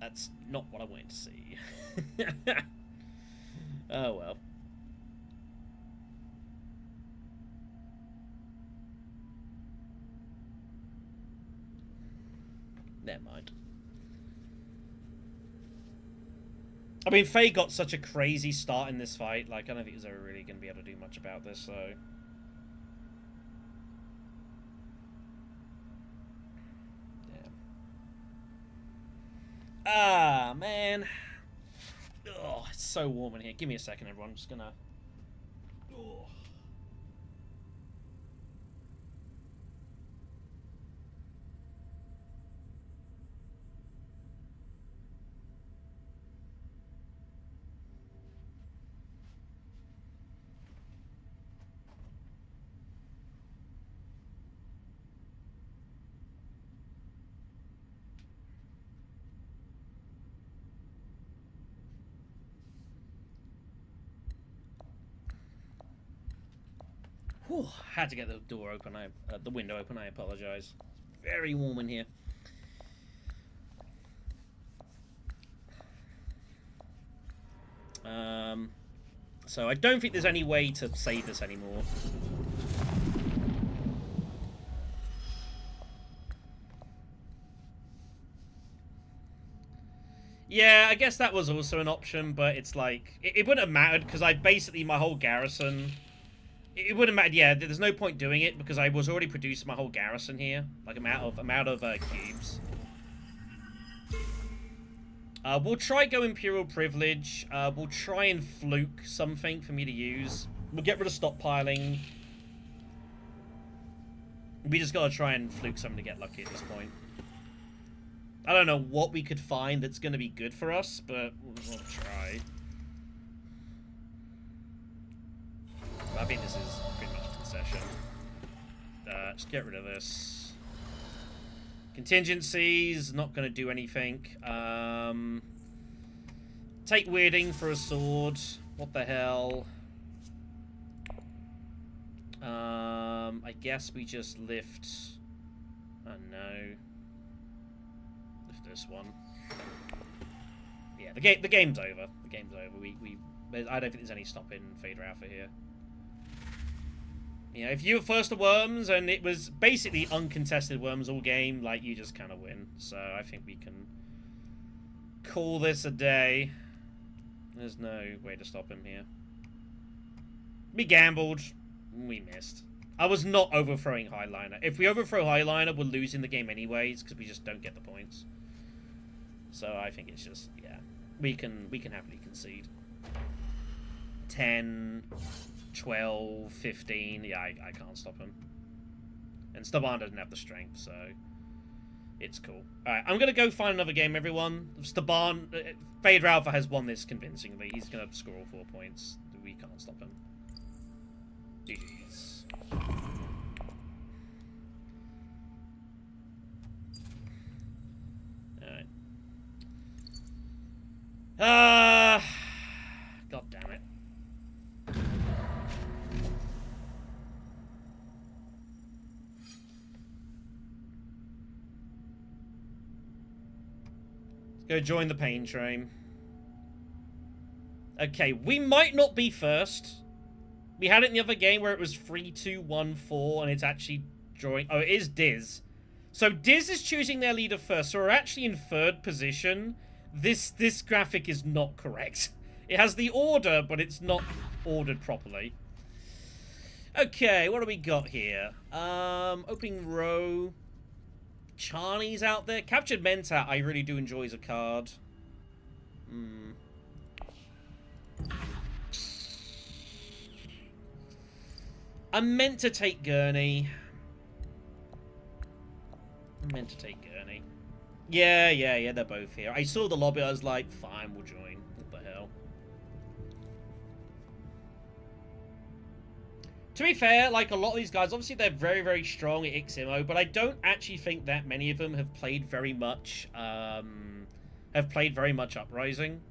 That's not what I wanted to see. Oh, well. Never mind. I mean, Faye got such a crazy start in this fight. Like, I don't think he's ever really going to be able to do much about this, so... Ah, man. Oh, it's so warm in here. Give me a second, everyone. I'm just gonna... Oh. Whew, had to get the door open. The window open. I apologize. Very warm in here. So I don't think there's any way to save this anymore. Yeah, I guess that was also an option, but it's like it wouldn't have mattered because I basically my whole garrison. It wouldn't matter. Yeah, there's no point doing it because I was already producing my whole garrison here. Like I'm out of cubes. We'll try go Imperial Privilege. We'll try and fluke something for me to use. We'll get rid of stockpiling. We just gotta try and fluke something to get lucky at this point. I don't know what we could find that's gonna be good for us, but we'll try. I think this is pretty much a concession. Just get rid of this. Contingencies, not going to do anything. Take Weirding for a sword. What the hell? I guess we just lift... Oh no. Lift this one. Yeah, the game's over. The game's over. I don't think there's any stopping Vader Alpha here. You know, if you were first to worms and it was basically uncontested worms all game, like, you just kind of win. So I think we can call this a day. There's no way to stop him here. We gambled. We missed. I was not overthrowing Highliner. If we overthrow Highliner, we're losing the game anyways because we just don't get the points. So I think it's just, yeah. We can happily concede. 10... 12, 15, yeah, I can't stop him. And Staban doesn't have the strength, so it's cool. Alright, I'm going to go find another game, everyone. Staban, Vader Alpha has won this convincingly. He's going to score all 4 points. We can't stop him. GG's. Alright. God damn it. Go join the pain train. Okay, we might not be first. We had it in the other game where it was 3, 2, 1, 4, and it's actually drawing... Oh, it is Diz. So Diz is choosing their leader first, so we're actually in 3rd position. This graphic is not correct. It has the order, but it's not ordered properly. Okay, what do we got here? Opening row. Charlie's out there. Captured Mentat, I really do enjoy as a card. I'm meant to take Gurney. Yeah, they're both here. I saw the lobby, I was like, fine, we'll join. What the hell? To be fair, like, a lot of these guys, obviously they're very, very strong at Immo, but I don't actually think that many of them have played very much, Uprising.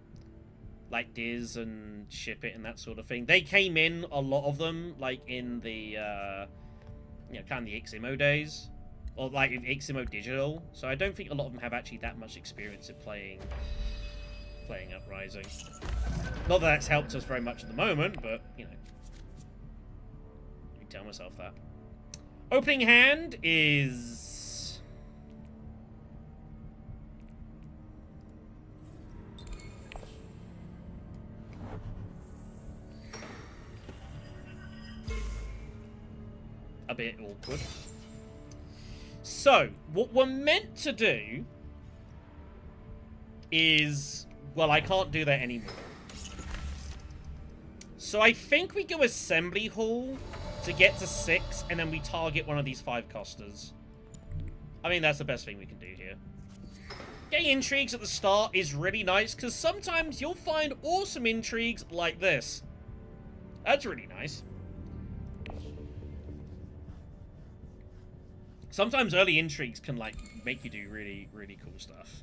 Like Diz and Ship It and that sort of thing. They came in, a lot of them, like, in the, you know, kind of the Immo days. Or, like, Immo Digital. So I don't think a lot of them have actually that much experience at playing Uprising. Not that that's helped us very much at the moment, but, you know. I tell myself that. Opening hand is... a bit awkward. So, what we're meant to do is... Well, I can't do that anymore. So I think we go Assembly Hall to get to 6, and then we target one of these 5-costers. I mean, that's the best thing we can do here. Getting intrigues at the start is really nice, because sometimes you'll find awesome intrigues like this. That's really nice. Sometimes early intrigues can, like, make you do really, really cool stuff.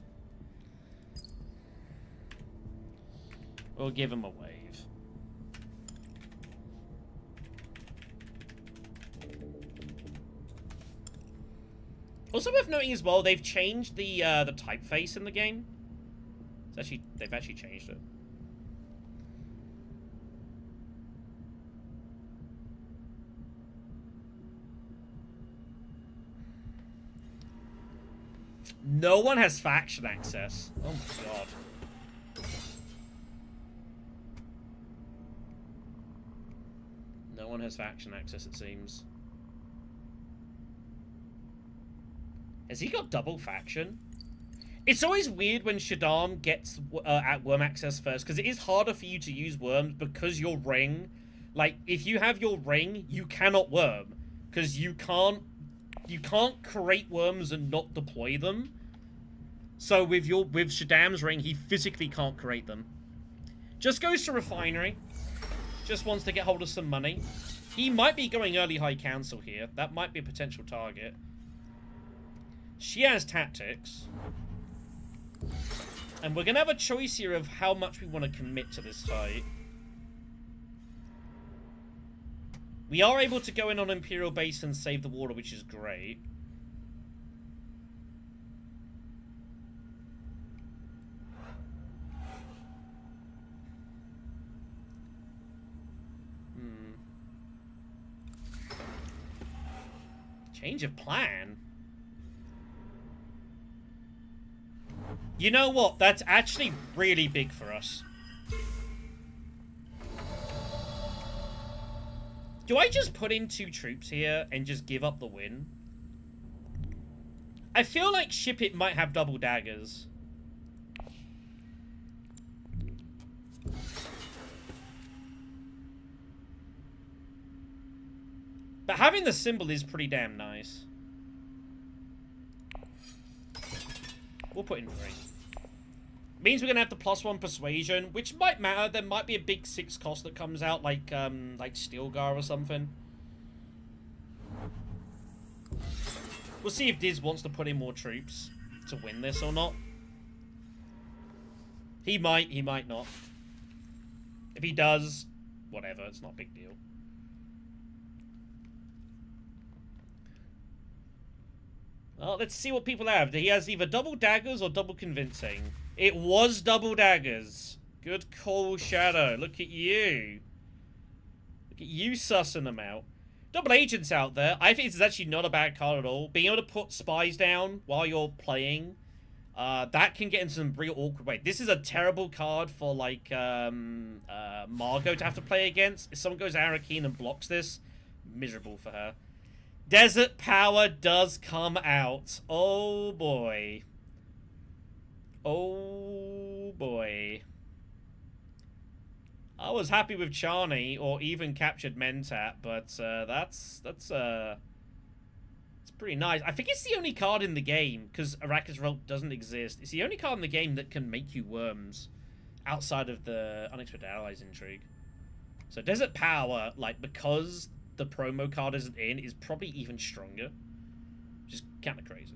We'll give him a wave. Also worth noting as well, they've changed the typeface in the game. It's actually, they've actually changed it. No one has faction access. Oh my god. No one has faction access, it seems. Has he got double faction? It's always weird when Shaddam gets at worm access first, because it is harder for you to use worms because your ring, like, if you have your ring, you cannot worm, because you can't create worms and not deploy them. So with Shaddam's ring, he physically can't create them. Just goes to refinery. Just wants to get hold of some money. He might be going early high council here. That might be a potential target. She has tactics. And we're going to have a choice here of how much we want to commit to this fight. We are able to go in on Imperial base and save the water, which is great. Change of plan? You know what? That's actually really big for us. Do I just put in 2 troops here and just give up the win? I feel like Ship It might have double daggers. But having the symbol is pretty damn nice. We'll put in 3. Means we're gonna have the +1 persuasion, which might matter. There might be a big 6 cost that comes out, like Steelgar or something. We'll see if Diz wants to put in more troops to win this or not. He might not. If he does, whatever, it's not a big deal. Well, let's see what people have. He has either double daggers or double convincing. It was double daggers. Good call, Shadow. Look at you. Look at you sussing them out. Double agents out there. I think this is actually not a bad card at all. Being able to put spies down while you're playing, that can get into some real awkward way. This is a terrible card for, like, Margot to have to play against. If someone goes Arakeen and blocks this, miserable for her. Desert Power does come out. Oh, boy. Oh, boy. I was happy with Charney or even captured Mentat, but that's it's pretty nice. I think it's the only card in the game, because Arrakis Revolt doesn't exist. It's the only card in the game that can make you worms outside of the Unexpected Allies intrigue. So Desert Power, like, because the promo card isn't in, is probably even stronger. Which is kind of crazy.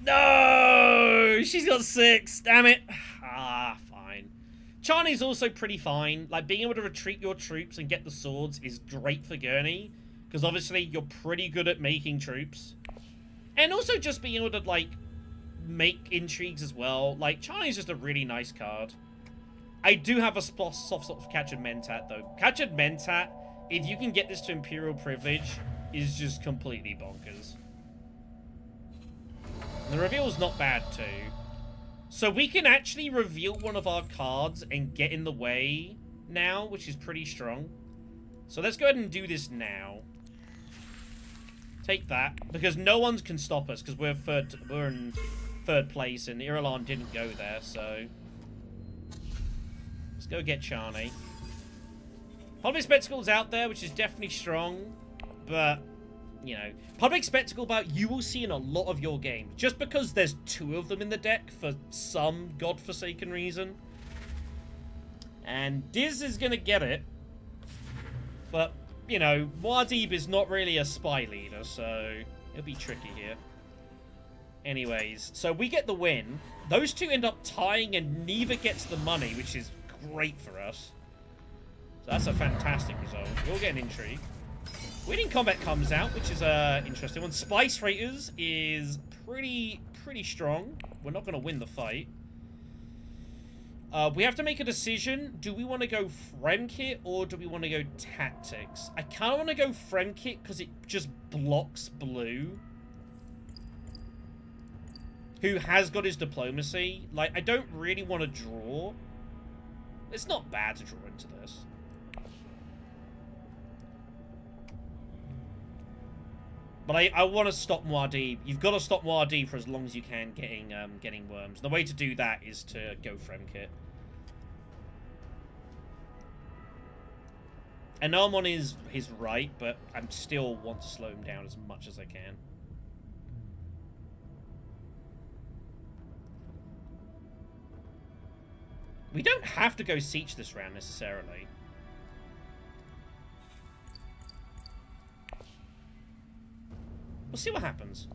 No! She's got 6. Damn it. Ah, fine. Charney's also pretty fine. Like, being able to retreat your troops and get the swords is great for Gurney. Because obviously, you're pretty good at making troops. And also just being able to, like, make intrigues as well. Like, Charney's just a really nice card. I do have a soft spot for Captured Mentat, though. Captured Mentat, if you can get this to Imperial Privilege, is just completely bonkers. The reveal's not bad, too. So we can actually reveal one of our cards and get in the way now, which is pretty strong. So let's go ahead and do this now. Take that, because no one can stop us, because we're in third place, and Irulan didn't go there, so... Let's go get Charney. Public Spectacle's out there, which is definitely strong, but... You know, Public Spectacle you will see in a lot of your games. Just because there's 2 of them in the deck for some godforsaken reason. And Diz is going to get it. But, you know, Muad'Dib is not really a spy leader, so it'll be tricky here. Anyways, so we get the win. Those 2 end up tying and neither gets the money, which is great for us. So that's a fantastic result. We'll get an intrigue. Winning Combat comes out, which is interesting one. Spice Freighters is pretty strong. We're not going to win the fight. We have to make a decision. Do we want to go Fremkit or do we want to go Tactics? I kind of want to go Fremkit because it just blocks Blue, who has got his diplomacy. Like, I don't really want to draw. It's not bad to draw into this. But I want to stop Muad'Dib. You've got to stop Muad'Dib for as long as you can getting worms. The way to do that is to go Fremkit. And Armon is right, but I still want to slow him down as much as I can. We don't have to go Siege this round necessarily. We'll see what happens.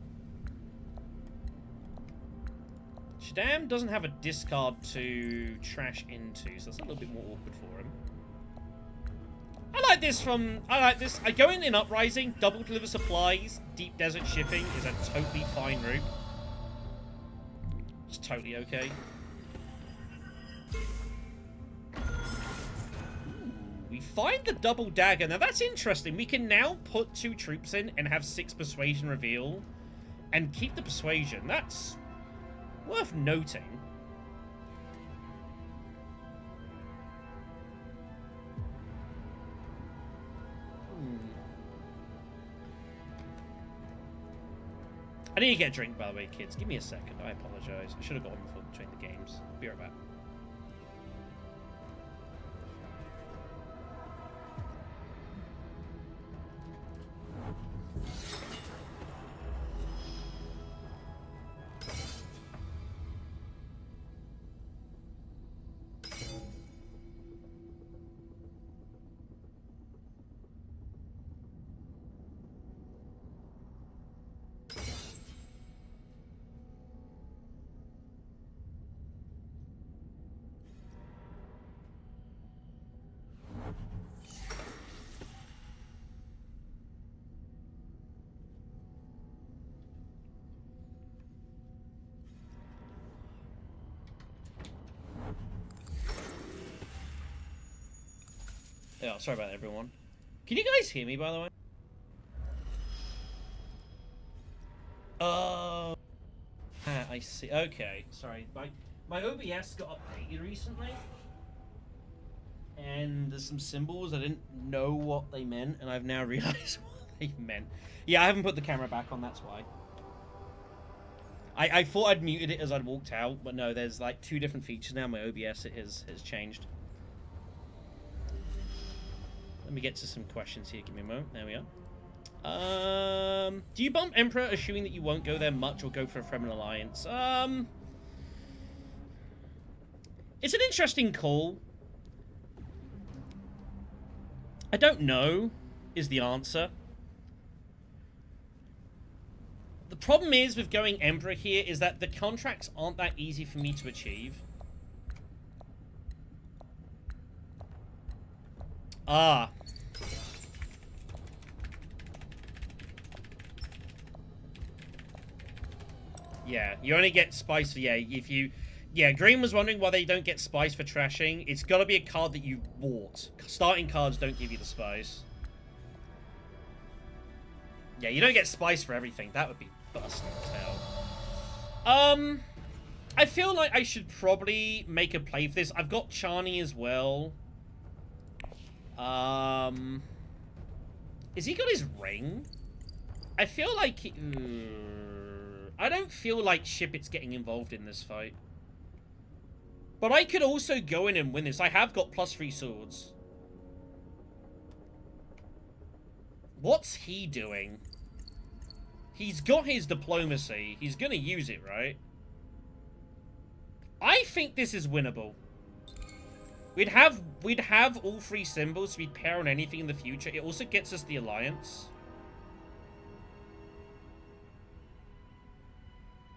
Shaddam doesn't have a discard to trash into, so that's a little bit more awkward for him. I like this. I go in Uprising, double deliver supplies, deep desert shipping is a totally fine route. It's totally okay. We find the double dagger. Now that's interesting. We can now put 2 troops in and have 6 persuasion reveal and keep the persuasion. That's worth noting. I need to get a drink, by the way, kids. Give me a second. I apologize. I should have gone before between the games. Be right back. Oh, sorry about that, everyone. Can you guys hear me, by the way? Oh, I see. Okay, sorry. My OBS got updated recently, and there's some symbols I didn't know what they meant, and I've now realized what they meant. Yeah, I haven't put the camera back on. That's why. I thought I'd muted it as I'd walked out, but no, there's like 2 different features now. My OBS has changed. Let me get to some questions here. Give me a moment. There we are. Do you bump Emperor, assuming that you won't go there much or go for a Fremen alliance? It's an interesting call. I don't know, is the answer. The problem is with going Emperor here is that the contracts aren't that easy for me to achieve. Ah. Yeah, you only get spice for, yeah, if you... Yeah, Green was wondering why they don't get spice for trashing. It's got to be a card that you bought. Starting cards don't give you the spice. Yeah, you don't get spice for everything. That would be busting as hell. I feel like I should probably make a play for this. I've got Chani as well. Is he got his ring? I feel like he... I don't feel like Shippett's getting involved in this fight. But I could also go in and win this. I have got +3 swords. What's he doing? He's got his diplomacy. He's gonna use it, right? I think this is winnable. We'd have all 3 symbols, so we'd pair on anything in the future. It also gets us the alliance.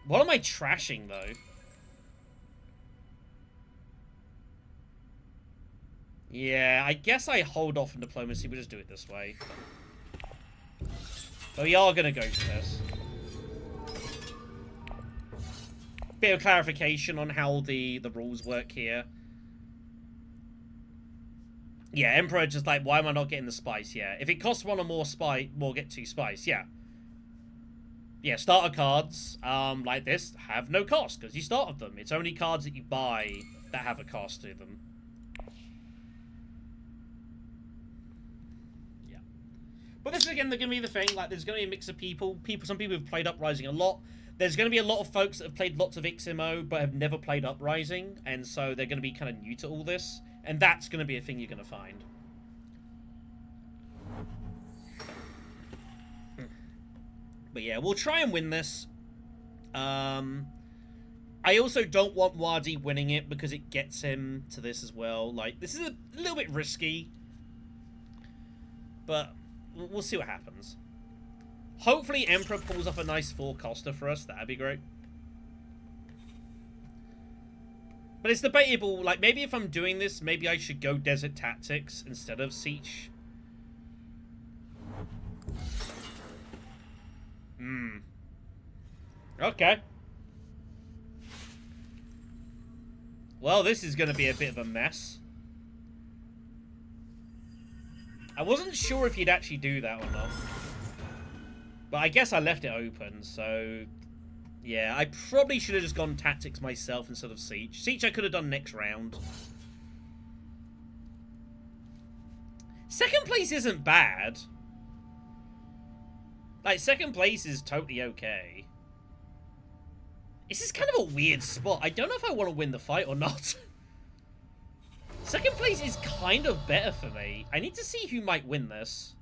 What am I trashing, though? Yeah, I guess I hold off on diplomacy. We'll just do it this way. But we are going to go for this. Bit of clarification on how the rules work here. Yeah, Emperor just like, why am I not getting the spice? Yeah, if it costs 1 or more spice, we'll get 2 spice. Yeah. Yeah, starter cards like this have no cost because you started them. It's only cards that you buy that have a cost to them. Yeah. But this is, again, going to be the thing. Like, there's going to be a mix of people. Some people have played Uprising a lot. There's going to be a lot of folks that have played lots of XMO but have never played Uprising. And so they're going to be kind of new to all this. And that's going to be a thing you're going to find. But yeah, we'll try and win this. I also don't want Wadi winning it because it gets him to this as well. Like, this is a little bit risky. But we'll see what happens. Hopefully Emperor pulls off a nice 4-coster for us. That'd be great. But it's debatable. Like, maybe if I'm doing this, maybe I should go Desert Tactics instead of Siege. Okay. Well, this is going to be a bit of a mess. I wasn't sure if you'd actually do that or not. But I guess I left it open, so... Yeah, I probably should have just gone Tactics myself instead of Siege. Siege I could have done next round. Second place isn't bad. Like, second place is totally okay. This is kind of a weird spot. I don't know if I want to win the fight or not. Second place is kind of better for me. I need to see who might win this.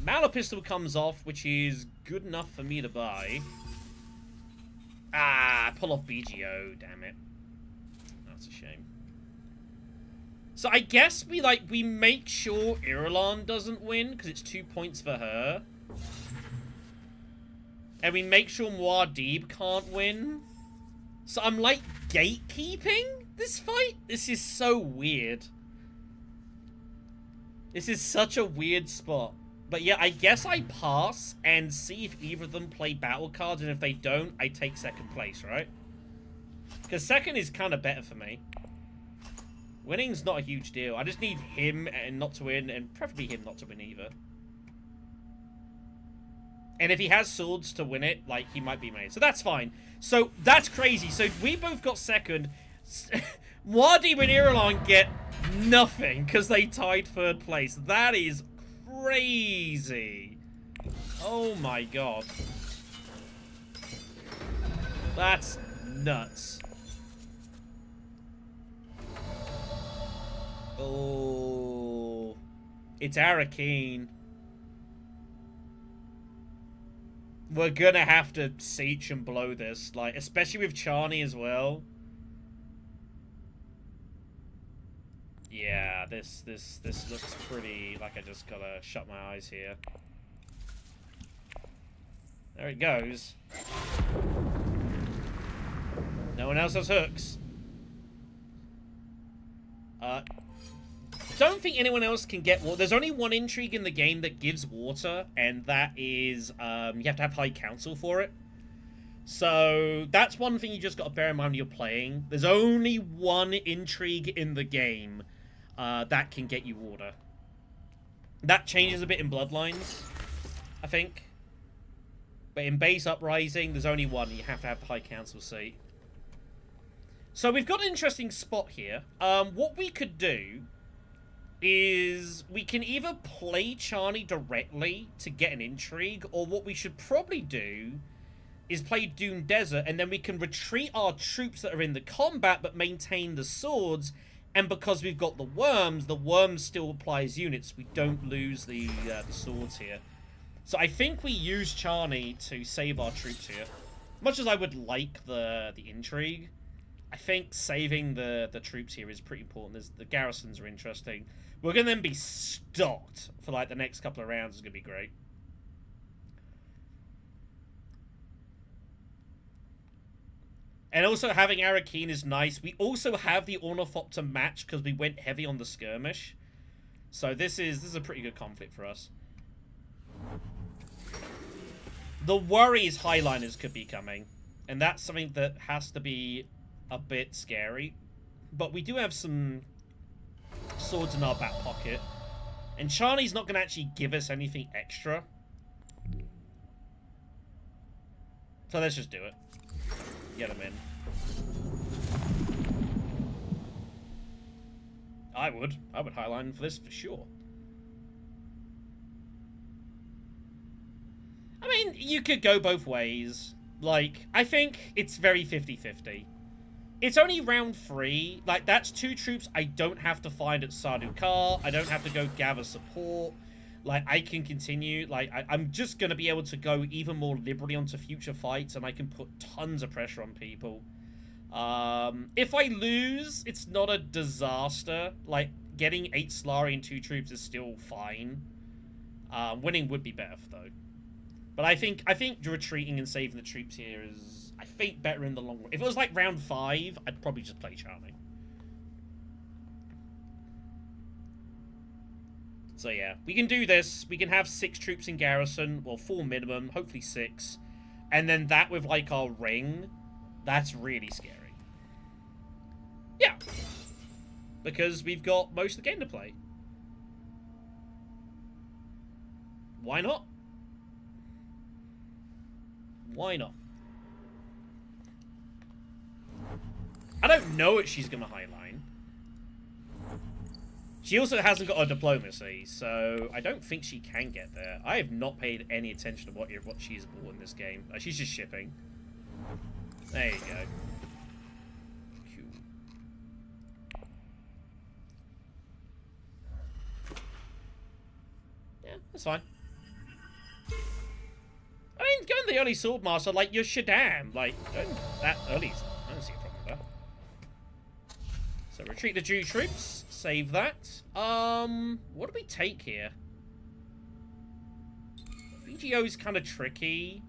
Mauler Pistol comes off, which is good enough for me to buy. Ah, pull off BGO, damn it. That's a shame. So I guess we make sure Irulan doesn't win, because it's 2 points for her. And we make sure Muad'Dib can't win. So I'm like gatekeeping this fight? This is so weird. This is such a weird spot. But yeah, I guess I pass and see if either of them play battle cards, and if they don't, I take second place, right? Because second is kind of better for me. Winning's not a huge deal. I just need him and not to win, and preferably him not to win either. And if he has swords to win it, like, he might be made. So that's fine. So that's crazy. So we both got second. Muad'Dib and Irulan get nothing because they tied third place. That is crazy. Oh my god. That's nuts. Oh. It's Arakeen. We're gonna have to siege and blow this, like, especially with Charney as well. Yeah, this looks pretty like I just gotta shut my eyes here. There it goes. No one else has hooks. Don't think anyone else can get water. There's only one intrigue in the game that gives water, and that is you have to have High Council for it. So that's one thing you just got to bear in mind when you're playing. There's only one intrigue in the game that can get you water. That changes a bit in Bloodlines, I think. But in base Uprising, there's only one. You have to have the High Council seat. So we've got an interesting spot here. What we could do is we can either play Charney directly to get an intrigue, or what we should probably do is play Dune Desert, and then we can retreat our troops that are in the combat but maintain the swords, and because we've got the worms still applies units. We don't lose the swords here. So I think we use Charney to save our troops here. Much as I would like the intrigue, I think saving the troops here is pretty important. The garrisons are interesting. We're going to then be stocked for like the next couple of rounds. Is going to be great. And also having Arakeen is nice. We also have the Ornithopter match because we went heavy on the skirmish. So this is a pretty good conflict for us. The worry is Highliners could be coming. And that's something that has to be a bit scary. But we do have some swords in our back pocket. And Charney's not going to actually give us anything extra. So let's just do it. Get him in. I would highline for this for sure. I mean, you could go both ways. Like, I think it's very 50-50. It's only round 3. Like, that's 2 troops I don't have to find at Sardaukar. I don't have to go gather support. Like, I can continue. Like, I'm just going to be able to go even more liberally onto future fights, and I can put tons of pressure on people. If I lose, it's not a disaster. Like, getting 8 Solari and 2 troops is still fine. Winning would be better, though. But I think retreating and saving the troops here is, I think, better in the long run. If it was like round 5, I'd probably just play Charming. So yeah, we can do this. We can have 6 troops in garrison, well, 4 minimum, hopefully 6. And then that with like our ring, that's really scary. Yeah. Because we've got most of the game to play. Why not? Why not? I don't know what she's going to highline. She also hasn't got a diplomacy, so I don't think she can get there. I have not paid any attention to what she's bought in this game. She's just shipping. There you go. Yeah, that's fine. I mean, going the early Swordmaster, like, you're Shaddam. Like, going that early, I don't see a problem with that. So, retreat the Jew troops. Save that. What do we take here? VGO's kind of tricky.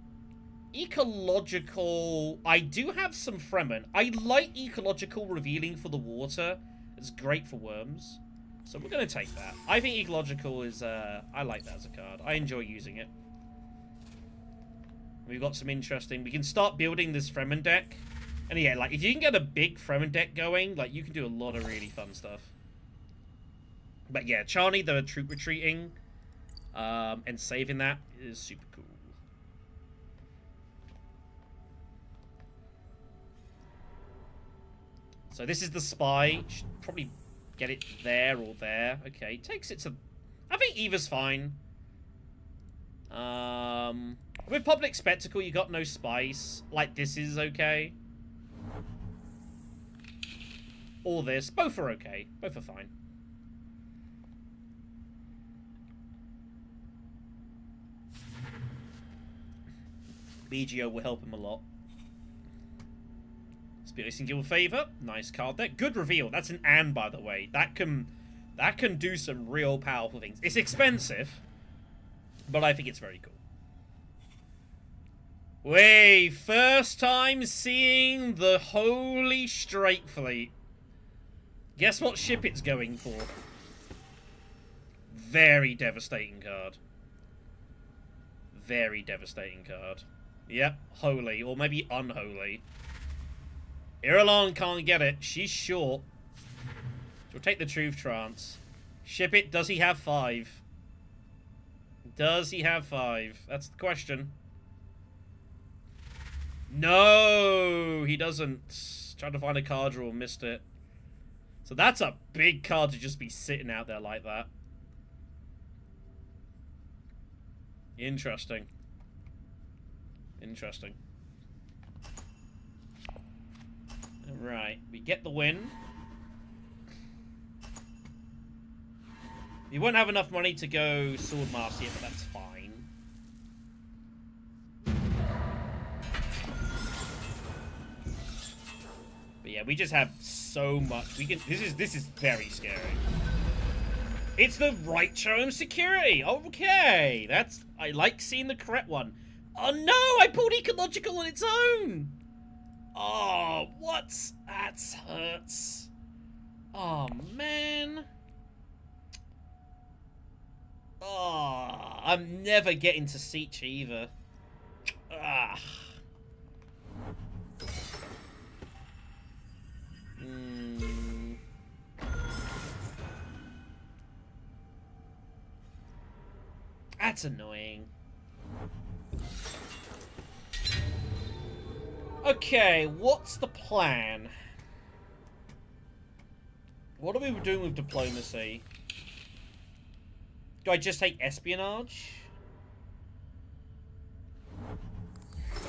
Ecological. I do have some Fremen. I like Ecological revealing for the water. It's great for worms. So we're going to take that. I think Ecological is, I like that as a card. I enjoy using it. We've got some interesting... We can start building this Fremen deck. And yeah, like, if you can get a big Fremen deck going, like, you can do a lot of really fun stuff. But yeah, Charney, the troop retreating, and saving that is super cool. So this is the spy. Should probably get it there or there. Okay, takes it to... I think either's fine. With Public Spectacle, you got no spice. Like, this is okay. Or this. Both are okay. Both are fine. BGO will help him a lot. Spirits Guild favor. Nice card there. Good reveal. That's an and, by the way. That can do some real powerful things. It's expensive, but I think it's very cool. Wait, first time seeing the Holy Straight Fleet. Guess what ship it's going for? Very devastating card. Very devastating card. Yep, holy, or maybe unholy. Irulan can't get it. She's short. She'll take the Truth Trance. Ship it. Does he have 5? Does he have 5? That's the question. No, he doesn't. Tried to find a card draw, missed it. So that's a big card to just be sitting out there like that. Interesting. Interesting. Right, we get the win. We won't have enough money to go Swordmaster yet, but that's fine. But yeah, we just have so much. We can. This is very scary. It's the right term security. Okay, I like seeing the correct one. Oh no, I pulled ecological on its own. Oh, what? That hurts. Oh man. Oh, I'm never getting to Siege either. Ah. That's annoying. Okay, what's the plan? What are we doing with diplomacy? Do I just take espionage?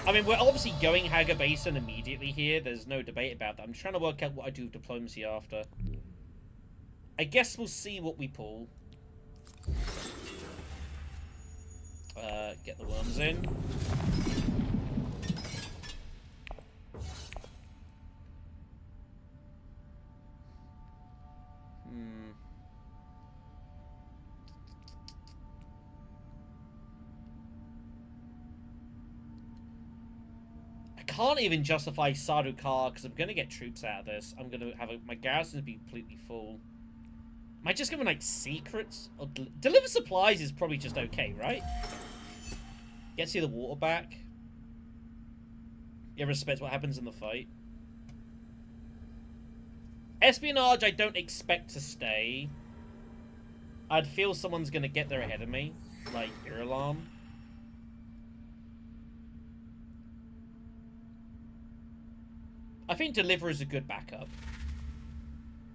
I mean, we're obviously going Haga Basin immediately here. There's no debate about that. I'm trying to work out what I do with diplomacy after. I guess we'll see what we pull. Get the worms in. I can't even justify Sardaukar because I'm going to get troops out of this. I'm going to have my garrisons be completely full. Am I just going like secrets? Or deliver supplies is probably just okay, right? Get to see the water back. Irrespective of what happens in the fight. Espionage, I don't expect to stay. I'd feel someone's going to get there ahead of me. Like Irulan. I think Deliver is a good backup.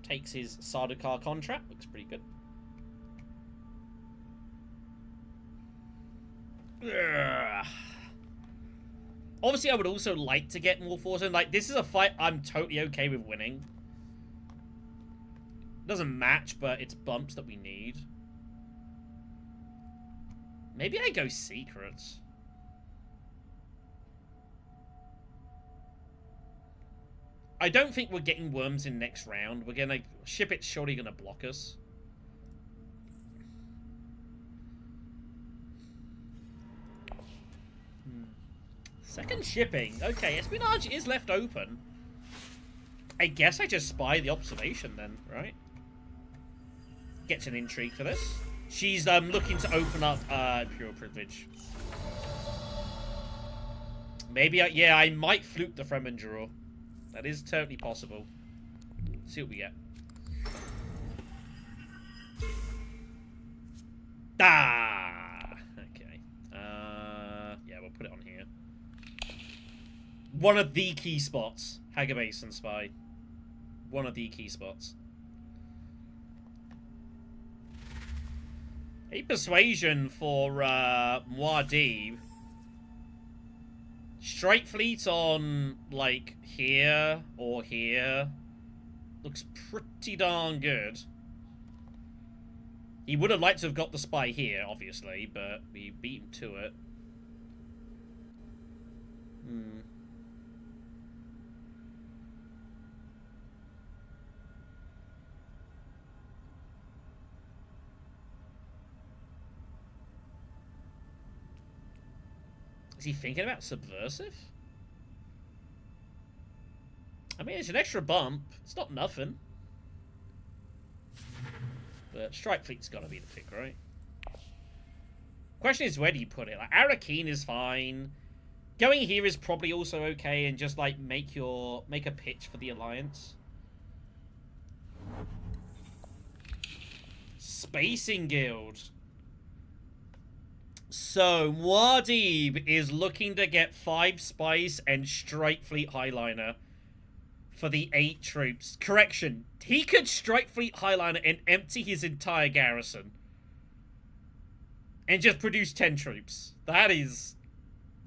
Takes his Sardaukar contract. Looks pretty good. Ugh. Obviously, I would also like to get more force in. Like, this is a fight I'm totally okay with winning. Doesn't match, but it's bumps that we need. Maybe I go secrets. I don't think we're getting worms in next round. We're gonna ship it. Surely gonna block us. Second shipping. Okay, espionage is left open. I guess I just spy the observation then, right? Gets an intrigue for this. She's looking to open up Imperial Privilege. Maybe, yeah, I might fluke the Fremen draw. That is totally possible. Let's see what we get. Ah! Okay. Yeah, we'll put it on here. One of the key spots. Haggabase and Spy. One of the key spots. A persuasion for Muad'Dib. Strike Fleet on, like, here or here. Looks pretty darn good. He would have liked to have got the Spy here, obviously, but we beat him to it. Is he thinking about Subversive? I mean, it's an extra bump. It's not nothing. But Strike Fleet's got to be the pick, right? Question is, where do you put it? Like, Arakeen is fine. Going here is probably also okay, and just, like, make a pitch for the Alliance. Spacing Guild. So, Muad'Dib is looking to get 5 Spice and Strike Fleet Highliner for the 8 troops. Correction, he could Strike Fleet Highliner and empty his entire garrison. And just produce 10 troops. That is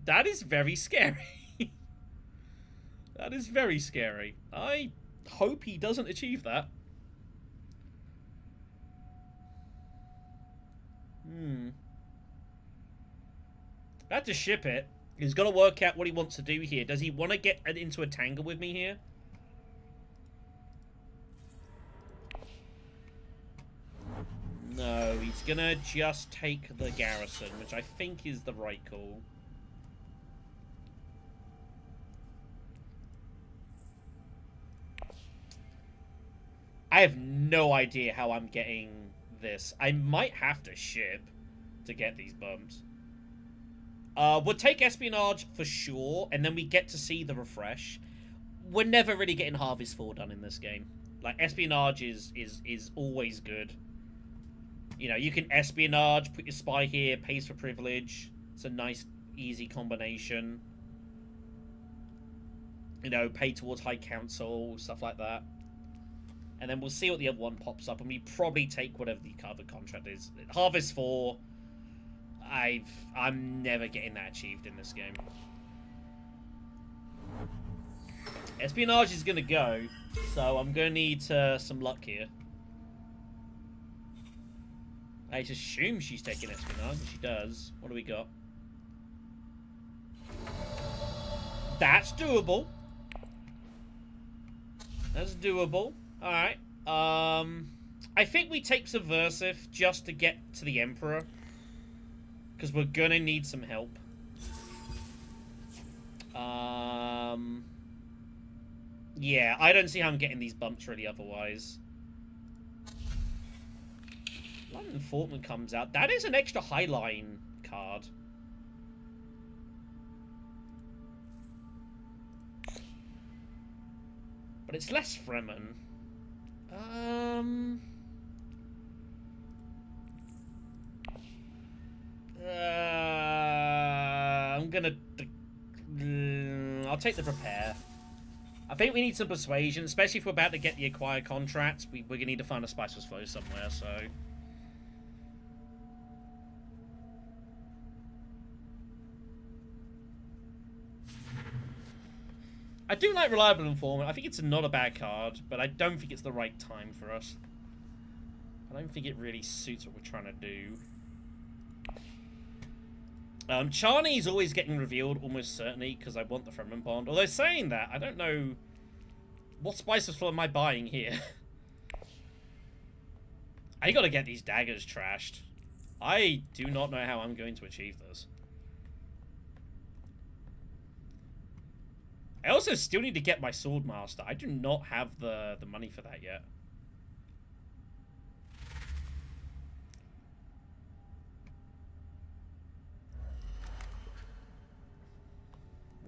very scary. That is very scary. I hope he doesn't achieve that. I had to ship it. He's got to work out what he wants to do here. Does he want to get into a tangle with me here? No, he's going to just take the garrison, which I think is the right call. I have no idea how I'm getting this. I might have to ship to get these bumps. We'll take Espionage for sure, and then we get to see the refresh. We're never really getting Harvest 4 done in this game. Like, Espionage is always good. You know, you can Espionage, put your Spy here, pays for privilege. It's a nice, easy combination. You know, pay towards High Council, stuff like that. And then we'll see what the other one pops up, and we probably take whatever the cover contract is. Harvest 4... I'm never getting that achieved in this game. Espionage is going to go, so I'm going to need some luck here. I just assume she's taking Espionage, and she does. What do we got? That's doable. That's doable. Alright. I think we take Subversive just to get to the Emperor. Because we're gonna need some help. Yeah, I don't see how I'm getting these bumps really otherwise. London Fortman comes out. That is an extra Highline card. But it's less Fremen. I'm gonna... I'll take the Prepare. I think we need some Persuasion, especially if we're about to get the Acquire contract. We're gonna need to find a Spiceless Flow somewhere, so... I do like Reliable Informant. I think it's not a bad card, but I don't think it's the right time for us. I don't think it really suits what we're trying to do. Charney's always getting revealed, almost certainly, because I want the Fremen Bond. Although saying that, I don't know... What Spices Flow am I buying here? I gotta get these daggers trashed. I do not know how I'm going to achieve this. I also still need to get my Swordmaster. I do not have the money for that yet.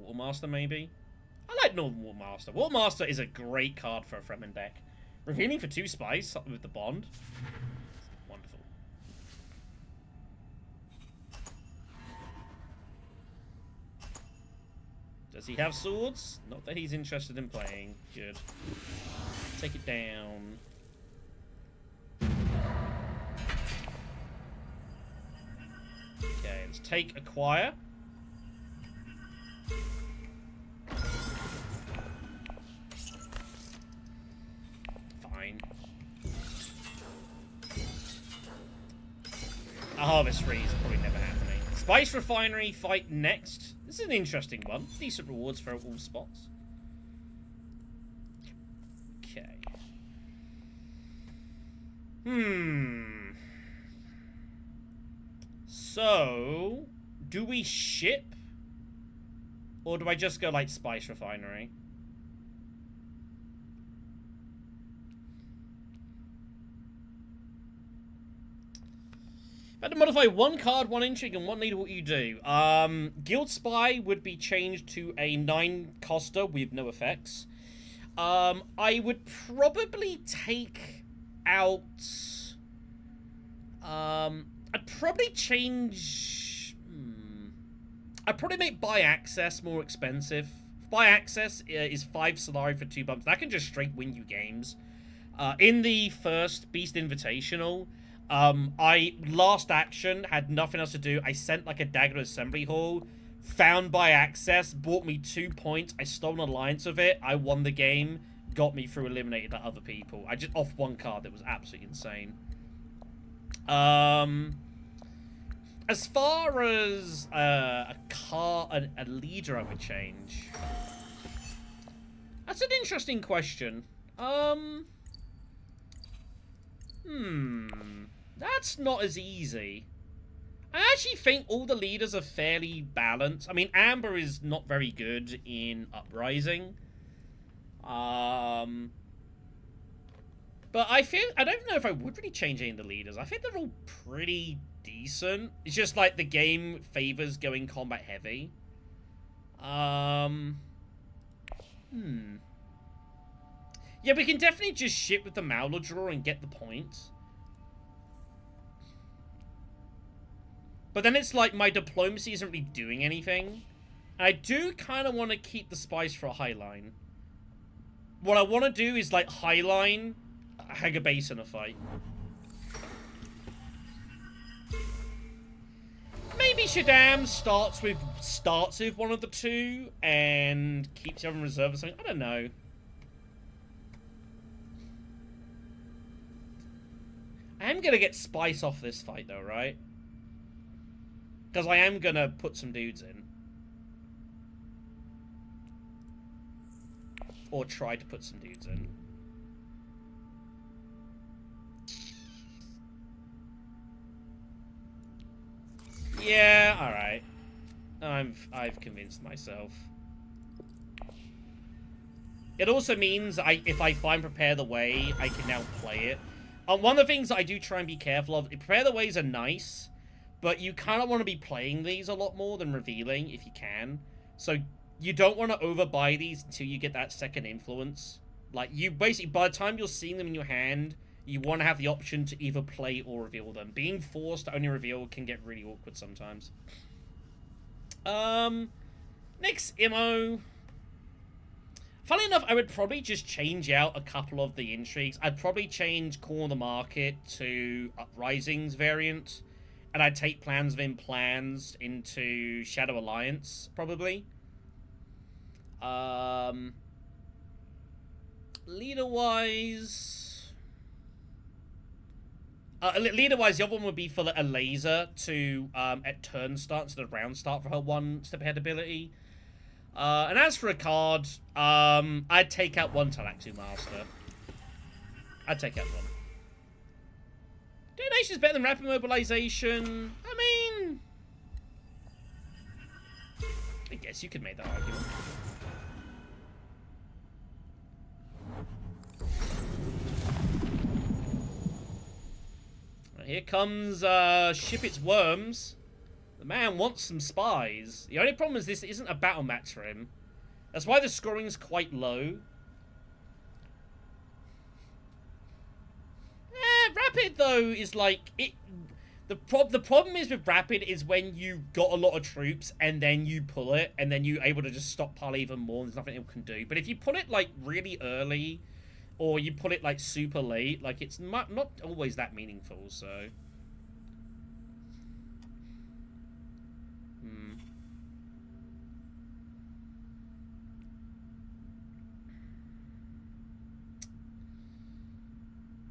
Watermaster, maybe? I like Northern Watermaster. Watermaster is a great card for a Fremen deck. Revealing for 2 spice, something with the bond. Wonderful. Does he have swords? Not that he's interested in playing. Good. Take it down. Okay, let's take acquire. Fine. A harvest freeze probably never happening. Spice refinery fight next. This is an interesting one. Decent rewards for all spots. Okay. So, do we ship? Or do I just go like Spice Refinery? If I had to modify 1 card, 1 intrigue, and 1 leader, what you do? Guild Spy would be changed to a 9-coster with no effects. I would probably take out... I'd probably change... I'd probably make Buy Access more expensive. Buy Access is 5 Solari for 2 bumps. That can just straight win you games. In the first Beast Invitational, I, last action, had nothing else to do. I sent like a dagger to Assembly Hall, found Buy Access, bought me 2 points. I stole an alliance of it. I won the game, got me through eliminated like other people. I just off 1 card that was absolutely insane. As far as a leader I would change, that's an interesting question. That's not as easy. I actually think all the leaders are fairly balanced. I mean, Amber is not very good in Uprising. But I don't know if I would really change any of the leaders. I think they're all pretty decent. It's just like the game favors going combat heavy. Yeah, we can definitely just ship with the Mauler draw and get the points. But then it's like my diplomacy isn't really doing anything. And I do kind of want to keep the spice for a highline. What I want to do is like highline Haga base in a fight. Maybe Shaddam starts with one of the 2 and keeps the other in reserve or something. I don't know. I am gonna get spice off this fight though, right? Because I am gonna put some dudes in. Or try to put some dudes in. Yeah, alright. I've convinced myself. It also means if I find Prepare the Way, I can now play it. One of the things that I do try and be careful of, Prepare the Ways are nice, but you kind of want to be playing these a lot more than revealing if you can. So you don't want to overbuy these until you get that second influence. Like, you basically, by the time you're seeing them in your hand, you want to have the option to either play or reveal them. Being forced to only reveal can get really awkward sometimes. Next, Immo. Funnily enough, I would probably just change out a couple of the intrigues. I'd probably change Corner the Market to Uprising's variant. And I'd take Plans Within Plans into Shadow Alliance, probably. Leader-wise... leader-wise, the other one would be for a laser to, at turn start instead of round start for her 1-step ahead ability. And as for a card, I'd take out 1 Talaxu Master. I'd take out 1. Donation is better than Rapid Mobilization. I mean... I guess you could make that argument. Here comes Ship Its Worms. The man wants some spies. The only problem is this isn't a battle match for him. That's why the scoring's quite low. Rapid, though, is like... The problem is with Rapid is when you got a lot of troops and then you pull it and then you're able to just stockpile even more and there's nothing it can do. But if you pull it, like, really early or you pull it, like, super late, like, it's not always that meaningful, so...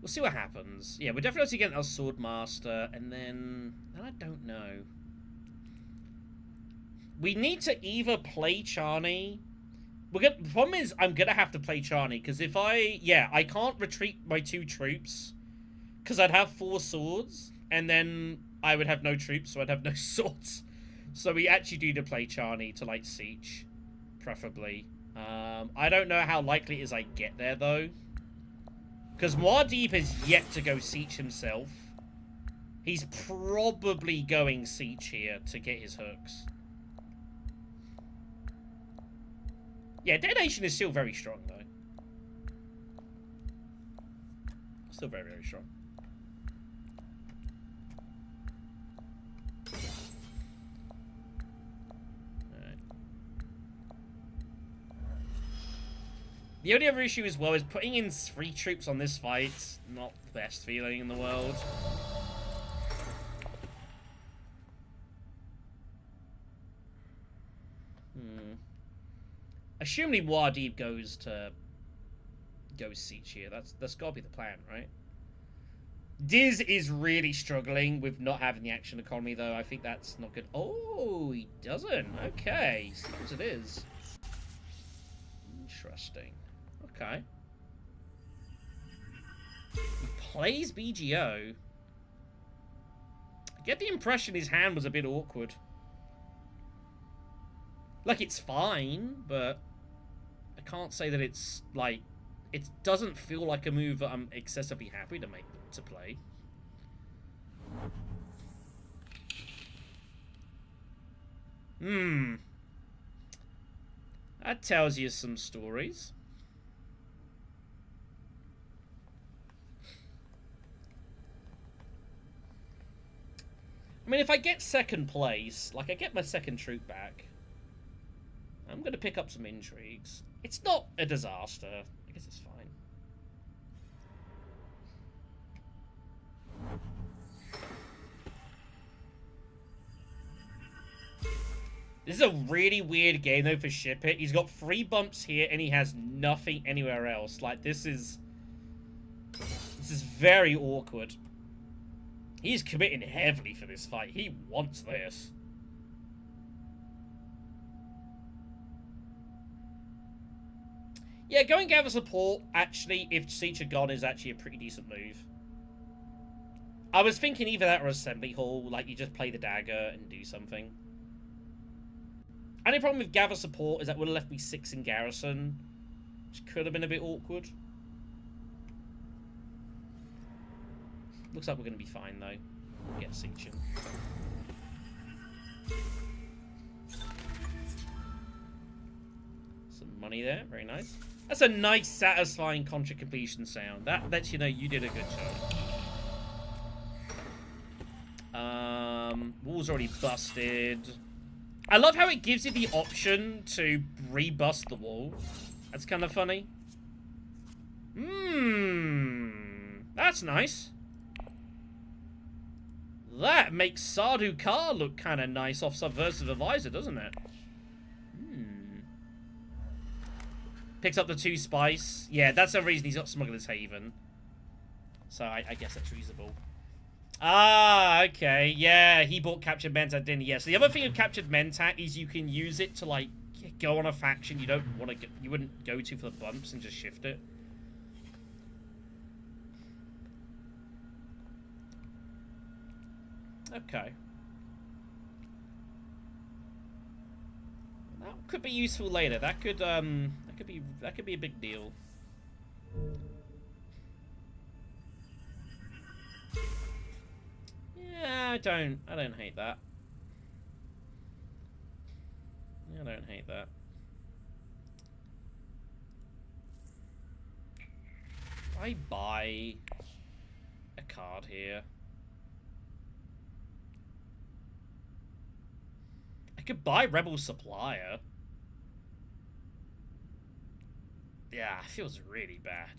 We'll see what happens. Yeah, we're definitely getting our Swordmaster, and then I don't know. We need to either play Charney. The problem is I'm gonna have to play Charney because if I can't retreat my 2 troops because I'd have 4 swords, and then I would have no troops, so I'd have no swords. So we actually do need to play Charney to like siege, preferably. I don't know how likely it is I get there though. Because Muad'Dib has yet to go siege himself. He's probably going siege here to get his hooks. Yeah, Detonation is still very strong, though. Still very, very strong. The only other issue as well is putting in 3 troops on this fight's not the best feeling in the world. Assuming Muad'Dib goes siege here. That's gotta be the plan, right? Diz is really struggling with not having the action economy though. I think that's not good. Oh, he doesn't. Okay, sometimes it is. Interesting. Okay. He plays BGO. I get the impression his hand was a bit awkward. Like, it's fine, but I can't say that it's, like... It doesn't feel like a move that I'm excessively happy to play. That tells you some stories. I mean, if I get 2nd place, like, I get my 2nd troop back, I'm going to pick up some intrigues. It's not a disaster. I guess it's fine. This is a really weird game, though, for Ship It. He's got 3 bumps here, and he has nothing anywhere else. Like, this is very awkward. He's committing heavily for this fight. He wants this. Yeah, going gather support, actually, if Siege had gone, is actually a pretty decent move. I was thinking either that or Assembly Hall, like you just play the dagger and do something. Only problem with gather support is that would have left me 6 in garrison, which could have been a bit awkward. Looks like we're going to be fine, though. We'll get siege in. Some money there. Very nice. That's a nice, satisfying contract completion sound. That lets you know you did a good job. Wall's already busted. I love how it gives you the option to re-bust the wall. That's kind of funny. That's nice. That makes Sardaukar look kind of nice off Subversive Advisor, doesn't it? Picks up the 2 spice. Yeah, that's the reason he's got Smuggler's Haven. So I guess that's reasonable. Ah, okay. Yeah, he bought Captured Mentat, didn't he? Yes. The other thing with Captured Mentat is you can use it to, like, go on a faction you don't want to... You wouldn't go to for the bumps and just shift it. Okay. That could be useful later. That could be a big deal. Yeah, I don't hate that. I don't hate that. I buy a card here? I could buy Rebel Supplier. Yeah, it feels really bad.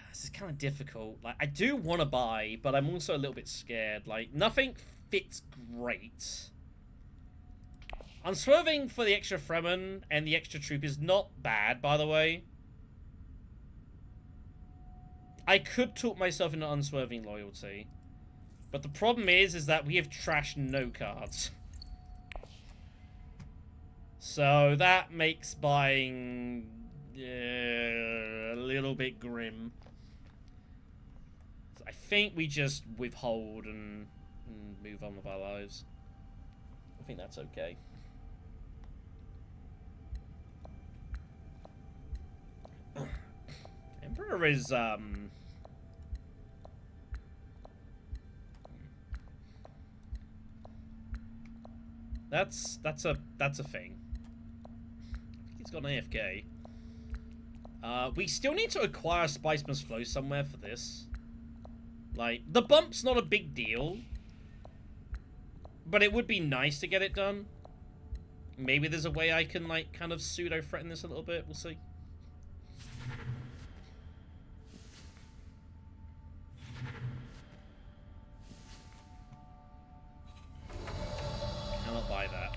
This is kind of difficult. Like, I do want to buy, but I'm also a little bit scared. Like, nothing fits great. Unswerving for the extra Fremen and the extra troop is not bad, by the way. I could talk myself into unswerving loyalty. But the problem is that we have trashed no cards. So that makes buying a little bit grim. So I think we just withhold and move on with our lives. I think that's okay. Emperor is That's a thing. I think he's got an AFK. We still need to acquire Spice Must Flow somewhere for this. Like, the bump's not a big deal. But it would be nice to get it done. Maybe there's a way I can, like, kind of pseudo-threaten this a little bit. We'll see. Cannot buy that.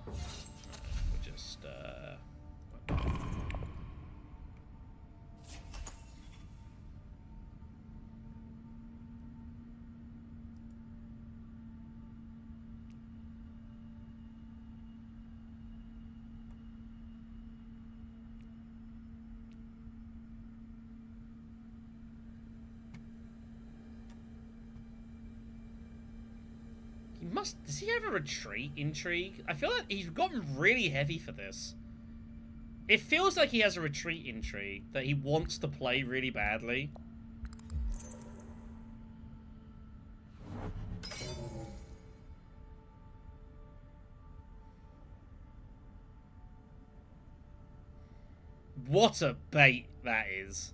We'll just, Does he have a retreat intrigue? I feel like he's gotten really heavy for this. It feels like he has a retreat intrigue that he wants to play really badly. What a bait that is.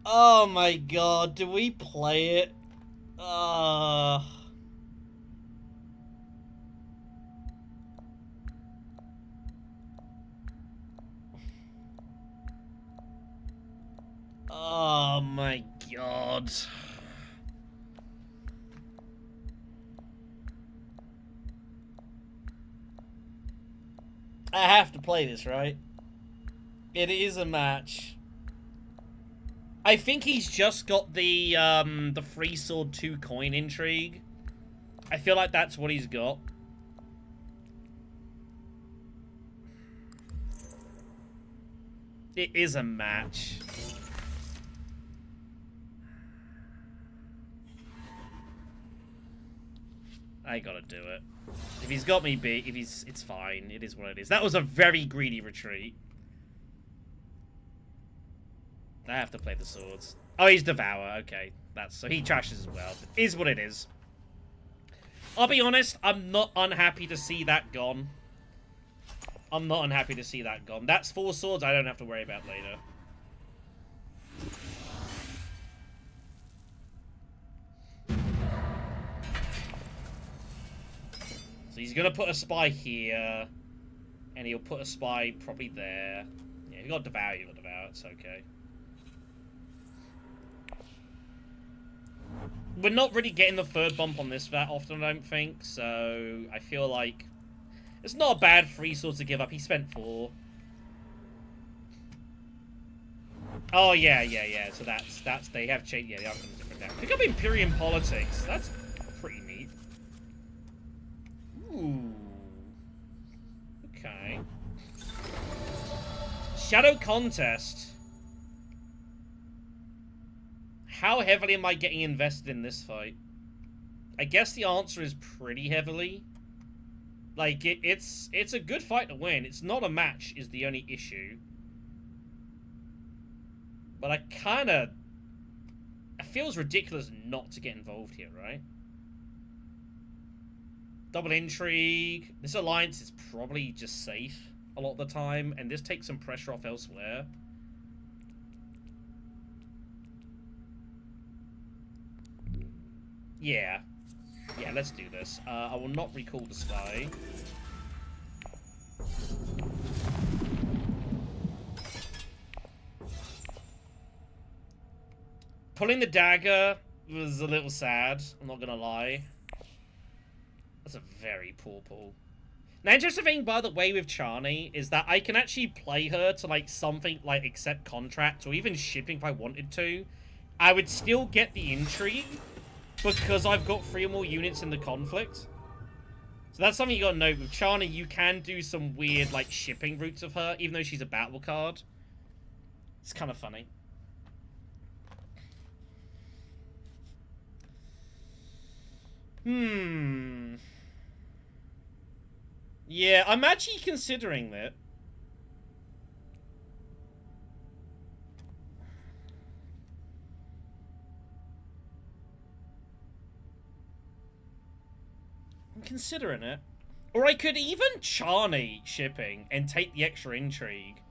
Oh my god, do we play it? Oh my god. I have to play this, right? It is a match. I think he's just got the Free Sword 2 coin intrigue. I feel like that's what he's got. It is a match. I gotta do it. If he's got me beat, it's fine. It is what it is. That was a very greedy retreat. I have to play the swords. Oh, he's Devour. Okay. So he trashes as well. It is what it is. I'll be honest, I'm not unhappy to see that gone. I'm not unhappy to see that gone. That's 4 swords I don't have to worry about later. So he's gonna put a spy here. And he'll put a spy probably there. Yeah, you got Devour, you got Devour. It's okay. We're not really getting the third bump on this that often, I don't think, so I feel like it's not a bad free sword to give up. He spent 4. Oh, yeah. So that's they have changed. Yeah, they are going to different now. Pick up Imperium Politics. That's pretty neat. Ooh. Okay. Shadow Contest. How heavily am I getting invested in this fight? I guess the answer is pretty heavily. Like, it's a good fight to win. It's not a match is the only issue. But it feels ridiculous not to get involved here, right? Double intrigue. This alliance is probably just safe a lot of the time, and this takes some pressure off elsewhere. Yeah. Yeah, let's do this. I will not recall the spy. Pulling the dagger was a little sad, I'm not gonna lie. That's a very poor pull. Now, interesting thing, by the way, with Charney is that I can actually play her to, like, something like accept contract or even shipping if I wanted to. I would still get the intrigue because I've got 3 or more units in the conflict. So that's something you gotta note. With Charney, you can do some weird, like, shipping routes of her, even though she's a battle card. It's kind of funny. Yeah, I'm actually considering that. I'm considering it. Or I could even Charney shipping and take the extra intrigue.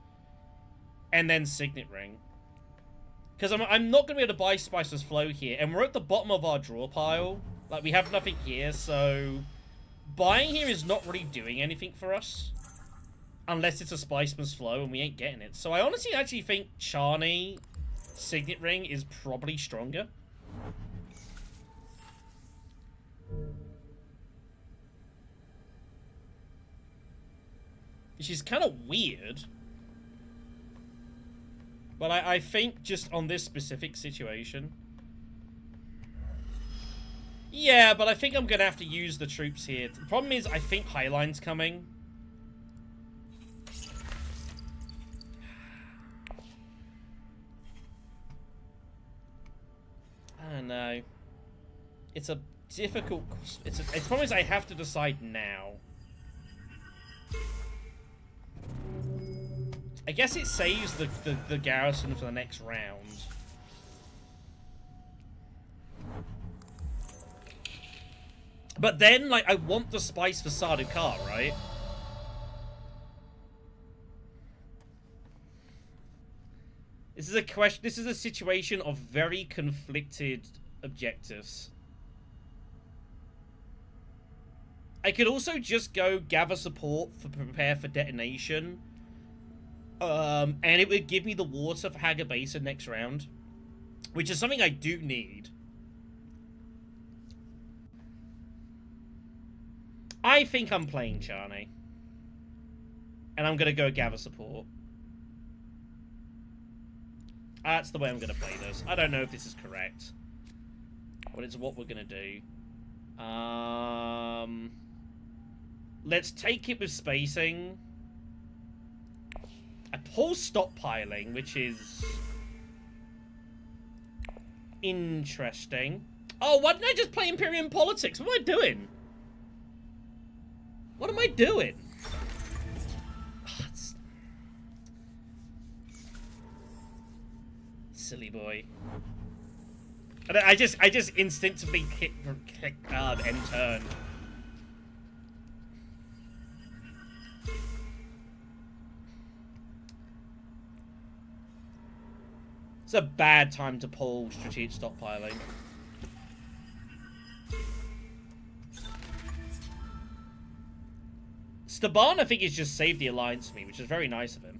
And then Signet Ring. Because I'm not going to be able to buy Spiceless Flow here. And we're at the bottom of our draw pile. Like, we have nothing here, so... Buying here is not really doing anything for us. Unless it's a Spiceless Flow, and we ain't getting it. So I honestly actually think Charney Signet Ring is probably stronger. Which is kind of weird. But I think just on this specific situation... Yeah, but I think I'm going to have to use the troops here. The problem is, I think Highline's coming. I don't know. It's a difficult... It's the problem is I have to decide now. I guess it saves the garrison for the next round. But then, like, I want the spice for Sardaukar, right? This is a question. This is a situation of very conflicted objectives. I could also just go gather support for prepare for detonation. And it would give me the water for Haga Basin next round. Which is something I do need. I think I'm playing Charney. And I'm going to go gather support. That's the way I'm going to play this. I don't know if this is correct. But it's what we're going to do. Let's take it with spacing. I pull stockpiling, which is... interesting. Oh, why didn't I just play Imperium Politics? What am I doing? What am I doing? Oh, silly boy. I just instinctively hit end turn. It's a bad time to pull strategic stockpiling. Staban, I think, has just saved the alliance for me, which is very nice of him.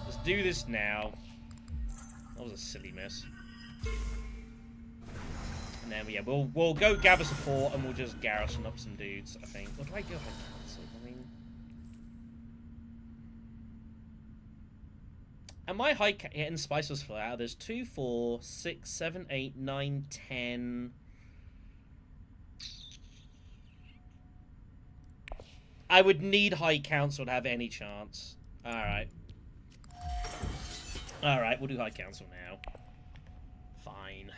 Let's do this now. That was a silly miss. And then, yeah, we'll go gather support and we'll just garrison up some dudes, I think. What do I go for? I mean... Am I high getting Spiceless Flow? There's 2, 4, 6, 7, 8, 9, 10. I would need High Council to have any chance. Alright. Alright, we'll do High Council now. Fine.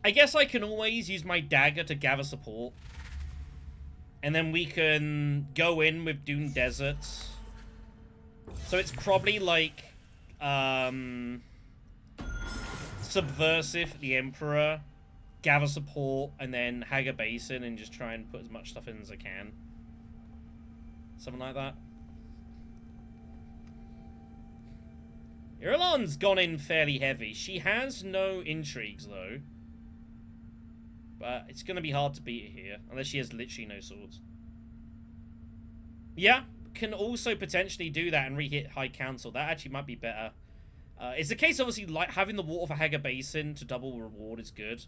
I guess I can always use my dagger to gather support. And then we can go in with Dune Deserts. So it's probably like Subversive, the Emperor, gather support, and then Haga Basin and just try and put as much stuff in as I can. Something like that. Irulan's gone in fairly heavy. She has no intrigues, though. But it's going to be hard to beat her here, unless she has literally no swords. Yeah, can also potentially do that and re-hit High Council. That actually might be better. It's the case, obviously, like having the water for Haga Basin to double reward is good.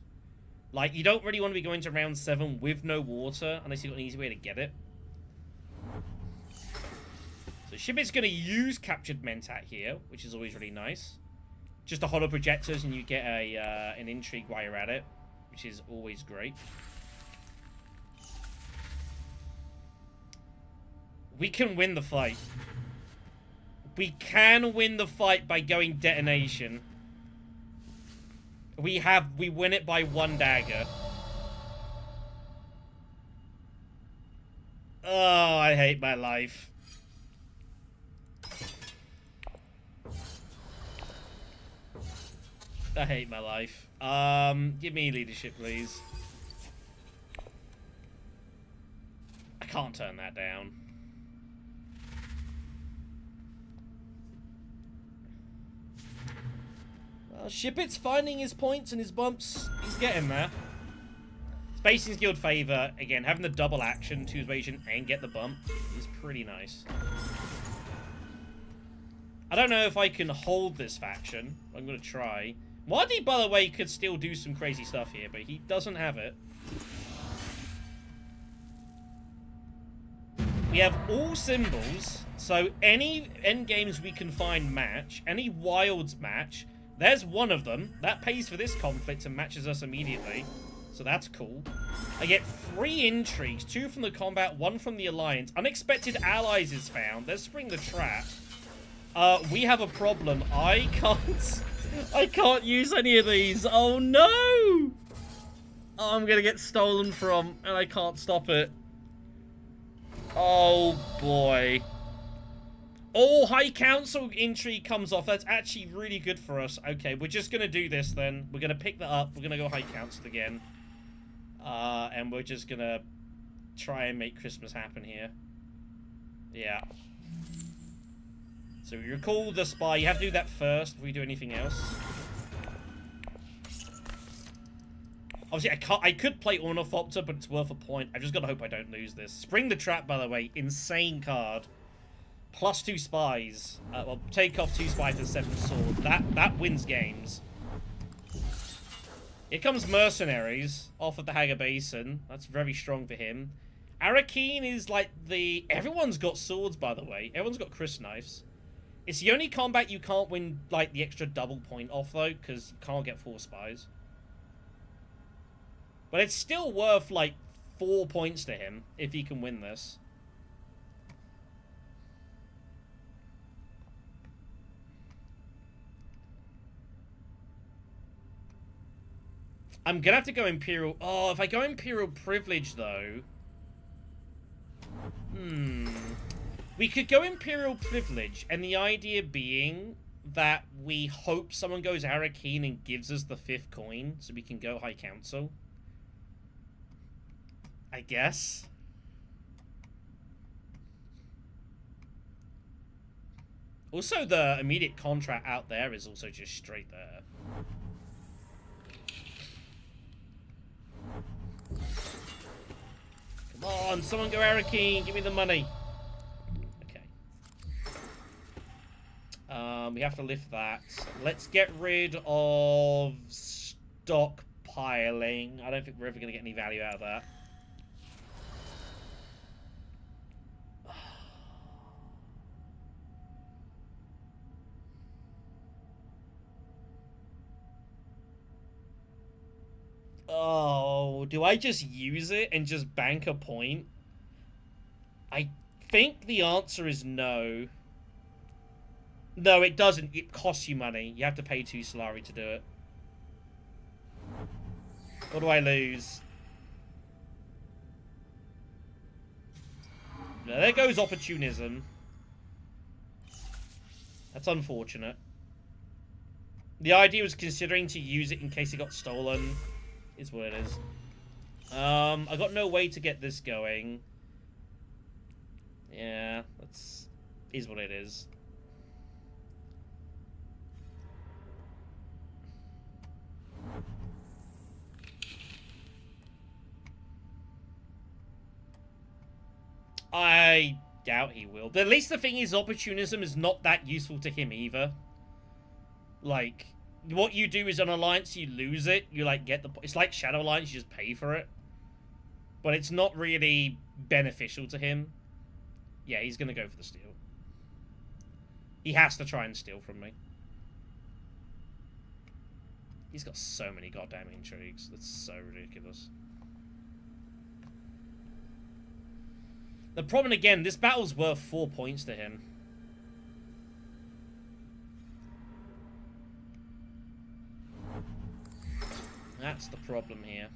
Like, you don't really want to be going to round 7 with no water, unless you've got an easy way to get it. So Shibit's going to use Captured Mentat here, which is always really nice. Just a Hollow Projectors, and you get a an intrigue while you're at it, which is always great. We can win the fight. We can win the fight by going Detonation. We win it by 1 dagger. Oh, I hate my life. I hate my life. Give me leadership, please. I can't turn that down. Well, Shipit's finding his points and his bumps. He's getting there. Spacing's Guild favor, again, having the double action, 2 evasion, and get the bump is pretty nice. I don't know if I can hold this faction. I'm going to try. Marty, by the way, could still do some crazy stuff here, but he doesn't have it. We have all symbols, so any endgames we can find match, any wilds match. There's one of them. That pays for this conflict and matches us immediately. So that's cool. I get 3 intrigues, 2 from the combat, 1 from the alliance. Unexpected allies is found. Let's spring the trap. We have a problem. I can't use any of these. Oh no! Oh, I'm gonna get stolen from, and I can't stop it. Oh boy. Oh, High Council intrigue comes off. That's actually really good for us. Okay, we're just going to do this then. We're going to pick that up. We're going to go High Council again. And we're just going to try and make Christmas happen here. Yeah. So we recall the spy. You have to do that first before you do anything else. Obviously, I could play Ornithopter, but it's worth a point. I've just got to hope I don't lose this. Spring the Trap, by the way. Insane card. Plus 2 spies. Well, take off 2 spies and 7 sword. That wins games. Here comes Mercenaries off of the Haga Basin. That's very strong for him. Arakeen is like the... Everyone's got swords, by the way. Everyone's got Chris knives. It's the only combat you can't win, like, the extra double point off, though, because you can't get 4 spies. But it's still worth, like, 4 points to him if he can win this. I'm gonna have to go Imperial... Oh, if I go Imperial Privilege, though... We could go Imperial Privilege, and the idea being that we hope someone goes Arakeen and gives us the 5th coin, so we can go High Council. I guess. Also, the immediate contract out there is also just straight there. Come on, someone go Arakeen, give me the money. Okay. We have to lift that. Let's get rid of stockpiling. I don't think we're ever going to get any value out of that. Oh, do I just use it and just bank a point? I think the answer is no. No, it doesn't. It costs you money. You have to pay 2 Solari to do it. What do I lose? There goes opportunism. That's unfortunate. The idea was considering to use it in case it got stolen. Is what it is. I got no way to get this going. Yeah, is what it is. I doubt he will. But at least the thing is, opportunism is not that useful to him either. Like, what you do is on Alliance, you lose it. You, like, get the... It's like Shadow Alliance, you just pay for it. But it's not really beneficial to him. Yeah, he's gonna go for the steal. He has to try and steal from me. He's got so many goddamn intrigues. That's so ridiculous. The problem, again, this battle's worth 4 points to him. That's the problem here.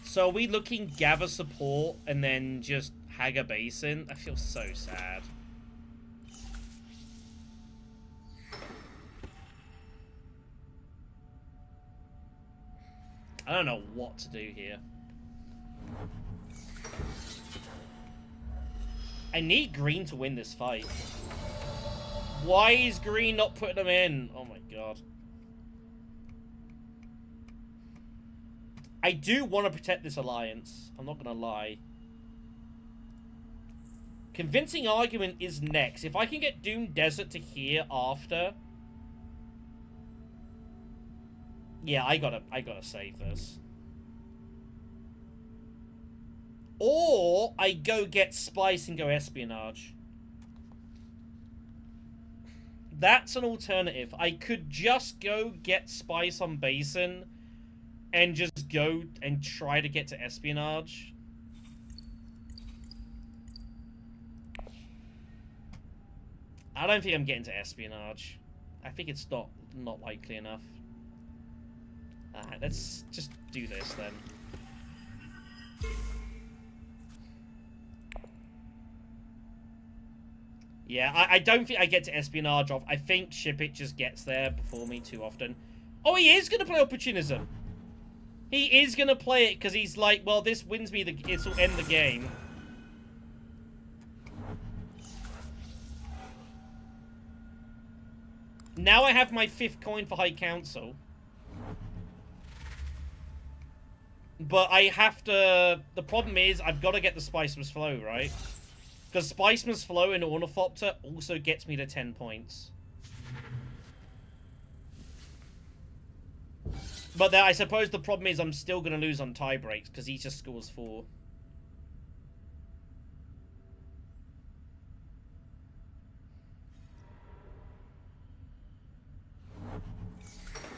So are we looking gather support and then just hag a base in? I feel so sad. I don't know what to do here. I need green to win this fight. Why is green not putting them in? Oh my god. I do want to protect this alliance. I'm not gonna lie. Convincing argument is next. If I can get Doom Desert to here after... Yeah, I gotta save this. Or I go get Spice and go Espionage. That's an alternative. I could just go get Spice on Basin and just go and try to get to Espionage. I don't think I'm getting to Espionage. I think it's not likely enough. Alright, let's just do this then. Yeah, I don't think I get to Espionage off. I think Ship It just gets there before me too often. Oh, he is going to play Opportunism. He is going to play it because he's like, well, this wins me, this will end the game. Now I have my 5th coin for High Council. But I have to... The problem is, I've got to get the Spiceman's Flow, right? Because Spiceman's Flow in Ornithopter also gets me to 10 points. But I suppose the problem is I'm still going to lose on tie breaks, because he just scores 4.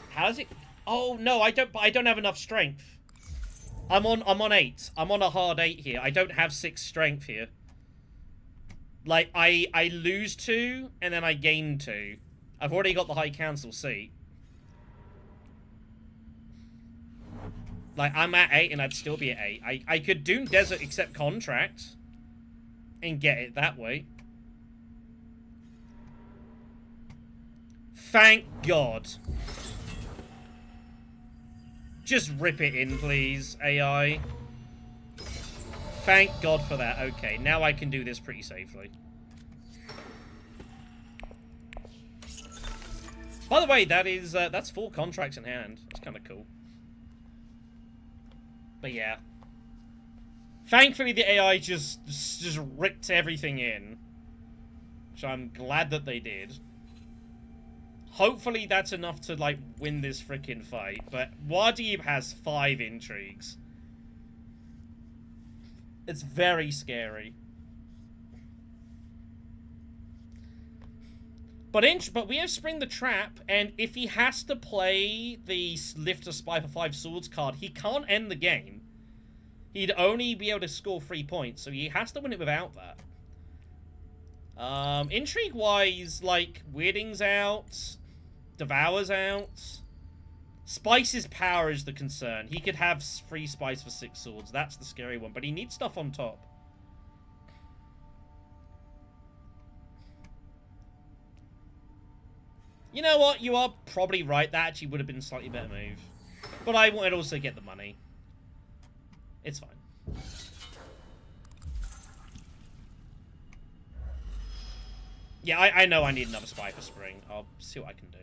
How does it... Oh, no, I don't have enough strength. I'm on 8. I'm on a hard 8 here. I don't have 6 strength here. Like, I lose 2, and then I gain 2. I've already got the High Council seat. Like, I'm at 8, and I'd still be at 8. I could Doom Desert accept contract and get it that way. Thank God. Just rip it in, please, AI. Thank God for that. Okay, now I can do this pretty safely. By the way, that is that's 4 contracts in hand. It's kind of cool. But yeah. Thankfully, the AI just ripped everything in. Which I'm glad that they did. Hopefully that's enough to, like, win this freaking fight. But Wadib has 5 intrigues. It's very scary. But we have Spring the Trap, and if he has to play the Lift a Spy for 5 Swords card, he can't end the game. He'd only be able to score 3 points, so he has to win it without that. Intrigue-wise, like, Weirding's out, Devour's out. Spice's power is the concern. He could have free Spice for 6 swords. That's the scary one, but he needs stuff on top. You know what? You are probably right. That actually would have been a slightly better move. But I wanted to also get the money. It's fine. Yeah, I know I need another spy for spring. I'll see what I can do.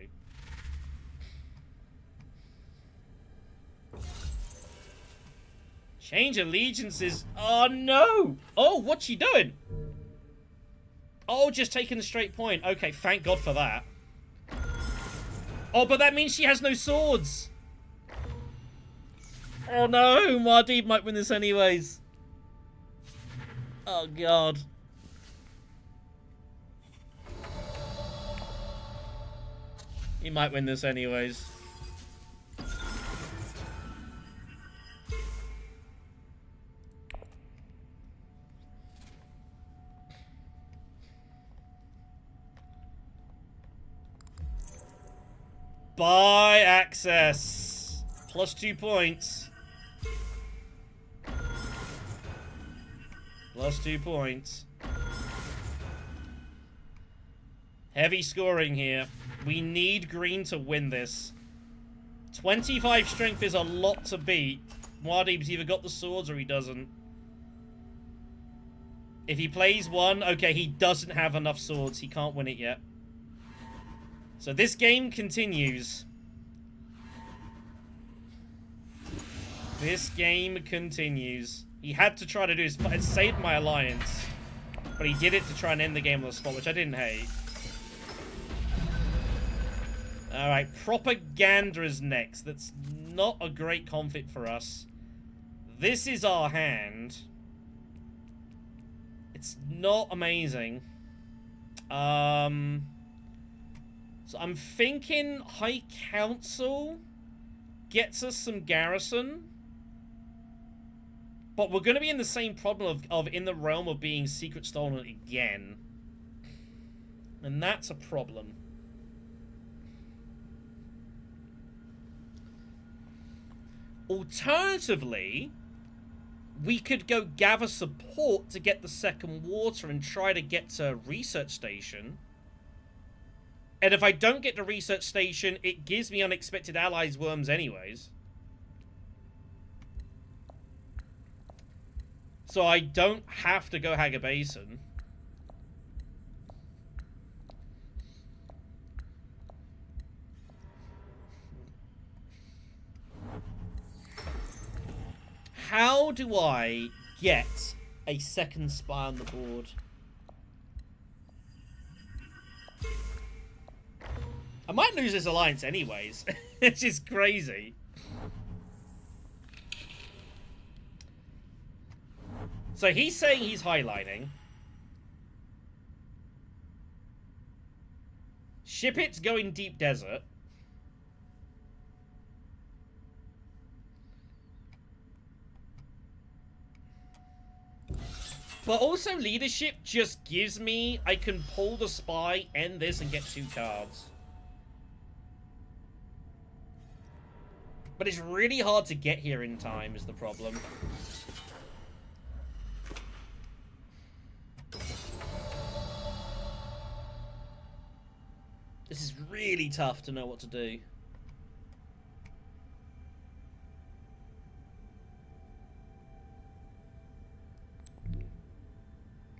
Change allegiances. Oh, no. Oh, what's she doing? Oh, just taking the straight point. Okay, thank God for that. Oh, but that means she has no swords. Oh, no. Mardeep might win this anyways. Oh, God. He might win this anyways. Buy access. Plus 2 points. Plus 2 points. Heavy scoring here. We need green to win this. 25 strength is a lot to beat. Muad'Dib's either got the swords or he doesn't. If he plays one, okay, he doesn't have enough swords. He can't win it yet. So this game continues. This game continues. He had to try to do his... It saved my alliance. But he did it to try and end the game on the spot, which I didn't hate. Alright, Propaganda is next. That's not a great conflict for us. This is our hand. It's not amazing. So I'm thinking High Council gets us some garrison. But we're going to be in the same problem of in the realm of being secret stolen again. And that's a problem. Alternatively, we could go gather support to get the second water and try to get to research station. And if I don't get to research station, it gives me unexpected allies worms anyways. So I don't have to go Haga Basin. How do I get a second spy on the board? I might lose this alliance anyways. It's just crazy. So he's saying he's highlighting. Ship it's going deep desert. But also leadership just gives me, I can pull the spy, end this, and get 2 cards. But it's really hard to get here in time is the problem. This is really tough to know what to do.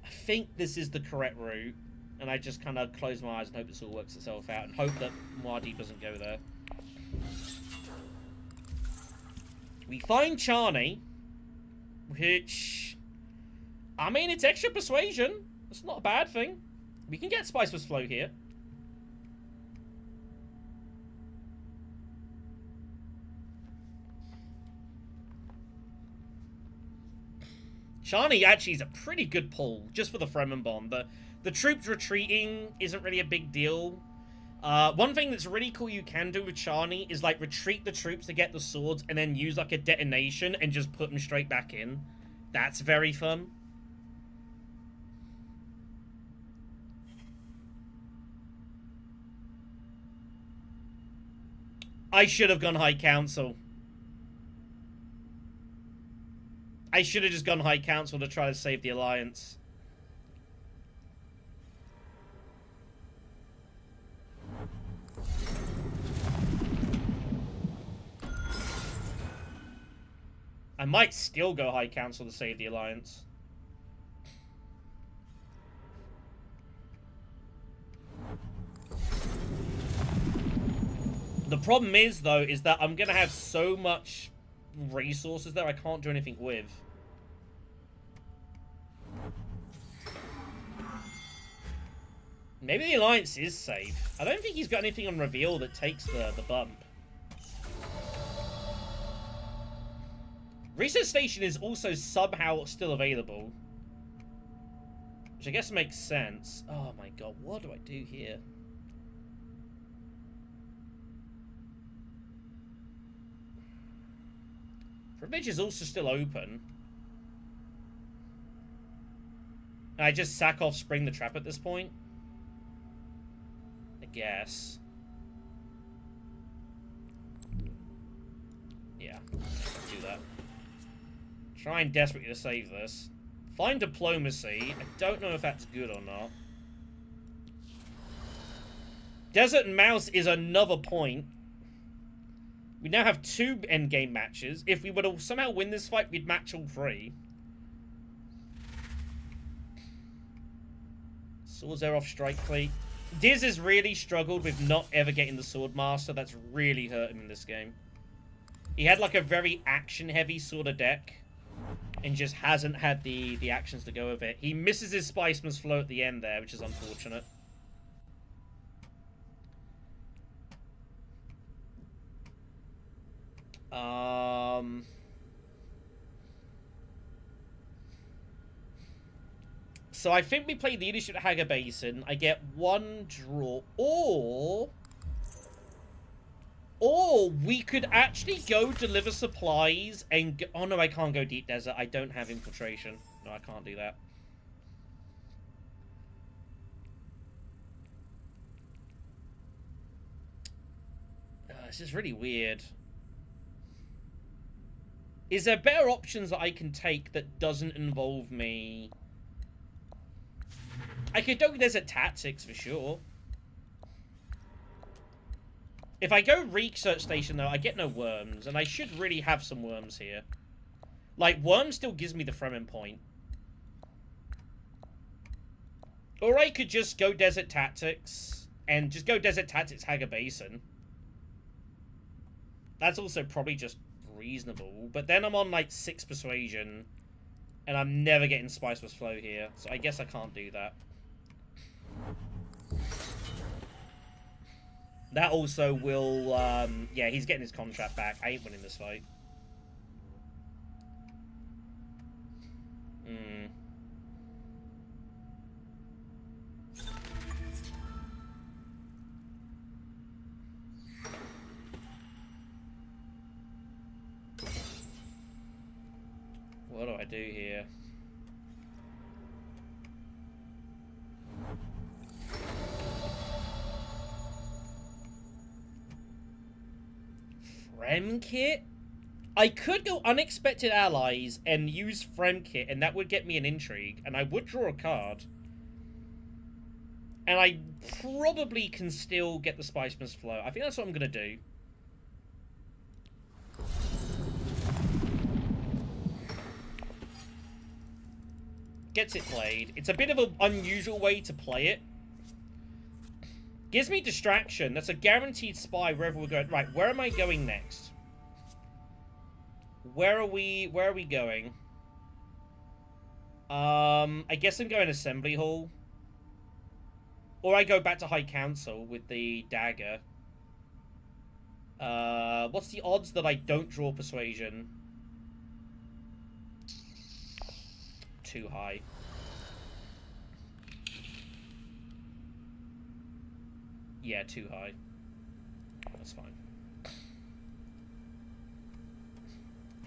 I think this is the correct route, and I just kind of close my eyes and hope this all works itself out, and hope that Muad'Dib doesn't go there. We find Charney, which, I mean, it's extra persuasion. It's not a bad thing. We can get Spiceless Flow here. Charney actually is a pretty good pull, just for the Fremen Bomb. The troops retreating isn't really a big deal. One thing that's really cool you can do with Charney is, like, retreat the troops to get the swords and then use, like, a detonation and just put them straight back in. That's very fun. I should have gone High Council. I should have just gone High Council to try to save the Alliance. I might still go High Council to save the Alliance. The problem is, though, is that I'm going to have so much resources there I can't do anything with. Maybe the Alliance is safe. I don't think he's got anything on reveal that takes the bump. Research Station is also somehow still available. Which I guess makes sense. Oh my god, what do I do here? Privilege is also still open. I just sack off Spring the Trap at this point? I guess. Yeah, do that. Trying desperately to save this. Find Diplomacy. I don't know if that's good or not. Desert and Mouse is another point. We now have 2 endgame matches. If we were to somehow win this fight, we'd match all 3. Swords are off Strike Fleet. Diz has really struggled with not ever getting the Sword Master. That's really hurt him in this game. He had like a very action-heavy sort of deck. And just hasn't had the actions to go with it. He misses his Spiceman's Flow at the end there, which is unfortunate. So I think we play Leadership at Hager Basin. I get 1 draw. Or we could actually go deliver supplies and go... Oh no, I can't go Deep Desert. I don't have Infiltration. No, I can't do that. This is really weird. Is there better options that I can take that doesn't involve me? I could go Desert Tactics for sure. If I go Research Station, though, I get no worms, and I should really have some worms here. Like, worm still gives me the Fremen point. Or I could just go Desert Tactics, and just go Desert Tactics Hager Basin. That's also probably just reasonable, but then I'm on, like, 6 Persuasion, and I'm never getting Spiceless Flow here, so I guess I can't do that. That also will, yeah, he's getting his contract back. I ain't winning this fight. What do I do here? Fremkit? I could go Unexpected Allies and use Fremkit, and that would get me an intrigue, and I would draw a card. And I probably can still get the Spiceman's Flow. I think that's what I'm going to do. Gets it played. It's a bit of an unusual way to play it. Gives me distraction. That's a guaranteed spy wherever we're going. Right, where am I going next? Where are we going? I guess I'm going Assembly Hall. Or I go back to High Council with the dagger. What's the odds that I don't draw Persuasion? Too high. Yeah, too high. That's fine.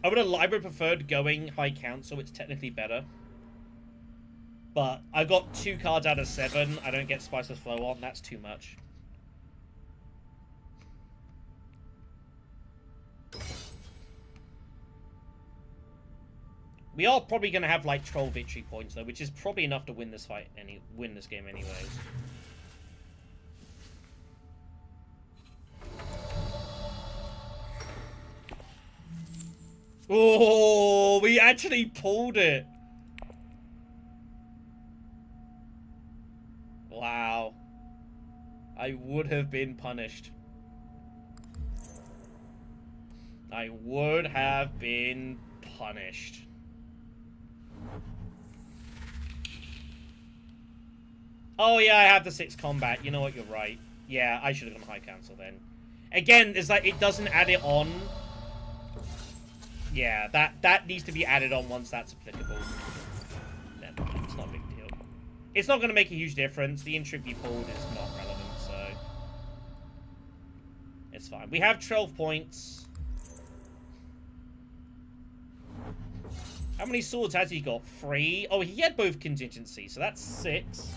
I would have preferred going High Council. It's technically better. But I got 2 cards out of 7. I don't get Spiceless Flow on. That's too much. We are probably going to have like 12 victory points though, which is probably enough to win this fight, win this game anyways. Oh, we actually pulled it. Wow. I would have been punished. I would have been punished. Oh yeah, I have the 6 combat. You know what, you're right. Yeah, I should have gone high cancel then. Again, it's like it doesn't add it on. Yeah, that needs to be added on once that's applicable. Never mind, it's not a big deal. It's not going to make a huge difference. The in-trip you pulled is not relevant, so... it's fine. We have 12 points. How many swords has he got? 3? Oh, he had both contingencies, so that's 6.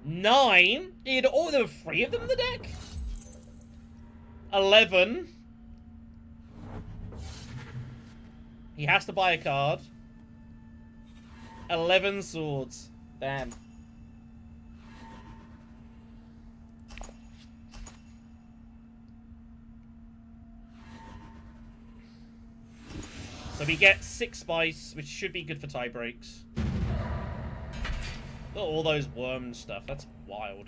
9? He had all the 3 of them in the deck? 11. He has to buy a card. 11 swords. Damn. So we get 6 spice, which should be good for tie breaks. Look at all those worm stuff. That's wild.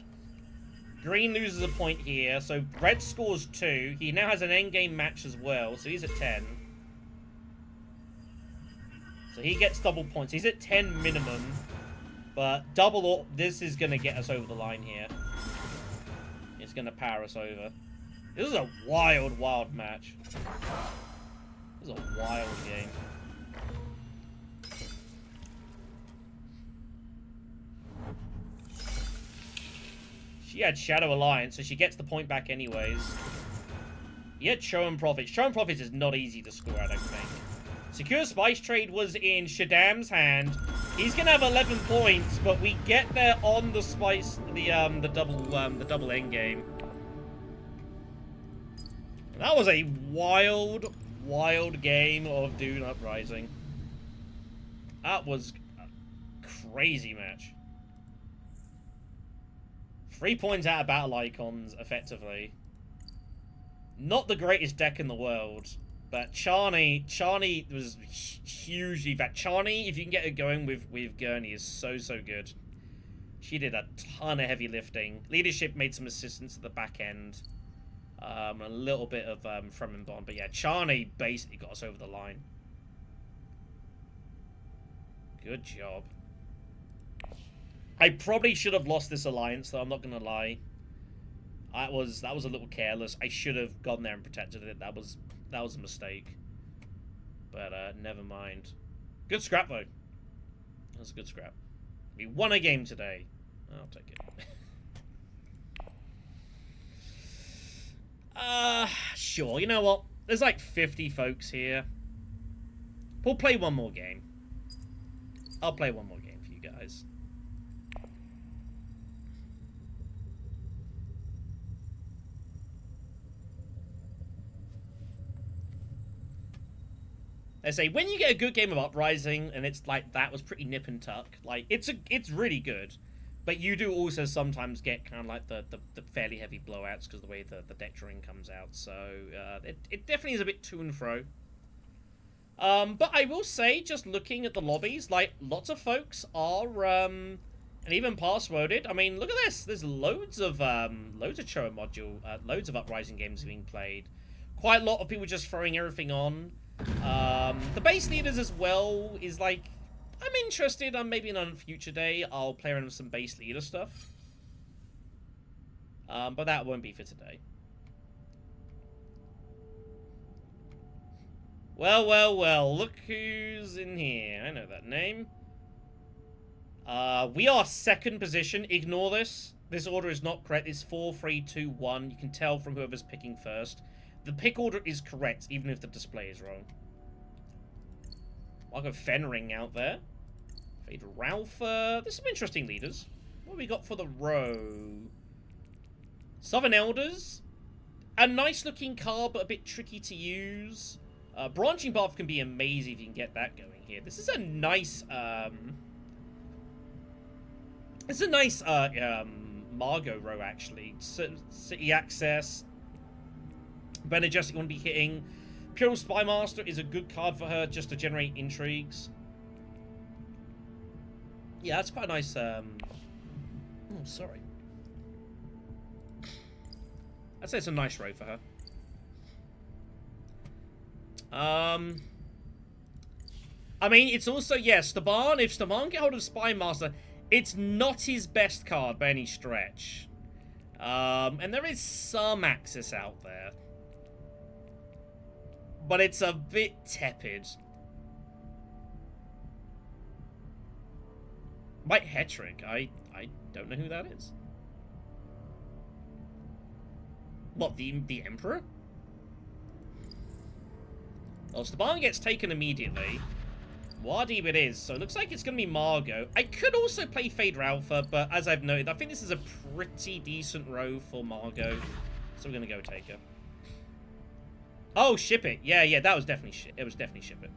Green loses a point here, so red scores 2. He now has an endgame match as well, so he's at 10. So he gets double points. He's at 10 minimum, but double. This is going to get us over the line here. It's going to power us over. This is a wild, wild match. This is a wild game. She had Shadow Alliance, so she gets the point back anyways. He had Show and Profits. Show and Profits is not easy to score, I don't think. Secure Spice Trade was in Shaddam's hand. He's gonna have 11 points, but we get there on the spice, the double end game. That was a wild, wild game of Dune Uprising. That was a crazy match. 3 points out of battle icons, effectively. Not the greatest deck in the world. But Charney was hugely bad. Charney, if you can get her going with Gurney, is so good. She did a ton of heavy lifting. Leadership made some assistance at the back end. A little bit of from and bond. But yeah, Charney basically got us over the line. Good job. I probably should have lost this alliance, though, I'm not going to lie. That was a little careless. I should have gone there and protected it. That was a mistake. But never mind. Good scrap though. That was a good scrap. We won a game today. I'll take it. Sure. You know what? There's like 50 folks here. We'll play one more game. I'll play one more game for you guys. I say, when you get a good game of Uprising, and it's like, that was pretty nip and tuck, like, it's really good, but you do also sometimes get kind of like the fairly heavy blowouts because of the way the deck drawing comes out, so it definitely is a bit to and fro. But I will say, just looking at the lobbies, like, lots of folks are, and even passworded. I mean, look at this, there's loads of Choa module, loads of Uprising games being played. Quite a lot of people just throwing everything on. The base leaders as well is like, I'm interested on maybe on a future day I'll play around with some base leader stuff. But that won't be for today. Well, look who's in here. I know that name. We are second position. Ignore this. This order is not correct. It's 4, 3, 2, 1. You can tell from whoever's picking first. The pick order is correct, even if the display is wrong. I'll go Fenring out there. Fade Ralph. There's some interesting leaders. What have we got for the row? Southern Elders. A nice looking card, but a bit tricky to use. Branching path can be amazing if you can get that going here. This is a nice, it's a nice, Margot row, actually. City access. Bene Gesserit you want to be hitting. Imperial Spy Master is a good card for her, just to generate intrigues. Yeah, that's quite a nice, oh, sorry. I'd say it's a nice row for her. I mean, it's also, yes, Shaddam. If Shaddam get hold of Spy Master, it's not his best card by any stretch. And there is some access out there. But it's a bit tepid. Mike Hetrick, I don't know who that is. What, the Emperor? Well, Shaddam gets taken immediately. Muad'Dib it is, so it looks like it's going to be Margot. I could also play Phaedra Alpha, but as I've noted, I think this is a pretty decent row for Margot. So we're going to go take her. Oh, ship it. Yeah, that was definitely ship. It was definitely ship it.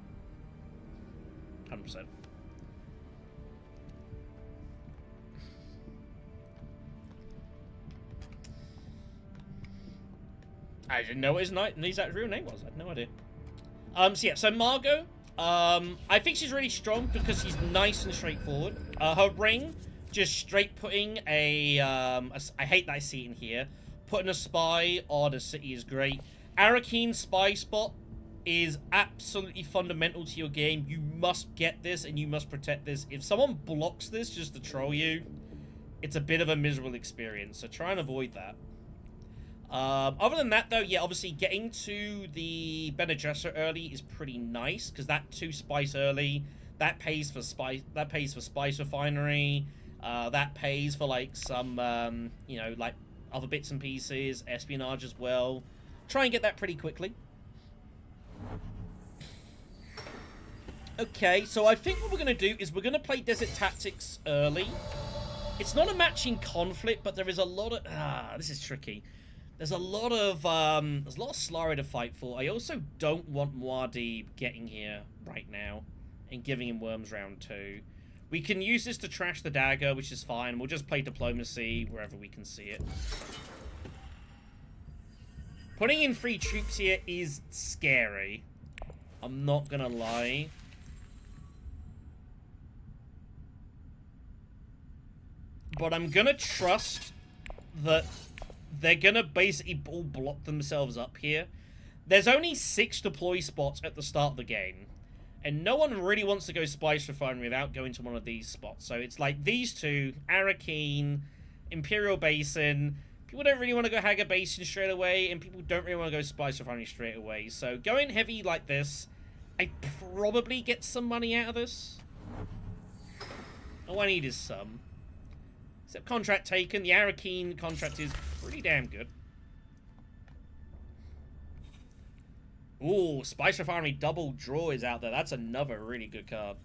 100%. I didn't know what his real name was. I had no idea. So yeah, so Margot, I think she's really strong because she's nice and straightforward. Her ring, just straight putting I hate that I see it in here. Putting a spy on a city is great. Arakene's spy spot is absolutely fundamental to your game. You must get this and you must protect this. If someone blocks this just to troll you, it's a bit of a miserable experience. So try and avoid that. Other than that, though, yeah, obviously getting to the Bene Gesserit early is pretty nice because that 2 spice early, that pays for spice. That pays for spice refinery. That pays for like some, you know, like other bits and pieces, espionage as well. Try and get that pretty quickly. Okay, so I think what we're going to do is we're going to play Desert Tactics early. It's not a matching conflict, but there is a lot of... this is tricky. There's a lot of Slara to fight for. I also don't want Muad'Dib getting here right now and giving him Worms round 2. We can use this to trash the dagger, which is fine. We'll just play Diplomacy wherever we can see it. Putting in 3 troops here is scary. I'm not gonna lie. But I'm gonna trust that they're gonna basically all block themselves up here. There's only 6 deploy spots at the start of the game. And no one really wants to go Spice Refinery without going to one of these spots. So it's like these 2, Arakeen, Imperial Basin. People don't really want to go Haga Basin straight away, and people don't really want to go Spice Refinery straight away. So going heavy like this, I probably get some money out of this. All I need is some. Except contract taken. The Arakeen contract is pretty damn good. Ooh, Spice Refinery double draw is out there. That's another really good card.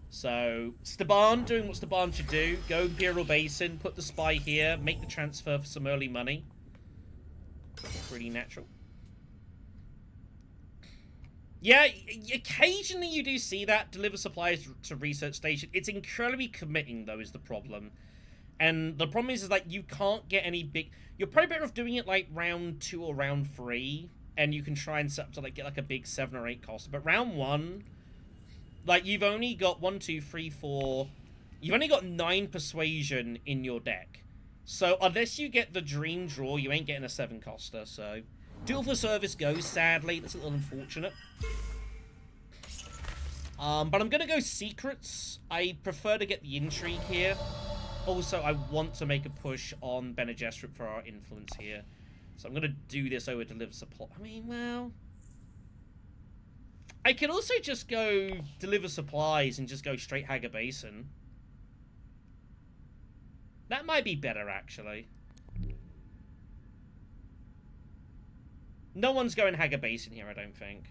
So, Shaddam doing what Shaddam should do. Go Imperial Basin, put the spy here, make the transfer for some early money. Pretty natural. Yeah, occasionally you do see that. Deliver supplies to research station. It's incredibly committing, though, is the problem. And the problem is like, you can't get any big... You're probably better off doing it, like, round 2 or round 3. And you can try and set up to, like, get, like, a big 7 or 8 cost. But round 1... Like, you've only got 1, 2, 3, 4... You've only got 9 persuasion in your deck. So, unless you get the dream draw, you ain't getting a 7 coster, so... Duel for service goes, sadly. That's a little unfortunate. But I'm gonna go secrets. I prefer to get the intrigue here. Also, I want to make a push on Bene Gesserit for our influence here. So I'm gonna do this over Deliver Supply. I mean, well... I could also just go Deliver Supplies and just go straight Haga Basin. That might be better, actually. No one's going Haga Basin here, I don't think.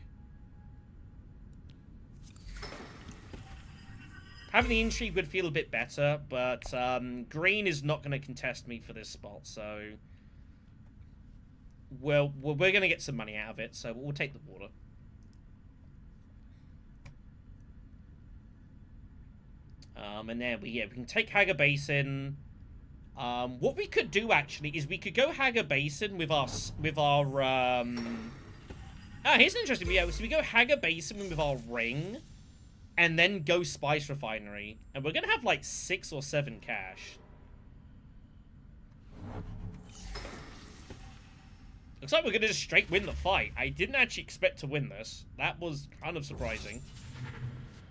Having the intrigue would feel a bit better, but green is not going to contest me for this spot, so... well, we're going to get some money out of it, so we'll take the water. And then we can take Hager Basin. What we could do actually is we could go Hager Basin with our here's an interesting video. So we go Hager Basin with our ring, and then go Spice Refinery, and we're gonna have like 6 or 7 cash. Looks like we're gonna just straight win the fight. I didn't actually expect to win this. That was kind of surprising.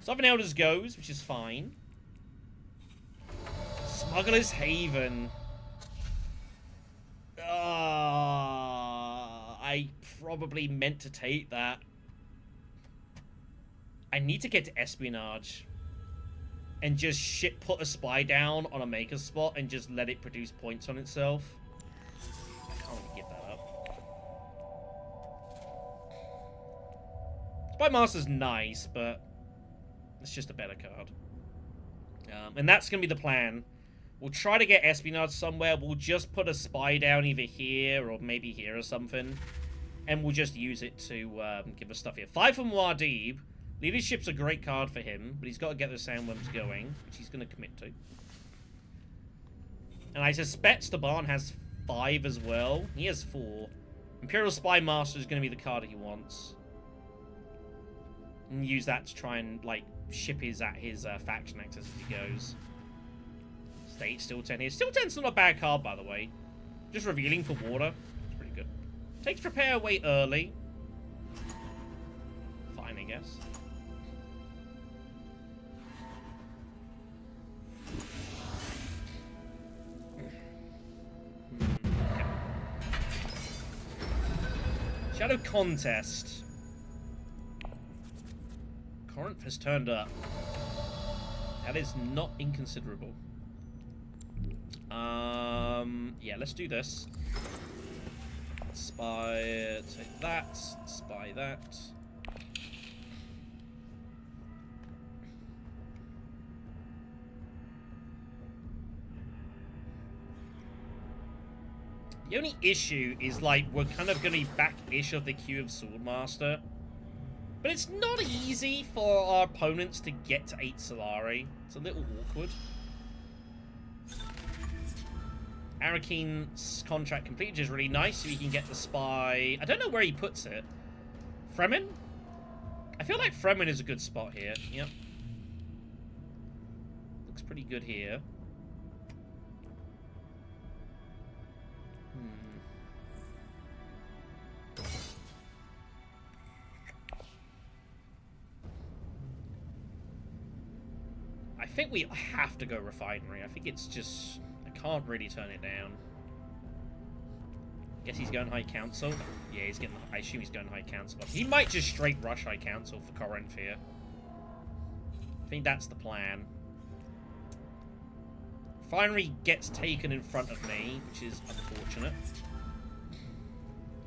Southern Elders goes, which is fine. Smuggler's Haven. I probably meant to take that. I need to get to Espionage. And just put a spy down on a maker spot and just let it produce points on itself. I can't really give that up. Spy Master's nice, but it's just a better card. And that's going to be the plan. We'll try to get Espionage somewhere. We'll just put a spy down either here or maybe here or something. And we'll just use it to give us stuff here. 5 from Muad'Dib. Leadership's a great card for him, but he's got to get the sandworms going, which he's going to commit to. And I suspect Shaddam has 5 as well. He has 4. Imperial Spy Master is going to be the card he wants. And use that to try and, like, ship his faction access as he goes. State still 10 here. Still 10's not a bad card, by the way. Just revealing for water. It's pretty good. Takes prepare away early. Fine, I guess. Okay. Shadow Contest. Corinth has turned up. That is not inconsiderable. Yeah, let's do this. Spy, take that. Spy that. The only issue is, like, we're kind of going to be back-ish of the queue of Swordmaster. But it's not easy for our opponents to get to 8 Solari. It's a little awkward. Arakine's contract completed is really nice, so he can get the spy. I don't know where he puts it. Fremen? I feel like Fremen is a good spot here. Yep. Looks pretty good here. I think we have to go Refinery. I think it's just... I can't really turn it down. Guess he's going High Council. Yeah, he's getting... I assume he's going High Council. He might just straight rush High Council for Corinth here. I think that's the plan. Refinery gets taken in front of me, which is unfortunate.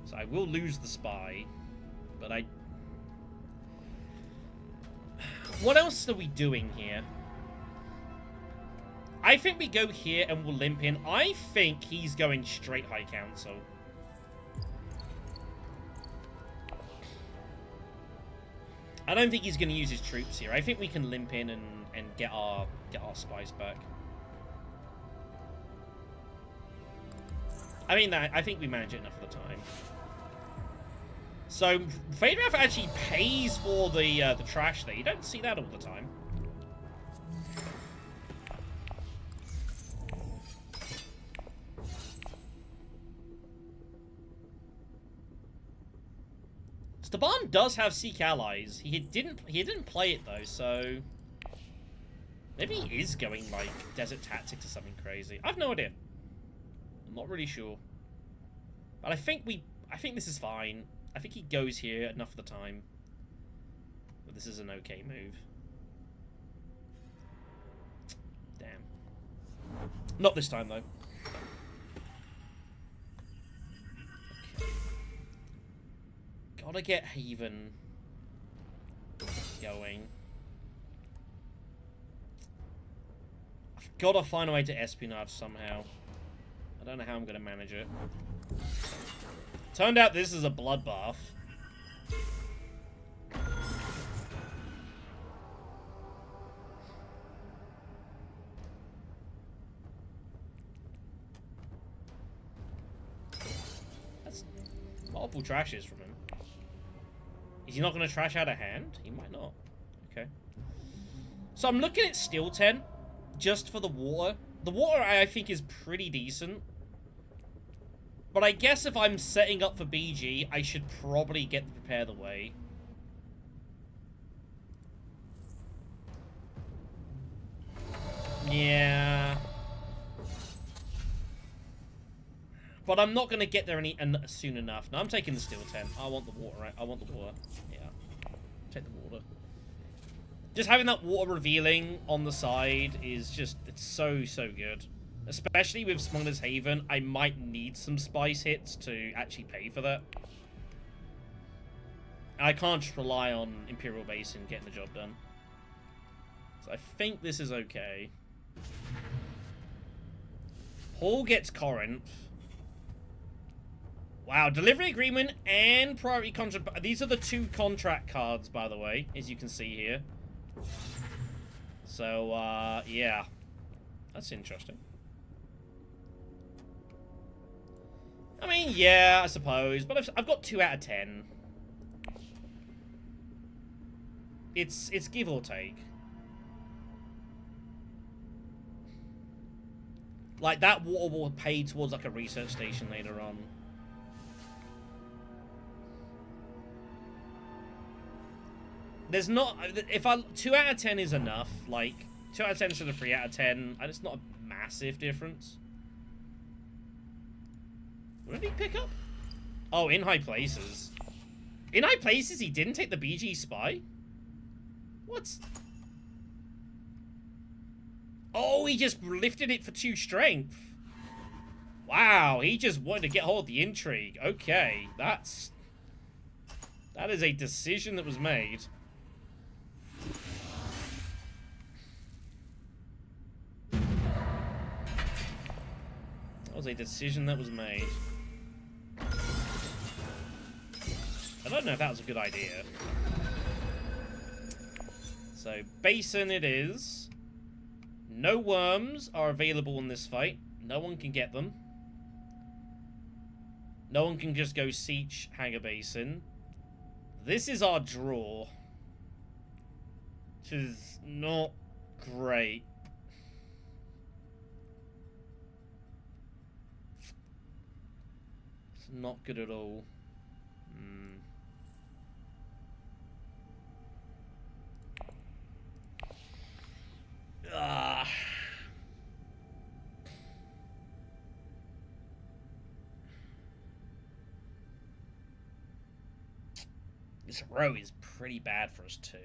So I will lose the spy. But I... What else are we doing here? I think we go here and we'll limp in. I think he's going straight High Council. I don't think he's going to use his troops here. I think we can limp in and get our spies back. I mean, I think we manage it enough of the time. So, Fadedrath actually pays for the trash there. You don't see that all the time. Shaddam does have Seek Allies. He didn't play it though, so maybe he is going like Desert Tactics or something crazy. I've no idea. I'm not really sure. But I think this is fine. I think he goes here enough of the time. But this is an okay move. Damn. Not this time though. Gotta get Haven going. I've gotta find a way to Espionage somehow. I don't know how I'm gonna manage it. Turned out this is a bloodbath. That's multiple trashes from him. Is he not going to trash out a hand? He might not. Okay. So I'm looking at Steel 10 just for the water. The water I think is pretty decent. But I guess if I'm setting up for BG, I should probably get the Prepare the Way. Yeah. But I'm not going to get there soon enough. No, I'm taking the Steel 10. I want the water, right? I want the water. Yeah. Take the water. Just having that water revealing on the side is just, it's so good. Especially with Smuggler's Haven, I might need some spice hits to actually pay for that. I can't just rely on Imperial Basin getting the job done. So I think this is okay. Paul gets Corinth. Wow, Delivery Agreement and Priority Contract. These are the 2 contract cards, by the way, as you can see here. So, yeah. That's interesting. I mean, yeah, I suppose, but I've got 2 out of 10. It's give or take. Like, that water will pay towards, like, a research station later on. There's not... If 2 out of 10 is enough, like, 2 out of 10 instead of 3 out of 10, and it's not a massive difference. What did he pick up? Oh, in high places. In high places, he didn't take the BG spy? What? Oh, he just lifted it for 2 strength. Wow, he just wanted to get hold of the intrigue. Okay, that is a decision that was made. That was a decision that was made. I don't know if that was a good idea. So, Basin it is. No worms are available in this fight. No one can get them. No one can just go siege Hangar Basin. This is our draw. Which is not great. It's not good at all. This row is pretty bad for us too.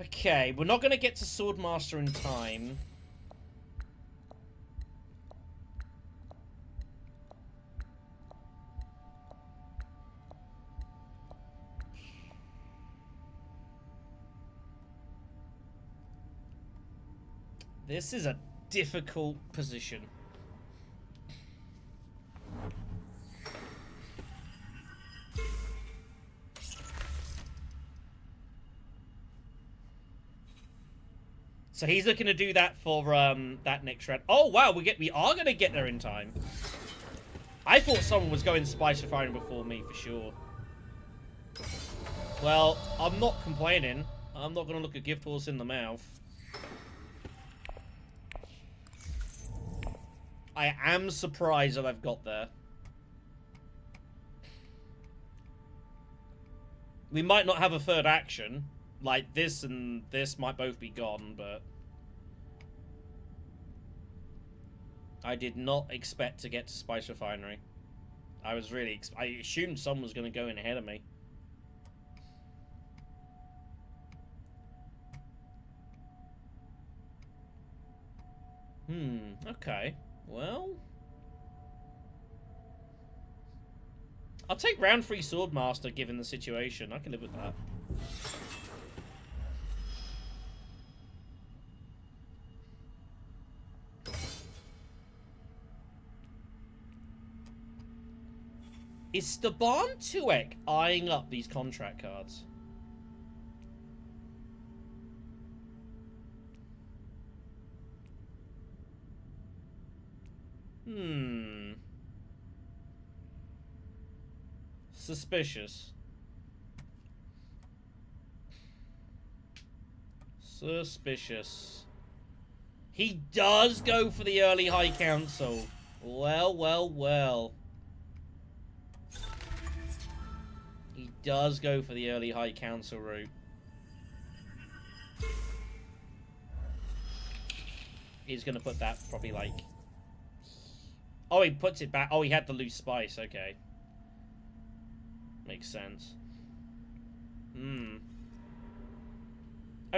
Okay, we're not going to get to Swordmaster in time. This is a difficult position. So he's looking to do that for that next round. Oh wow, we are gonna get there in time. I thought someone was going Spice Refinery before me for sure. Well, I'm not complaining. I'm not gonna look a gift horse in the mouth. I am surprised that I've got there. We might not have a third action. Like, this and this might both be gone, but... I did not expect to get to Spice Refinery. I was really... I assumed someone was going to go in ahead of me. Okay. Well... I'll take round 3 Swordmaster given the situation. I can live with that. Is Staban Tuek eyeing up these contract cards? Suspicious. Suspicious. He does go for the early High Council. Well, well, well. He does go for the early High Council route. He's going to put that probably like... Oh, he puts it back. Oh, he had the loose spice. Okay. Makes sense. I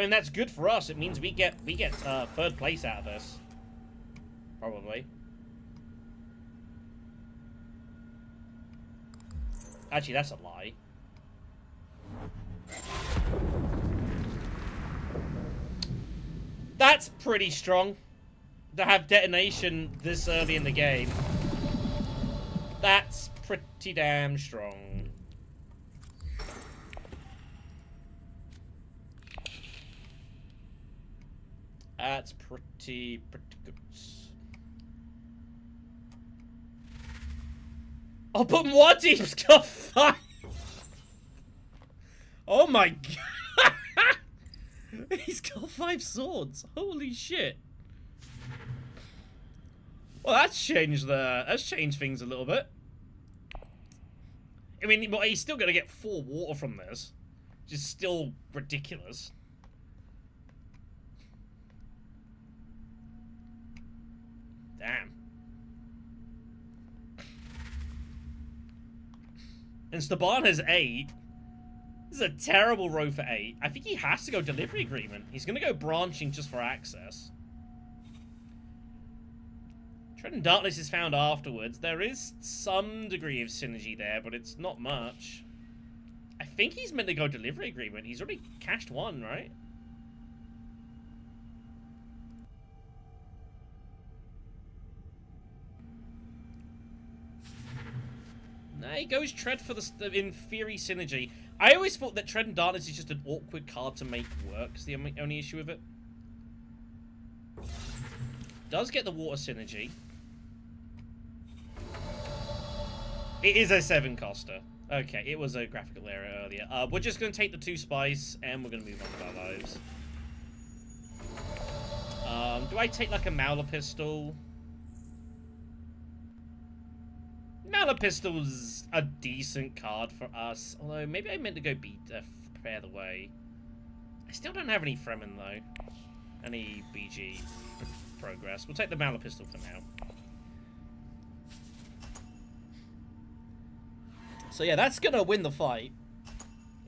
mean, that's good for us. It means we get 3rd place out of this. Probably. Actually, that's a lie. That's pretty strong. To have detonation this early in the game. That's pretty damn strong. That's pretty good. Oh, but Muad'Dib's got 5! Oh my god! He's got 5 swords. Holy shit. Well, that's changed things a little bit. I mean, but he's still gonna get 4 water from this, which is still ridiculous. Damn. And Staban has 8. This is a terrible row for 8. I think he has to go delivery agreement. He's gonna go branching just for access. Tread and Darkness is found afterwards. There is some degree of synergy there, but it's not much. I think he's meant to go delivery agreement. He's already cashed 1, right? No, he goes Tread for the in theory synergy. I always thought that Tread and Darkness is just an awkward card to make work. It's the only issue with it. Does get the water synergy. It is a 7-coster. Okay, it was a graphical error earlier. We're just going to take the 2 spice, and we're going to move on with our lives. Do I take, like, a Mauler Pistol? Mauler Pistol's a decent card for us. Although, maybe I meant to go Prepare the Way. I still don't have any Fremen, though. Any BG progress. We'll take the Mauler Pistol for now. So yeah, that's gonna win the fight.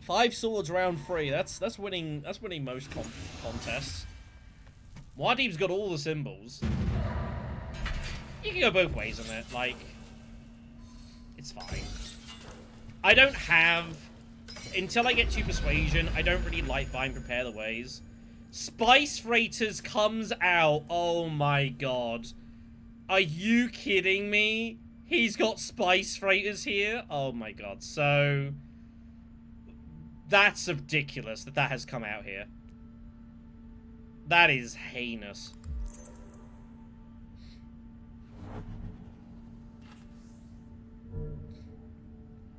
5 swords round 3. That's winning. That's winning most contests. Muad'Dib's got all the symbols. You can go both ways on it. Like, it's fine. I don't have until I get to Persuasion. I don't really like buying Prepare the Ways. Spice Freighters comes out. Oh my god. Are you kidding me? He's got Spice Freighters here? Oh my god. So, that's ridiculous that has come out here. That is heinous.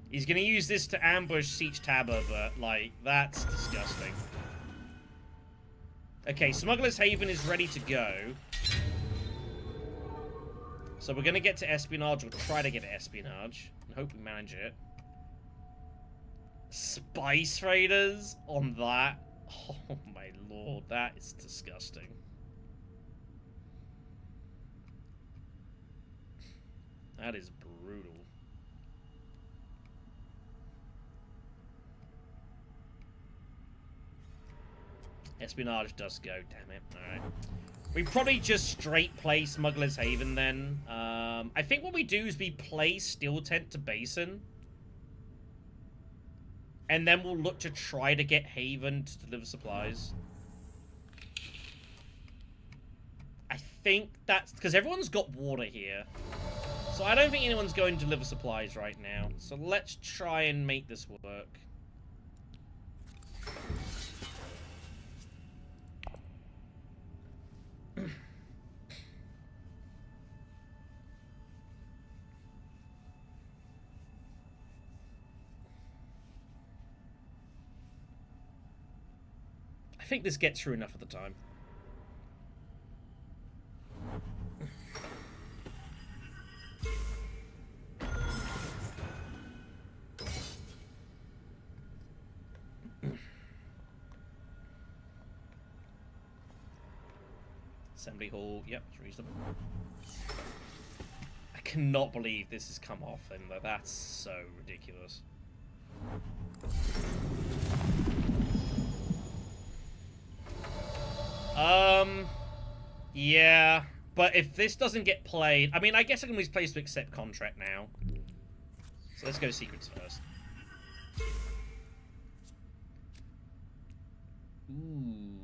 He's gonna use this to ambush Siege Tabba, but, like, that's disgusting. Okay, Smuggler's Haven is ready to go. So we're gonna get to Espionage, or try to get to Espionage, and hope we manage it. Spice Raiders on that? Oh my lord, that is disgusting. That is brutal. Espionage does go, damn it. Alright. We probably just straight play Smuggler's Haven then. I think what we do is we play Steel Tent to Basin. And then we'll look to try to get Haven to deliver supplies. I think that's... because everyone's got water here. So I don't think anyone's going to deliver supplies right now. So let's try and make this work. I think this gets through enough of the time. Assembly hall, yep, it's reasonable. I cannot believe this has come off, and that's so ridiculous. Yeah, but if this doesn't get played, I mean, I guess I can be placed to accept contract now. So let's go secrets first. Ooh.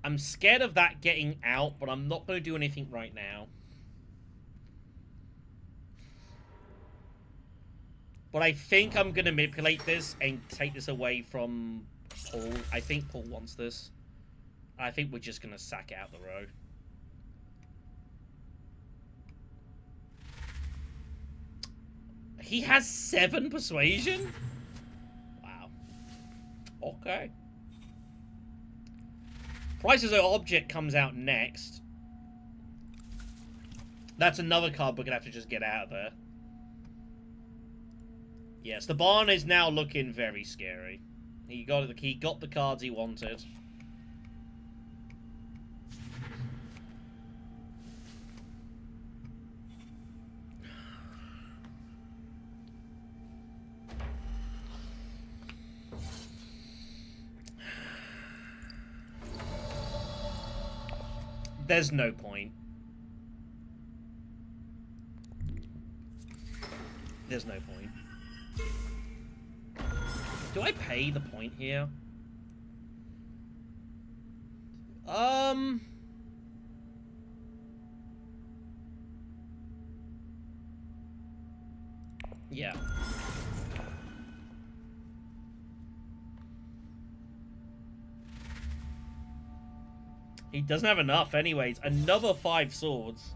I'm scared of that getting out, but I'm not going to do anything right now. But I think I'm going to manipulate this and take this away from Paul. I think Paul wants this. I think we're just going to sack out the road. He has 7 persuasion? Wow. Okay. Prices of Object comes out next. That's another card we're going to have to just get out of there. Yes, the barn is now looking very scary. He got the cards he wanted. There's no point. There's no point. Do I pay the point here? Yeah. He doesn't have enough anyways. Another 5 swords.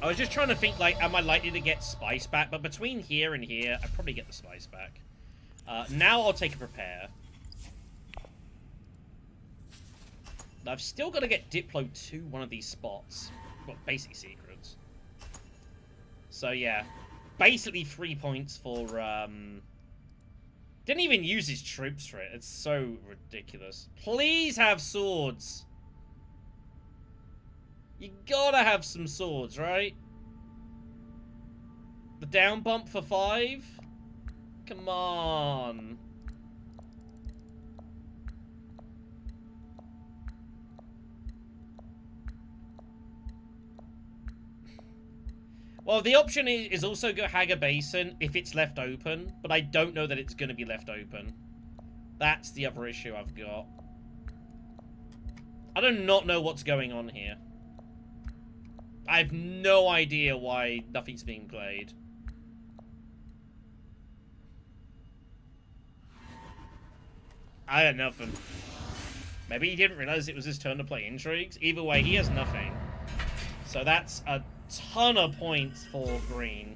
I was just trying to think, like, am I likely to get spice back? But between here and here, I probably get the spice back. Now I'll take a prepare. I've still got to get Diplo to one of these spots. Well, basic secrets. So, yeah. Basically 3 points for, Didn't even use his troops for it. It's so ridiculous. Please have swords. You gotta have some swords, right? The down bump for 5? Come on. Well, the option is also go Hager Basin if it's left open, but I don't know that it's going to be left open. That's the other issue I've got. I do not know what's going on here. I have no idea why nothing's being played. I had nothing. Maybe he didn't realize it was his turn to play intrigues. Either way, he has nothing. So that's a ton of points for green.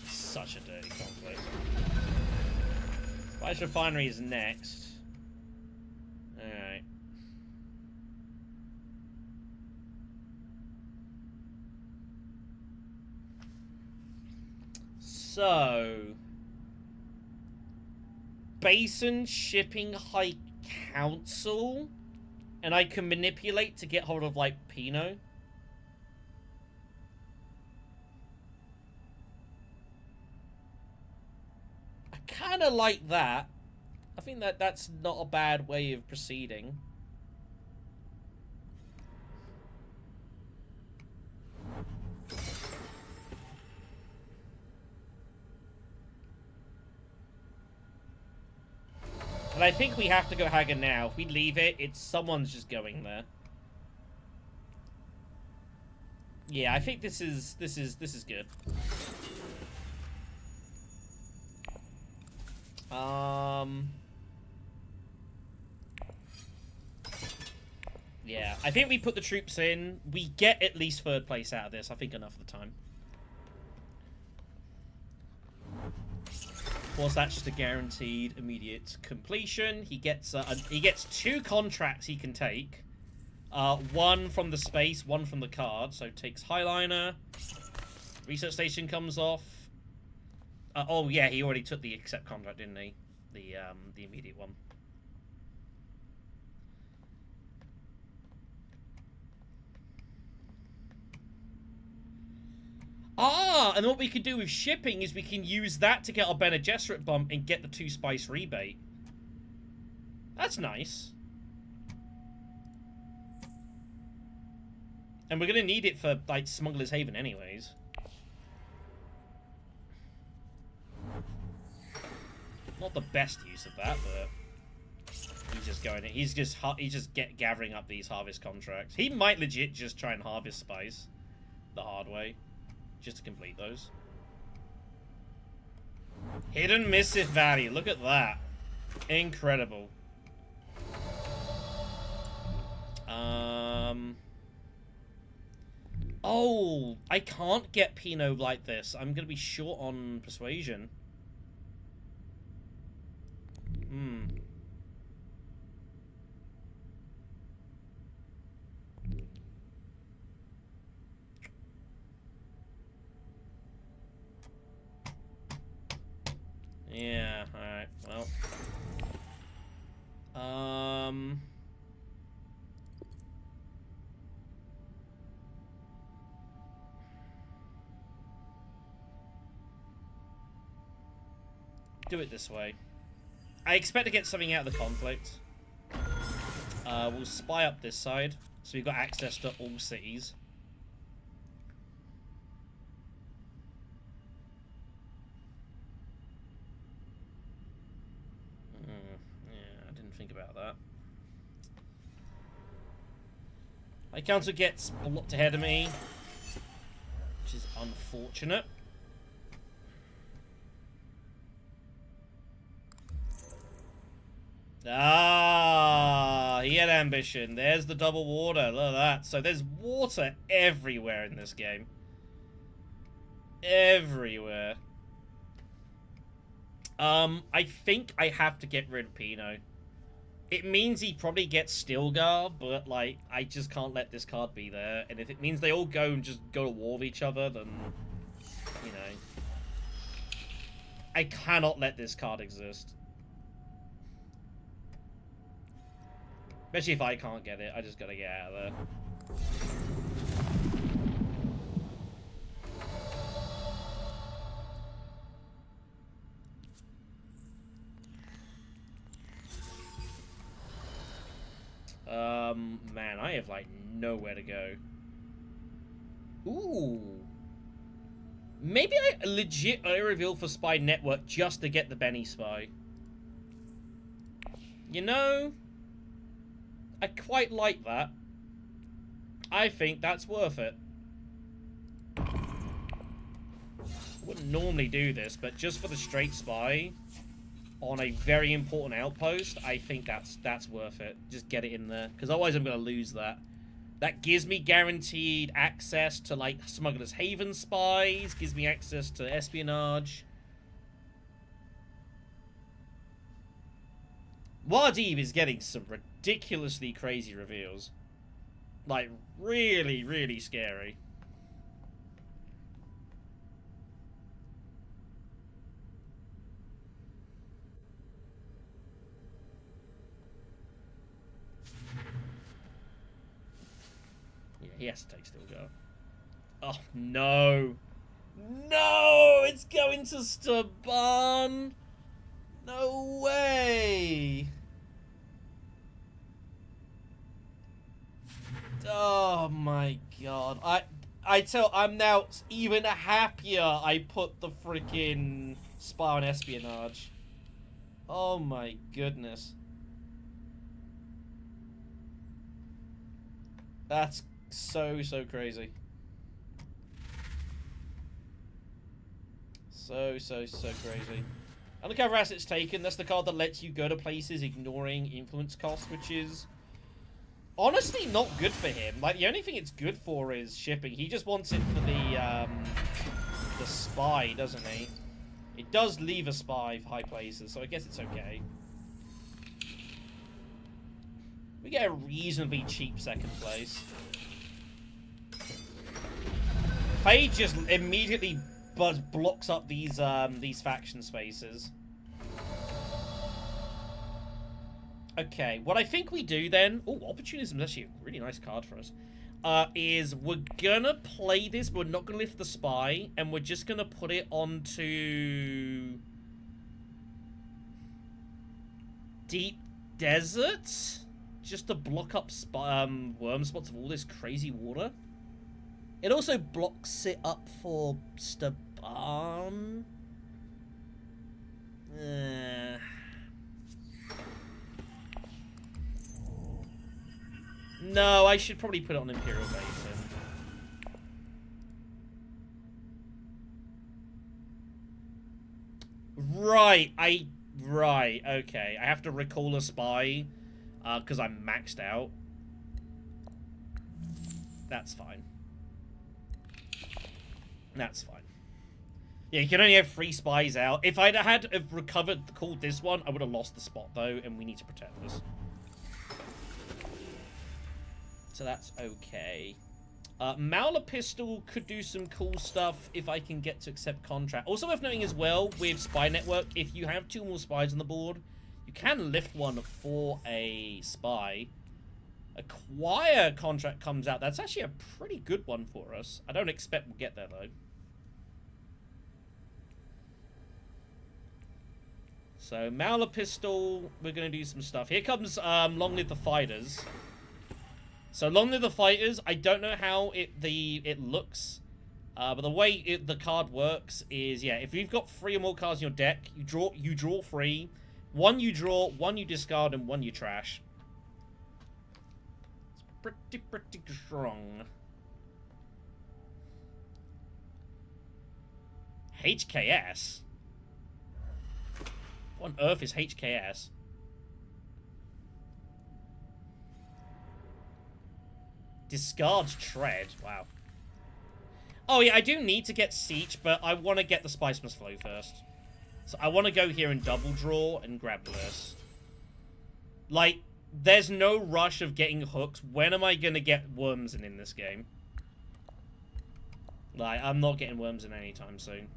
Such a dirty conflict. Spice Refinery is next. Alright. So... Basin Shipping High Council? And I can manipulate to get hold of, like, Pinot? kind of like that. I think that's not a bad way of proceeding. And I think we have to go Hagen now. If we leave it, someone's just going there. Yeah, I think this is good. Yeah, I think we put the troops in. We get at least 3rd place out of this. I think enough of the time. Of course, that's just a guaranteed immediate completion. He gets 2 contracts he can take. 1 from the space, 1 from the card. So takes Highliner. Research station comes off. Oh yeah, he already took the accept contract, didn't he? The immediate one. Ah, and what we could do with shipping is we can use that to get our Bene Gesserit bump and get the 2 spice rebate. That's nice. And we're going to need it for, like, Smuggler's Haven anyways. Not the best use of that, but he's just going. He's just gathering up these harvest contracts. He might legit just try and harvest spice the hard way, just to complete those. Hidden Missive Valley. Look at that, incredible. Oh, I can't get Pinot like this. I'm gonna be short on persuasion. Yeah, alright, well. Do it this way. I expect to get something out of the conflict. We'll spy up this side, so we've got access to all cities. Yeah, I didn't think about that. My council gets blocked ahead of me, which is unfortunate. Ah, he had ambition. There's the double water. Look at that. So there's water everywhere in this game. Everywhere. I think I have to get rid of Pinot. It means he probably gets Stilgar, but, like, I just can't let this card be there. And if it means they all go and just go to war with each other, then, you know. I cannot let this card exist. Especially if I can't get it, I just gotta get out of there. Man, I have, like, nowhere to go. Ooh. Maybe I legit reveal for Spy Network just to get the Benny Spy. You know, I quite like that. I think that's worth it. I wouldn't normally do this, but just for the straight spy on a very important outpost, I think that's worth it. Just get it in there, because otherwise I'm going to lose that. That gives me guaranteed access to, like, Smuggler's Haven spies, gives me access to espionage. Wardib is getting some ridiculously crazy reveals. Like, really, really scary. Yeah, he has to take Stilgar. Oh, no. No! It's going to Staban! No way! Oh my god. I'm now even happier I put the freaking spy on espionage. Oh my goodness. That's so crazy. So crazy. Undercover assets taken. That's the card that lets you go to places ignoring influence cost, which is honestly not good for him. Like, the only thing it's good for is shipping. He just wants it for the spy, doesn't he? It does leave a spy for high places, so I guess it's okay. We get a reasonably cheap second place. Fade just immediately blocks up these faction spaces. Okay, what I think we do then... Oh, Opportunism is actually a really nice card for us. Is we're gonna play this, but we're not gonna lift the spy, and we're just gonna put it onto... Deep Desert? Just to block up worm spots of all this crazy water. It also blocks it up for Shaddam. No, I should probably put it on Imperial Basin. Right, okay. I have to recall a spy, because I'm maxed out. That's fine. That's fine. Yeah, you can only have 3 spies out. If I'd had called this one, I would have lost the spot, though, and we need to protect this. So that's okay. Mauler Pistol could do some cool stuff if I can get to accept contract. Also worth noting as well, with Spy Network, if you have 2 more spies on the board, you can lift one for a spy. Acquire contract comes out. That's actually a pretty good one for us. I don't expect we'll get there, though. So, Mauler Pistol, we're going to do some stuff. Here comes Long Live the Fighters. So, Long Live the Fighters, I don't know how it looks. But the way the card works is, yeah, if you've got 3 or more cards in your deck, you draw 3. 1 you draw, 1 you discard, and 1 you trash. It's pretty strong. HKS? What on earth is HKS? Discards Tread. Wow. Oh, yeah, I do need to get Siege, but I want to get the Spice Must Flow first. So I want to go here and double draw and grab this. Like, there's no rush of getting hooks. When am I going to get worms in this game? Like, I'm not getting worms in anytime soon.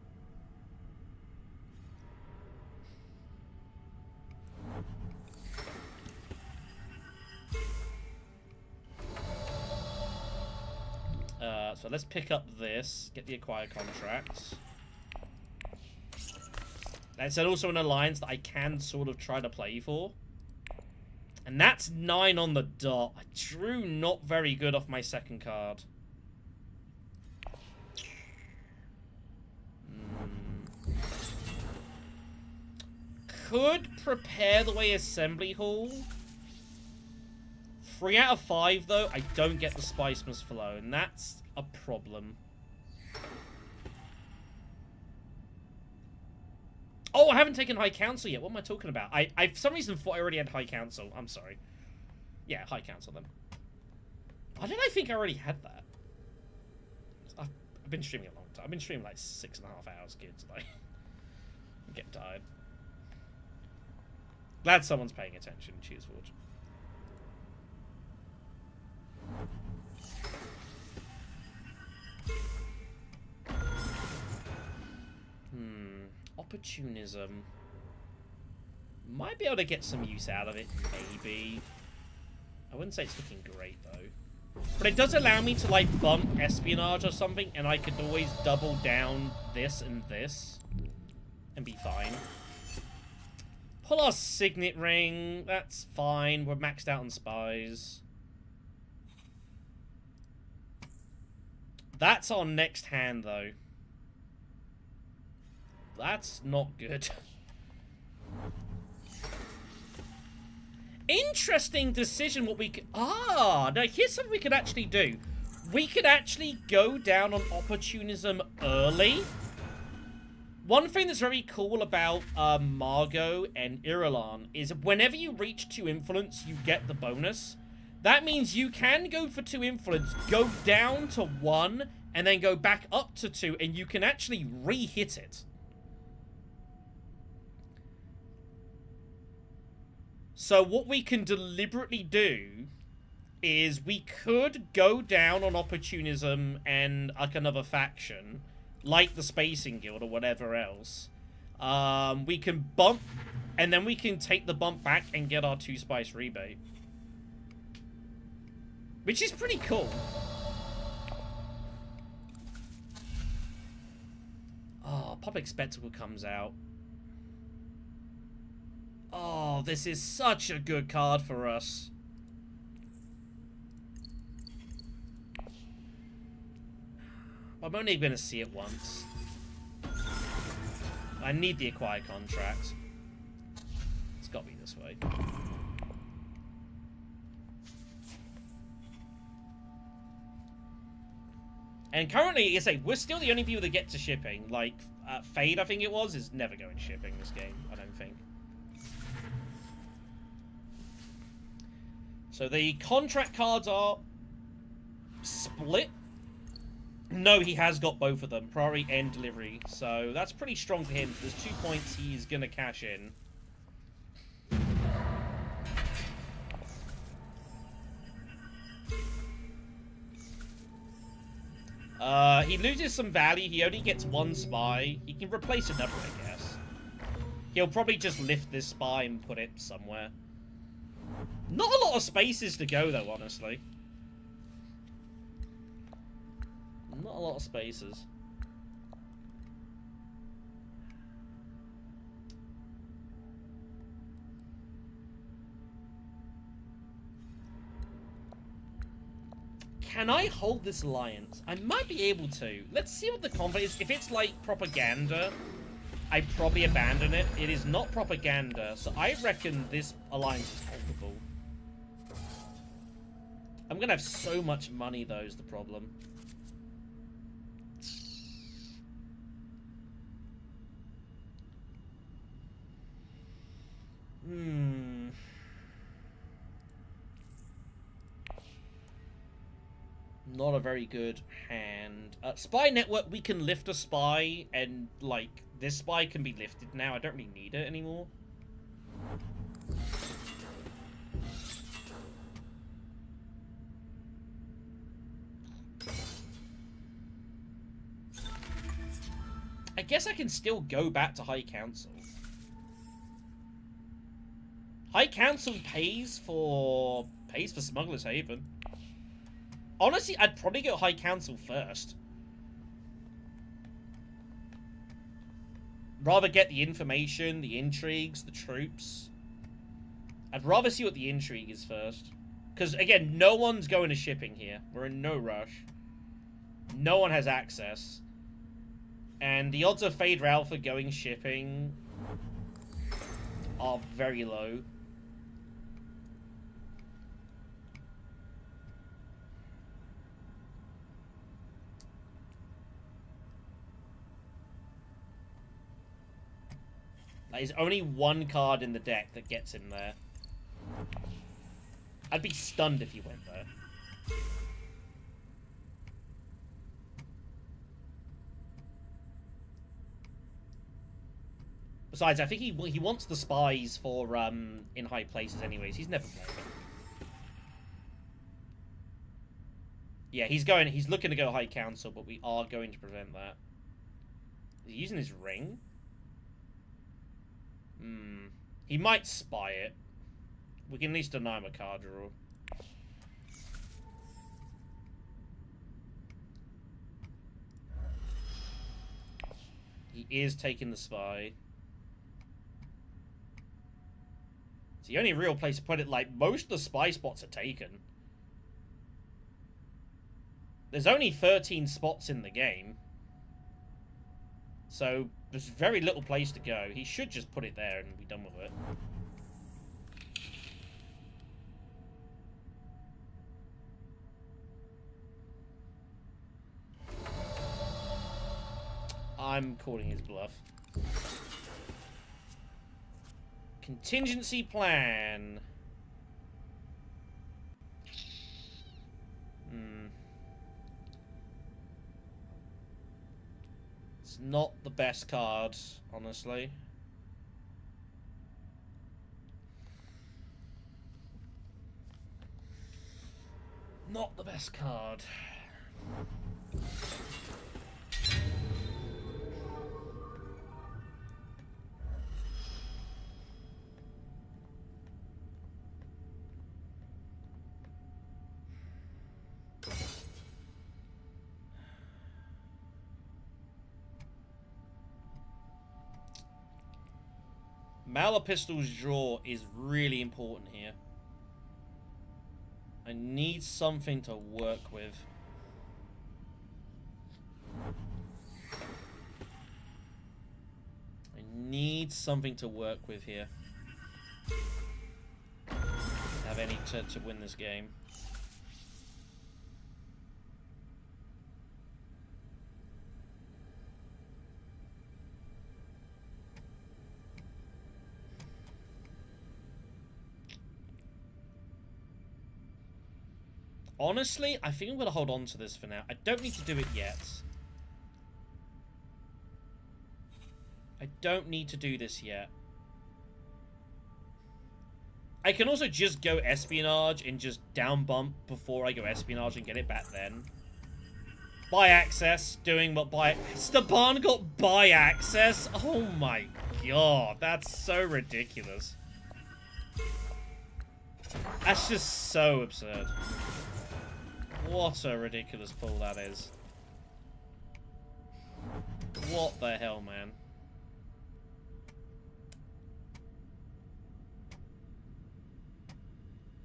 So let's pick up this, get the acquire contracts. That's also an alliance that I can sort of try to play for. And that's 9 on the dot. I drew not very good off my second card. Could prepare the way assembly hall. 3 out of 5, though, I don't get the Spice Must Flow, and that's a problem. Oh, I haven't taken High Council yet. What am I talking about? I for some reason thought I already had High Council. I'm sorry. Yeah, High Council then. Why did I think I already had that? I've been streaming a long time. I've been streaming like 6.5 hours, kids. Like, I'm getting tired. Glad someone's paying attention. Cheers, Forge. Opportunism. Might be able to get some use out of it, maybe. I wouldn't say it's looking great, though. But it does allow me to, like, bump espionage or something, and I could always double down this and this, and be fine. Pull our signet ring. That's fine. We're maxed out on spies. That's our next hand, though. That's not good. Interesting decision what we could... Ah, now here's something we could actually do. We could actually go down on opportunism early. One thing that's very cool about Margot and Irulan is whenever you reach 2 influence, you get the bonus. That means you can go for 2 influence, go down to 1, and then go back up to 2, and you can actually re-hit it. So what we can deliberately do is we could go down on opportunism and like another faction, like the Spacing Guild or whatever else. We can bump, and then we can take the bump back and get our 2 spice rebate. Which is pretty cool. Oh, Public Spectacle comes out. Oh, this is such a good card for us. I'm only going to see it once. I need the acquire contract. It's got to be this way. And currently, like I say, we're still the only people that get to shipping. Like, Fade, I think it was, is never going shipping this game, I don't think. So the contract cards are split. No, he has got both of them, priority and delivery. So that's pretty strong for him. There's 2 points he's going to cash in. He loses some value. He only gets 1 spy. He can replace another, I guess. He'll probably just lift this spy and put it somewhere. Not a lot of spaces to go, though, honestly. Not a lot of spaces. Can I hold this alliance? I might be able to. Let's see what the combat is. If it's like propaganda, I'd probably abandon it. It is not propaganda, so I reckon this alliance is holdable. I'm gonna have so much money, though, is the problem. Not a very good hand. Spy network, we can lift a spy, and, like, this spy can be lifted now. I don't really need it anymore. I guess I can still go back to High Council. High Council pays for Smuggler's Haven. Honestly, I'd probably go High Council first. Rather get the information, the intrigues, the troops. I'd rather see what the intrigue is first. Because, again, no one's going to shipping here. We're in no rush. No one has access. And the odds of Fade Ralph going shipping are very low. There's only 1 card in the deck that gets him there. I'd be stunned if he went there. Besides, I think he wants the spies for in high places anyways. He's never playing it. Yeah, he's looking to go High Council, but we are going to prevent that. Is he using his ring? He might spy it. We can at least deny him a card draw. He is taking the spy. It's the only real place to put it. Like, most of the spy spots are taken. There's only 13 spots in the game. So, there's very little place to go. He should just put it there and be done with it. I'm calling his bluff. Contingency plan. It's not the best card, honestly. Not the best card. Malapistol's draw is really important here. I need something to work with. I need something to work with here. Have any chance to win this game. Honestly, I think I'm going to hold on to this for now. I don't need to do it yet. I don't need to do this yet. I can also just go espionage and just down bump before I go espionage and get it back then. Buy access, doing what buy... Stepan got buy access? Oh my god, that's so ridiculous. That's just so absurd. What a ridiculous pull that is. What the hell, man?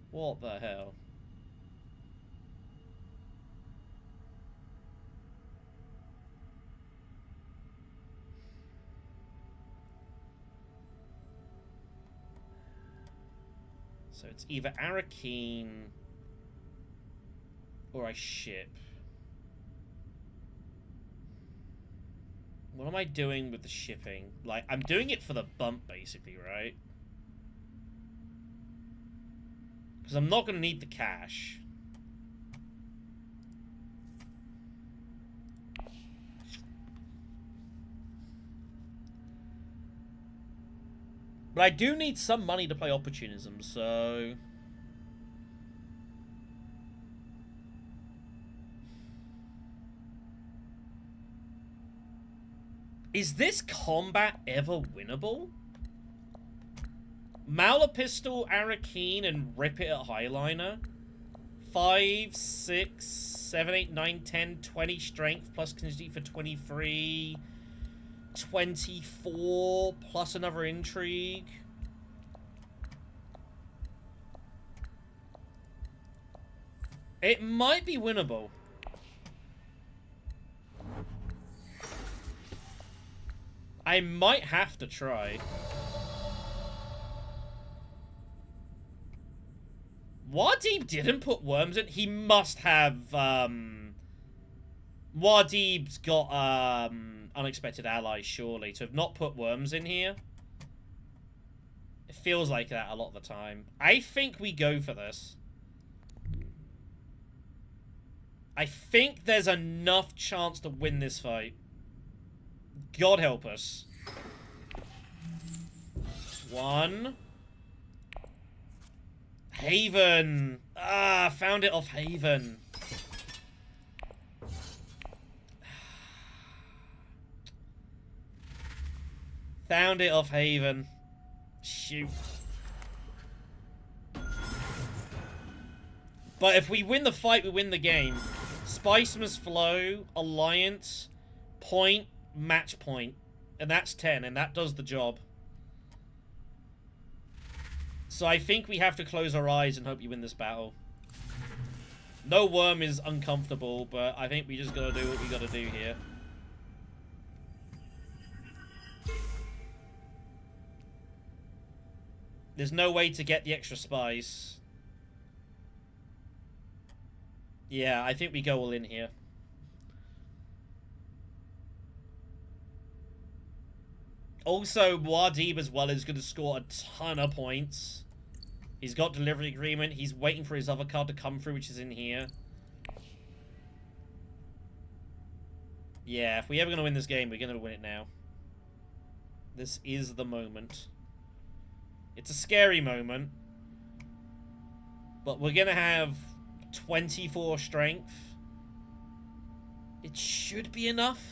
What the hell? So it's either Arakeen or I ship. What am I doing with the shipping? Like, I'm doing it for the bump, basically, right? Because I'm not going to need the cash. But I do need some money to play Opportunism, so... Is this combat ever winnable? Malapistol, Arakeen, and rip it at Highliner. 5, 6, 7, 8, 9, 10, 20 strength, plus contingency for 23. 24, plus another intrigue. It might be winnable. I might have to try. Wadib didn't put worms in. He must have, Wadib's got, unexpected allies, surely. To have not put worms in here. It feels like that a lot of the time. I think we go for this. I think there's enough chance to win this fight. God help us. 1. Haven. Ah, found it off Haven. Found it off Haven. Shoot. But if we win the fight, we win the game. Spice must flow, alliance, point, match point. And that's 10, and that does the job. So I think we have to close our eyes and hope you win this battle. No worm is uncomfortable, but I think we just gotta do what we gotta do here. There's no way to get the extra spice. Yeah, I think we go all in here. Also, Muad'Dib as well is going to score a ton of points. He's got delivery agreement. He's waiting for his other card to come through, which is in here. Yeah, if we're ever going to win this game, we're going to win it now. This is the moment. It's a scary moment. But we're going to have 24 strength. It should be enough.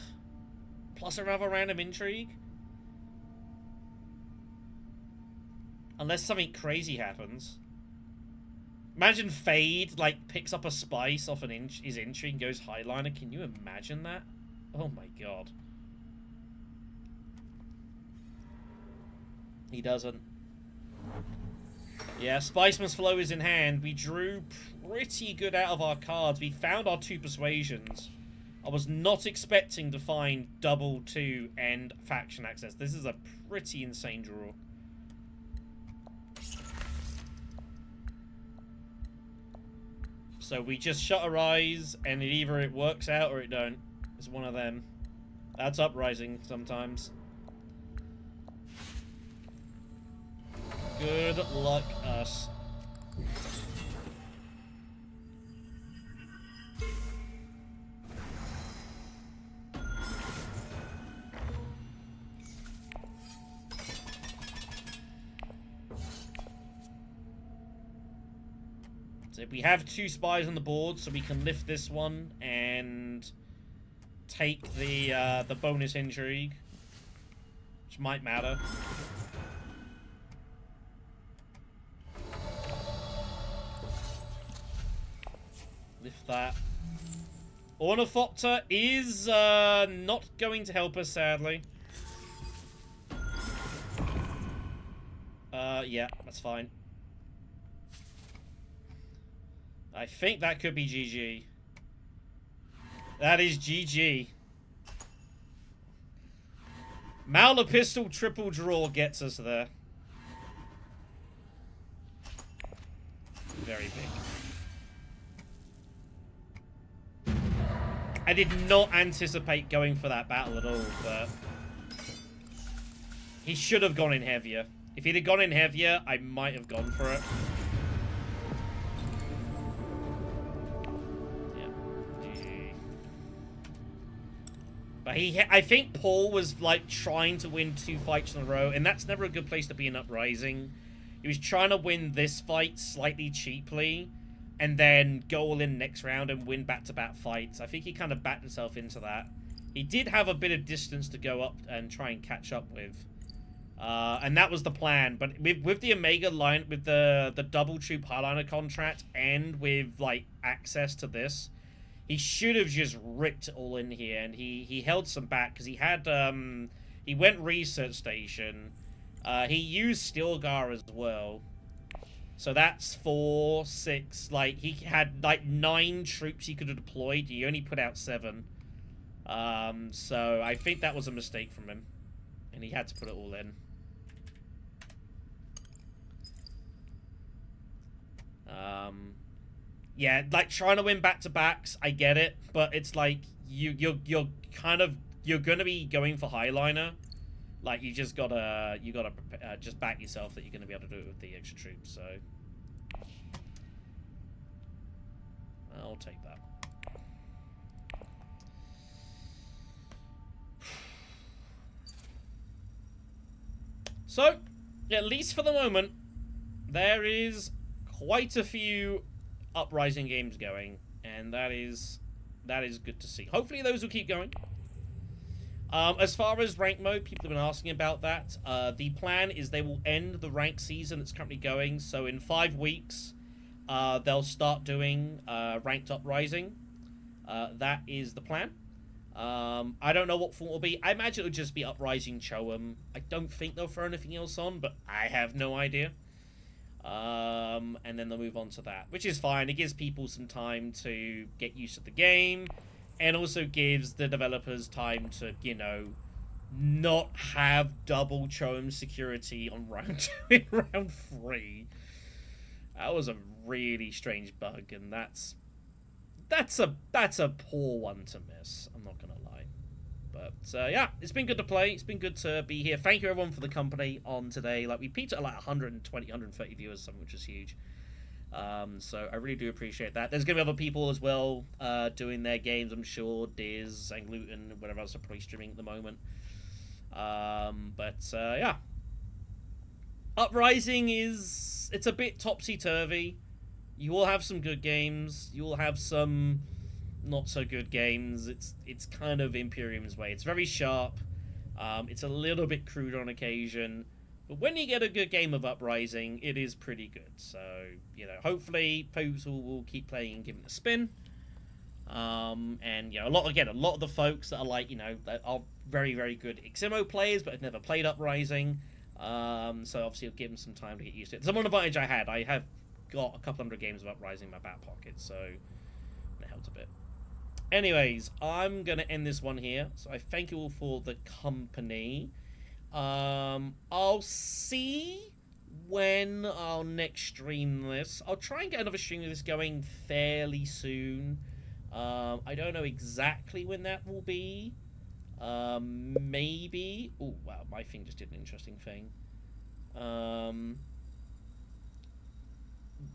Plus another random intrigue. Unless something crazy happens. Imagine Fade, like, picks up a spice off his intrigue and goes highliner. Can you imagine that? Oh my god. He doesn't. Yeah, Spice Must Flow is in hand. We drew pretty good out of our cards. We found our 2 persuasions. I was not expecting to find double 2 and faction access. This is a pretty insane draw. So we just shut our eyes, and either it works out or it don't. It's one of them. That's Uprising sometimes. Good luck, us. So we have 2 spies on the board, so we can lift this one and take the bonus intrigue, which might matter. Lift that. Ornithopter is not going to help us, sadly. Yeah, that's fine. I think that could be GG. That is GG. Malapistol triple draw gets us there. Very big. I did not anticipate going for that battle at all, but he should have gone in heavier. If he'd have gone in heavier, I might have gone for it. But I think Paul was like trying to win 2 fights in a row, and that's never a good place to be in Uprising. He was trying to win this fight slightly cheaply, and then go all in next round and win back-to-back fights. I think he kind of backed himself into that. He did have a bit of distance to go up and try and catch up with. And that was the plan. But with the Omega line, with the double troop highliner contract, and with like access to this, he should have just ripped it all in here. And he held some back because he had he went research station. He used Stilgar as well. So that's 4, 6. Like he had like 9 troops he could have deployed. He only put out 7. So I think that was a mistake from him, and he had to put it all in. Yeah, like trying to win back-to-backs, I get it, but it's like you're gonna be going for highliner. Like you gotta just back yourself that you're gonna be able to do it with the extra troops. So I'll take that. So, at least for the moment, there is quite a few Uprising games going, and that is good to see. Hopefully those will keep going. As far as rank mode, people have been asking about that. The plan is they will end the rank season that's currently going, so in 5 weeks, they'll start doing ranked Uprising. That is the plan. I don't know what form it will be. I imagine it'll just be Uprising Cho'am. I don't think they'll throw anything else on, but I have no idea. And then they'll move on to that, which is fine. It gives people some time to get used to the game, and also gives the developers time to, you know, not have double chome security on round 2 and round 3. That was a really strange bug, and that's a poor one to miss. I'm not gonna lie, but yeah, it's been good to play. It's been good to be here. Thank you everyone for the company on today. Like, we peaked at like 120, 130 viewers, something which is huge. So I really do appreciate that. There's gonna be other people as well doing their games. I'm sure Diz and Gluten, whatever else are probably streaming at the moment. Yeah, Uprising it's a bit topsy-turvy. You will have some good games. You will have some not so good games. It's kind of Imperium's way. It's very sharp. It's a little bit crude on occasion. But when you get a good game of Uprising, it is pretty good. So, you know, hopefully folks will keep playing and giving it a spin. And, you know, a lot of the folks that are like, you know, that are very, very good Immo players but have never played Uprising. So obviously it'll give them some time to get used to it. Some advantage I have got a couple hundred games of Uprising in my back pocket, so it helped a bit. Anyways, I'm gonna end this one here. So I thank you all for the company. I'll see when I'll next stream this. I'll try and get another stream of this going fairly soon. I don't know exactly when that will be. Maybe. Oh wow, my thing just did an interesting thing.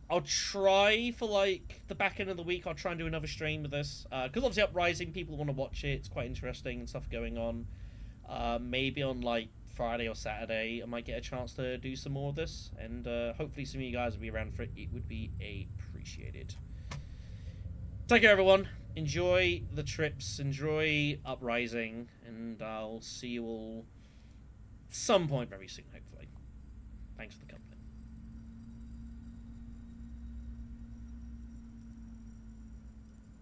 I'll try for like the back end of the week. I'll try and do another stream of this because obviously Uprising, people want to watch it. It's quite interesting and stuff going on. Maybe on like Friday or Saturday, I might get a chance to do some more of this, and hopefully some of you guys will be around for it. It would be appreciated. Take care, everyone. Enjoy the trips. Enjoy Uprising, and I'll see you all some point very soon, hopefully. Thanks for the company.